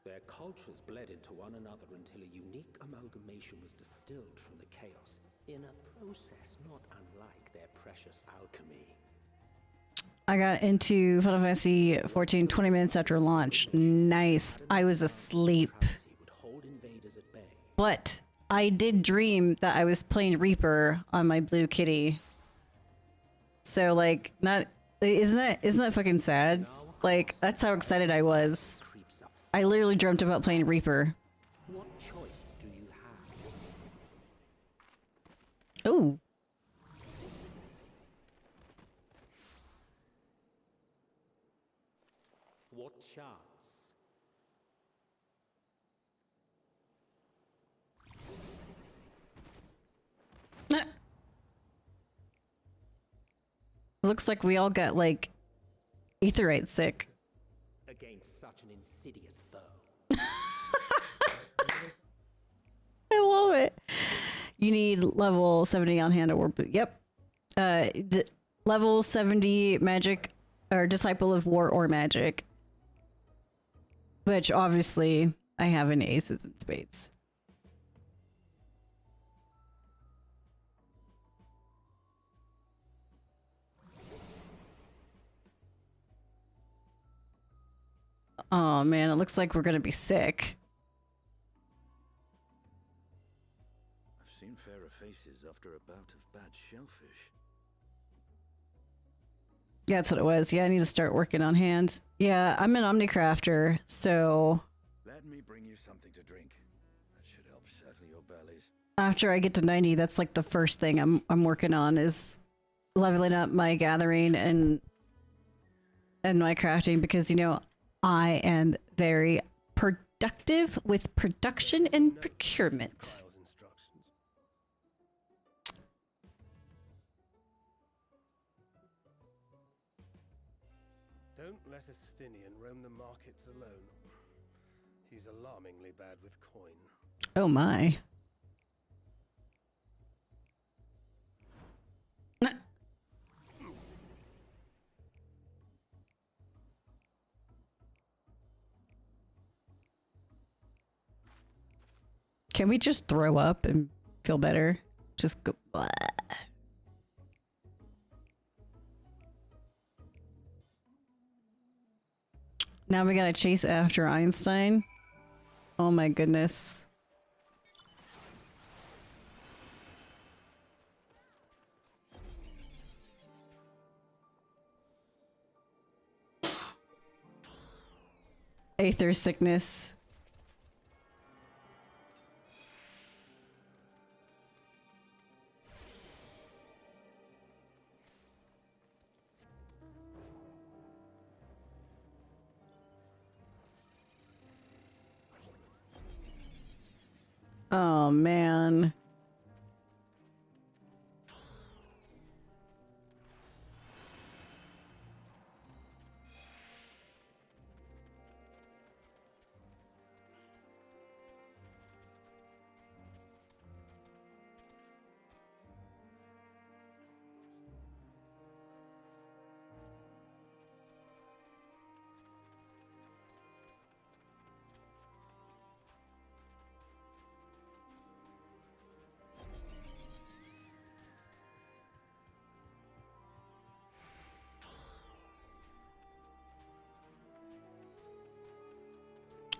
Their cultures bled into one another until a unique amalgamation was distilled from the chaos, in a process not unlike their precious alchemy. I got into Final Fantasy 14 20 minutes after launch. Nice. I was asleep. But I did dream that I was playing Reaper on my blue kitty. So like, isn't that fucking sad? Like, that's how excited I was. I literally dreamt about playing Reaper. What choice do you have? Ooh. What chance? Looks like we all got like Aetherite sick. Against such an insidious foe. I love it. You need level 70 on hand or yep. Level 70 magic or Disciple of War or Magic. Which obviously I have in Aces and Spades. Oh man, it looks like we're gonna be sick. I've seen fairer faces after a bout of bad shellfish. Yeah, that's what it was. Yeah, I need to start working on hands. Yeah, I'm an Omnicrafter, so... Let me me bring you something to drink. That should help settle your bellies. After I get to 90, that's like the first thing I'm working on is leveling up my gathering and my crafting, because you know I am very productive with production and procurement. Don't let a Stinian roam the markets alone. He's alarmingly bad with coin. Oh my. Can we just throw up and feel better? Just go. Blah. Now we gotta chase after Einstein. Oh my goodness. Aether sickness. Oh man.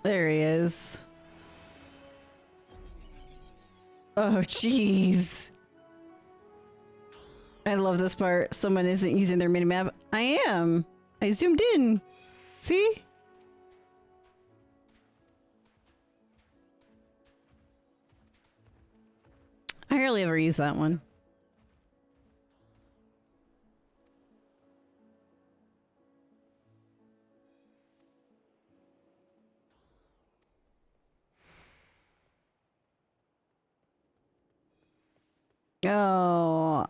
There he is. Oh, jeez. I love this part. Someone isn't using their minimap. I am. I zoomed in. See? I hardly ever use that one. Oh.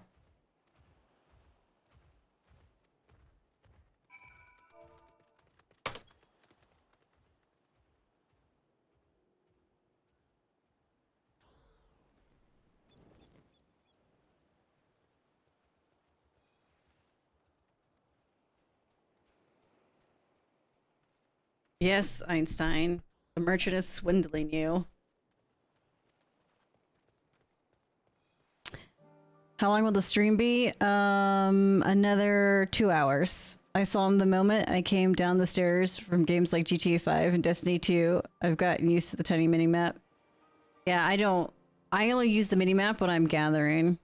Yes, Einstein. The merchant is swindling you. How long will the stream be? Another 2 hours. I saw him the moment I came down the stairs from games like GTA 5 and Destiny 2. I've gotten used to the tiny minimap. Yeah, I only use the minimap when I'm gathering.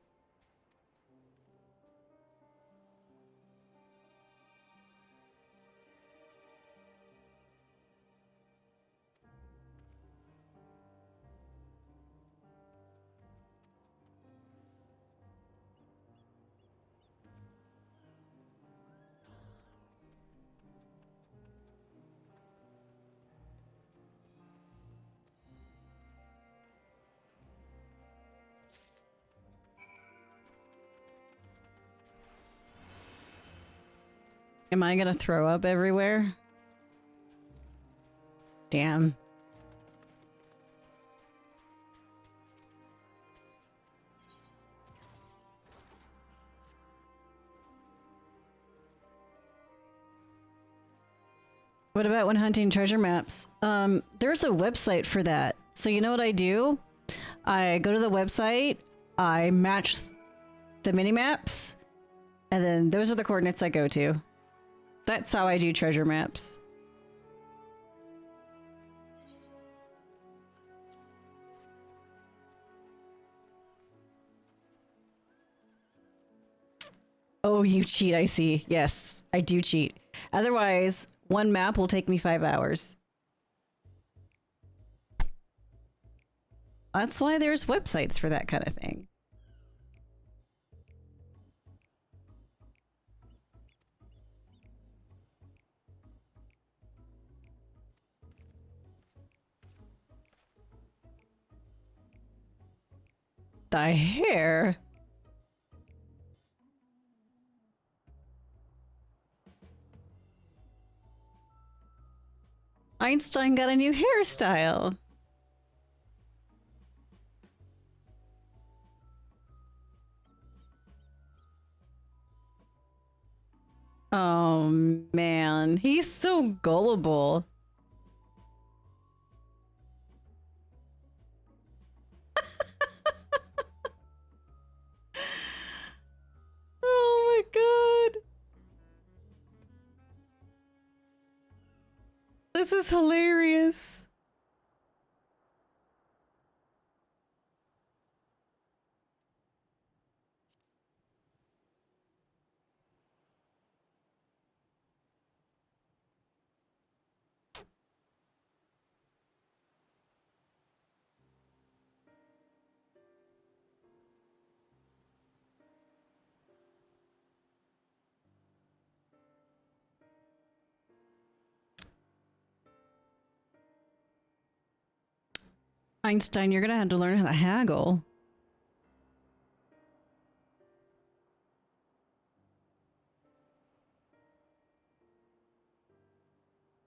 Am I gonna throw up everywhere? Damn. What about when hunting treasure maps? There's a website for that. So you know what I do? I go to the website, I match the mini-maps, and then those are the coordinates I go to. That's how I do treasure maps. Oh, you cheat, I see. Yes, I do cheat. Otherwise, one map will take me 5 hours. That's why there's websites for that kind of thing. The hair. Einstein got a new hairstyle. Oh man, he's so gullible. Oh my god. This is hilarious. Einstein, you're gonna have to learn how to haggle.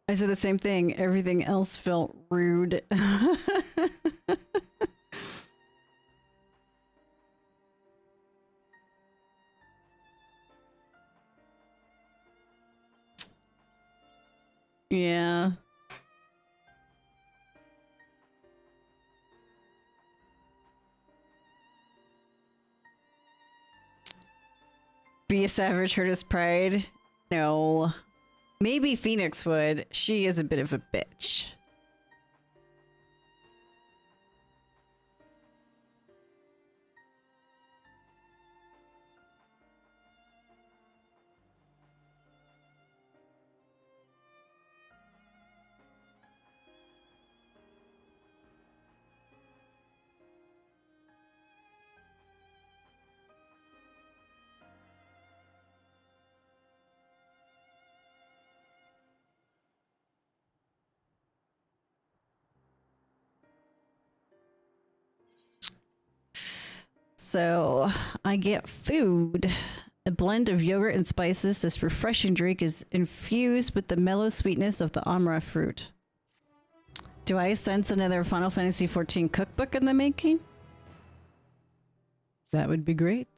I said the same thing. Everything else felt rude. Yeah. Be a savage, hurt his pride? No. Maybe Phoenix would. She is a bit of a bitch. So, I get food. A blend of yogurt and spices. This refreshing drink is infused with the mellow sweetness of the amra fruit. Do I sense another Final Fantasy XIV cookbook in the making? That would be great.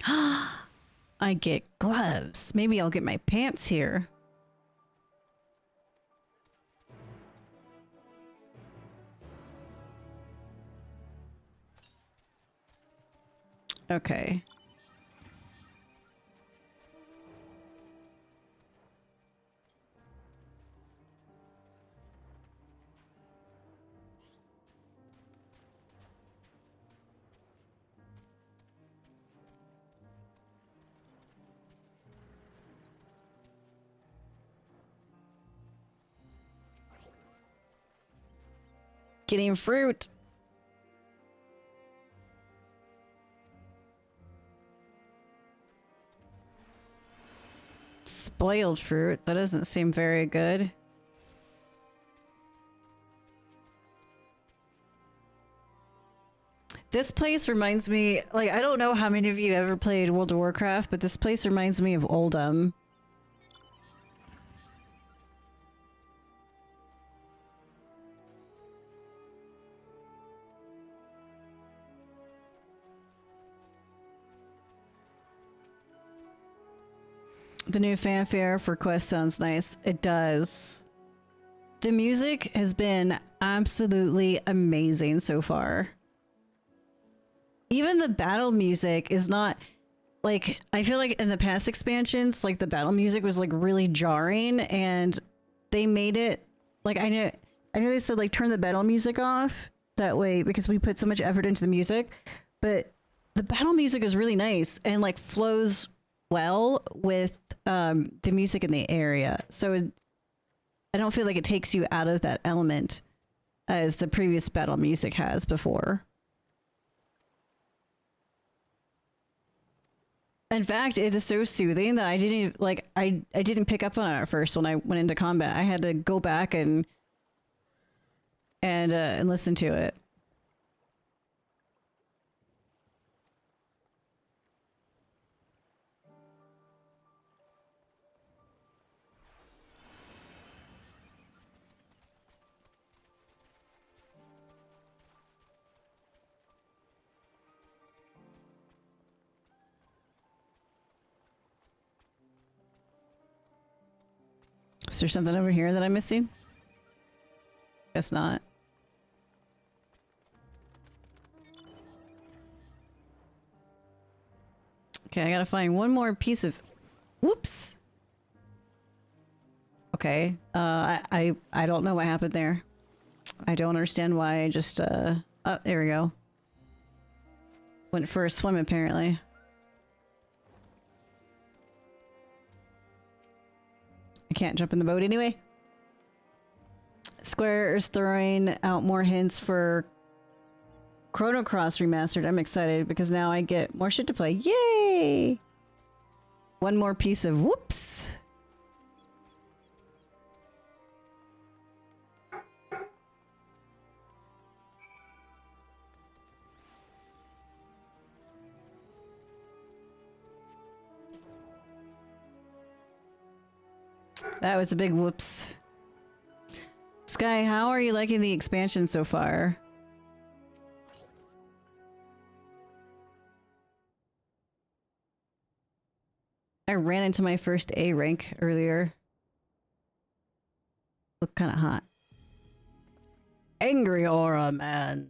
I get gloves. Maybe I'll get my pants here. Okay. Getting fruit. Spoiled fruit. That doesn't seem very good. This place reminds me, like, I don't know how many of you ever played World of Warcraft, but this place reminds me of Oldham. The new fanfare for Quest sounds nice. It does. The music has been absolutely amazing so far. Even the battle music is not like, I feel like in the past expansions, like the battle music was like really jarring, and they made it like, I know they said like turn the battle music off that way because we put so much effort into the music, but the battle music is really nice and like flows well with the music in the area. So I don't feel like it takes you out of that element as the previous battle music has before. In fact, it is so soothing that I didn't even, like I didn't pick up on it at first when I went into combat. I had to go back and listen to it. Is there something over here that I'm missing? Guess not. Okay, I gotta find one more piece of... Whoops! Okay, I don't know what happened there. I don't understand why I just, oh, there we go. Went for a swim, apparently. I can't jump in the boat anyway. Square is throwing out more hints for Chrono Cross Remastered. I'm excited because now I get more shit to play. Yay! One more piece of whoops. That was a big whoops. Sky, how are you liking the expansion so far? I ran into my first A rank earlier. Looked kind of hot. Angry aura, man.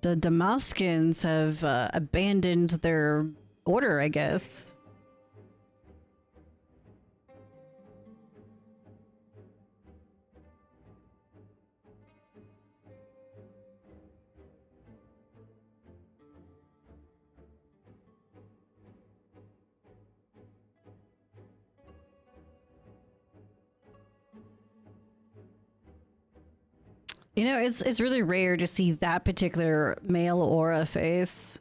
The Damascans have abandoned their order, I guess. You know, it's really rare to see that particular male aura face.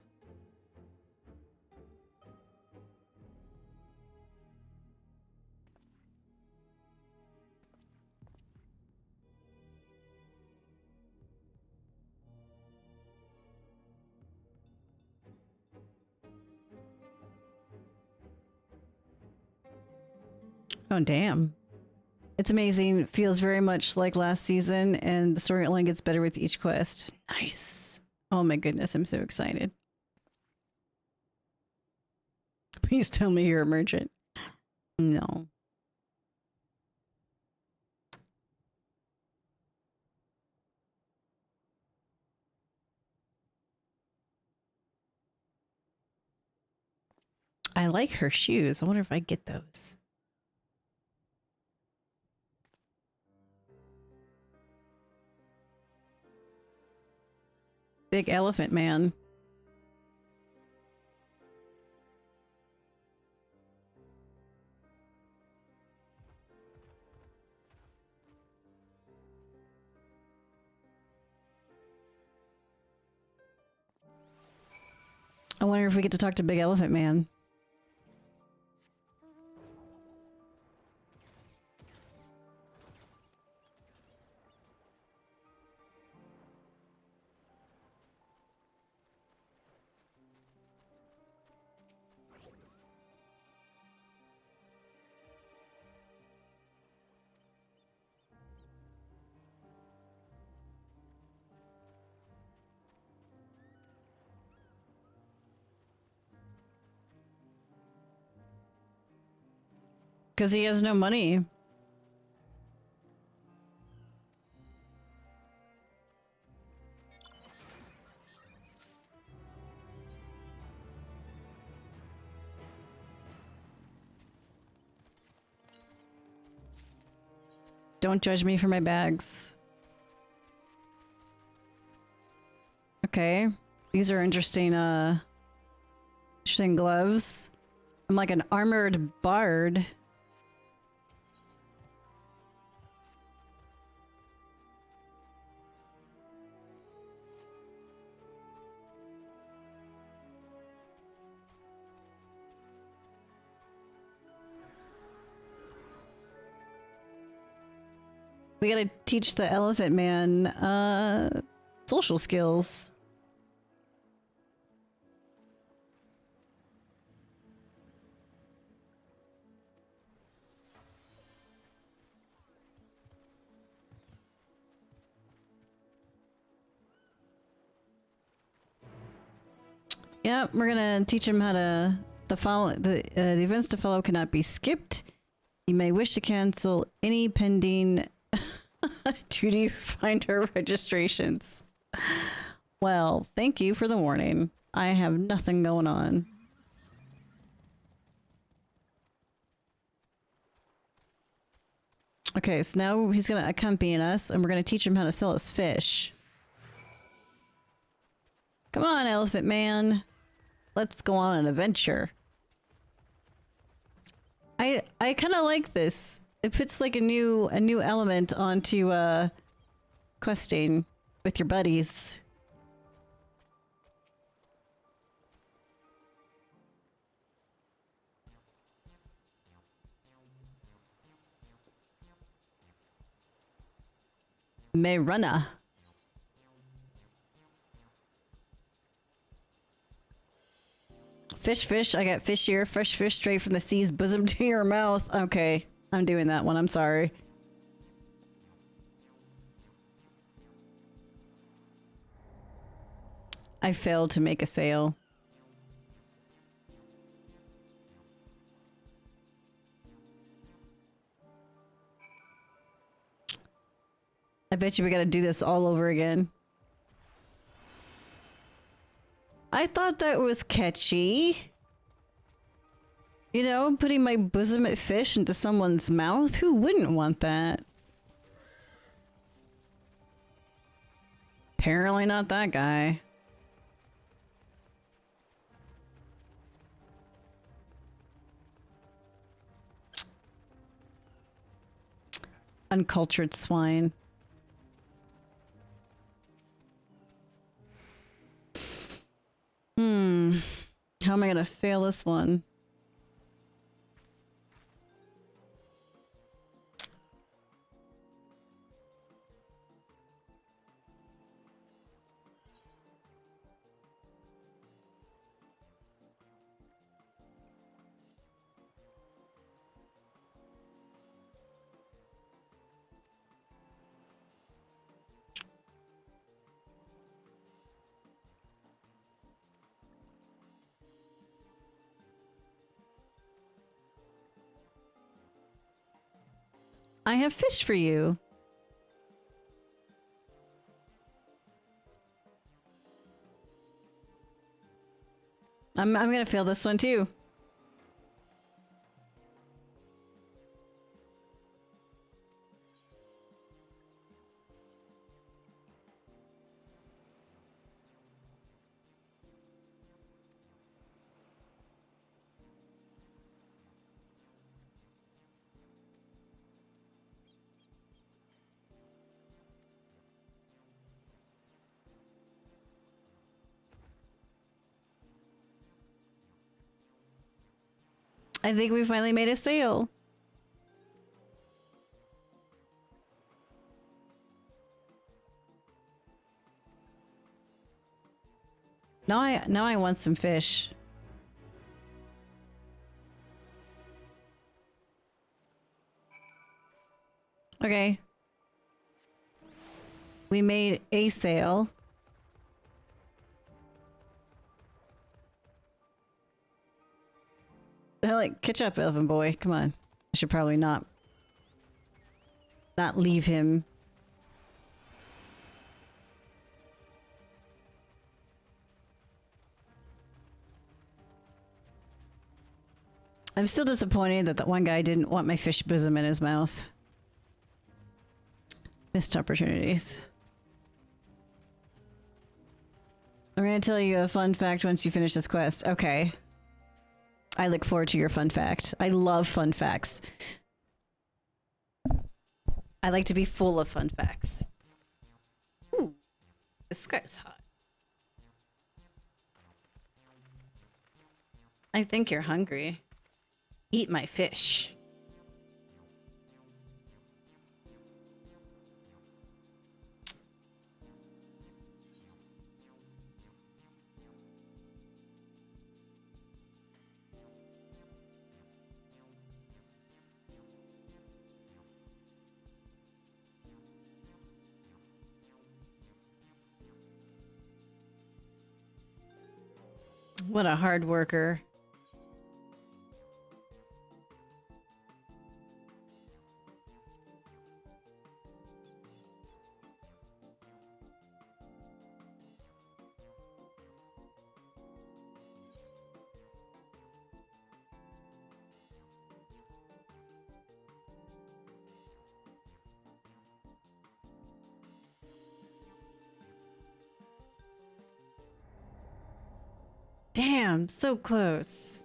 Oh, damn. It's amazing. Feels very much like last season, and the storyline gets better with each quest. Nice. Oh my goodness, I'm so excited. Please tell me you're a merchant. No. I like her shoes. I wonder if I get those. Big elephant man. I wonder if we get to talk to Big Elephant Man. Because he has no money. Don't judge me for my bags. Okay. These are interesting, interesting gloves. I'm like an armored bard. We gotta teach the elephant man social skills. Yeah, we're gonna teach him how to the events to follow cannot be skipped. You may wish to cancel any pending duty finder registrations. Well, thank you for the warning. I have nothing going on. Okay, so now he's gonna accompany us, and we're gonna teach him how to sell his fish. Come on, elephant man. Let's go on an adventure. I kind of like this. It puts like a new element onto questing with your buddies. May runner. Fish, I got fish here. Fresh fish straight from the sea's bosom to your mouth. Okay, I'm doing that one. I'm sorry. I failed to make a sale. I bet you we gotta do this all over again. I thought that was catchy. You know, putting my bosom at fish into someone's mouth? Who wouldn't want that? Apparently not that guy. Uncultured swine. How am I gonna fail this one? I have fish for you. I'm gonna fail this one too. I think we finally made a sale. Now I want some fish. Okay. We made a sale. Like, catch up, Elven Boy. Come on. I should probably not leave him. I'm still disappointed that that one guy didn't want my fish bosom in his mouth. Missed opportunities. I'm gonna tell you a fun fact once you finish this quest. Okay. I look forward to your fun fact. I love fun facts. I like to be full of fun facts. Ooh, this guy's hot. I think you're hungry. Eat my fish. What a hard worker. Damn, so close.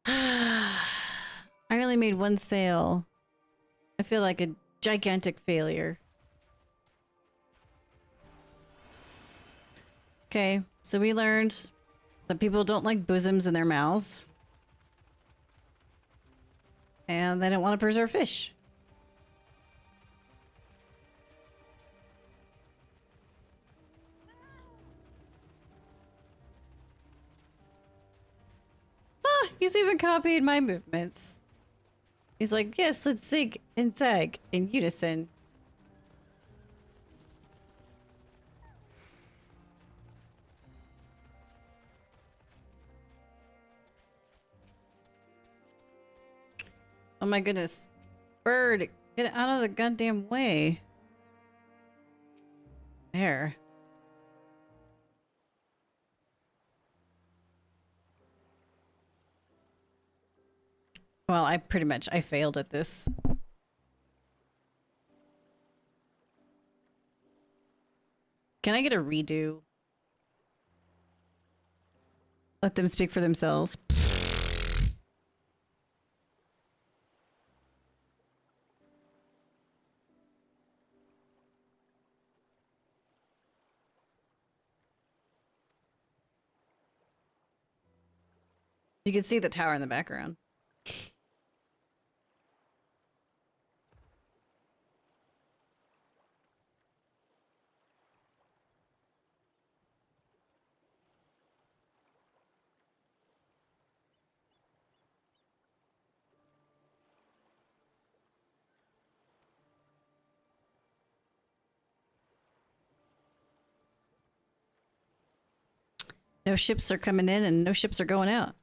I only made one sale. I feel like a gigantic failure. Okay, so we learned that people don't like bosoms in their mouths. And they don't want to preserve fish. Ah, he's even copied my movements. He's like, yes, let's zig and zag in unison. Oh my goodness. Bird, get out of the goddamn way. There. Well, I failed at this. Can I get a redo? Let them speak for themselves. You can see the tower in the background. No ships are coming in and no ships are going out.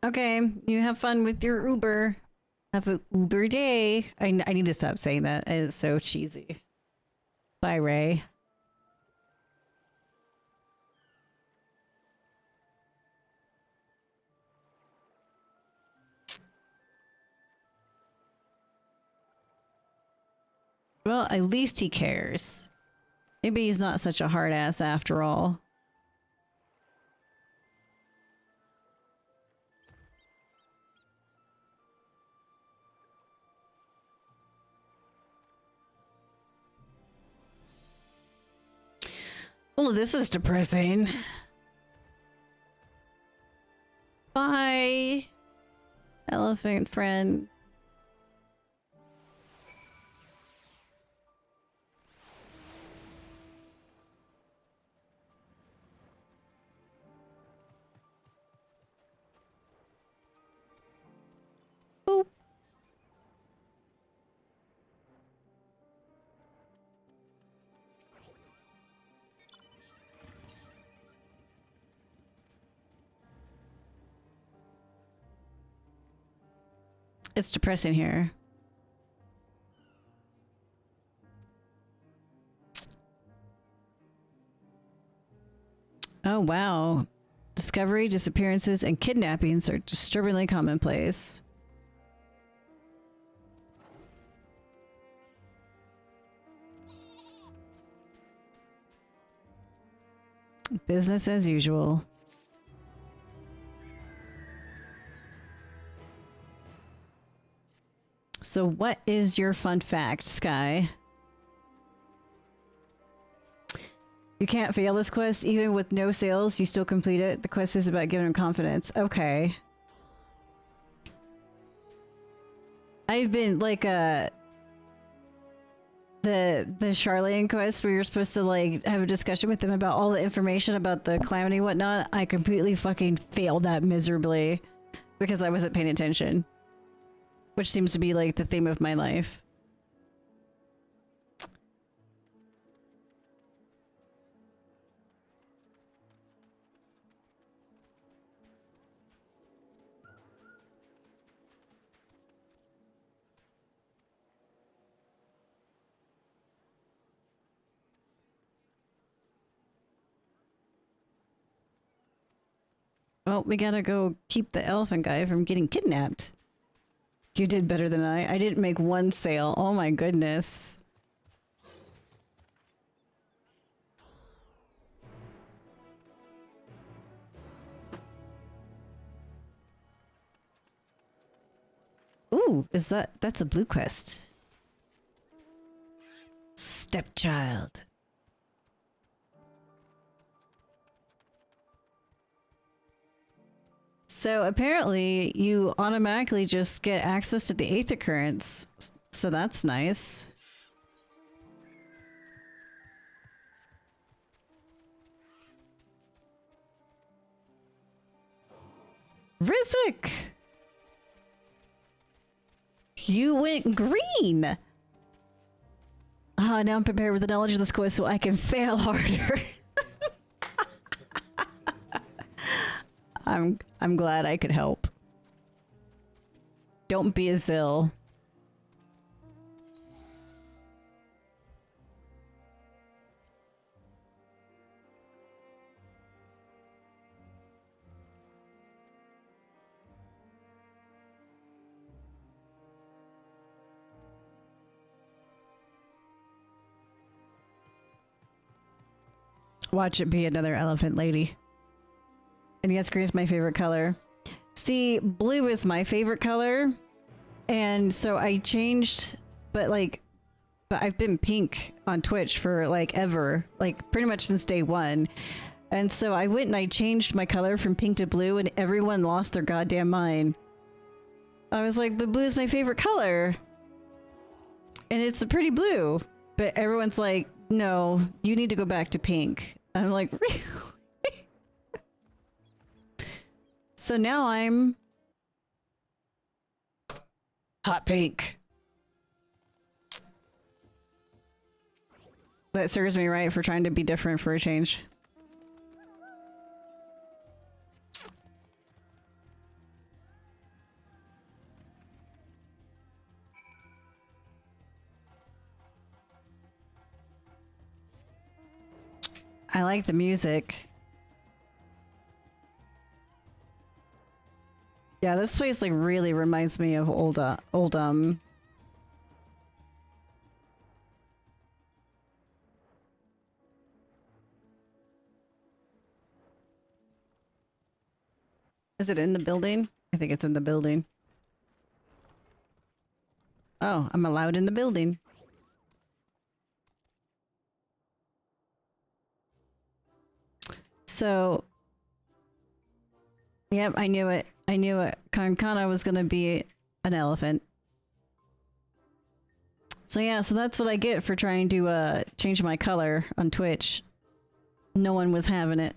Okay, you have fun with your Uber. Have an Uber day. I need to stop saying that. It's so cheesy. Bye, Ray. Well, at least he cares. Maybe he's not such a hard ass after all. Oh, this is depressing. Bye, elephant friend. Boop. It's depressing here. Oh, wow. Discovery, disappearances, and kidnappings are disturbingly commonplace. Business as usual. So what is your fun fact, Sky? You can't fail this quest. Even with no sales, you still complete it. The quest is about giving him confidence. Okay. I've been like the Charlene quest where you're supposed to like have a discussion with them about all the information about the calamity and whatnot. I completely fucking failed that miserably because I wasn't paying attention. Which seems to be like the theme of my life. Well, we gotta go keep the elephant guy from getting kidnapped. You did better than I. I didn't make one sale. Oh my goodness. Ooh, that's a blue quest. Stepchild. So apparently you automatically just get access to the Aether Currents. So that's nice. Rizik! You went green! Ah, now I'm prepared with the knowledge of this quest so I can fail harder. I'm glad I could help. Don't be a Zill. Watch it be another elephant lady. And yes, green is my favorite color. See, blue is my favorite color. And so I changed, but I've been pink on Twitch for like ever, like pretty much since day one. And so I went and I changed my color from pink to blue and everyone lost their goddamn mind. I was like, but blue is my favorite color. And it's a pretty blue. But everyone's like, no, you need to go back to pink. I'm like, really? So now I'm hot pink. That serves me right for trying to be different for a change. I like the music. Yeah, this place like really reminds me of old Is it in the building? I think it's in the building. Oh, I'm allowed in the building. So, yep, I knew it. I knew it. Kankana was gonna be an elephant. So yeah, so that's what I get for trying to change my color on Twitch. No one was having it.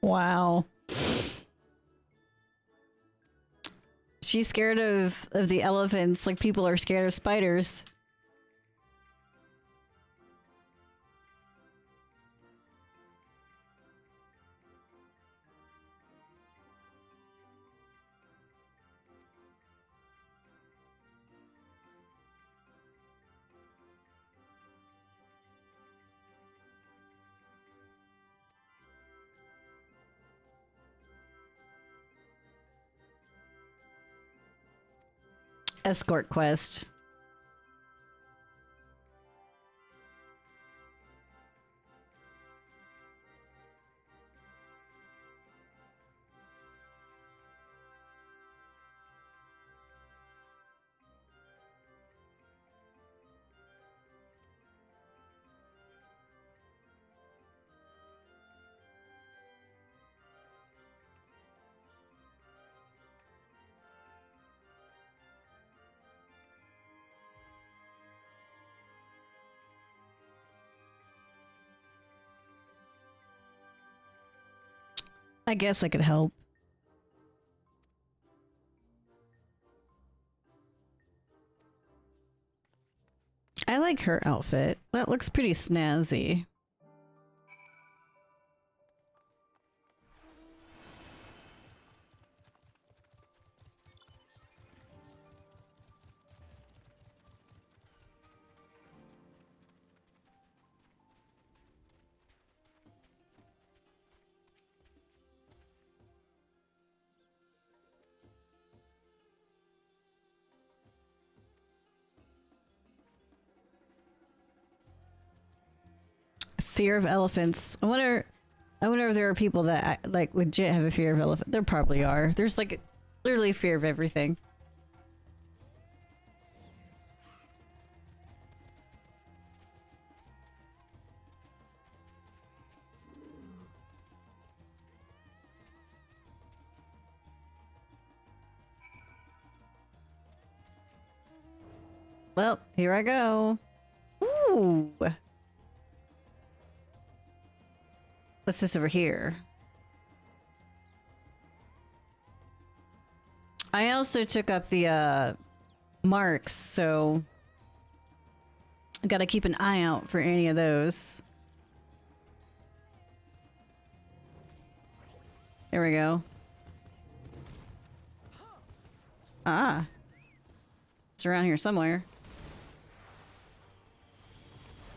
Wow. She's scared of the elephants like people are scared of spiders. Escort quest. I guess I could help. I like her outfit. That looks pretty snazzy. Fear of elephants. I wonder if there are people that like legit have a fear of elephant. There probably are. There's like literally a fear of everything. Well, here I go. Ooh. What's this over here? I also took up the marks, so I gotta keep an eye out for any of those. There we go. Ah. It's around here somewhere.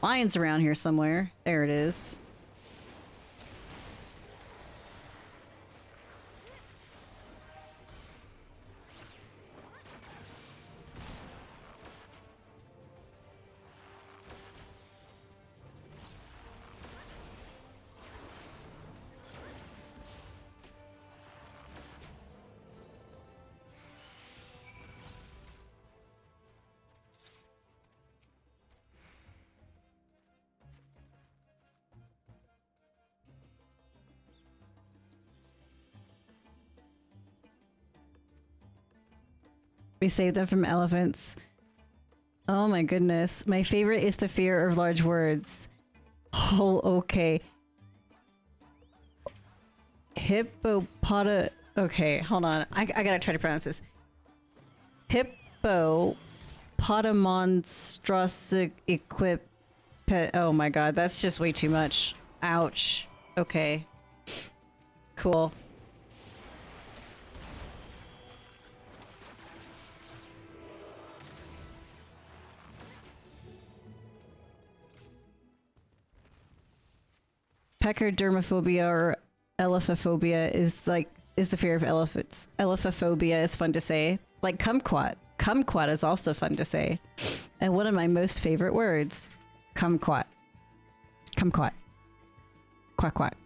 Lion's around here somewhere. There it is. We save them from elephants. Oh my goodness. My favorite is the fear of large words. Oh, okay. Okay, hold on. I gotta try to pronounce this. Hippopotamonstrous equip. Oh my god, that's just way too much. Ouch. Okay. Cool. Peccodermophobia or elephophobia is the fear of elephants. Elephophobia is fun to say. Like kumquat. Kumquat is also fun to say. And one of my most favorite words. Kumquat. Kumquat. Quack quack.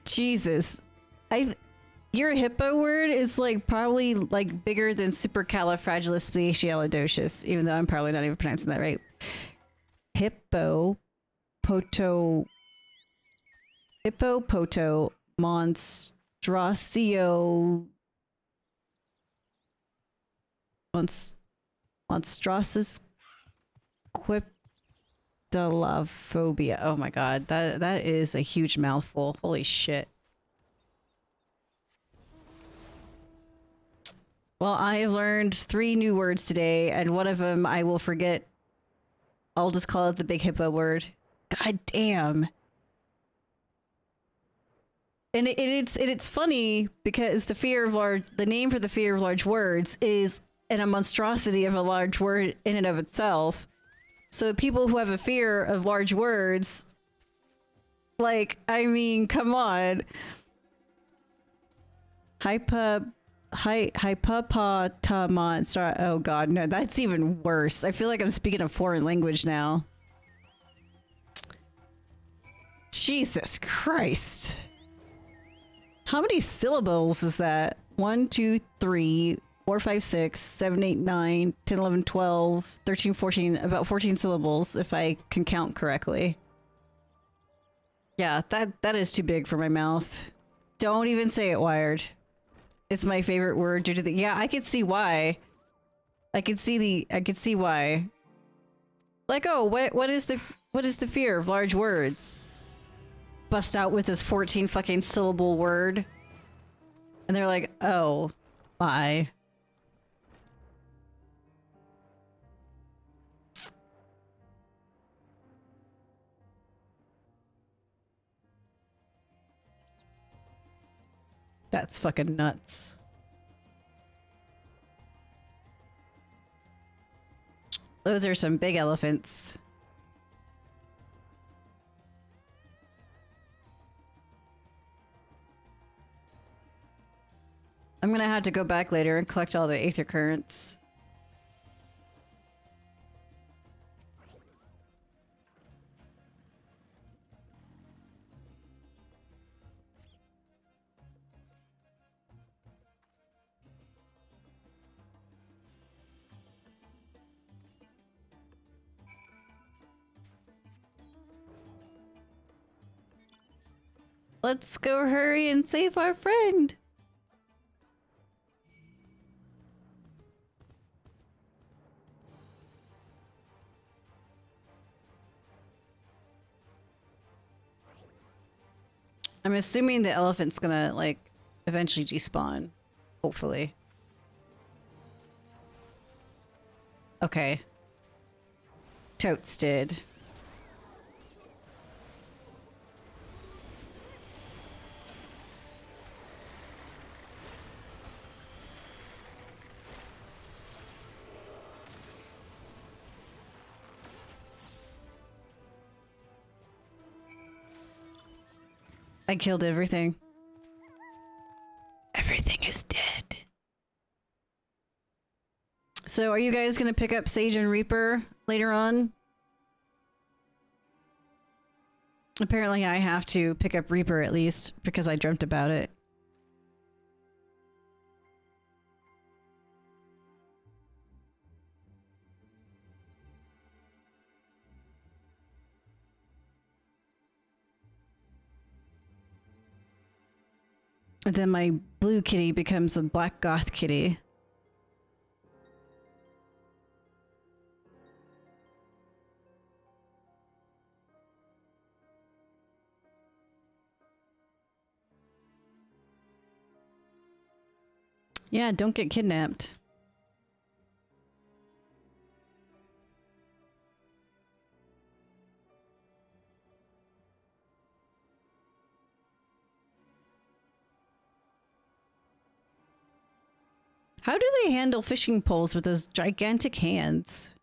Jesus. Your hippo word is like probably like bigger than supercalifragilisticexpialidocious, even though I'm probably not even pronouncing that right. Hippopoto monstrosio monstrous quiptalophobia. Oh my god, that is a huge mouthful. Holy shit. Well, I learned 3 new words today, and one of them I will forget. I'll just call it the big hippo word. God damn. And it's funny because the name for the fear of large words is a monstrosity of a large word in and of itself. So people who have a fear of large words, like, I mean, come on. Hypopotamon. Oh god, no, that's even worse. I feel like I'm speaking a foreign language now. Jesus Christ. How many syllables is that? 1, 2, 3, 4, 5, 6, 7, 8, 9, 10, 11, 12, 13, 14, about 14 syllables, if I can count correctly. Yeah, that is too big for my mouth. Don't even say it, Wired. It's my favorite word due to the— yeah, I could see why. I could see why. Like, oh, what is the fear of large words? Bust out with this 14 fucking syllable word. And they're like, oh, my. That's fucking nuts. Those are some big elephants. I'm gonna have to go back later and collect all the aether currents. Let's go hurry and save our friend. I'm assuming the elephant's gonna, like, eventually despawn. Hopefully. Okay. Totes did. I killed everything. Everything is dead. So are you guys gonna pick up Sage and Reaper later on? Apparently I have to pick up Reaper at least, because I dreamt about it. And then my blue kitty becomes a black goth kitty. Yeah, don't get kidnapped. How do they handle fishing poles with those gigantic hands?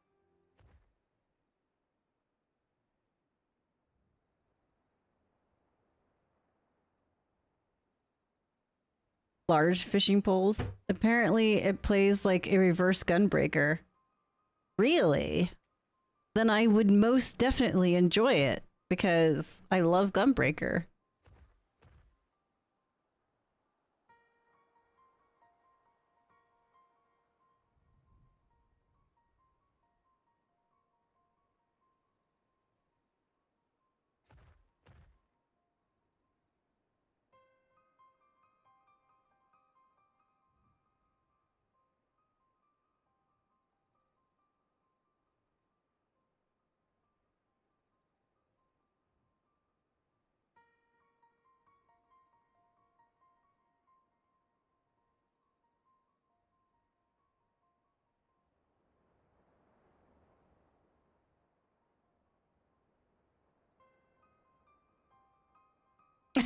Large fishing poles? Apparently it plays like a reverse gunbreaker. Really? Then I would most definitely enjoy it, because I love Gunbreaker.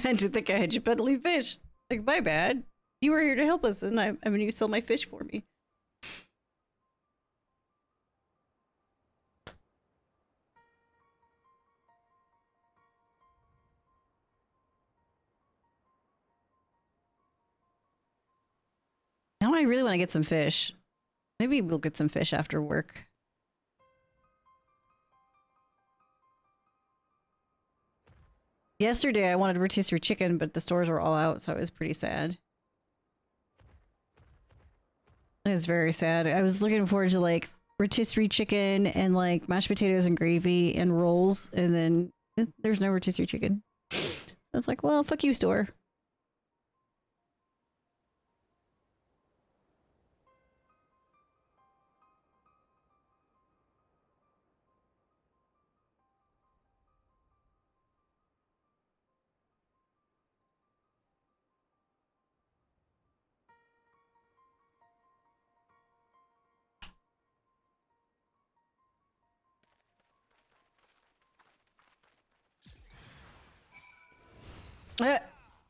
I didn't think I had you peddling fish. Like, my bad. You were here to help us, and I mean, you sell my fish for me. Now I really want to get some fish. Maybe we'll get some fish after work. Yesterday I wanted rotisserie chicken, but the stores were all out, so it was pretty sad. It was very sad. I was looking forward to like rotisserie chicken and like mashed potatoes and gravy and rolls, and then there's no rotisserie chicken. I was like, well, fuck you, store.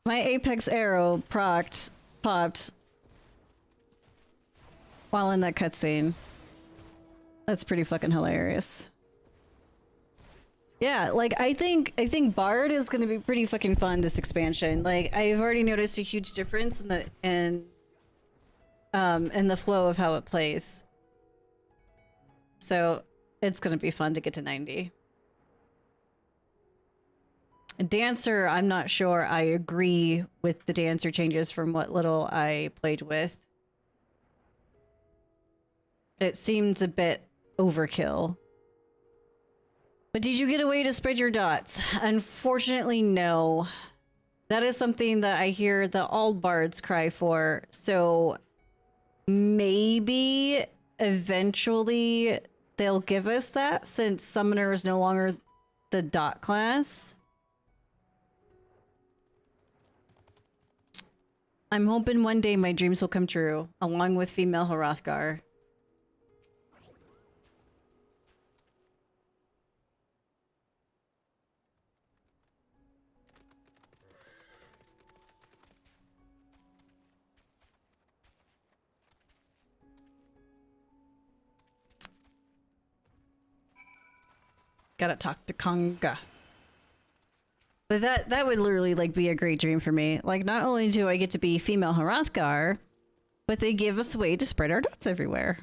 My Apex arrow popped while in that cutscene. That's pretty fucking hilarious. Yeah, like I think Bard is gonna be pretty fucking fun this expansion. Like I've already noticed a huge difference in the flow of how it plays. So it's gonna be fun to get to 90. Dancer, I'm not sure I agree with the dancer changes from what little I played with. It seems a bit overkill. But did you get a way to spread your dots? Unfortunately, no. That is something that I hear the all bards cry for. So maybe eventually they'll give us that, since Summoner is no longer the dot class. I'm hoping one day my dreams will come true, along with female Hrothgar. Gotta talk to Konga. But that would literally like be a great dream for me. Like, not only do I get to be female Hrothgar, but they give us a way to spread our dots everywhere.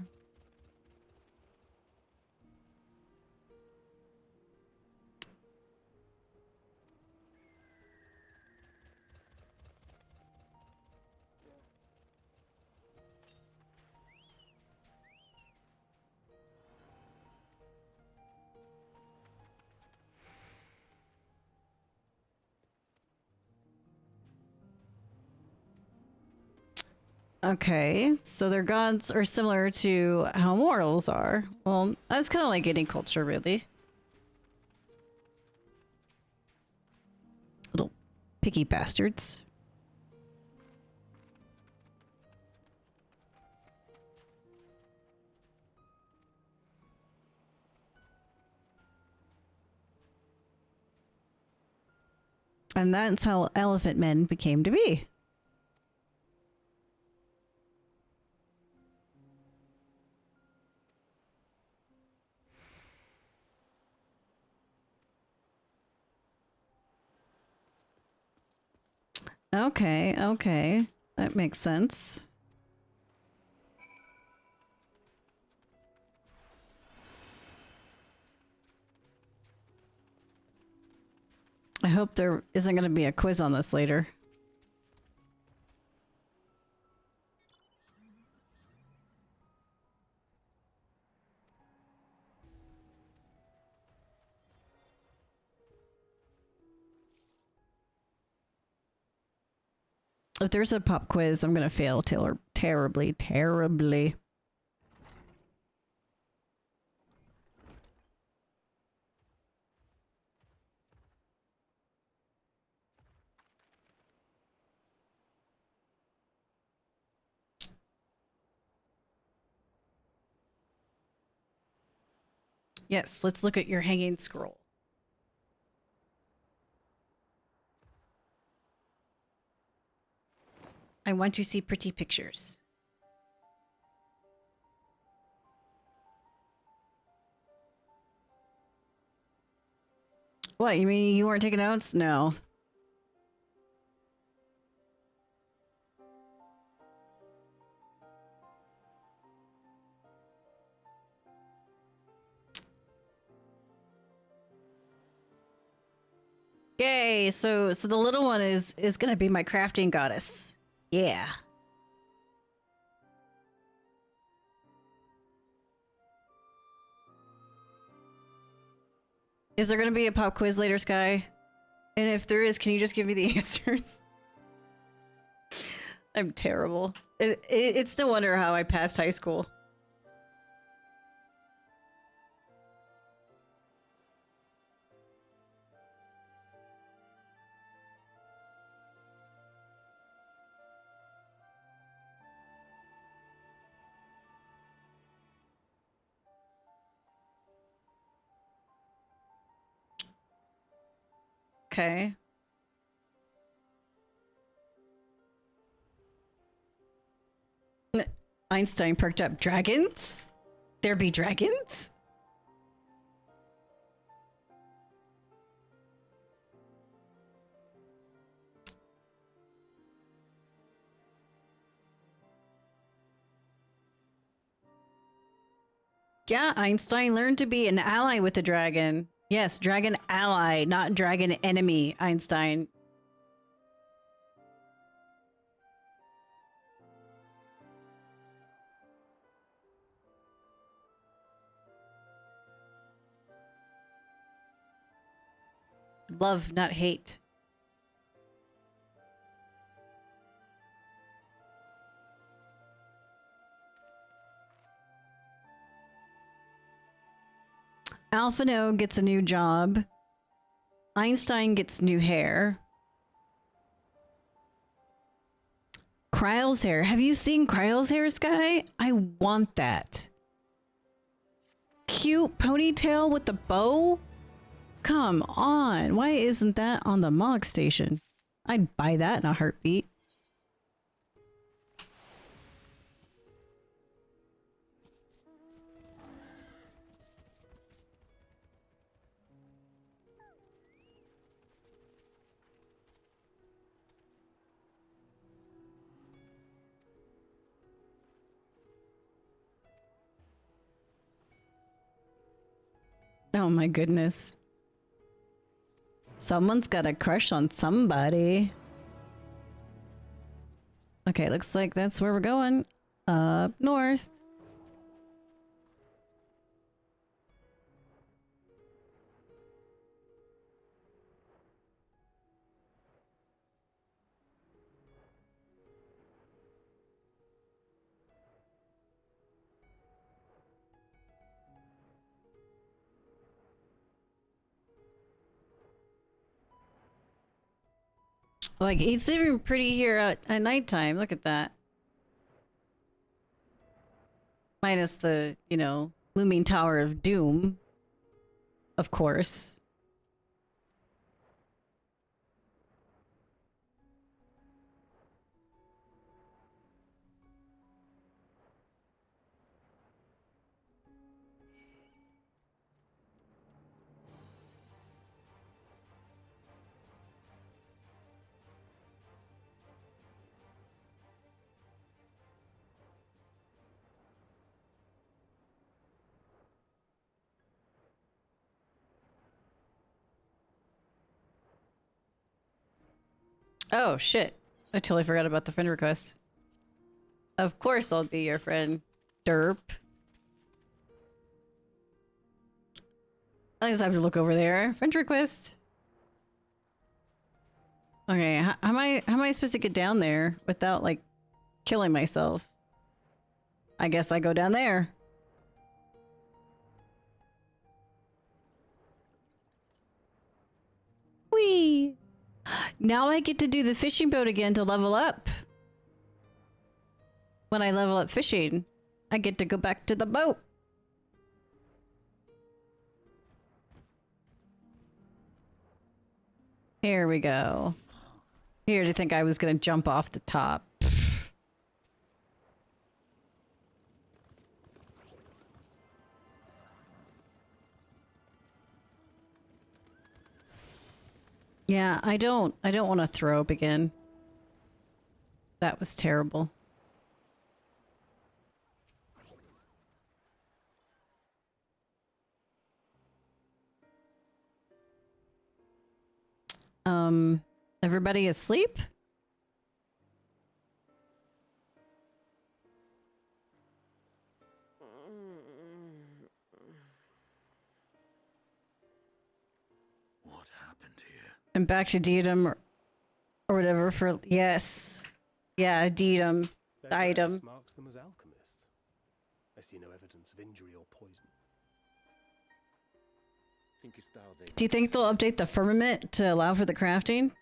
Okay, so their gods are similar to how mortals are. Well, that's kind of like any culture, really. Little picky bastards. And that's how elephant men became to be. Okay, okay. That makes sense. I hope there isn't going to be a quiz on this later. If there's a pop quiz, I'm going to fail terribly, terribly. Yes, let's look at your hanging scroll. I want to see pretty pictures. What, you mean you weren't taking notes? No. Yay, so the little one is gonna be my crafting goddess. Yeah. Is there gonna be a pop quiz later, Sky? And if there is, can you just give me the answers? I'm terrible. It's no wonder how I passed high school. Okay. Einstein perked up. Dragons? There be dragons? Yeah, Einstein learned to be an ally with the dragon. Yes, dragon ally, not dragon enemy, Einstein. Love, not hate. Alphino gets a new job. Einstein gets new hair. Kryle's hair. Have you seen Kryle's hair, Sky? I want that. Cute ponytail with the bow? Come on. Why isn't that on the Mog station? I'd buy that in a heartbeat. Oh my goodness. Someone's got a crush on somebody. Okay, looks like that's where we're going. Up north. Like, it's even pretty here at nighttime. Look at that. Minus the, you know, looming Tower of Doom. Of course. Oh, shit. I totally forgot about the friend request. Of course I'll be your friend, derp. I just have to look over there. Friend request. Okay, how am I supposed to get down there without, like, killing myself? I guess I go down there. Whee! Now I get to do the fishing boat again to level up. When I level up fishing, I get to go back to the boat. Here we go. Here to think I was gonna jump off the top. Yeah, I don't want to throw up again. That was terrible. Everybody asleep? What happened here? And back to Diadem or whatever for yes. Yeah, Diadem. Their Diadem. dress marks them as alchemists. I see no evidence of injury or poison. Thinkest thou they Do you think they'll update the firmament to allow for the crafting?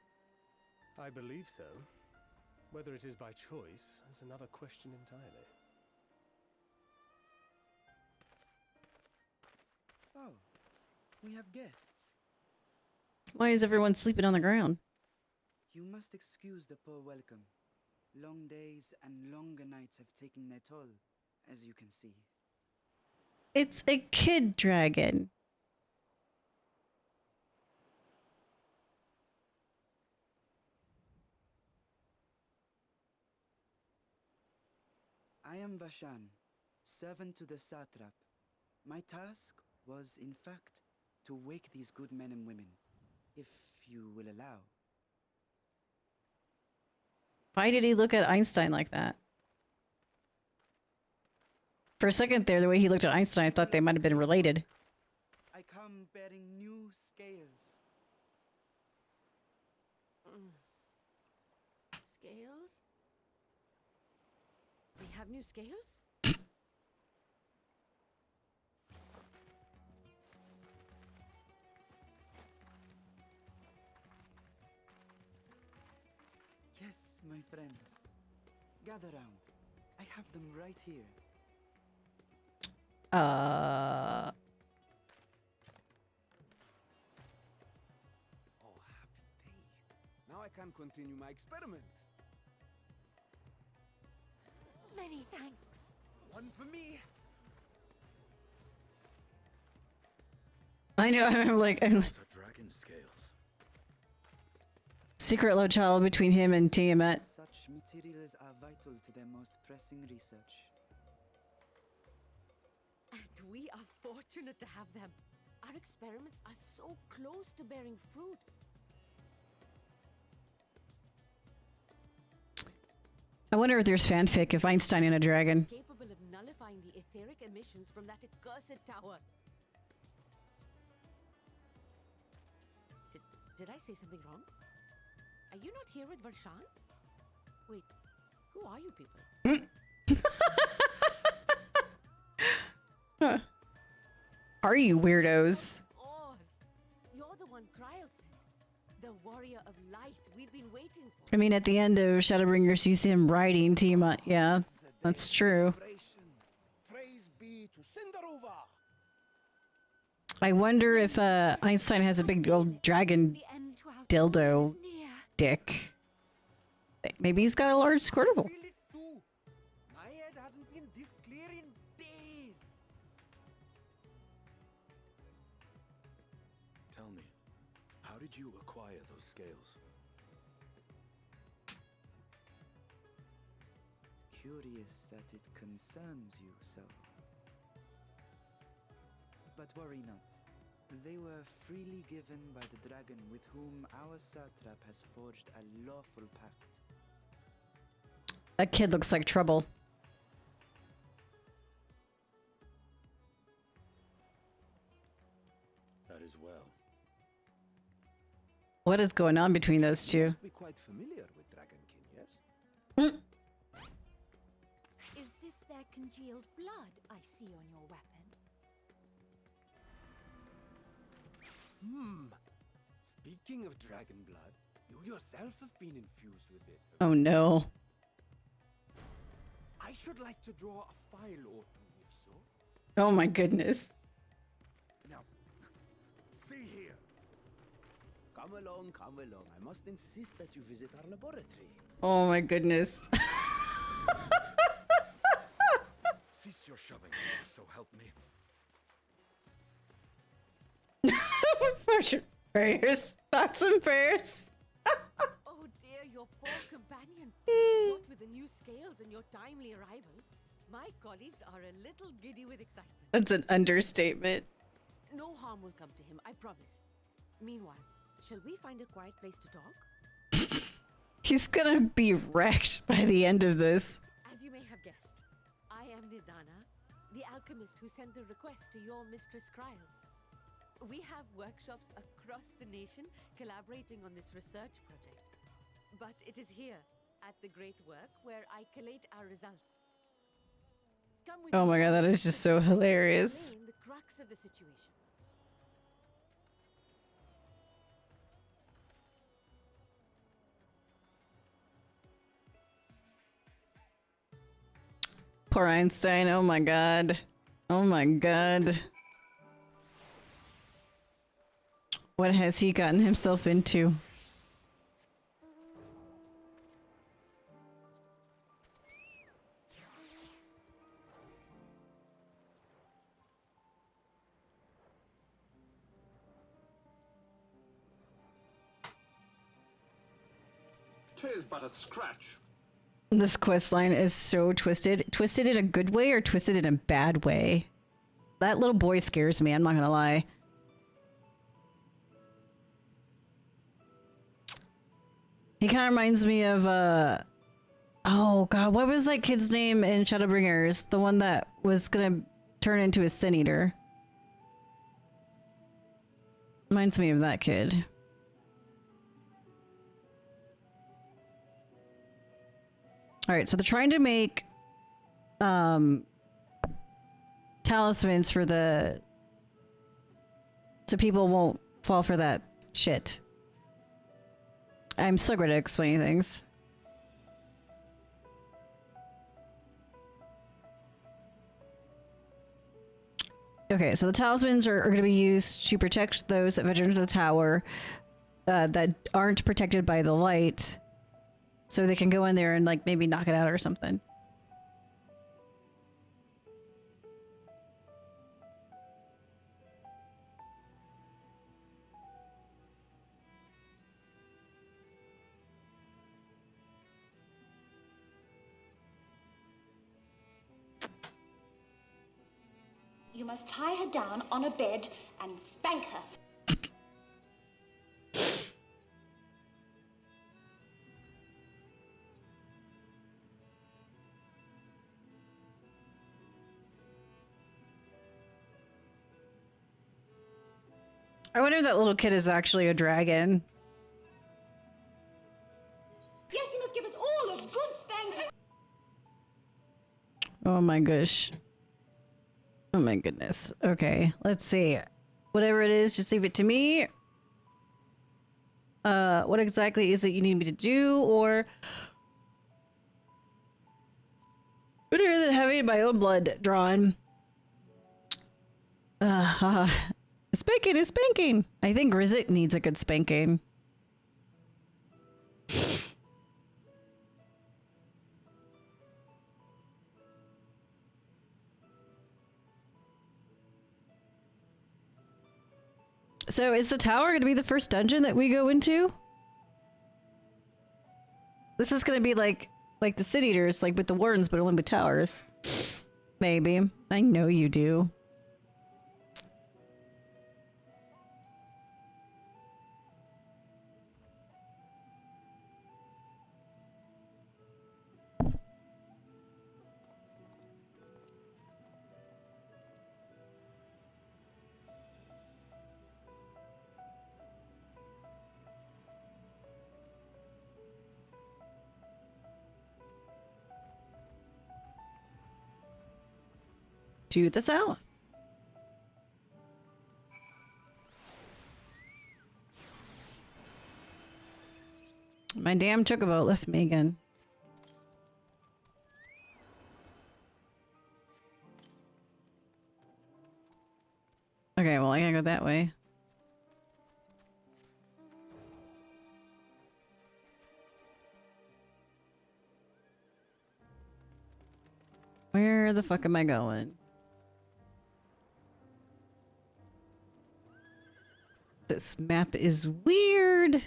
I believe so. Whether it is by choice is another question entirely. Oh, we have guests. Why is everyone sleeping on the ground? You must excuse the poor welcome. Long days and longer nights have taken their toll, as you can see. It's a kid dragon. I am Vashan, servant to the satrap. My task was, in fact, to wake these good men and women, if you will allow. Why did he look at Einstein like that? For a second there, the way he looked at Einstein, I thought they might have been related. I come bearing new scales. Scales? We have new scales? Yes, my friends. Gather round. I have them right here. Uh. Oh, happy day. Now I can continue my experiment. Many thanks. One for me. I know, I'm like, Those are dragon scales. secret love child between him and Tiamat. Such materials are vital to their most pressing research. And we are fortunate to have them. Our experiments are so close to bearing fruit. I wonder if there's fanfic of Einstein and a dragon. Capable of nullifying the etheric emissions from that accursed tower. Did I say something wrong? Are you not here with Varshan? Wait, who are you people? Huh. Are you weirdos? Oz, you're the one Kryl sent. The warrior of light we've been waiting for. I mean, at the end of Shadowbringers, you see him riding Tiamat. Yeah, that's true. Praise be to Cinderova. I wonder if Einstein has a big old dragon dildo dick. Maybe he's got a large squirtable. My head hasn't been this clear in days. Tell me, how did you acquire those scales? Curious that it concerns you so. But worry not. They were freely given by the dragon with whom our satrap has forged a lawful pact. That kid looks like trouble. That is well. What is going on between those two? Must be quite familiar with Dragonkin, yes? Is this their congealed blood I see on your weapon? Speaking of dragon blood, you yourself have been infused with it. Oh no. I should like to draw a file or two, if so. Oh my goodness. Now, see here. Come along, come along. I must insist that you visit our laboratory. Oh my goodness. Cease your shoving, so help me. Prayers. Thoughts and prayers. Oh dear, your poor companion. What with the new scales and your timely arrival, my colleagues are a little giddy with excitement. That's an understatement. No harm will come to him, I promise. Meanwhile, shall we find a quiet place to talk? He's gonna be wrecked by the end of this. As you may have guessed, I am Nidana, the alchemist who sent the request to your mistress Kryl. We have workshops across the nation collaborating on this research project. But it is here, at the Great Work, where I collate our results. Come with Oh my me god, that is just so hilarious. explain the crux of the situation. Poor Einstein. Oh my god. Oh my god. What has he gotten himself into? "'Tis but a scratch." This quest line is so twisted. Twisted in a good way or twisted in a bad way? That little boy scares me, I'm not gonna lie. He kind of reminds me of, oh god, what was that kid's name in Shadowbringers? The one that was gonna turn into a Sin Eater. Reminds me of that kid. Alright, so they're trying to make, talismans for the... so people won't fall for that shit. I'm so good at explaining things. Okay, so the talismans are going to be used to protect those that venture into the tower that aren't protected by the light. So they can go in there and like maybe knock it out or something. You must tie her down on a bed and spank her. I wonder if that little kid is actually a dragon. Yes, you must give us all a good spanking. Oh my gosh. Oh my goodness. Okay, let's see. Whatever it is, just leave it to me. What exactly is it you need me to do, or... better than having my own blood drawn. Spanking is spanking. I think Rizit needs a good spanking. So is the tower going to be the first dungeon that we go into? This is going to be like the City Eaters, like with the wardens, but only with towers. Maybe. I know you do. To the south. My damn chocobo left me again. Okay, well, I gotta go that way. Where the fuck am I going? This map is weird.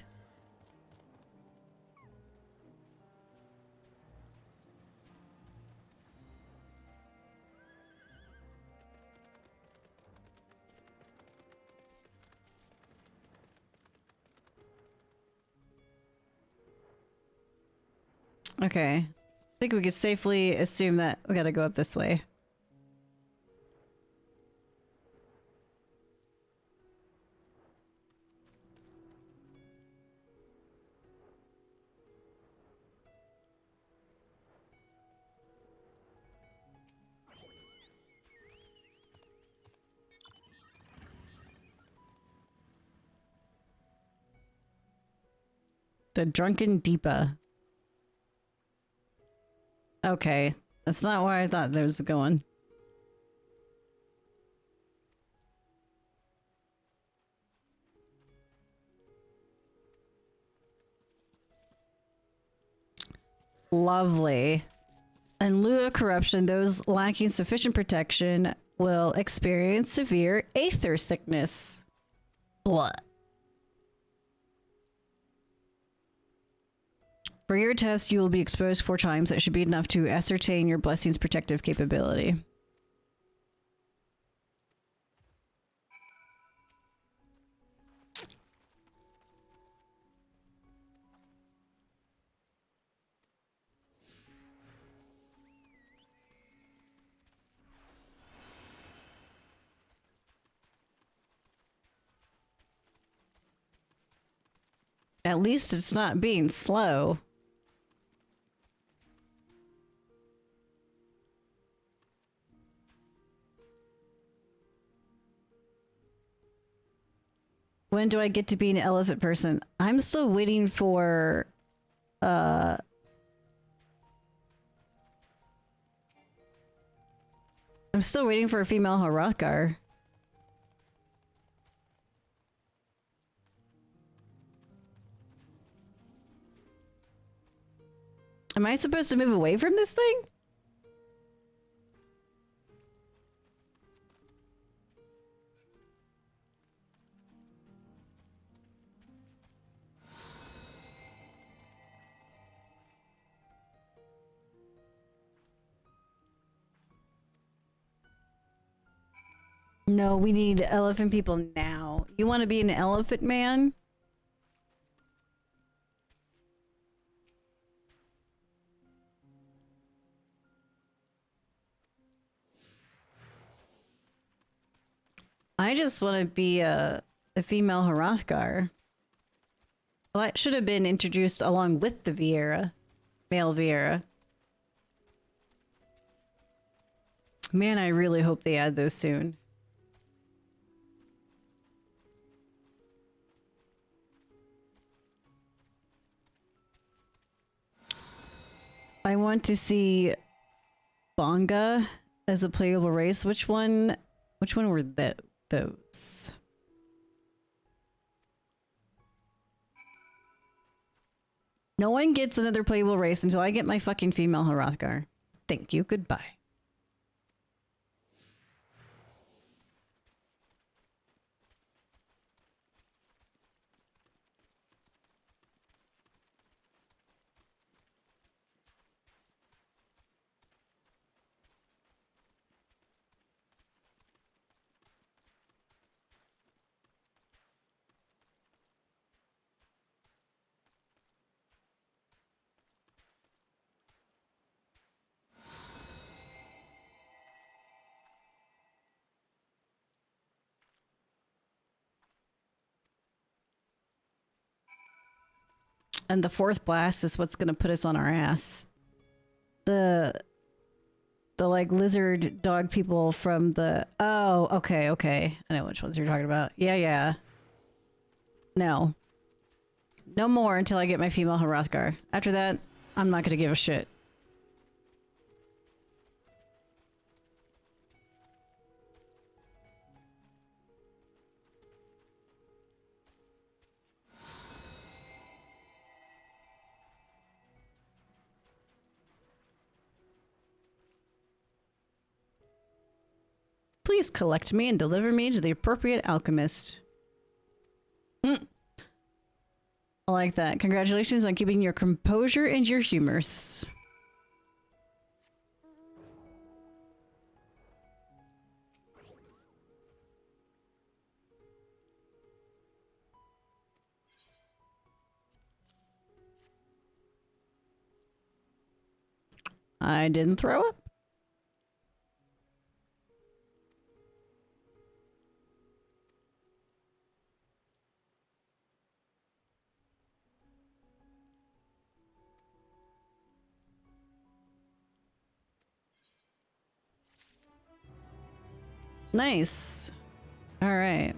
Okay. I think we could safely assume that we gotta go up this way. The Drunken Deepa. Okay. That's not where I thought there was going. Lovely. In lieu of corruption, those lacking sufficient protection will experience severe aether sickness. What? For your test, you will be exposed 4 times. That should be enough to ascertain your blessing's protective capability. At least it's not being slow. When do I get to be an elephant person? I'm still waiting for I'm still waiting for a female Hrothgar. Am I supposed to move away from this thing? No, we need elephant people now. You want to be an elephant man? I just want to be a female Hrothgar. Well, that should have been introduced along with the Vieira. Male Vieira. Man, I really hope they add those soon. I want to see Bonga as a playable race. Which one were those? No one gets another playable race until I get my fucking female Hrothgar. Thank you. Goodbye. And the 4th blast is what's gonna put us on our ass. The like lizard dog people from the... Oh, okay, okay. I know which ones you're talking about. Yeah, yeah. No. No more until I get my female Hrothgar. After that, I'm not gonna give a shit. Please collect me and deliver me to the appropriate alchemist. I like that. Congratulations on keeping your composure and your humors. I didn't throw up. Nice. All right.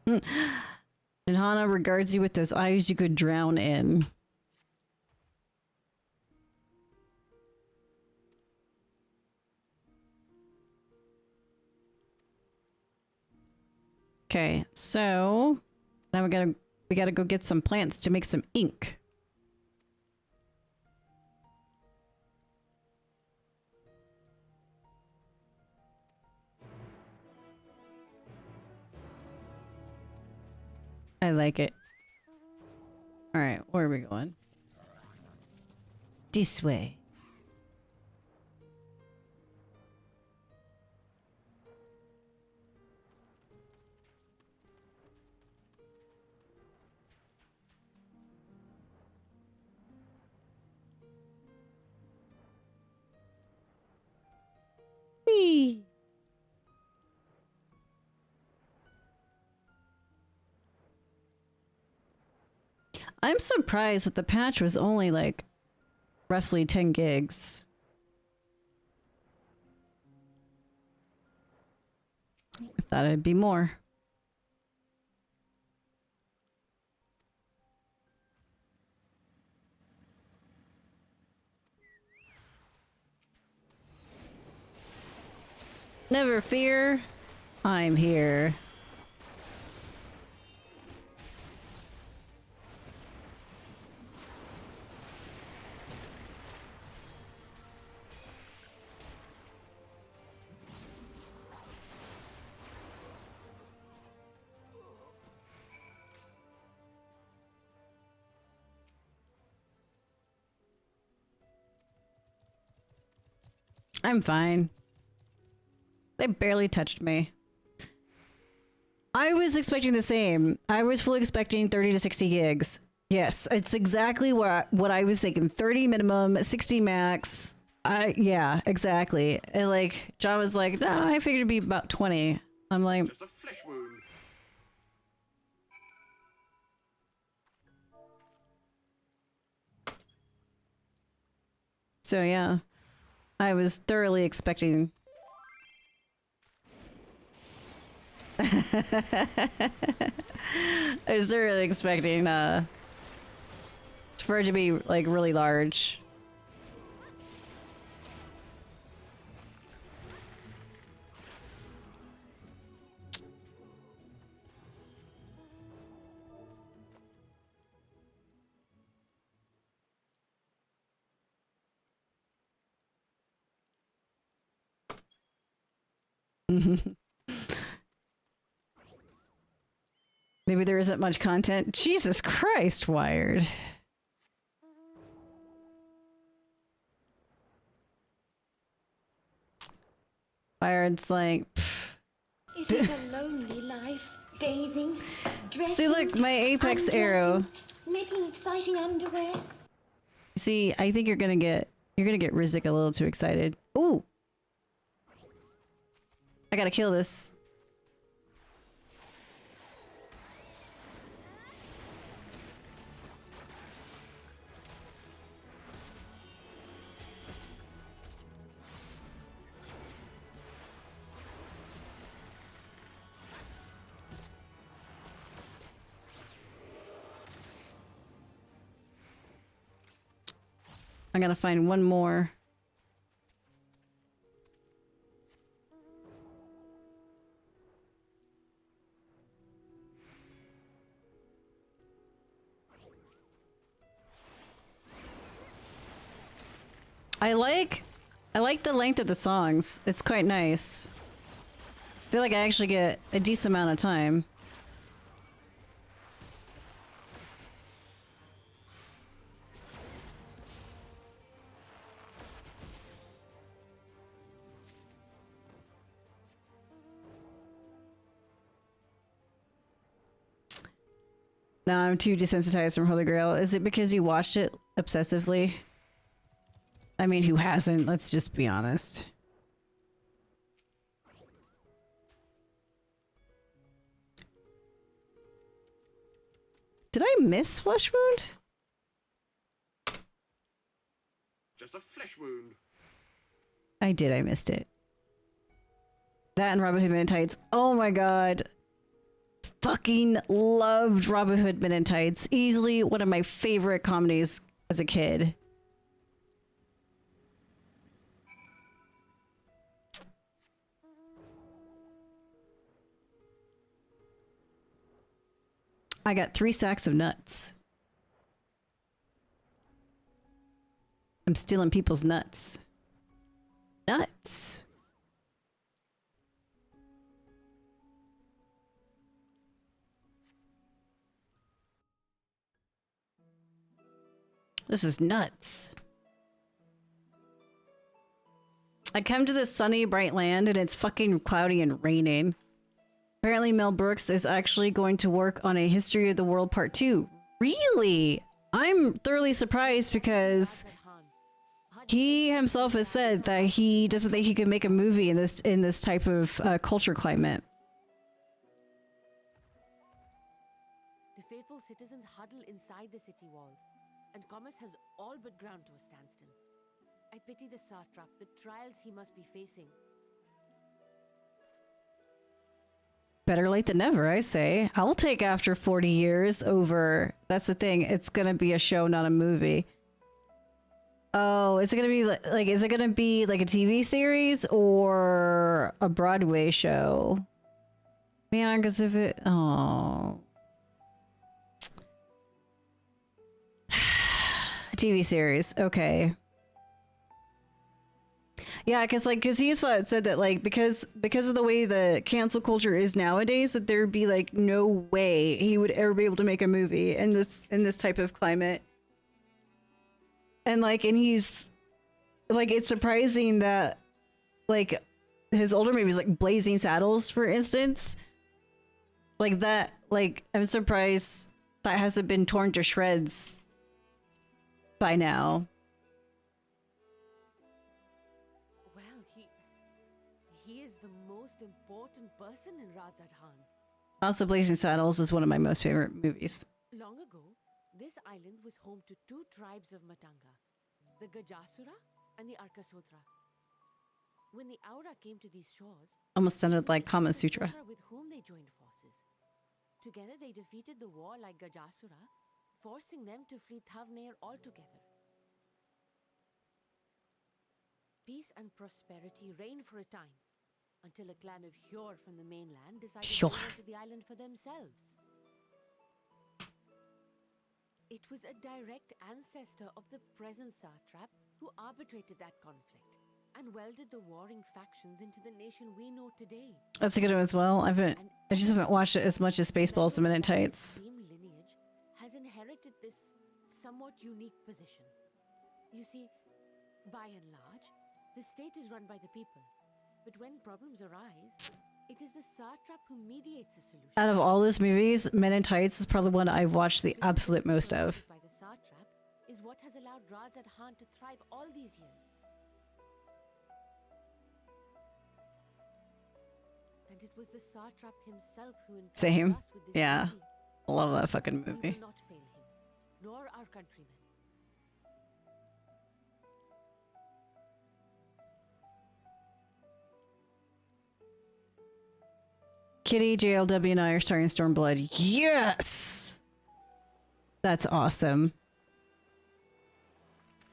Nihana regards you with those eyes you could drown in. Okay, so now we gotta go get some plants to make some ink. I like it. All right, where are we going? This way. Whee! I'm surprised that the patch was only like roughly 10 gigs. I thought it'd be more. Never fear, I'm here. I'm fine. They barely touched me. I was expecting the same. I was fully expecting 30 to 60 gigs. Yes, it's exactly what I was thinking. 30 minimum, 60 max. Yeah, exactly. And like, John was like, no, I figured it'd be about 20. I'm like, Just a flesh wound. so yeah. I was thoroughly expecting. I was thoroughly expecting for it to be like really large. Maybe there isn't much content. Jesus Christ, Wired. Wired's like, pfft. It is a lonely life, bathing, dressing. See, look, my apex arrow. Making exciting underwear. See, I think you're gonna get Rizik a little too excited. Ooh! I gotta kill this. I gotta find one more. I like the length of the songs. It's quite nice. I feel like I actually get a decent amount of time. No, I'm too desensitized from Holy Grail. Is it because you watched it obsessively? I mean, who hasn't? Let's just be honest. Did I miss Flesh Wound? Just a flesh wound. I did, I missed it. That and Robin Hood Men in Tights. Oh my god. Fucking loved Robin Hood Men in Tights. Easily one of my favorite comedies as a kid. I got 3 sacks of nuts. I'm stealing people's nuts. Nuts. This is nuts. I come to this sunny, bright land and it's fucking cloudy and raining. Apparently Mel Brooks is actually going to work on a History of the World Part 2. Really? I'm thoroughly surprised because he himself has said that he doesn't think he could make a movie in this type of culture climate. The faithful citizens huddle inside the city walls, and commerce has all but ground to a standstill. I pity the satrap, the trials he must be facing. Better late than never, I say. I'll take after 40 years over... That's the thing. It's gonna be a show, not a movie. Oh, is it gonna be like... Is it gonna be like a TV series or a Broadway show? Man, because if it... Oh... A TV series. Okay. Yeah, because he's said that because of the way the cancel culture is nowadays, that there'd be no way he would ever be able to make a movie in this type of climate. And he's it's surprising that his older movies like Blazing Saddles, for instance, I'm surprised that hasn't been torn to shreds by now. Important person in Rajasthan. Also, Blazing Saddles is one of my most favorite movies. Long ago, this island was home to 2 tribes of Matanga, the Gajasura and the Arkasotra. When the Aura came to these shores, Almost sounded like Kama Sutra. with whom they joined forces. Together they defeated the warlike Gajasura, forcing them to flee Thavnair altogether. Peace and prosperity reigned for a time, until a clan of Hjor from the mainland decided to enter the island for themselves. It was a direct ancestor of the present satrap who arbitrated that conflict and welded the warring factions into the nation we know today. That's a good one as well. I just haven't watched it as much as Spaceballs the Men in Tights. Lineage has inherited this somewhat unique position. You see, by and large, the state is run by the people. But when problems arise, it is the satrap who mediates a solution. Out of all those movies, Men in Tights is probably one I've watched the absolute most of. By the satrap is what has allowed Rajasthan to thrive all these years. And it was the satrap himself who Same. us with this Yeah. duty. I love that fucking We movie. will not fail him, nor our countrymen. Kitty, JLW, and I are starring Stormblood. Yes! That's awesome.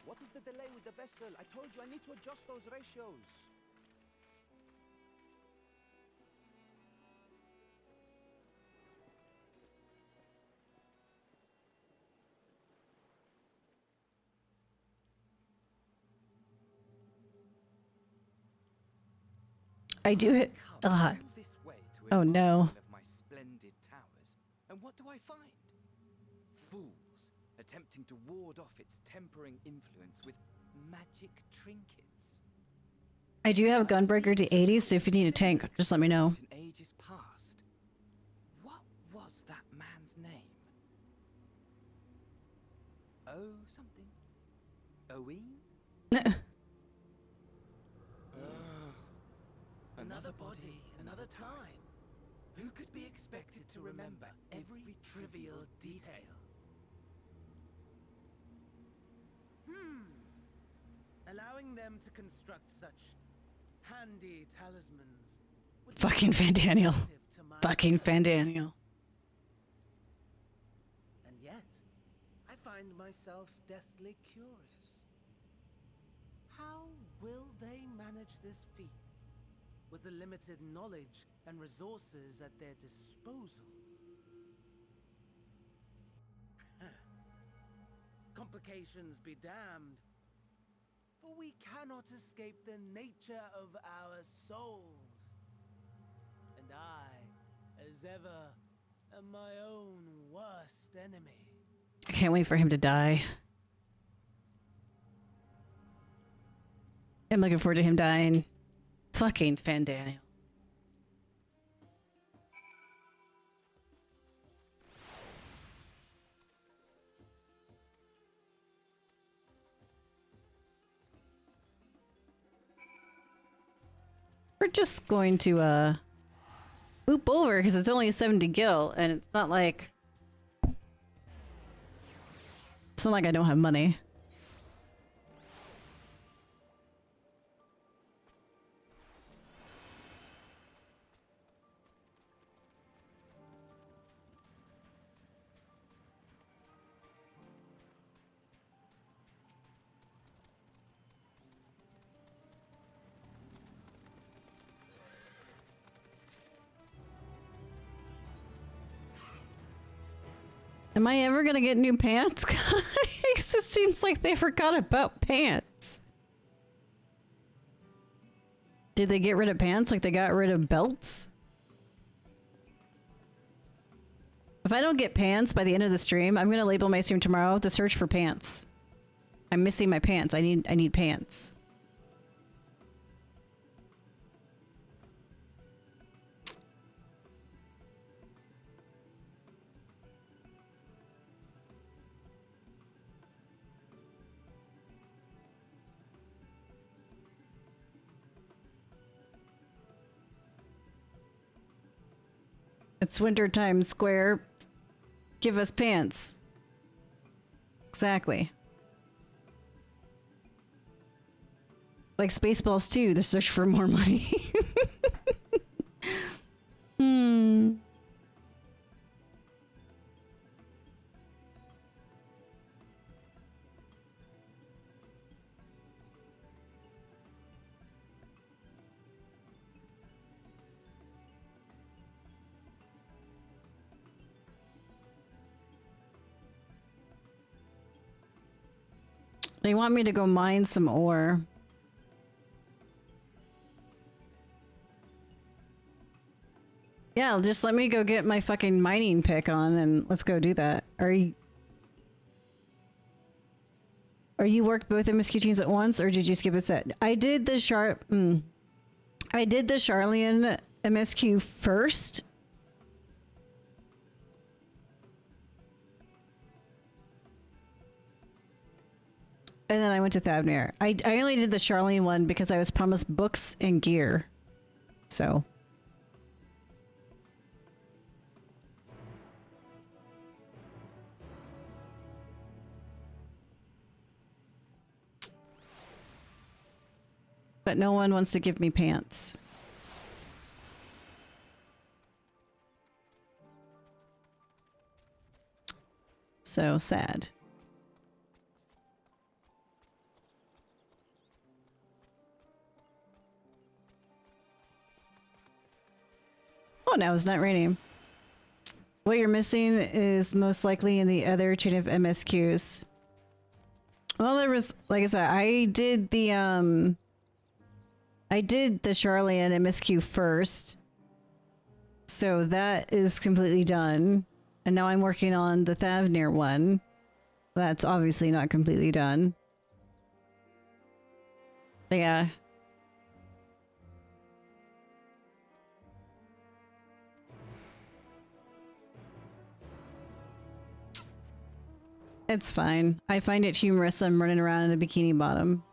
What is the delay with the vessel? I told you I need to adjust those ratios. I do it. Oh no. Of my splendid towers, and what do I find? Fools attempting to ward off its tempering influence with magic trinkets. I do have Gunbreaker to 80, so if you need a tank, just let me know. In ages past, what was that man's name? Oh, something. Owe? Another body, another time. Who could be expected to remember every trivial detail? Allowing them to construct such handy talismans would be Fucking Fandaniel. relative to my Fucking Fandaniel. And yet, I find myself deathly curious. How will they manage this feat with the limited knowledge and resources at their disposal? Complications be damned, for we cannot escape the nature of our souls. And I, as ever, am my own worst enemy. I can't wait for him to die. I'm looking forward to him dying. Fucking Fandaniel. We're just going to, boop over because it's only a 70 gil and it's not like I don't have money. Am I ever gonna get new pants, guys? It seems like they forgot about pants. Did they get rid of pants like they got rid of belts? If I don't get pants by the end of the stream, I'm gonna label my stream tomorrow to search for pants. I'm missing my pants. I need pants. It's winter time, Square. Give us pants. Exactly. Like Spaceballs 2, the search for more money. They want me to go mine some ore. Yeah, just let me go get my fucking mining pick on and let's go do that. Are you worked both MSQ teams at once or did you skip a set? I did the I did the Charlian MSQ first. And then I went to Thavnir. I only did the Charlene one because I was promised books and gear. So. But no one wants to give me pants. So sad. Oh, now it's not raining. What you're missing is most likely in the other chain of MSQs. Well, there was, like I said, I did the Charlian MSQ first. So that is completely done. And now I'm working on the Thavnir one. That's obviously not completely done. But yeah. It's fine. I find it humorous I'm running around in a bikini bottom.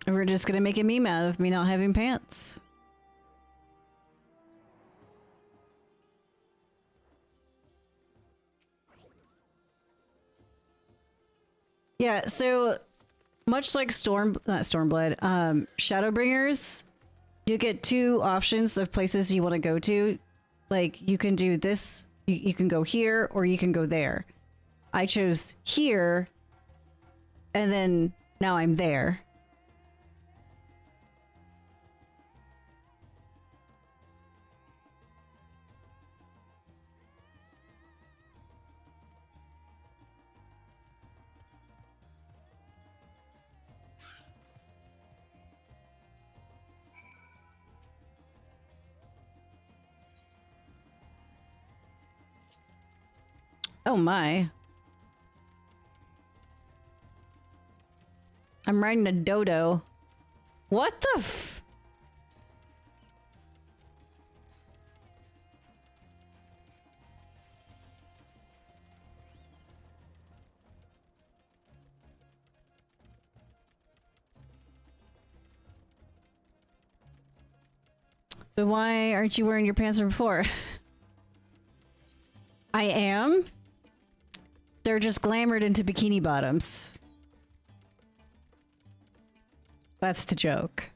We're just gonna make a meme out of me not having pants. Yeah, so much like Shadowbringers, you get two options of places you want to go to. Like, you can do this, you can go here, or you can go there. I chose here, and then now I'm there. Oh my. I'm riding a dodo. What the f- So why aren't you wearing your pants from before? I am? They're just glamored into bikini bottoms. That's the joke.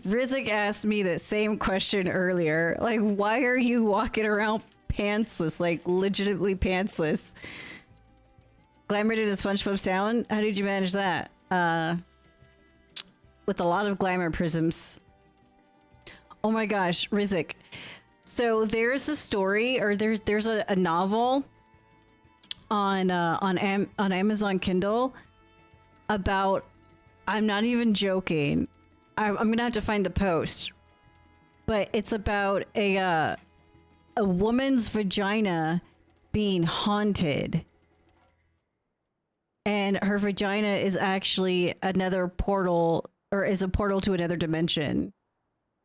Rizik asked me the same question earlier. Like, why are you walking around pantsless? Like, legitimately pantsless. Glamour did a SpongeBob sound? How did you manage that? With a lot of glamour prisms. Oh my gosh, Rizik. So there's a story, or there's a novel on Amazon Kindle about, I'm not even joking, I'm gonna have to find the post, but it's about a woman's vagina being haunted, and her vagina is actually another portal, or is a portal to another dimension.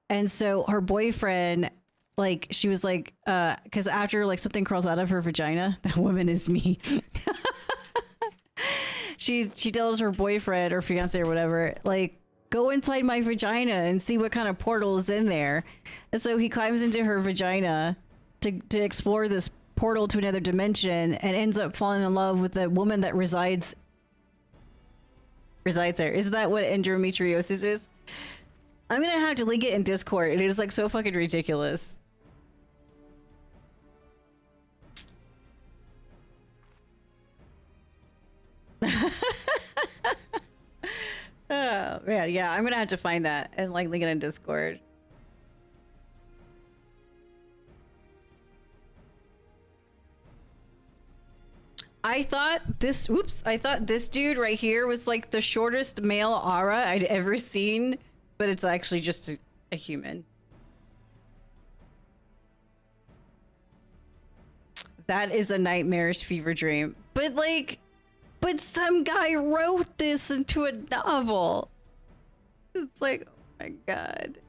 And so her boyfriend, like, she was like, because after like something crawls out of her vagina, that woman is me. She tells her boyfriend or fiance or whatever, like, go inside my vagina and see what kind of portal is in there. And so he climbs into her vagina to explore this portal to another dimension, and ends up falling in love with the woman that resides there. Isn't that what endometriosis is? I'm gonna have to link it in Discord. It is like so fucking ridiculous. Oh man, yeah, I'm gonna have to find that and like link it in Discord. I thought this dude right here was like the shortest male aura I'd ever seen, but it's actually just a human. That is a nightmarish fever dream. But like, but some guy wrote this into a novel. It's like, oh my god.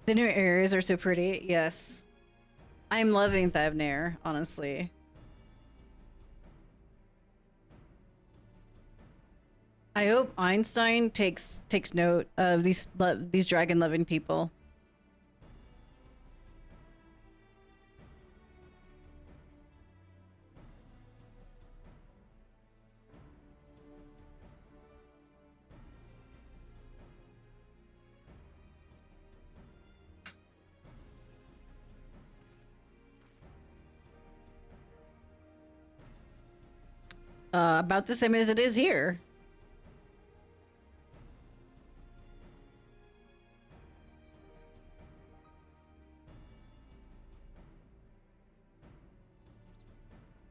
The new areas are so pretty. Yes. I'm loving Thavnair, honestly. I hope Einstein takes note of these dragon loving people. About the same as it is here.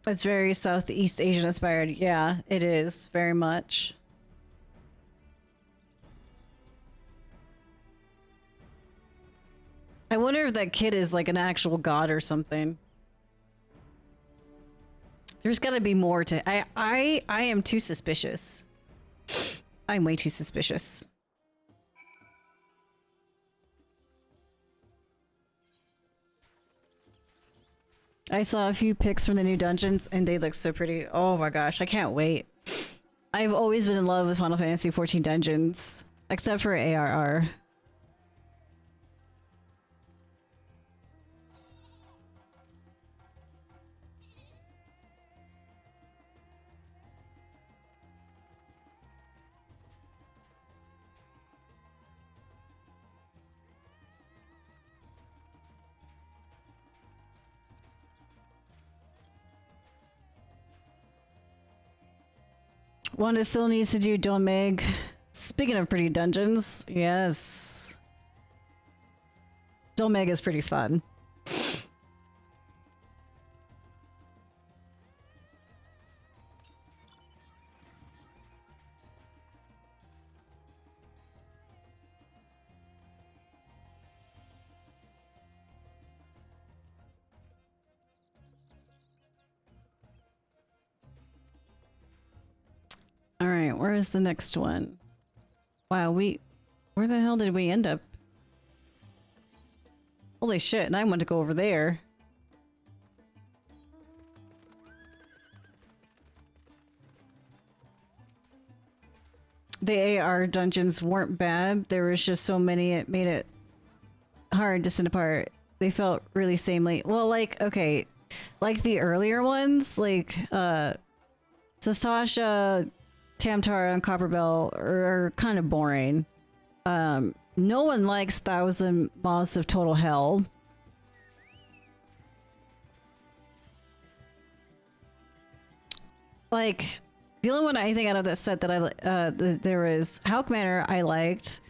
It's very Southeast Asian inspired. Yeah, it is very much. I wonder if that kid is like an actual god or something. There's got to be more to. I am too suspicious. I'm way too suspicious. I saw a few pics from the new dungeons and they look so pretty. Oh my gosh, I can't wait. I've always been in love with Final Fantasy XIV dungeons, except for ARR. Wanda still needs to do Domeg. Speaking of pretty dungeons, yes. Domeg is pretty fun. Alright, where is the next one? Wow, where the hell did we end up? Holy shit, and I want to go over there. The AR dungeons weren't bad. There was just so many, it made it hard to sit apart. They felt really samely. Well, like, okay, like the earlier ones, like, Sastasha, Tamtara, and Copperbell are kind of boring. No one likes 1,000 Moths of Total Hell. Like, the only one I think out of that set that there was Hauk Manor I liked.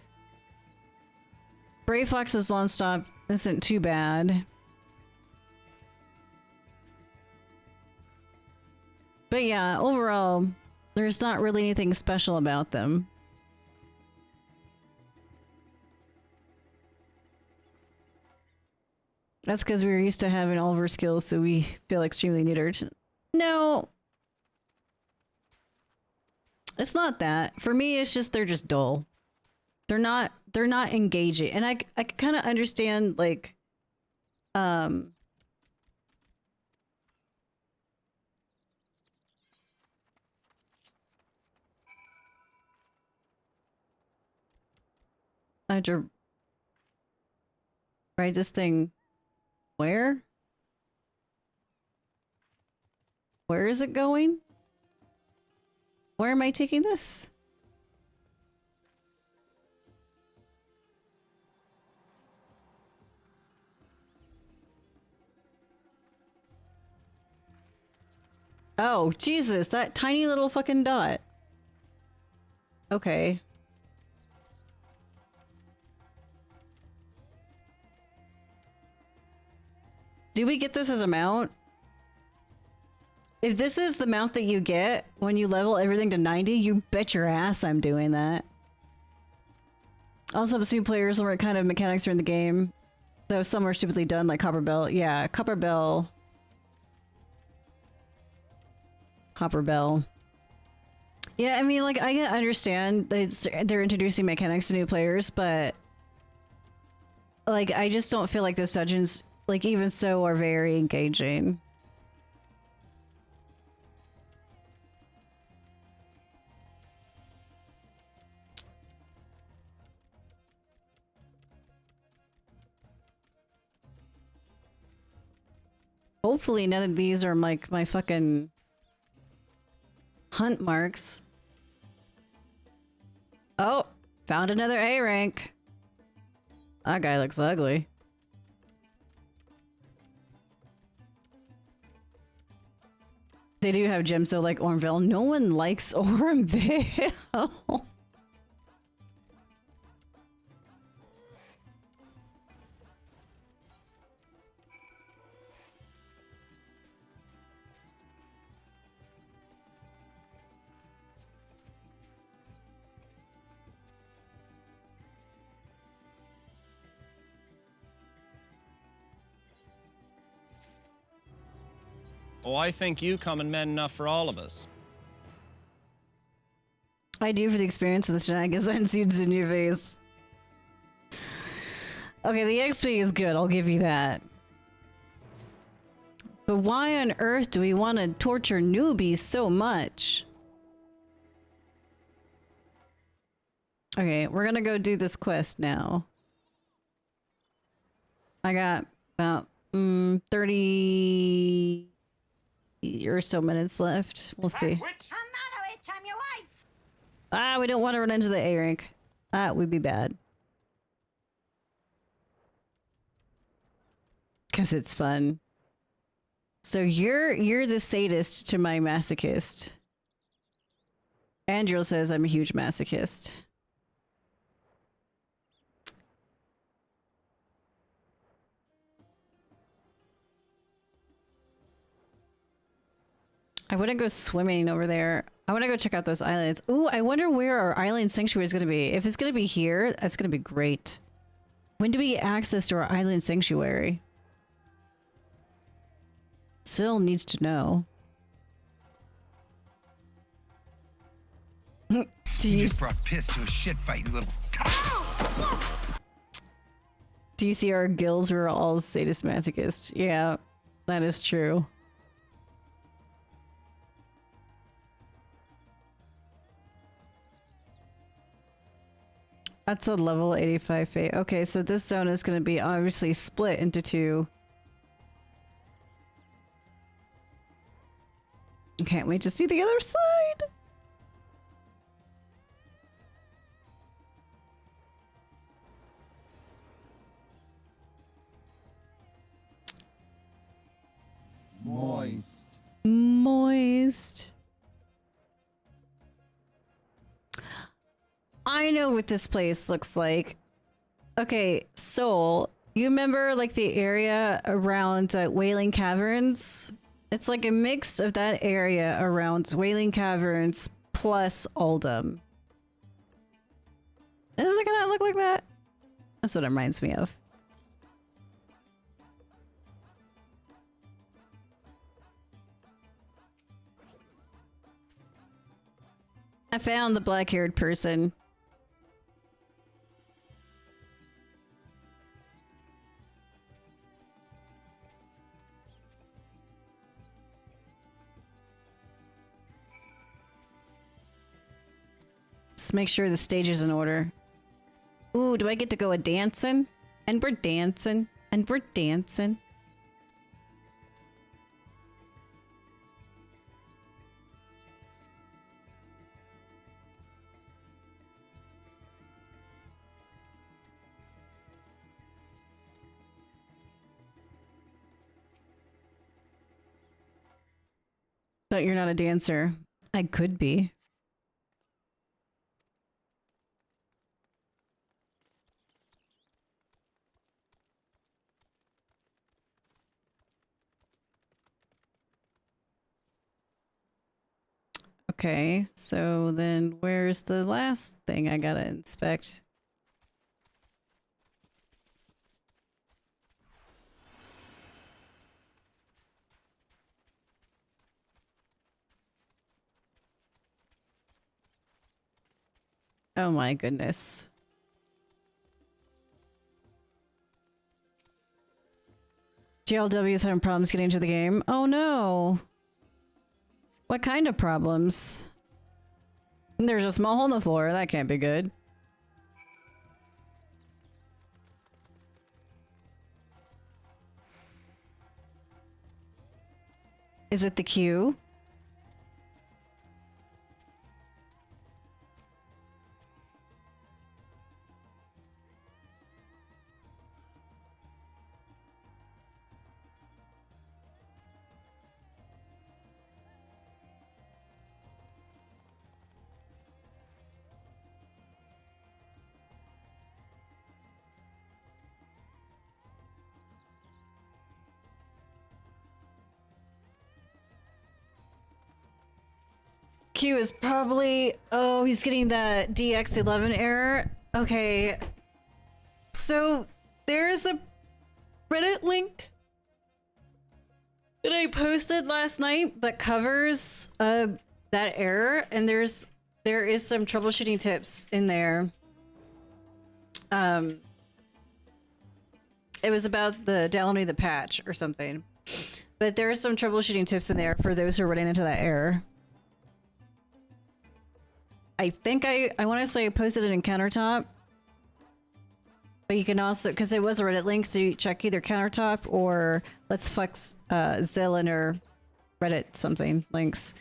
Brave Fox's Lawn Stop isn't too bad. But yeah, overall, there's not really anything special about them. That's because we were used to having all of our skills, so we feel extremely neutered. No. It's not that. For me, it's just they're just dull. They're not engaging. And I kind of understand, like, I have to write this thing. Where? Where is it going? Where am I taking this? Oh, Jesus, that tiny little fucking dot. Okay. Do we get this as a mount? If this is the mount that you get when you level everything to 90, you bet your ass I'm doing that. Also, some players learn what kind of mechanics are in the game. Though some are stupidly done, like Copperbell. Yeah, Copperbell. Copperbell. Yeah, I mean, like, I understand that they're introducing mechanics to new players, but... like, I just don't feel like those dungeons, like, even so, are very engaging. Hopefully none of these are like my fucking hunt marks. Oh, found another A rank. That guy looks ugly. They do have gems though, like Ormville. No one likes Ormville. Oh, I think you come and men enough for all of us. I do for the experience of the shenanigans and seeds in your face. Okay, the XP is good, I'll give you that. But why on earth do we want to torture newbies so much? Okay, we're gonna go do this quest now. I got about 30 or so minutes left. We'll see. I'm your wife. Ah, we don't want to run into the A rank. That would be bad. Cause it's fun. So you're the sadist to my masochist. Andrew says I'm a huge masochist. I want to go swimming over there. I want to go check out those islands. Ooh, I wonder where our island sanctuary is going to be. If it's going to be here, that's going to be great. When do we get access to our island sanctuary? Still needs to know. You just brought piss to a shit fight, you little... Do you see our gills? We're all sadist masochists. Yeah, that is true. That's a level 85 fate. Okay, so this zone is going to be obviously split into two. Can't wait to see the other side. Moist. Moist. I know what this place looks like. Okay, Soul, you remember like the area around Wailing Caverns? It's like a mix of that area around Wailing Caverns plus Uldum. Is it gonna look like that? That's what it reminds me of. I found the black-haired person. Let's make sure the stage is in order. Ooh, do I get to go a dancing? And we're dancing. And we're dancing. But you're not a dancer. I could be. Okay, so then where's the last thing I gotta inspect? Oh my goodness. GLW is having problems getting into the game. Oh no. What kind of problems? There's a small hole in the floor. That can't be good. Is it the queue? Q is probably... Oh, he's getting the DX11 error. Okay. So, there's a Reddit link that I posted last night that covers that error, and there is some troubleshooting tips in there. It was about the downloading the patch or something, but there are some troubleshooting tips in there for those who are running into that error. I think I want to say I posted it in Countertop, but you can also, because it was a Reddit link, so you check either Countertop or Let's Flex Zillin or Reddit something links.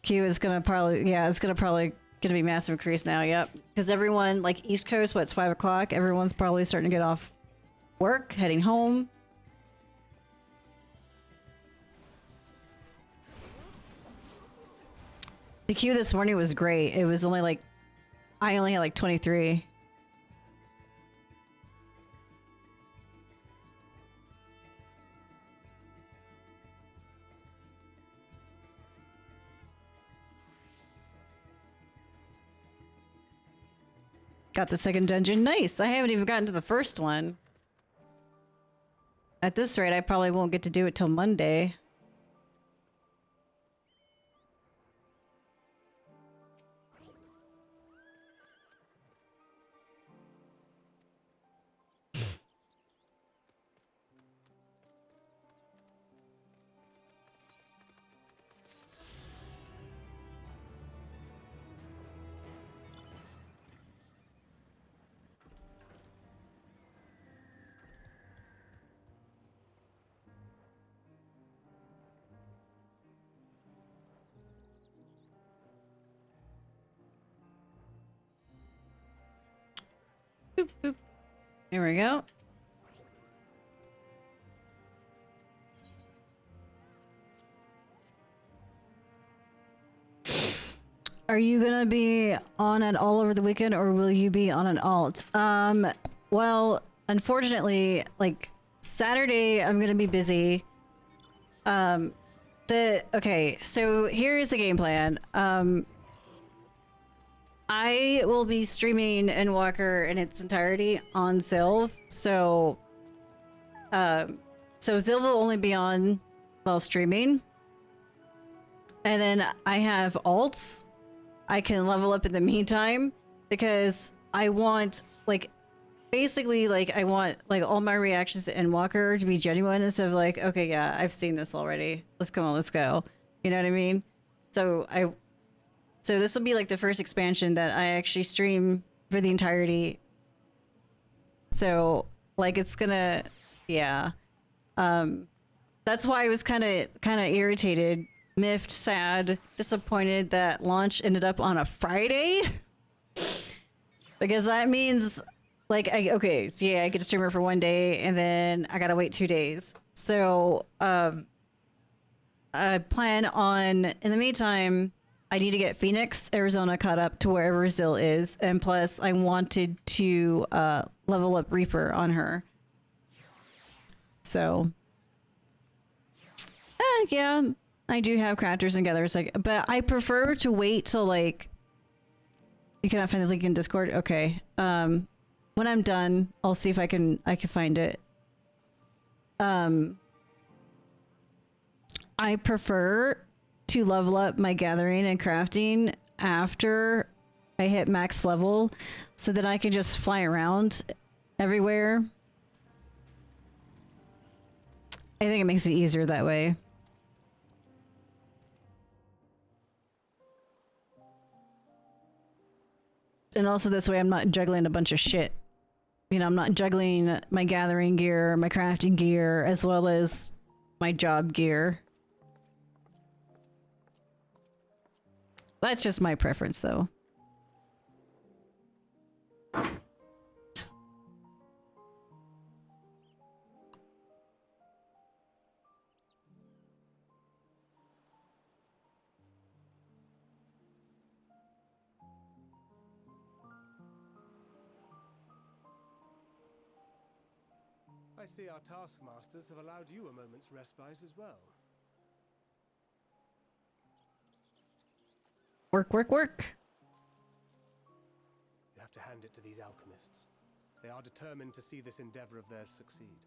Q is gonna probably, yeah, it's probably gonna be massive increase now. Yep, because everyone, like East Coast, it's 5 o'clock. Everyone's probably starting to get off work, heading home. The queue this morning was great. It was only like, I only had like 23. Got the second dungeon. Nice. I haven't even gotten to the first one. At this rate, I probably won't get to do it till Monday. Boop, boop. There we go. Are you gonna be on at all over the weekend, or will you be on an alt? Well, unfortunately, like Saturday, I'm gonna be busy. Okay, so here's the game plan. I will be streaming Endwalker in its entirety on Sylve, so Sylve will only be on while streaming. And then I have alts I can level up in the meantime, because I want, like, basically, like, I want, like, all my reactions to Endwalker to be genuine instead of like, okay, yeah, I've seen this already. Let's come on, let's go. You know what I mean? So this will be like the first expansion that I actually stream for the entirety. So, like, it's gonna, yeah. That's why I was kind of irritated, miffed, sad, disappointed that launch ended up on a Friday. Because that means, like, okay, so yeah, I get to stream her for 1 day, and then I gotta wait 2 days. So, I plan on, in the meantime, I need to get Phoenix, Arizona caught up to wherever Zill is, and plus I wanted to level up Reaper on her. So, yeah, I do have crafters and gatherers, like, but I prefer to wait till, like, you cannot find the link in Discord. Okay, when I'm done, I'll see if I can find it. I prefer to level up my gathering and crafting after I hit max level, so that I can just fly around everywhere. I think it makes it easier that way. And also this way I'm not juggling a bunch of shit. You know, I'm not juggling my gathering gear, my crafting gear, as well as my job gear. That's just my preference, though. I see our taskmasters have allowed you a moment's respite as well. Work, work, work. You have to hand it to these alchemists. They are determined to see this endeavor of theirs succeed.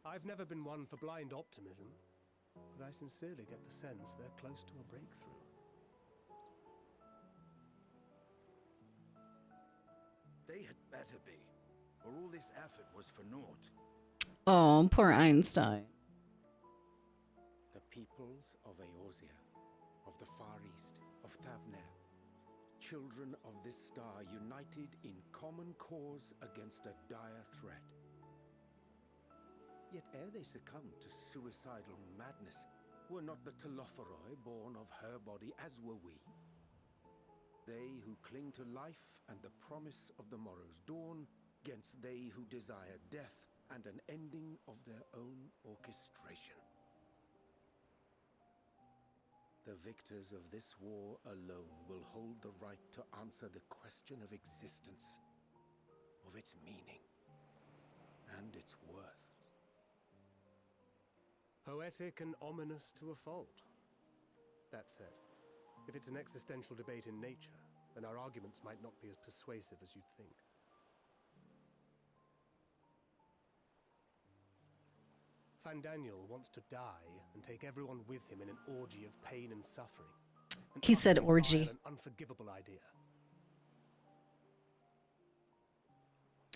I've never been one for blind optimism, but I sincerely get the sense they're close to a breakthrough. They had better be, or all this effort was for naught. Oh, poor Einstein. The peoples of Eorzea, of the Far East, of Thavner, children of this star united in common cause against a dire threat. Yet ere they succumbed to suicidal madness, were not the Telophoroi born of her body as were we? They who cling to life and the promise of the morrow's dawn, against they who desire death and an ending of their own orchestration. The victors of this war alone will hold the right to answer the question of existence, of its meaning, and its worth. Poetic and ominous to a fault. That said, if it's an existential debate in nature, then our arguments might not be as persuasive as you'd think. Fandaniel wants to die and take everyone with him in an orgy of pain and suffering. He said orgy. An unforgivable idea.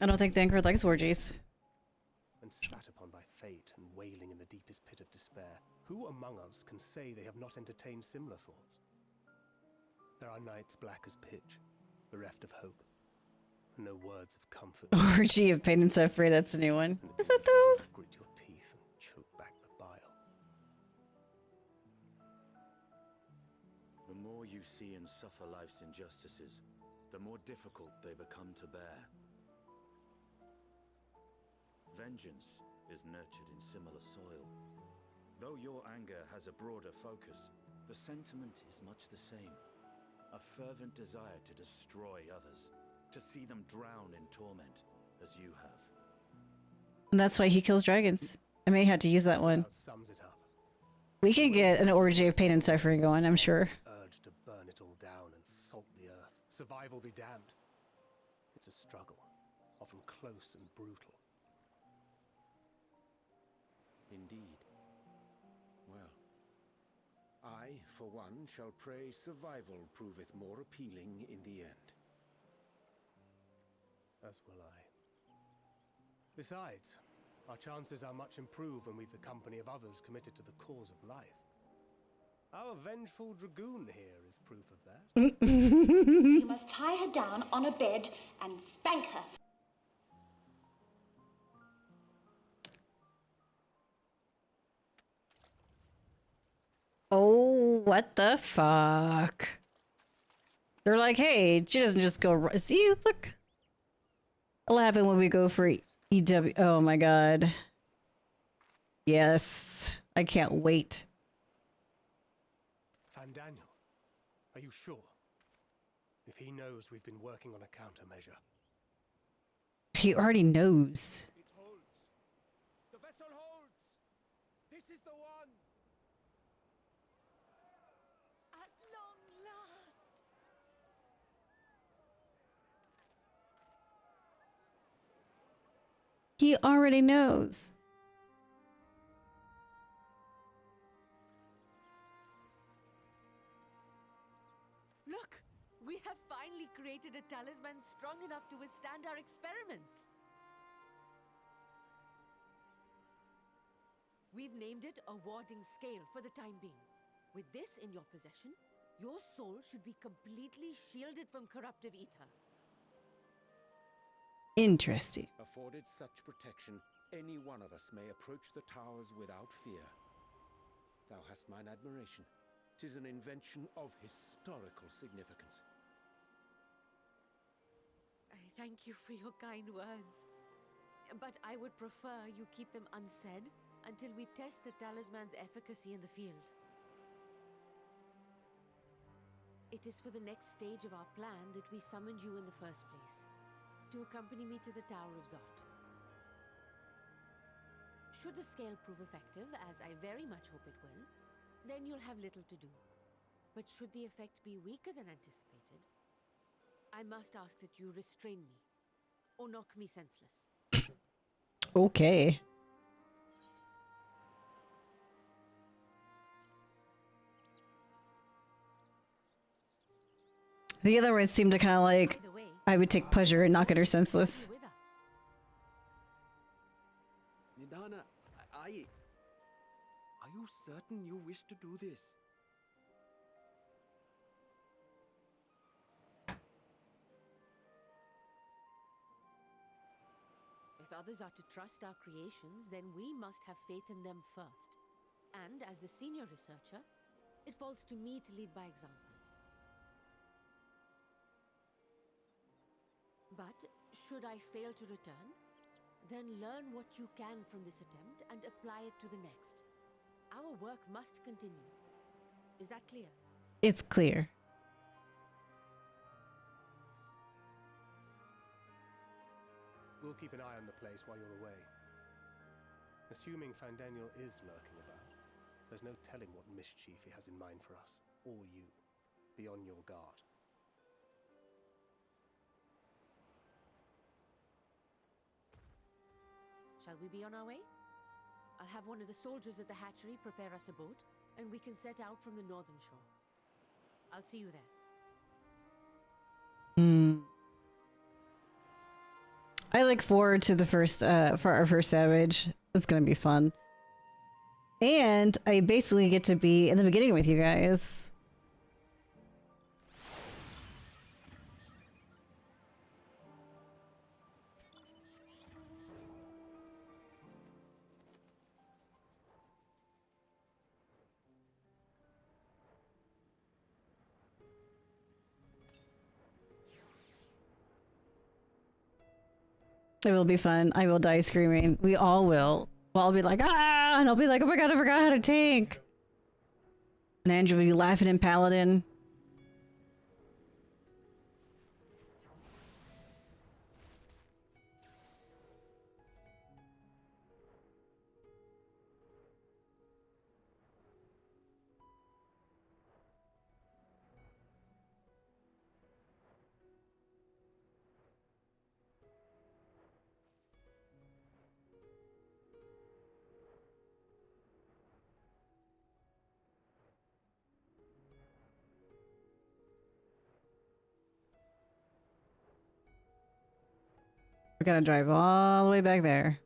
I don't think the Anchor likes orgies. And spat upon by fate and wailing in the deepest pit of despair, who among us can say they have not entertained similar thoughts? There are nights black as pitch, bereft of hope, and no words of comfort. Orgy of pain and suffering, that's a new one. Is that though? Grit your teeth and choke back the bile. The more you see and suffer life's injustices, the more difficult they become to bear. Vengeance is nurtured in similar soil. Though your anger has a broader focus, the sentiment is much the same. A fervent desire to destroy others, to see them drown in torment, as you have. And that's why he kills dragons. I may have to use that one. Sums it up. We could get an orgy of pain and suffering going, I'm sure. Urge to burn it all down and salt the earth. Survival be damned. It's a struggle, often close and brutal. Indeed. Well, I, for one, shall pray survival proveth more appealing in the end. As will I. Besides, our chances are much improved when we've the company of others committed to the cause of life. Our vengeful dragoon here is proof of that. You must tie her down on a bed and spank her. Oh, what the fuck? They're like, hey, she doesn't just go... See, look. It'll happen when we go for EW. Oh my god. Yes. I can't wait. Fandaniel, are you sure? If he knows we've been working on a countermeasure. He already knows. It holds. The vessel holds. This is the one. At long last. He already knows. Look, we have finally created a talisman strong enough to withstand our experiments. We've named it a warding scale for the time being. With this in your possession, your soul should be completely shielded from corruptive ether. Interesting. Afforded such protection, any one of us may approach the towers without fear. Thou hast mine admiration. 'Tis an invention of historical significance. I thank you for your kind words. But I would prefer you keep them unsaid until we test the talisman's efficacy in the field. It is for the next stage of our plan that we summoned you in the first place, to accompany me to the Tower of Zot. Should the scale prove effective, as I very much hope it will, then you'll have little to do. But should the effect be weaker than anticipated, I must ask that you restrain me, or knock me senseless. Okay. The other one seemed to kind of like I would take pleasure in knocking her senseless. Nidana, are you certain you wish to do this? If others are to trust our creations, then we must have faith in them first. And as the senior researcher, it falls to me to lead by example. But should I fail to return, then learn what you can from this attempt and apply it to the next. Our work must continue. Is that clear? It's clear. We'll keep an eye on the place while you're away. Assuming Fandaniel is lurking about, there's no telling what mischief he has in mind for us, or you. Be on your guard. Shall we be on our way? I'll have one of the soldiers at the hatchery prepare us a boat, and we can set out from the northern shore. I'll see you there. I look forward to the first, for our first Savage. It's gonna be fun. And I basically get to be in the beginning with you guys. It will be fun. I will die screaming. We all will. Well, I'll be like, ah! And I'll be like, oh my god, I forgot how to tank. And Andrew will be laughing in Paladin. We gotta drive all the way back there.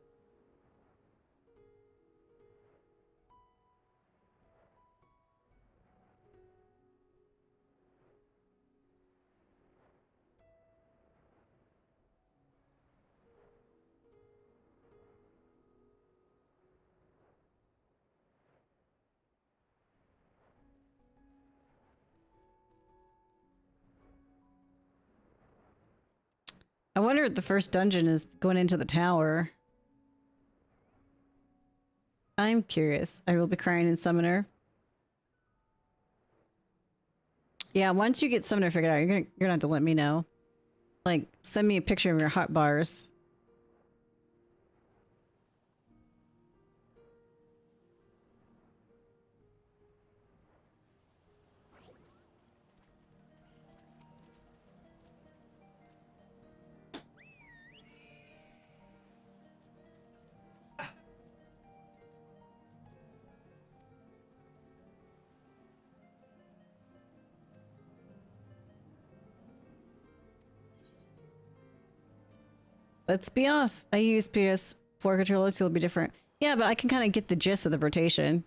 I wonder if the first dungeon is going into the tower. I'm curious. I will be crying in Summoner. Yeah, once you get Summoner figured out, you're gonna have to let me know. Like, send me a picture of your hot bars. Let's be off. I use PS4 controllers, so it'll be different. Yeah, but I can kind of get the gist of the rotation.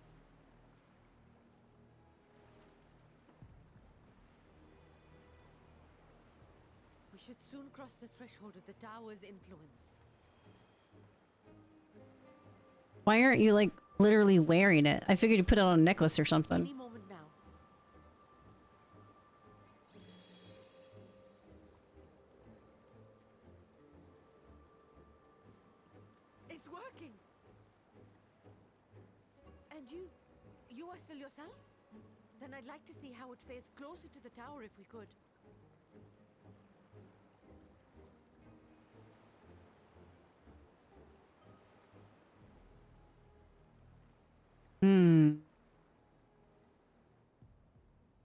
We should soon cross the threshold of the tower's influence. Why aren't you, like, literally wearing it? I figured you put it on a necklace or something. Any moment now. It's working. And you are still yourself? Then I'd like to see how it fares closer to the tower if we could.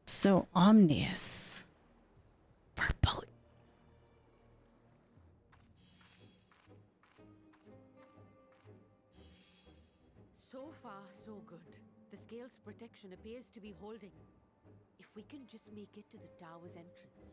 So ominous. Verboten. So far, so good. The scale's protection appears to be holding. If we can just make it to the tower's entrance,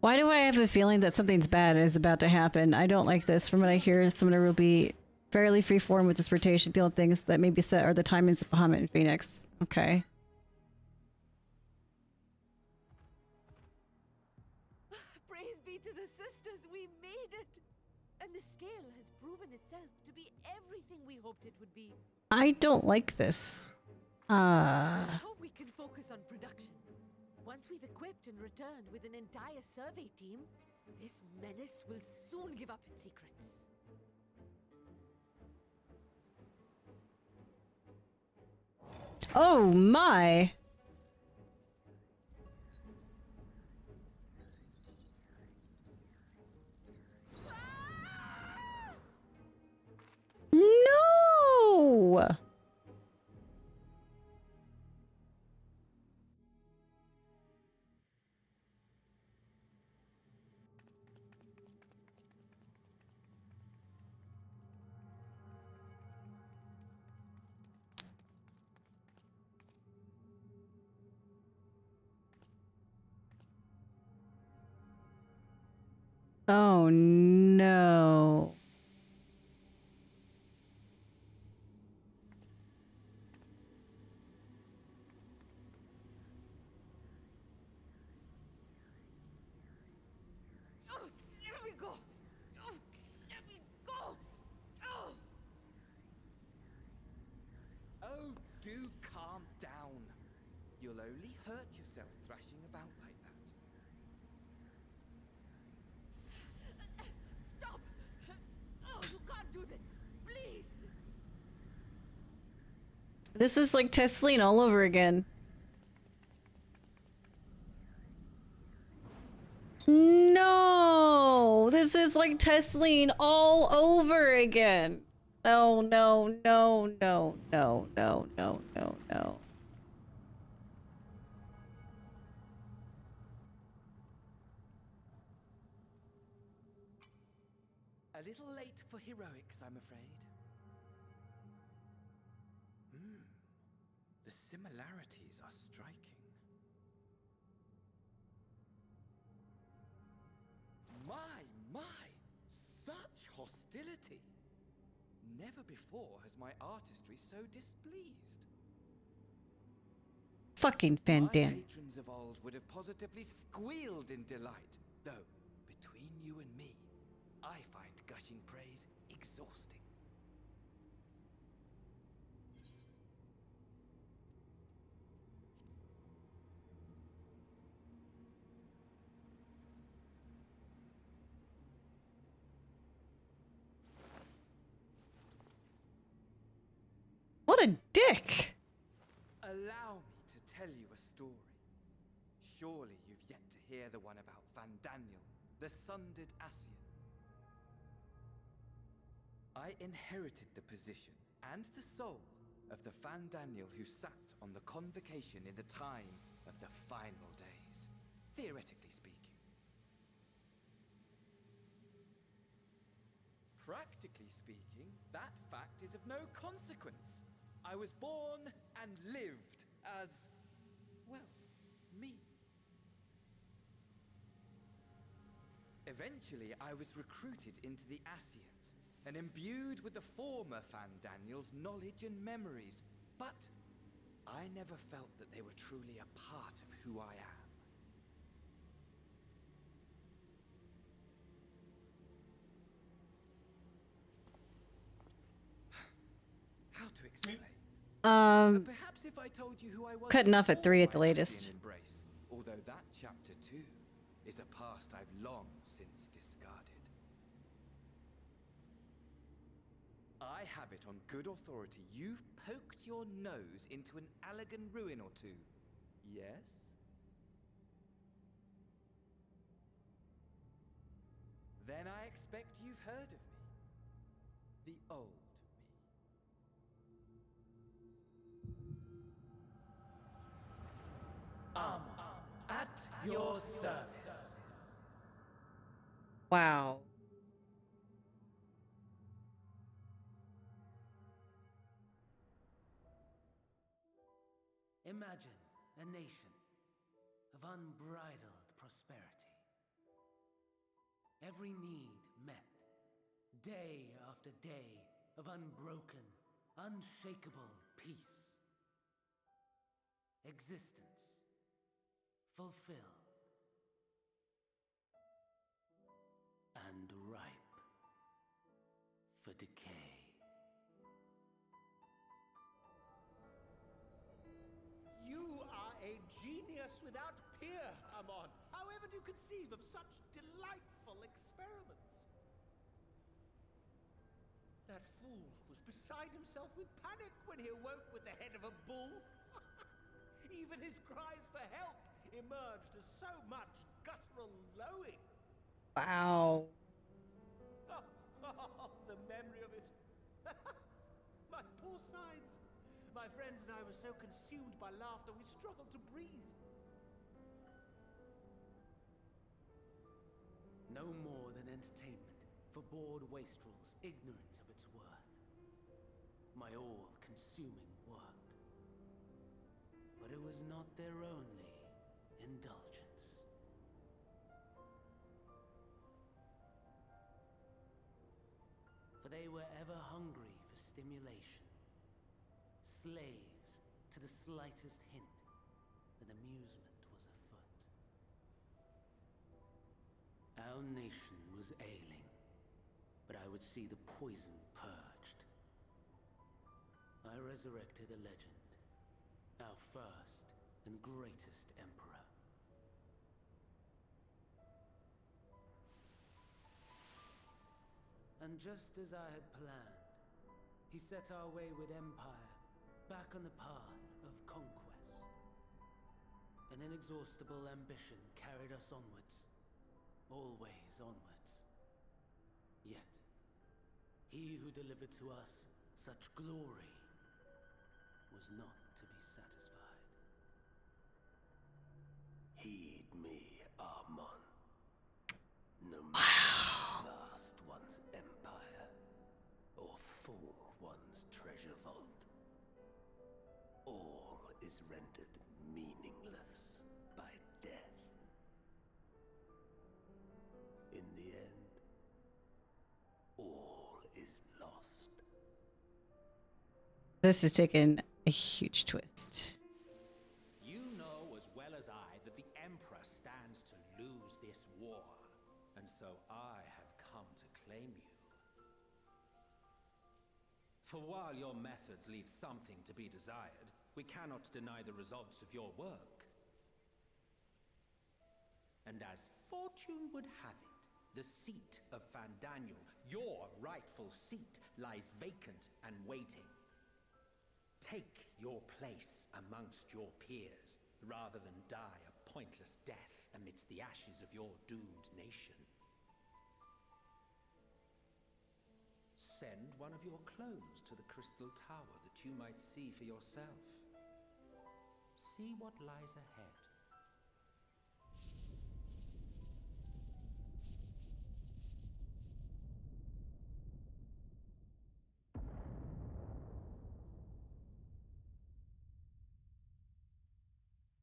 Why do I have a feeling that something's bad is about to happen? I don't like this. From what I hear, Summoner will be fairly freeform with this rotation. The only things that may be set are the timings of Bahamut and Phoenix. Okay. Praise be to the sisters, we made it! And the scale has proven itself to be everything we hoped it would be. I don't like this. I hope we can focus on production. Once we've equipped and returned with an entire survey team, this menace will soon give up its secrets. Oh my! No! Oh no. Oh, there we go! Oh, there we go! Oh! Oh, do calm down. You'll only hurt yourself thrashing about like that. Stop! Oh, you can't do this! Please! This is like Tesleen all over again. No! This is like Tesleen all over again. No, no, no, no, no, no, no, no, no. A little late for heroics, I'm afraid. The similarities are striking. My! Such hostility! Never before has my artistry so displeased. Fucking My Fandan. patrons of old would have positively squealed in delight, though, between you and me, I find gushing praise exhausting. What a dick! Allow me to tell you a story. Surely you've yet to hear the one about Van Daniel, the sundered Asian. I inherited the position and the soul of the Van Daniel who sat on the convocation in the time of the final days, theoretically speaking. Practically speaking, that fact is of no consequence. I was born and lived as, well, me. Eventually, I was recruited into the Asians and imbued with the former Fan Daniel's knowledge and memories, but I never felt that they were truly a part of who I am. How to explain? Perhaps if I told you who I was Cutting off at 3 at the before my latest. Asian embrace, although that chapter too is a past I've long since discarded. I have it on good authority you've poked your nose into an Allegan ruin or two. Yes? Then I expect you've heard of me. The old me. At your service. Wow. Imagine a nation of unbridled prosperity, every need met. Day after day of unbroken, unshakable peace. Existence fulfilled and ripe for decay. You are a genius without peer, Amon. However do you conceive of such delightful experiments? That fool was beside himself with panic when he awoke with the head of a bull. Even his cries for help emerged as so much guttural lowing. Wow. Oh, the memory of it. My poor sides. My friends and I were so consumed by laughter we struggled to breathe. No more than entertainment for bored wastrels ignorant of its worth. My all-consuming work. But it was not their only indulgence. For they were ever hungry for stimulation, slaves to the slightest hint that amusement was afoot. Our nation was ailing, but I would see the poison purged. I resurrected a legend, our first and greatest emperor. And just as I had planned, he set our wayward empire back on the path of conquest. An inexhaustible ambition carried us onwards, always onwards. Yet, he who delivered to us such glory was not to be satisfied. Heed me, Amon. No matter vast one's empire, or full one's treasure vault, all is rendered meaningless by death. In the end, all is lost. This has taken a huge twist. You know as well as I that the Emperor stands to lose this war, and so I have come to claim you. For while your methods leave something to be desired, we cannot deny the results of your work. And as fortune would have it, the seat of Fandaniel, your rightful seat, lies vacant and waiting. Take your place amongst your peers, rather than die a pointless death amidst the ashes of your doomed nation. Send one of your clones to the Crystal Tower that you might see for yourself. See what lies ahead.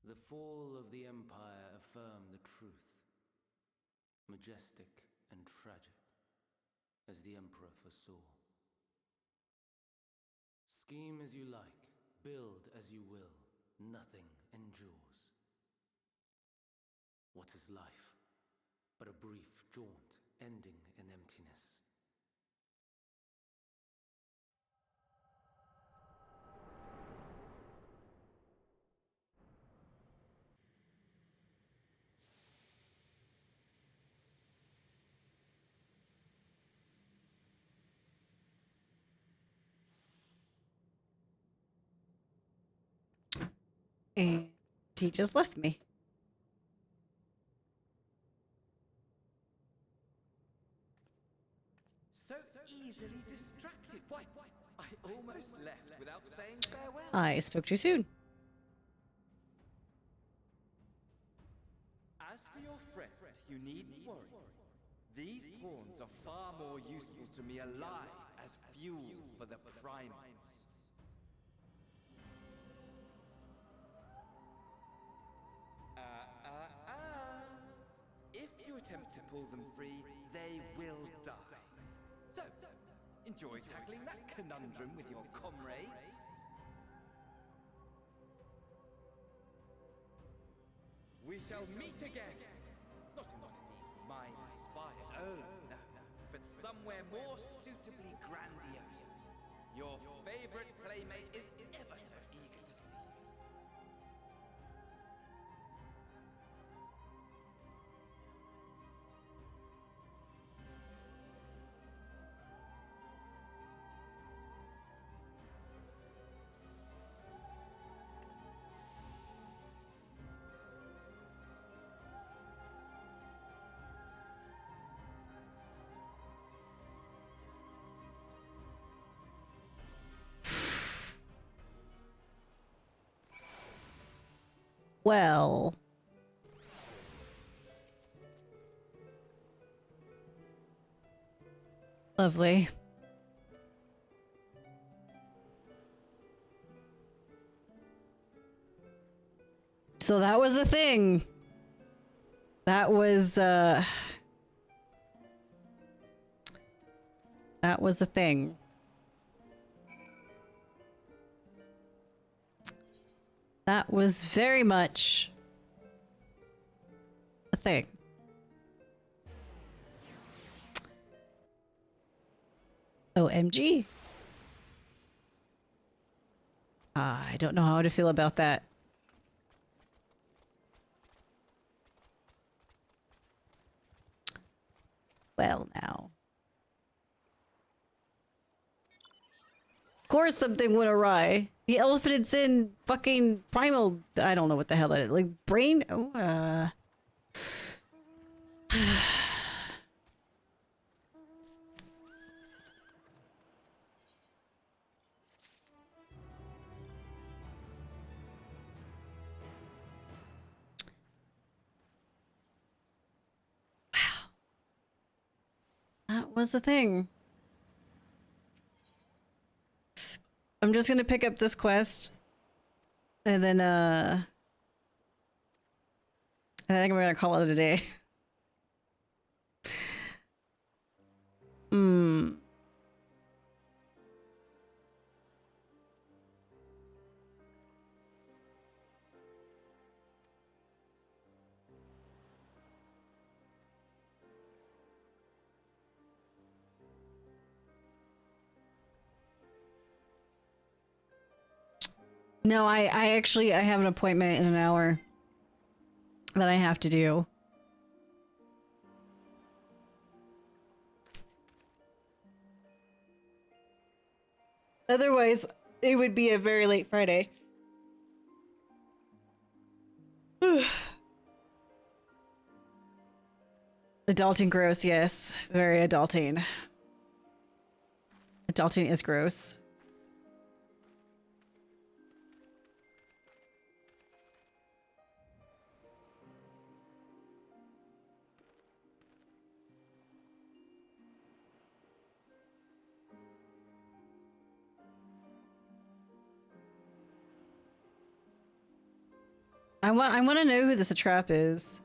The fall of the Empire affirmed the truth, majestic and tragic, as the Emperor foresaw. Scheme as you like, build as you will, nothing endures. What is life but a brief jaunt ending in emptiness? And he just left me. So easily distracted. Why? I almost left without saying farewell. I spoke too soon. As for your friend, you needn't worry. These pawns are far more useful to me alive as fuel for the primals. If you attempt attempt to pull them free, they will die. So, enjoy tackling that conundrum with your comrades. We shall meet again. Not in one of these minor spires, oh no, but somewhere more suitably grandiose. Your favorite playmate is ever so eager to see you. Well. Lovely. So that was a thing. That was a thing. That was very much a thing. OMG. I don't know how to feel about that. Well, now. Of course something went awry. The elephant's in fucking primal... I don't know what the hell that is. Like, brain... Oh, that was a thing. I'm just gonna pick up this quest. And then, I think we're gonna call it a day. No, I actually, I have an appointment in an hour that I have to do. Otherwise, it would be a very late Friday. Adulting gross, yes. Very adulting. Adulting is gross. I want to know who this trap is.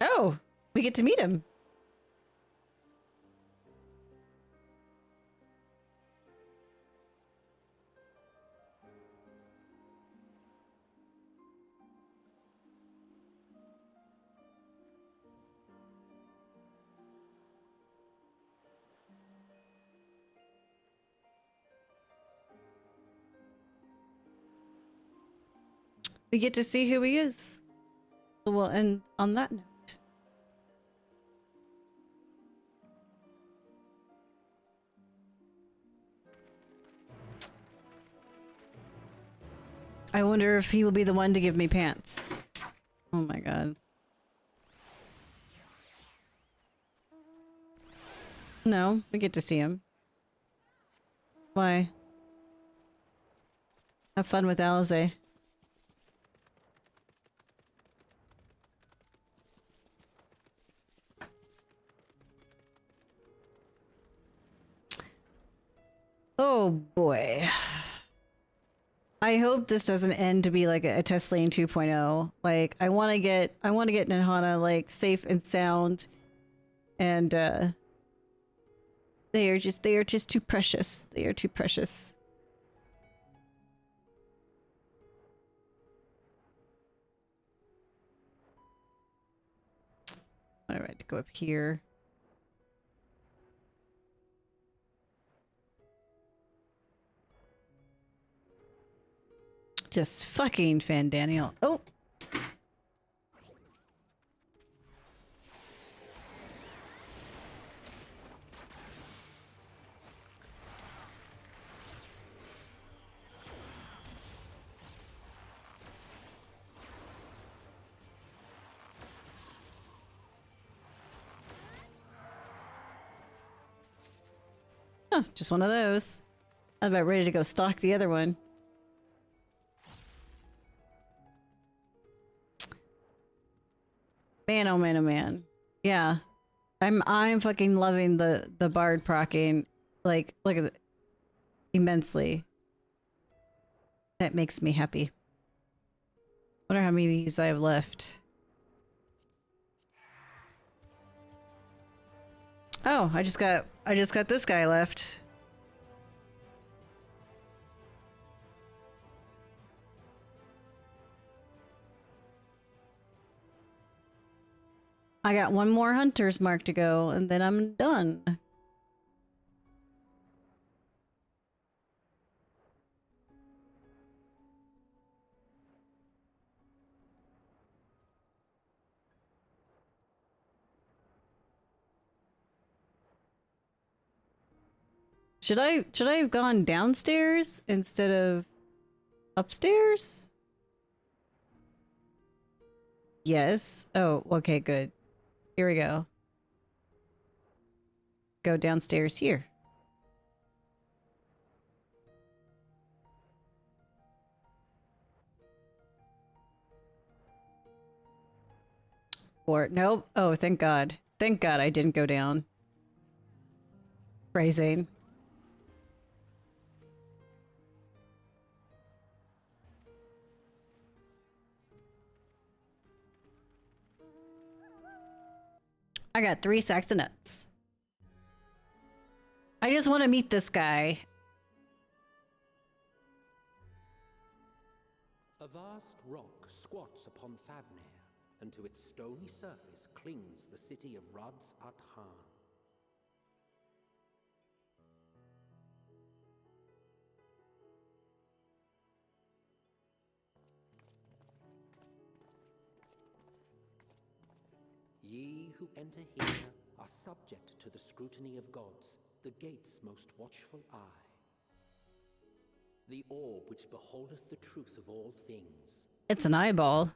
Oh, we get to meet him. We get to see who he is. Well, and on that note. I wonder if he will be the one to give me pants. Oh my god. No, we get to see him. Why? Have fun with Eorzea. Oh boy. I hope this doesn't end to be like a test lane 2.0. Like I want to get Nirvana like safe and sound, and they are just too precious. They are too precious. All right, to go up here. Just fucking Fandaniel. Oh. Oh, just one of those. I'm about ready to go stalk the other one. Man, oh man, oh man. Yeah. I'm fucking loving the bard procking. Like, look at it. Immensely. That makes me happy. Wonder how many of these I have left. Oh, I just got this guy left. I got one more hunter's mark to go, and then I'm done. Should I have gone downstairs instead of upstairs? Yes. Oh, okay, good. Here we go. Go downstairs here. Or nope. Oh, thank God. Thank God I didn't go down. Phrasing. I got 3 sacks of nuts. I just want to meet this guy. A vast rock squats upon Favnir, and to its stony surface clings the city of Ruds at Han. Ye who enter here are subject to the scrutiny of gods, the gate's most watchful eye. The orb which beholdeth the truth of all things. It's an eyeball.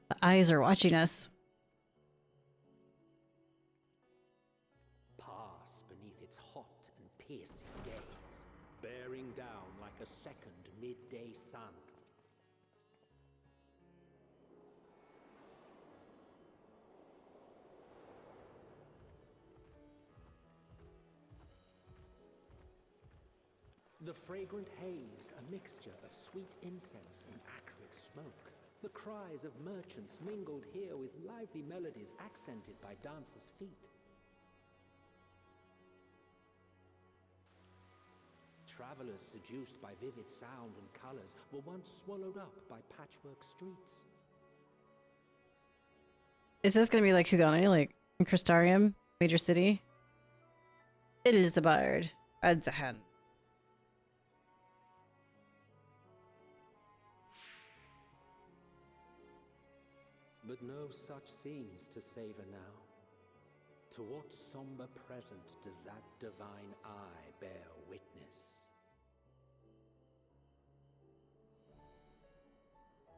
The eyes are watching us. Pass beneath its hot and piercing gaze, bearing down like a second midday sun. The fragrant haze, a mixture of sweet incense and acrid smoke. The cries of merchants mingled here with lively melodies accented by dancers' feet. Travelers seduced by vivid sound and colors were once swallowed up by patchwork streets. Is this gonna be like Hugani, like in Crystarium, major city? It is the bard. Adzahan. But no such scenes to savor now. To what somber present does that divine eye bear witness?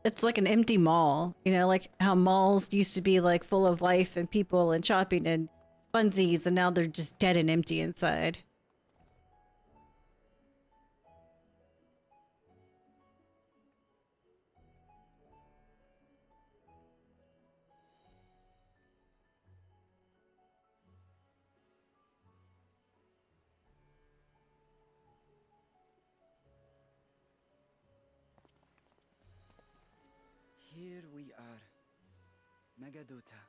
It's like an empty mall, you know, like how malls used to be like full of life and people and shopping and funsies, and now they're just dead and empty inside. are Megaduta.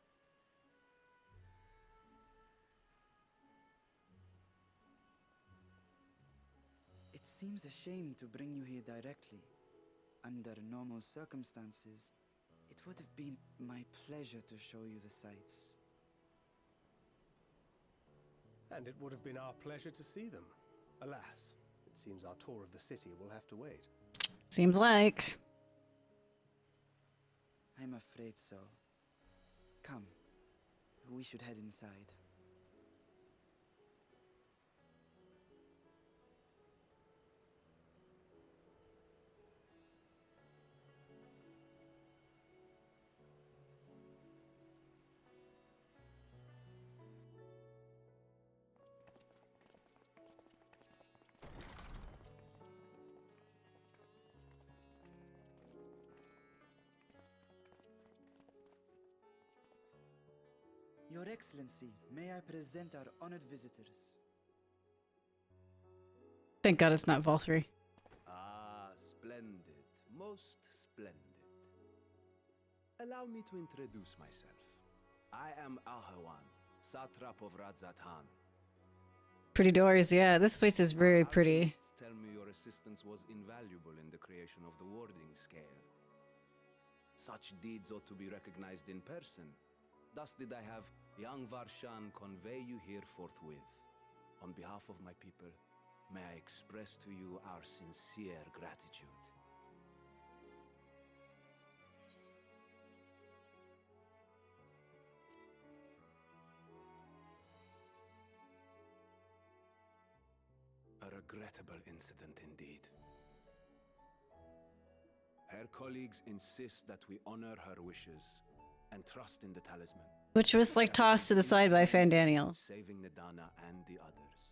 It seems a shame to bring you here directly. Under normal circumstances, it would have been my pleasure to show you the sights. And it would have been our pleasure to see them. Alas, it seems our tour of the city will have to wait. Seems like. I'm afraid so. Come, we should head inside. Your Excellency, may I present our honored visitors? Thank God it's not Vol 3. Ah, splendid. Most splendid. Allow me to introduce myself. I am Ahawan, Satrap of Radzatan. Pretty doors, yeah. This place is very pretty. Alchemists tell me your assistance was invaluable in the creation of the warding scale. Such deeds ought to be recognized in person. Thus did I have young Varshan convey you here forthwith. On behalf of my people, may I express to you our sincere gratitude. A regrettable incident indeed. Her colleagues insist that we honor her wishes and trust in the talisman. Which was like tossed to the side by Fandaniel. Saving Nidana and the others.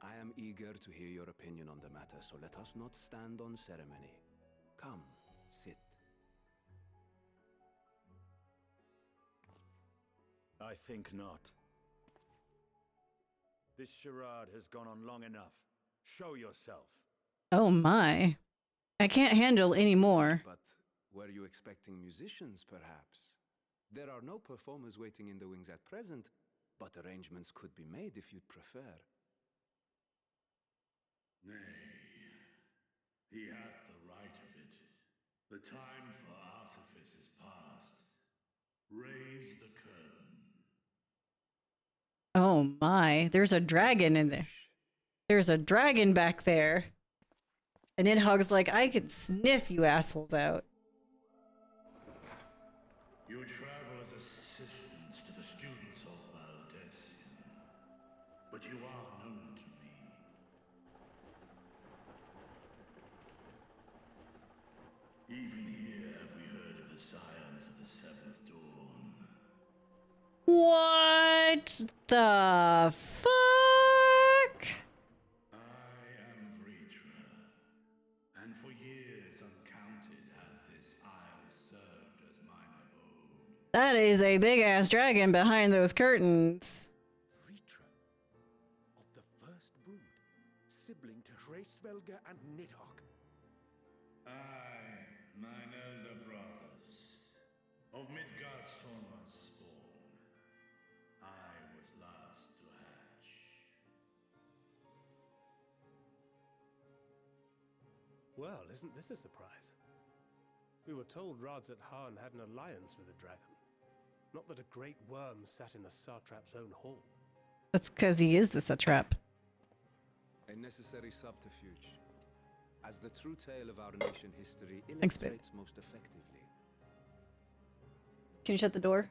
I am eager to hear your opinion on the matter, so let us not stand on ceremony. Come, sit. I think not. This charade has gone on long enough. Show yourself. Oh my. I can't handle any more. But were you expecting musicians, perhaps? There are no performers waiting in the wings at present, but arrangements could be made if you'd prefer. Nay, he hath the right of it. The time for artifice is past. Raise the curtain. Oh my. There's a dragon in there. There's a dragon back there. And Nidhogg's like, I can sniff you assholes out. You travel as assistants to the students of Valdesian, but you are known to me. Even here have we heard of the scions of the Seventh Dawn. What the fuck? I am Vritra, and for years uncounted hath this isle served as mine abode. That is a big ass dragon behind those curtains. Vritra, of the first brood, sibling to Hraesvelga and Nidhogg. Aye, mine elder brothers, of Midgard's spawn, I was last to hatch. Well, isn't this a surprise? We were told Radzatan had an alliance with the dragon. Not that a great worm sat in the satrap's own hall. That's because he is the satrap. A necessary subterfuge, as the true tale of our nation history Thanks, babe. illustrates most effectively. Can you shut the door?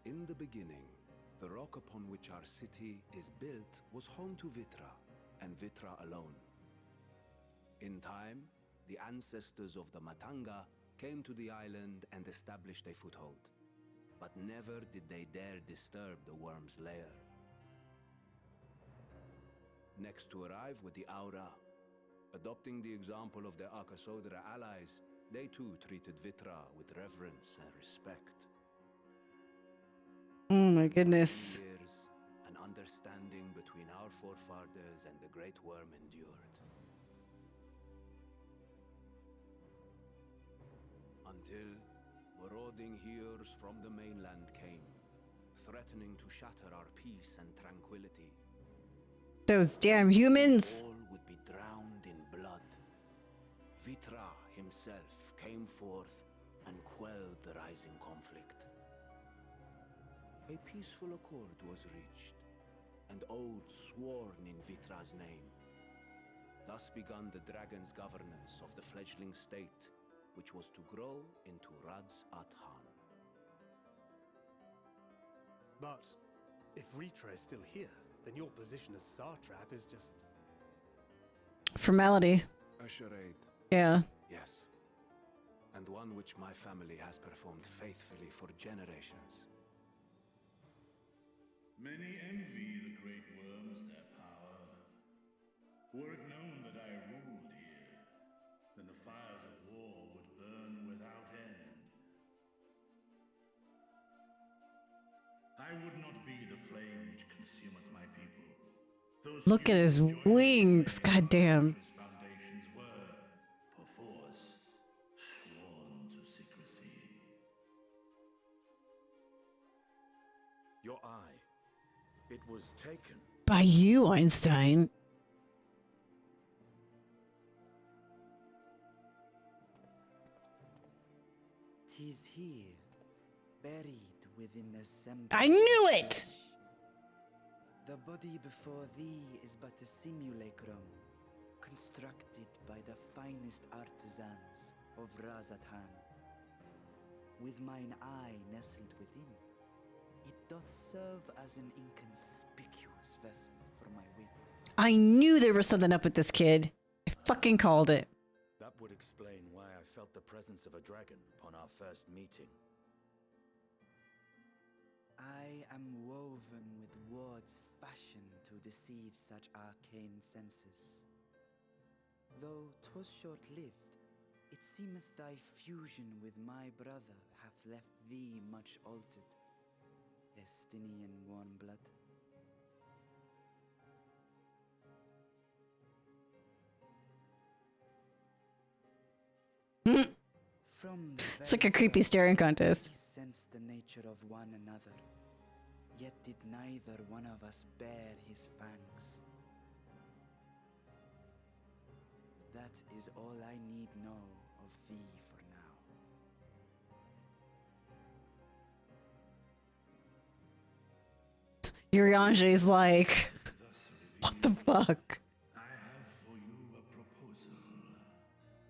In the beginning, the rock upon which our city is built was home to Vitra, and Vitra alone. In time, the ancestors of the Matanga came to the island and established a foothold. But never did they dare disturb the worm's lair. Next to arrive were the Aura. Adopting the example of their Akasodra allies, they too treated Vitra with reverence and respect. Oh my goodness. Years, an understanding between our forefathers and the great worm endured. Until marauding heroes from the mainland came, threatening to shatter our peace and tranquility. Those damn humans! All would be drowned in blood. Vitra himself came forth and quelled the rising conflict. A peaceful accord was reached, and oaths sworn in Vitra's name. Thus began the dragon's governance of the fledgling state, which was to grow into Radz at Han. But if Vitra is still here, then your position as Satrap is just... Formality. A charade. Yeah. Yes. And one which my family has performed faithfully for generations. Many envy the great worms their power. Were it known that I ruled here, then the fires of war would burn without end. I would not be the flame which consumeth my people. Those Look at his wings, goddamn. foundations were, perforce, sworn to secrecy. Your eye. It was taken. By you, Einstein. Tis here, buried within the semblance. I knew it! The body before thee is but a simulacrum, constructed by the finest artisans of Razatan. With mine eye nestled within, it doth serve as an inconspicuous vessel for my wit. I knew there was something up with this kid. I fucking called it. That would explain why I felt the presence of a dragon upon our first meeting. I am woven with words fashioned to deceive such arcane senses. Though 'twas short-lived, it seemeth thy fusion with my brother hath left thee much altered, Estinian warm-blood. It's like a creepy staring contest. We sensed the nature of one another, yet did neither one of us bear his fangs. That is all I need know of thee for now. Eorzea like, what the fuck? I have for you a proposal,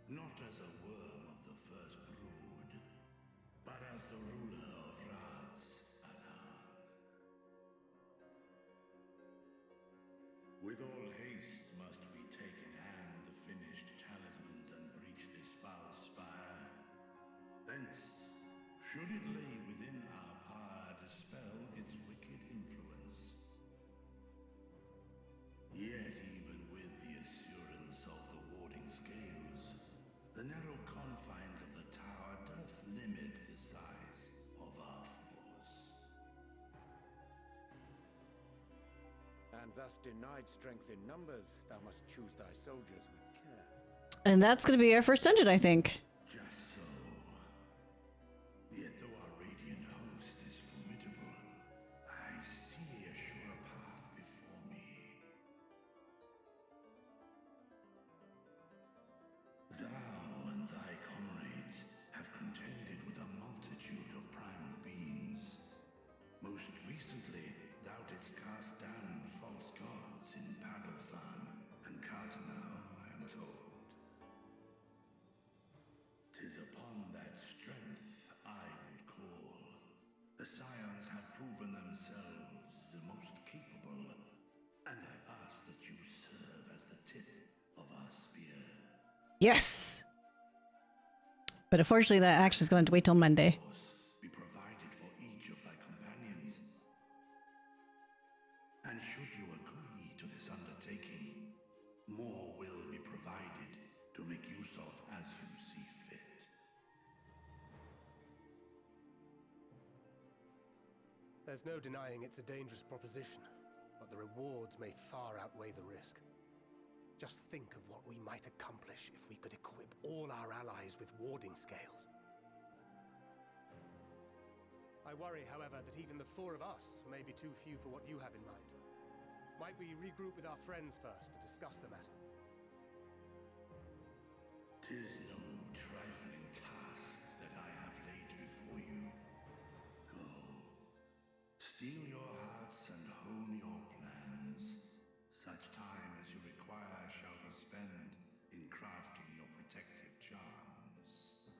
not as a worm of the first brood, but as the ruler of Radz at Han. With all haste must we take in hand the finished talismans and breach this foul spire. Thence, should it lay within our power, dispel its wicked influence. Yet even with the assurance of the warding scales, the narrow confines of the tower doth limit the size of our force. And thus denied strength in numbers, thou must choose thy soldiers with care. And that's gonna be our first dungeon, I think. Just so. Yet though our radiant host is formidable, I see a sure path before me. Thou and thy comrades have contended with a multitude of primal beings. Most recently, thou didst cast down false gods in Pagalthan and Cartanau, I am told. 'Tis upon that strength I would call. The Scions have proven themselves the most capable, and I ask that you serve as the tip of our spear. Yes! But unfortunately, that action is going to wait till Monday. Be provided for each of thy companions. And should you agree to this undertaking, more will be provided to make use of as you see fit. There's no denying it's a dangerous proposition, but the rewards may far outweigh the risk. Just think of what we might accomplish if we could equip all our allies with warding scales. I worry, however, that even the 4 of us may be too few for what you have in mind. Might we regroup with our friends first to discuss the matter? 'Tis no trifling task that I have laid before you. Go, steel your hearts and hone your plans. Such time as you require shall be spent in crafting your protective charms.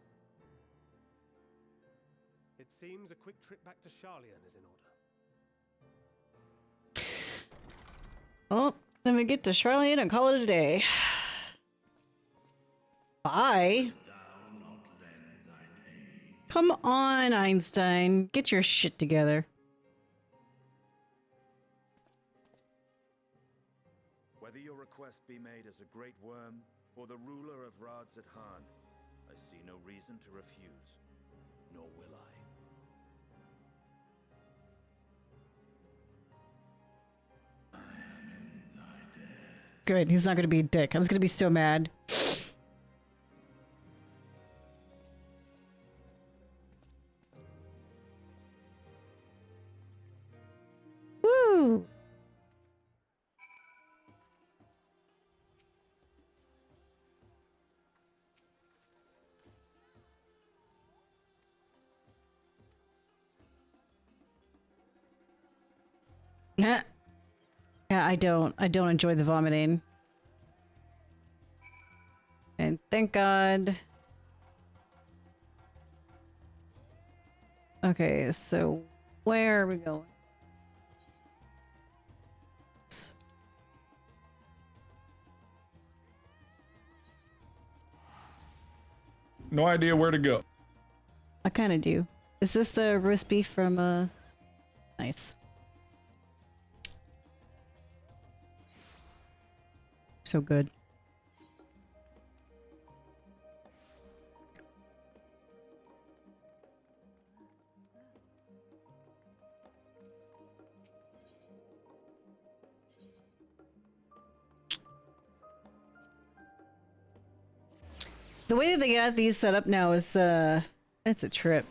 It seems a quick trip back to Charlian is in order. Well, then we get to Charlene and call it a day. Bye. Come on, Einstein. Get your shit together. Whether your request be made as a great worm or the ruler of Radzathan, I see no reason to refuse, nor will I. Good, he's not gonna be a dick. I was gonna be so mad. Woo! Yeah, I don't enjoy the vomiting. And thank God. Okay, so where are we going? No idea where to go. I kind of do. Is this the roast beef from, nice. So good. The way that they got these set up now is, it's a trip.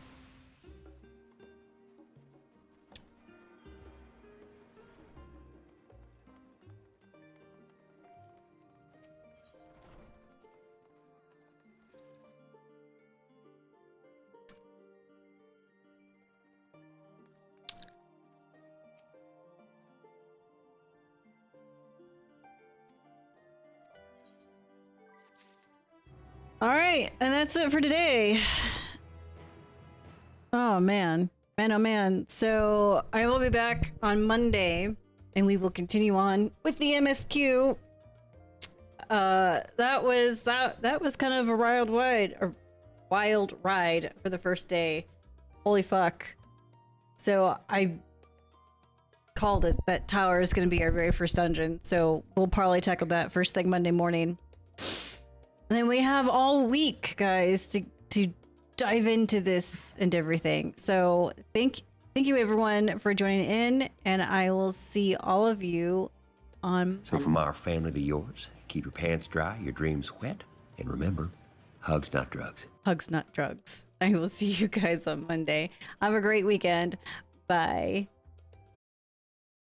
All right, and that's it for today. Oh man, oh man. So I will be back on Monday, and we will continue on with the MSQ. That was kind of a wild ride for the first day. Holy fuck! So I called it. That tower is going to be our very first dungeon. So we'll probably tackle that first thing Monday morning. And then we have all week, guys, to dive into this and everything. So thank you everyone for joining in, and I will see all of you on. So from our family to yours, keep your pants dry, your dreams wet, and remember, hugs not drugs. Hugs not drugs. I will see you guys on Monday. Have a great weekend. Bye.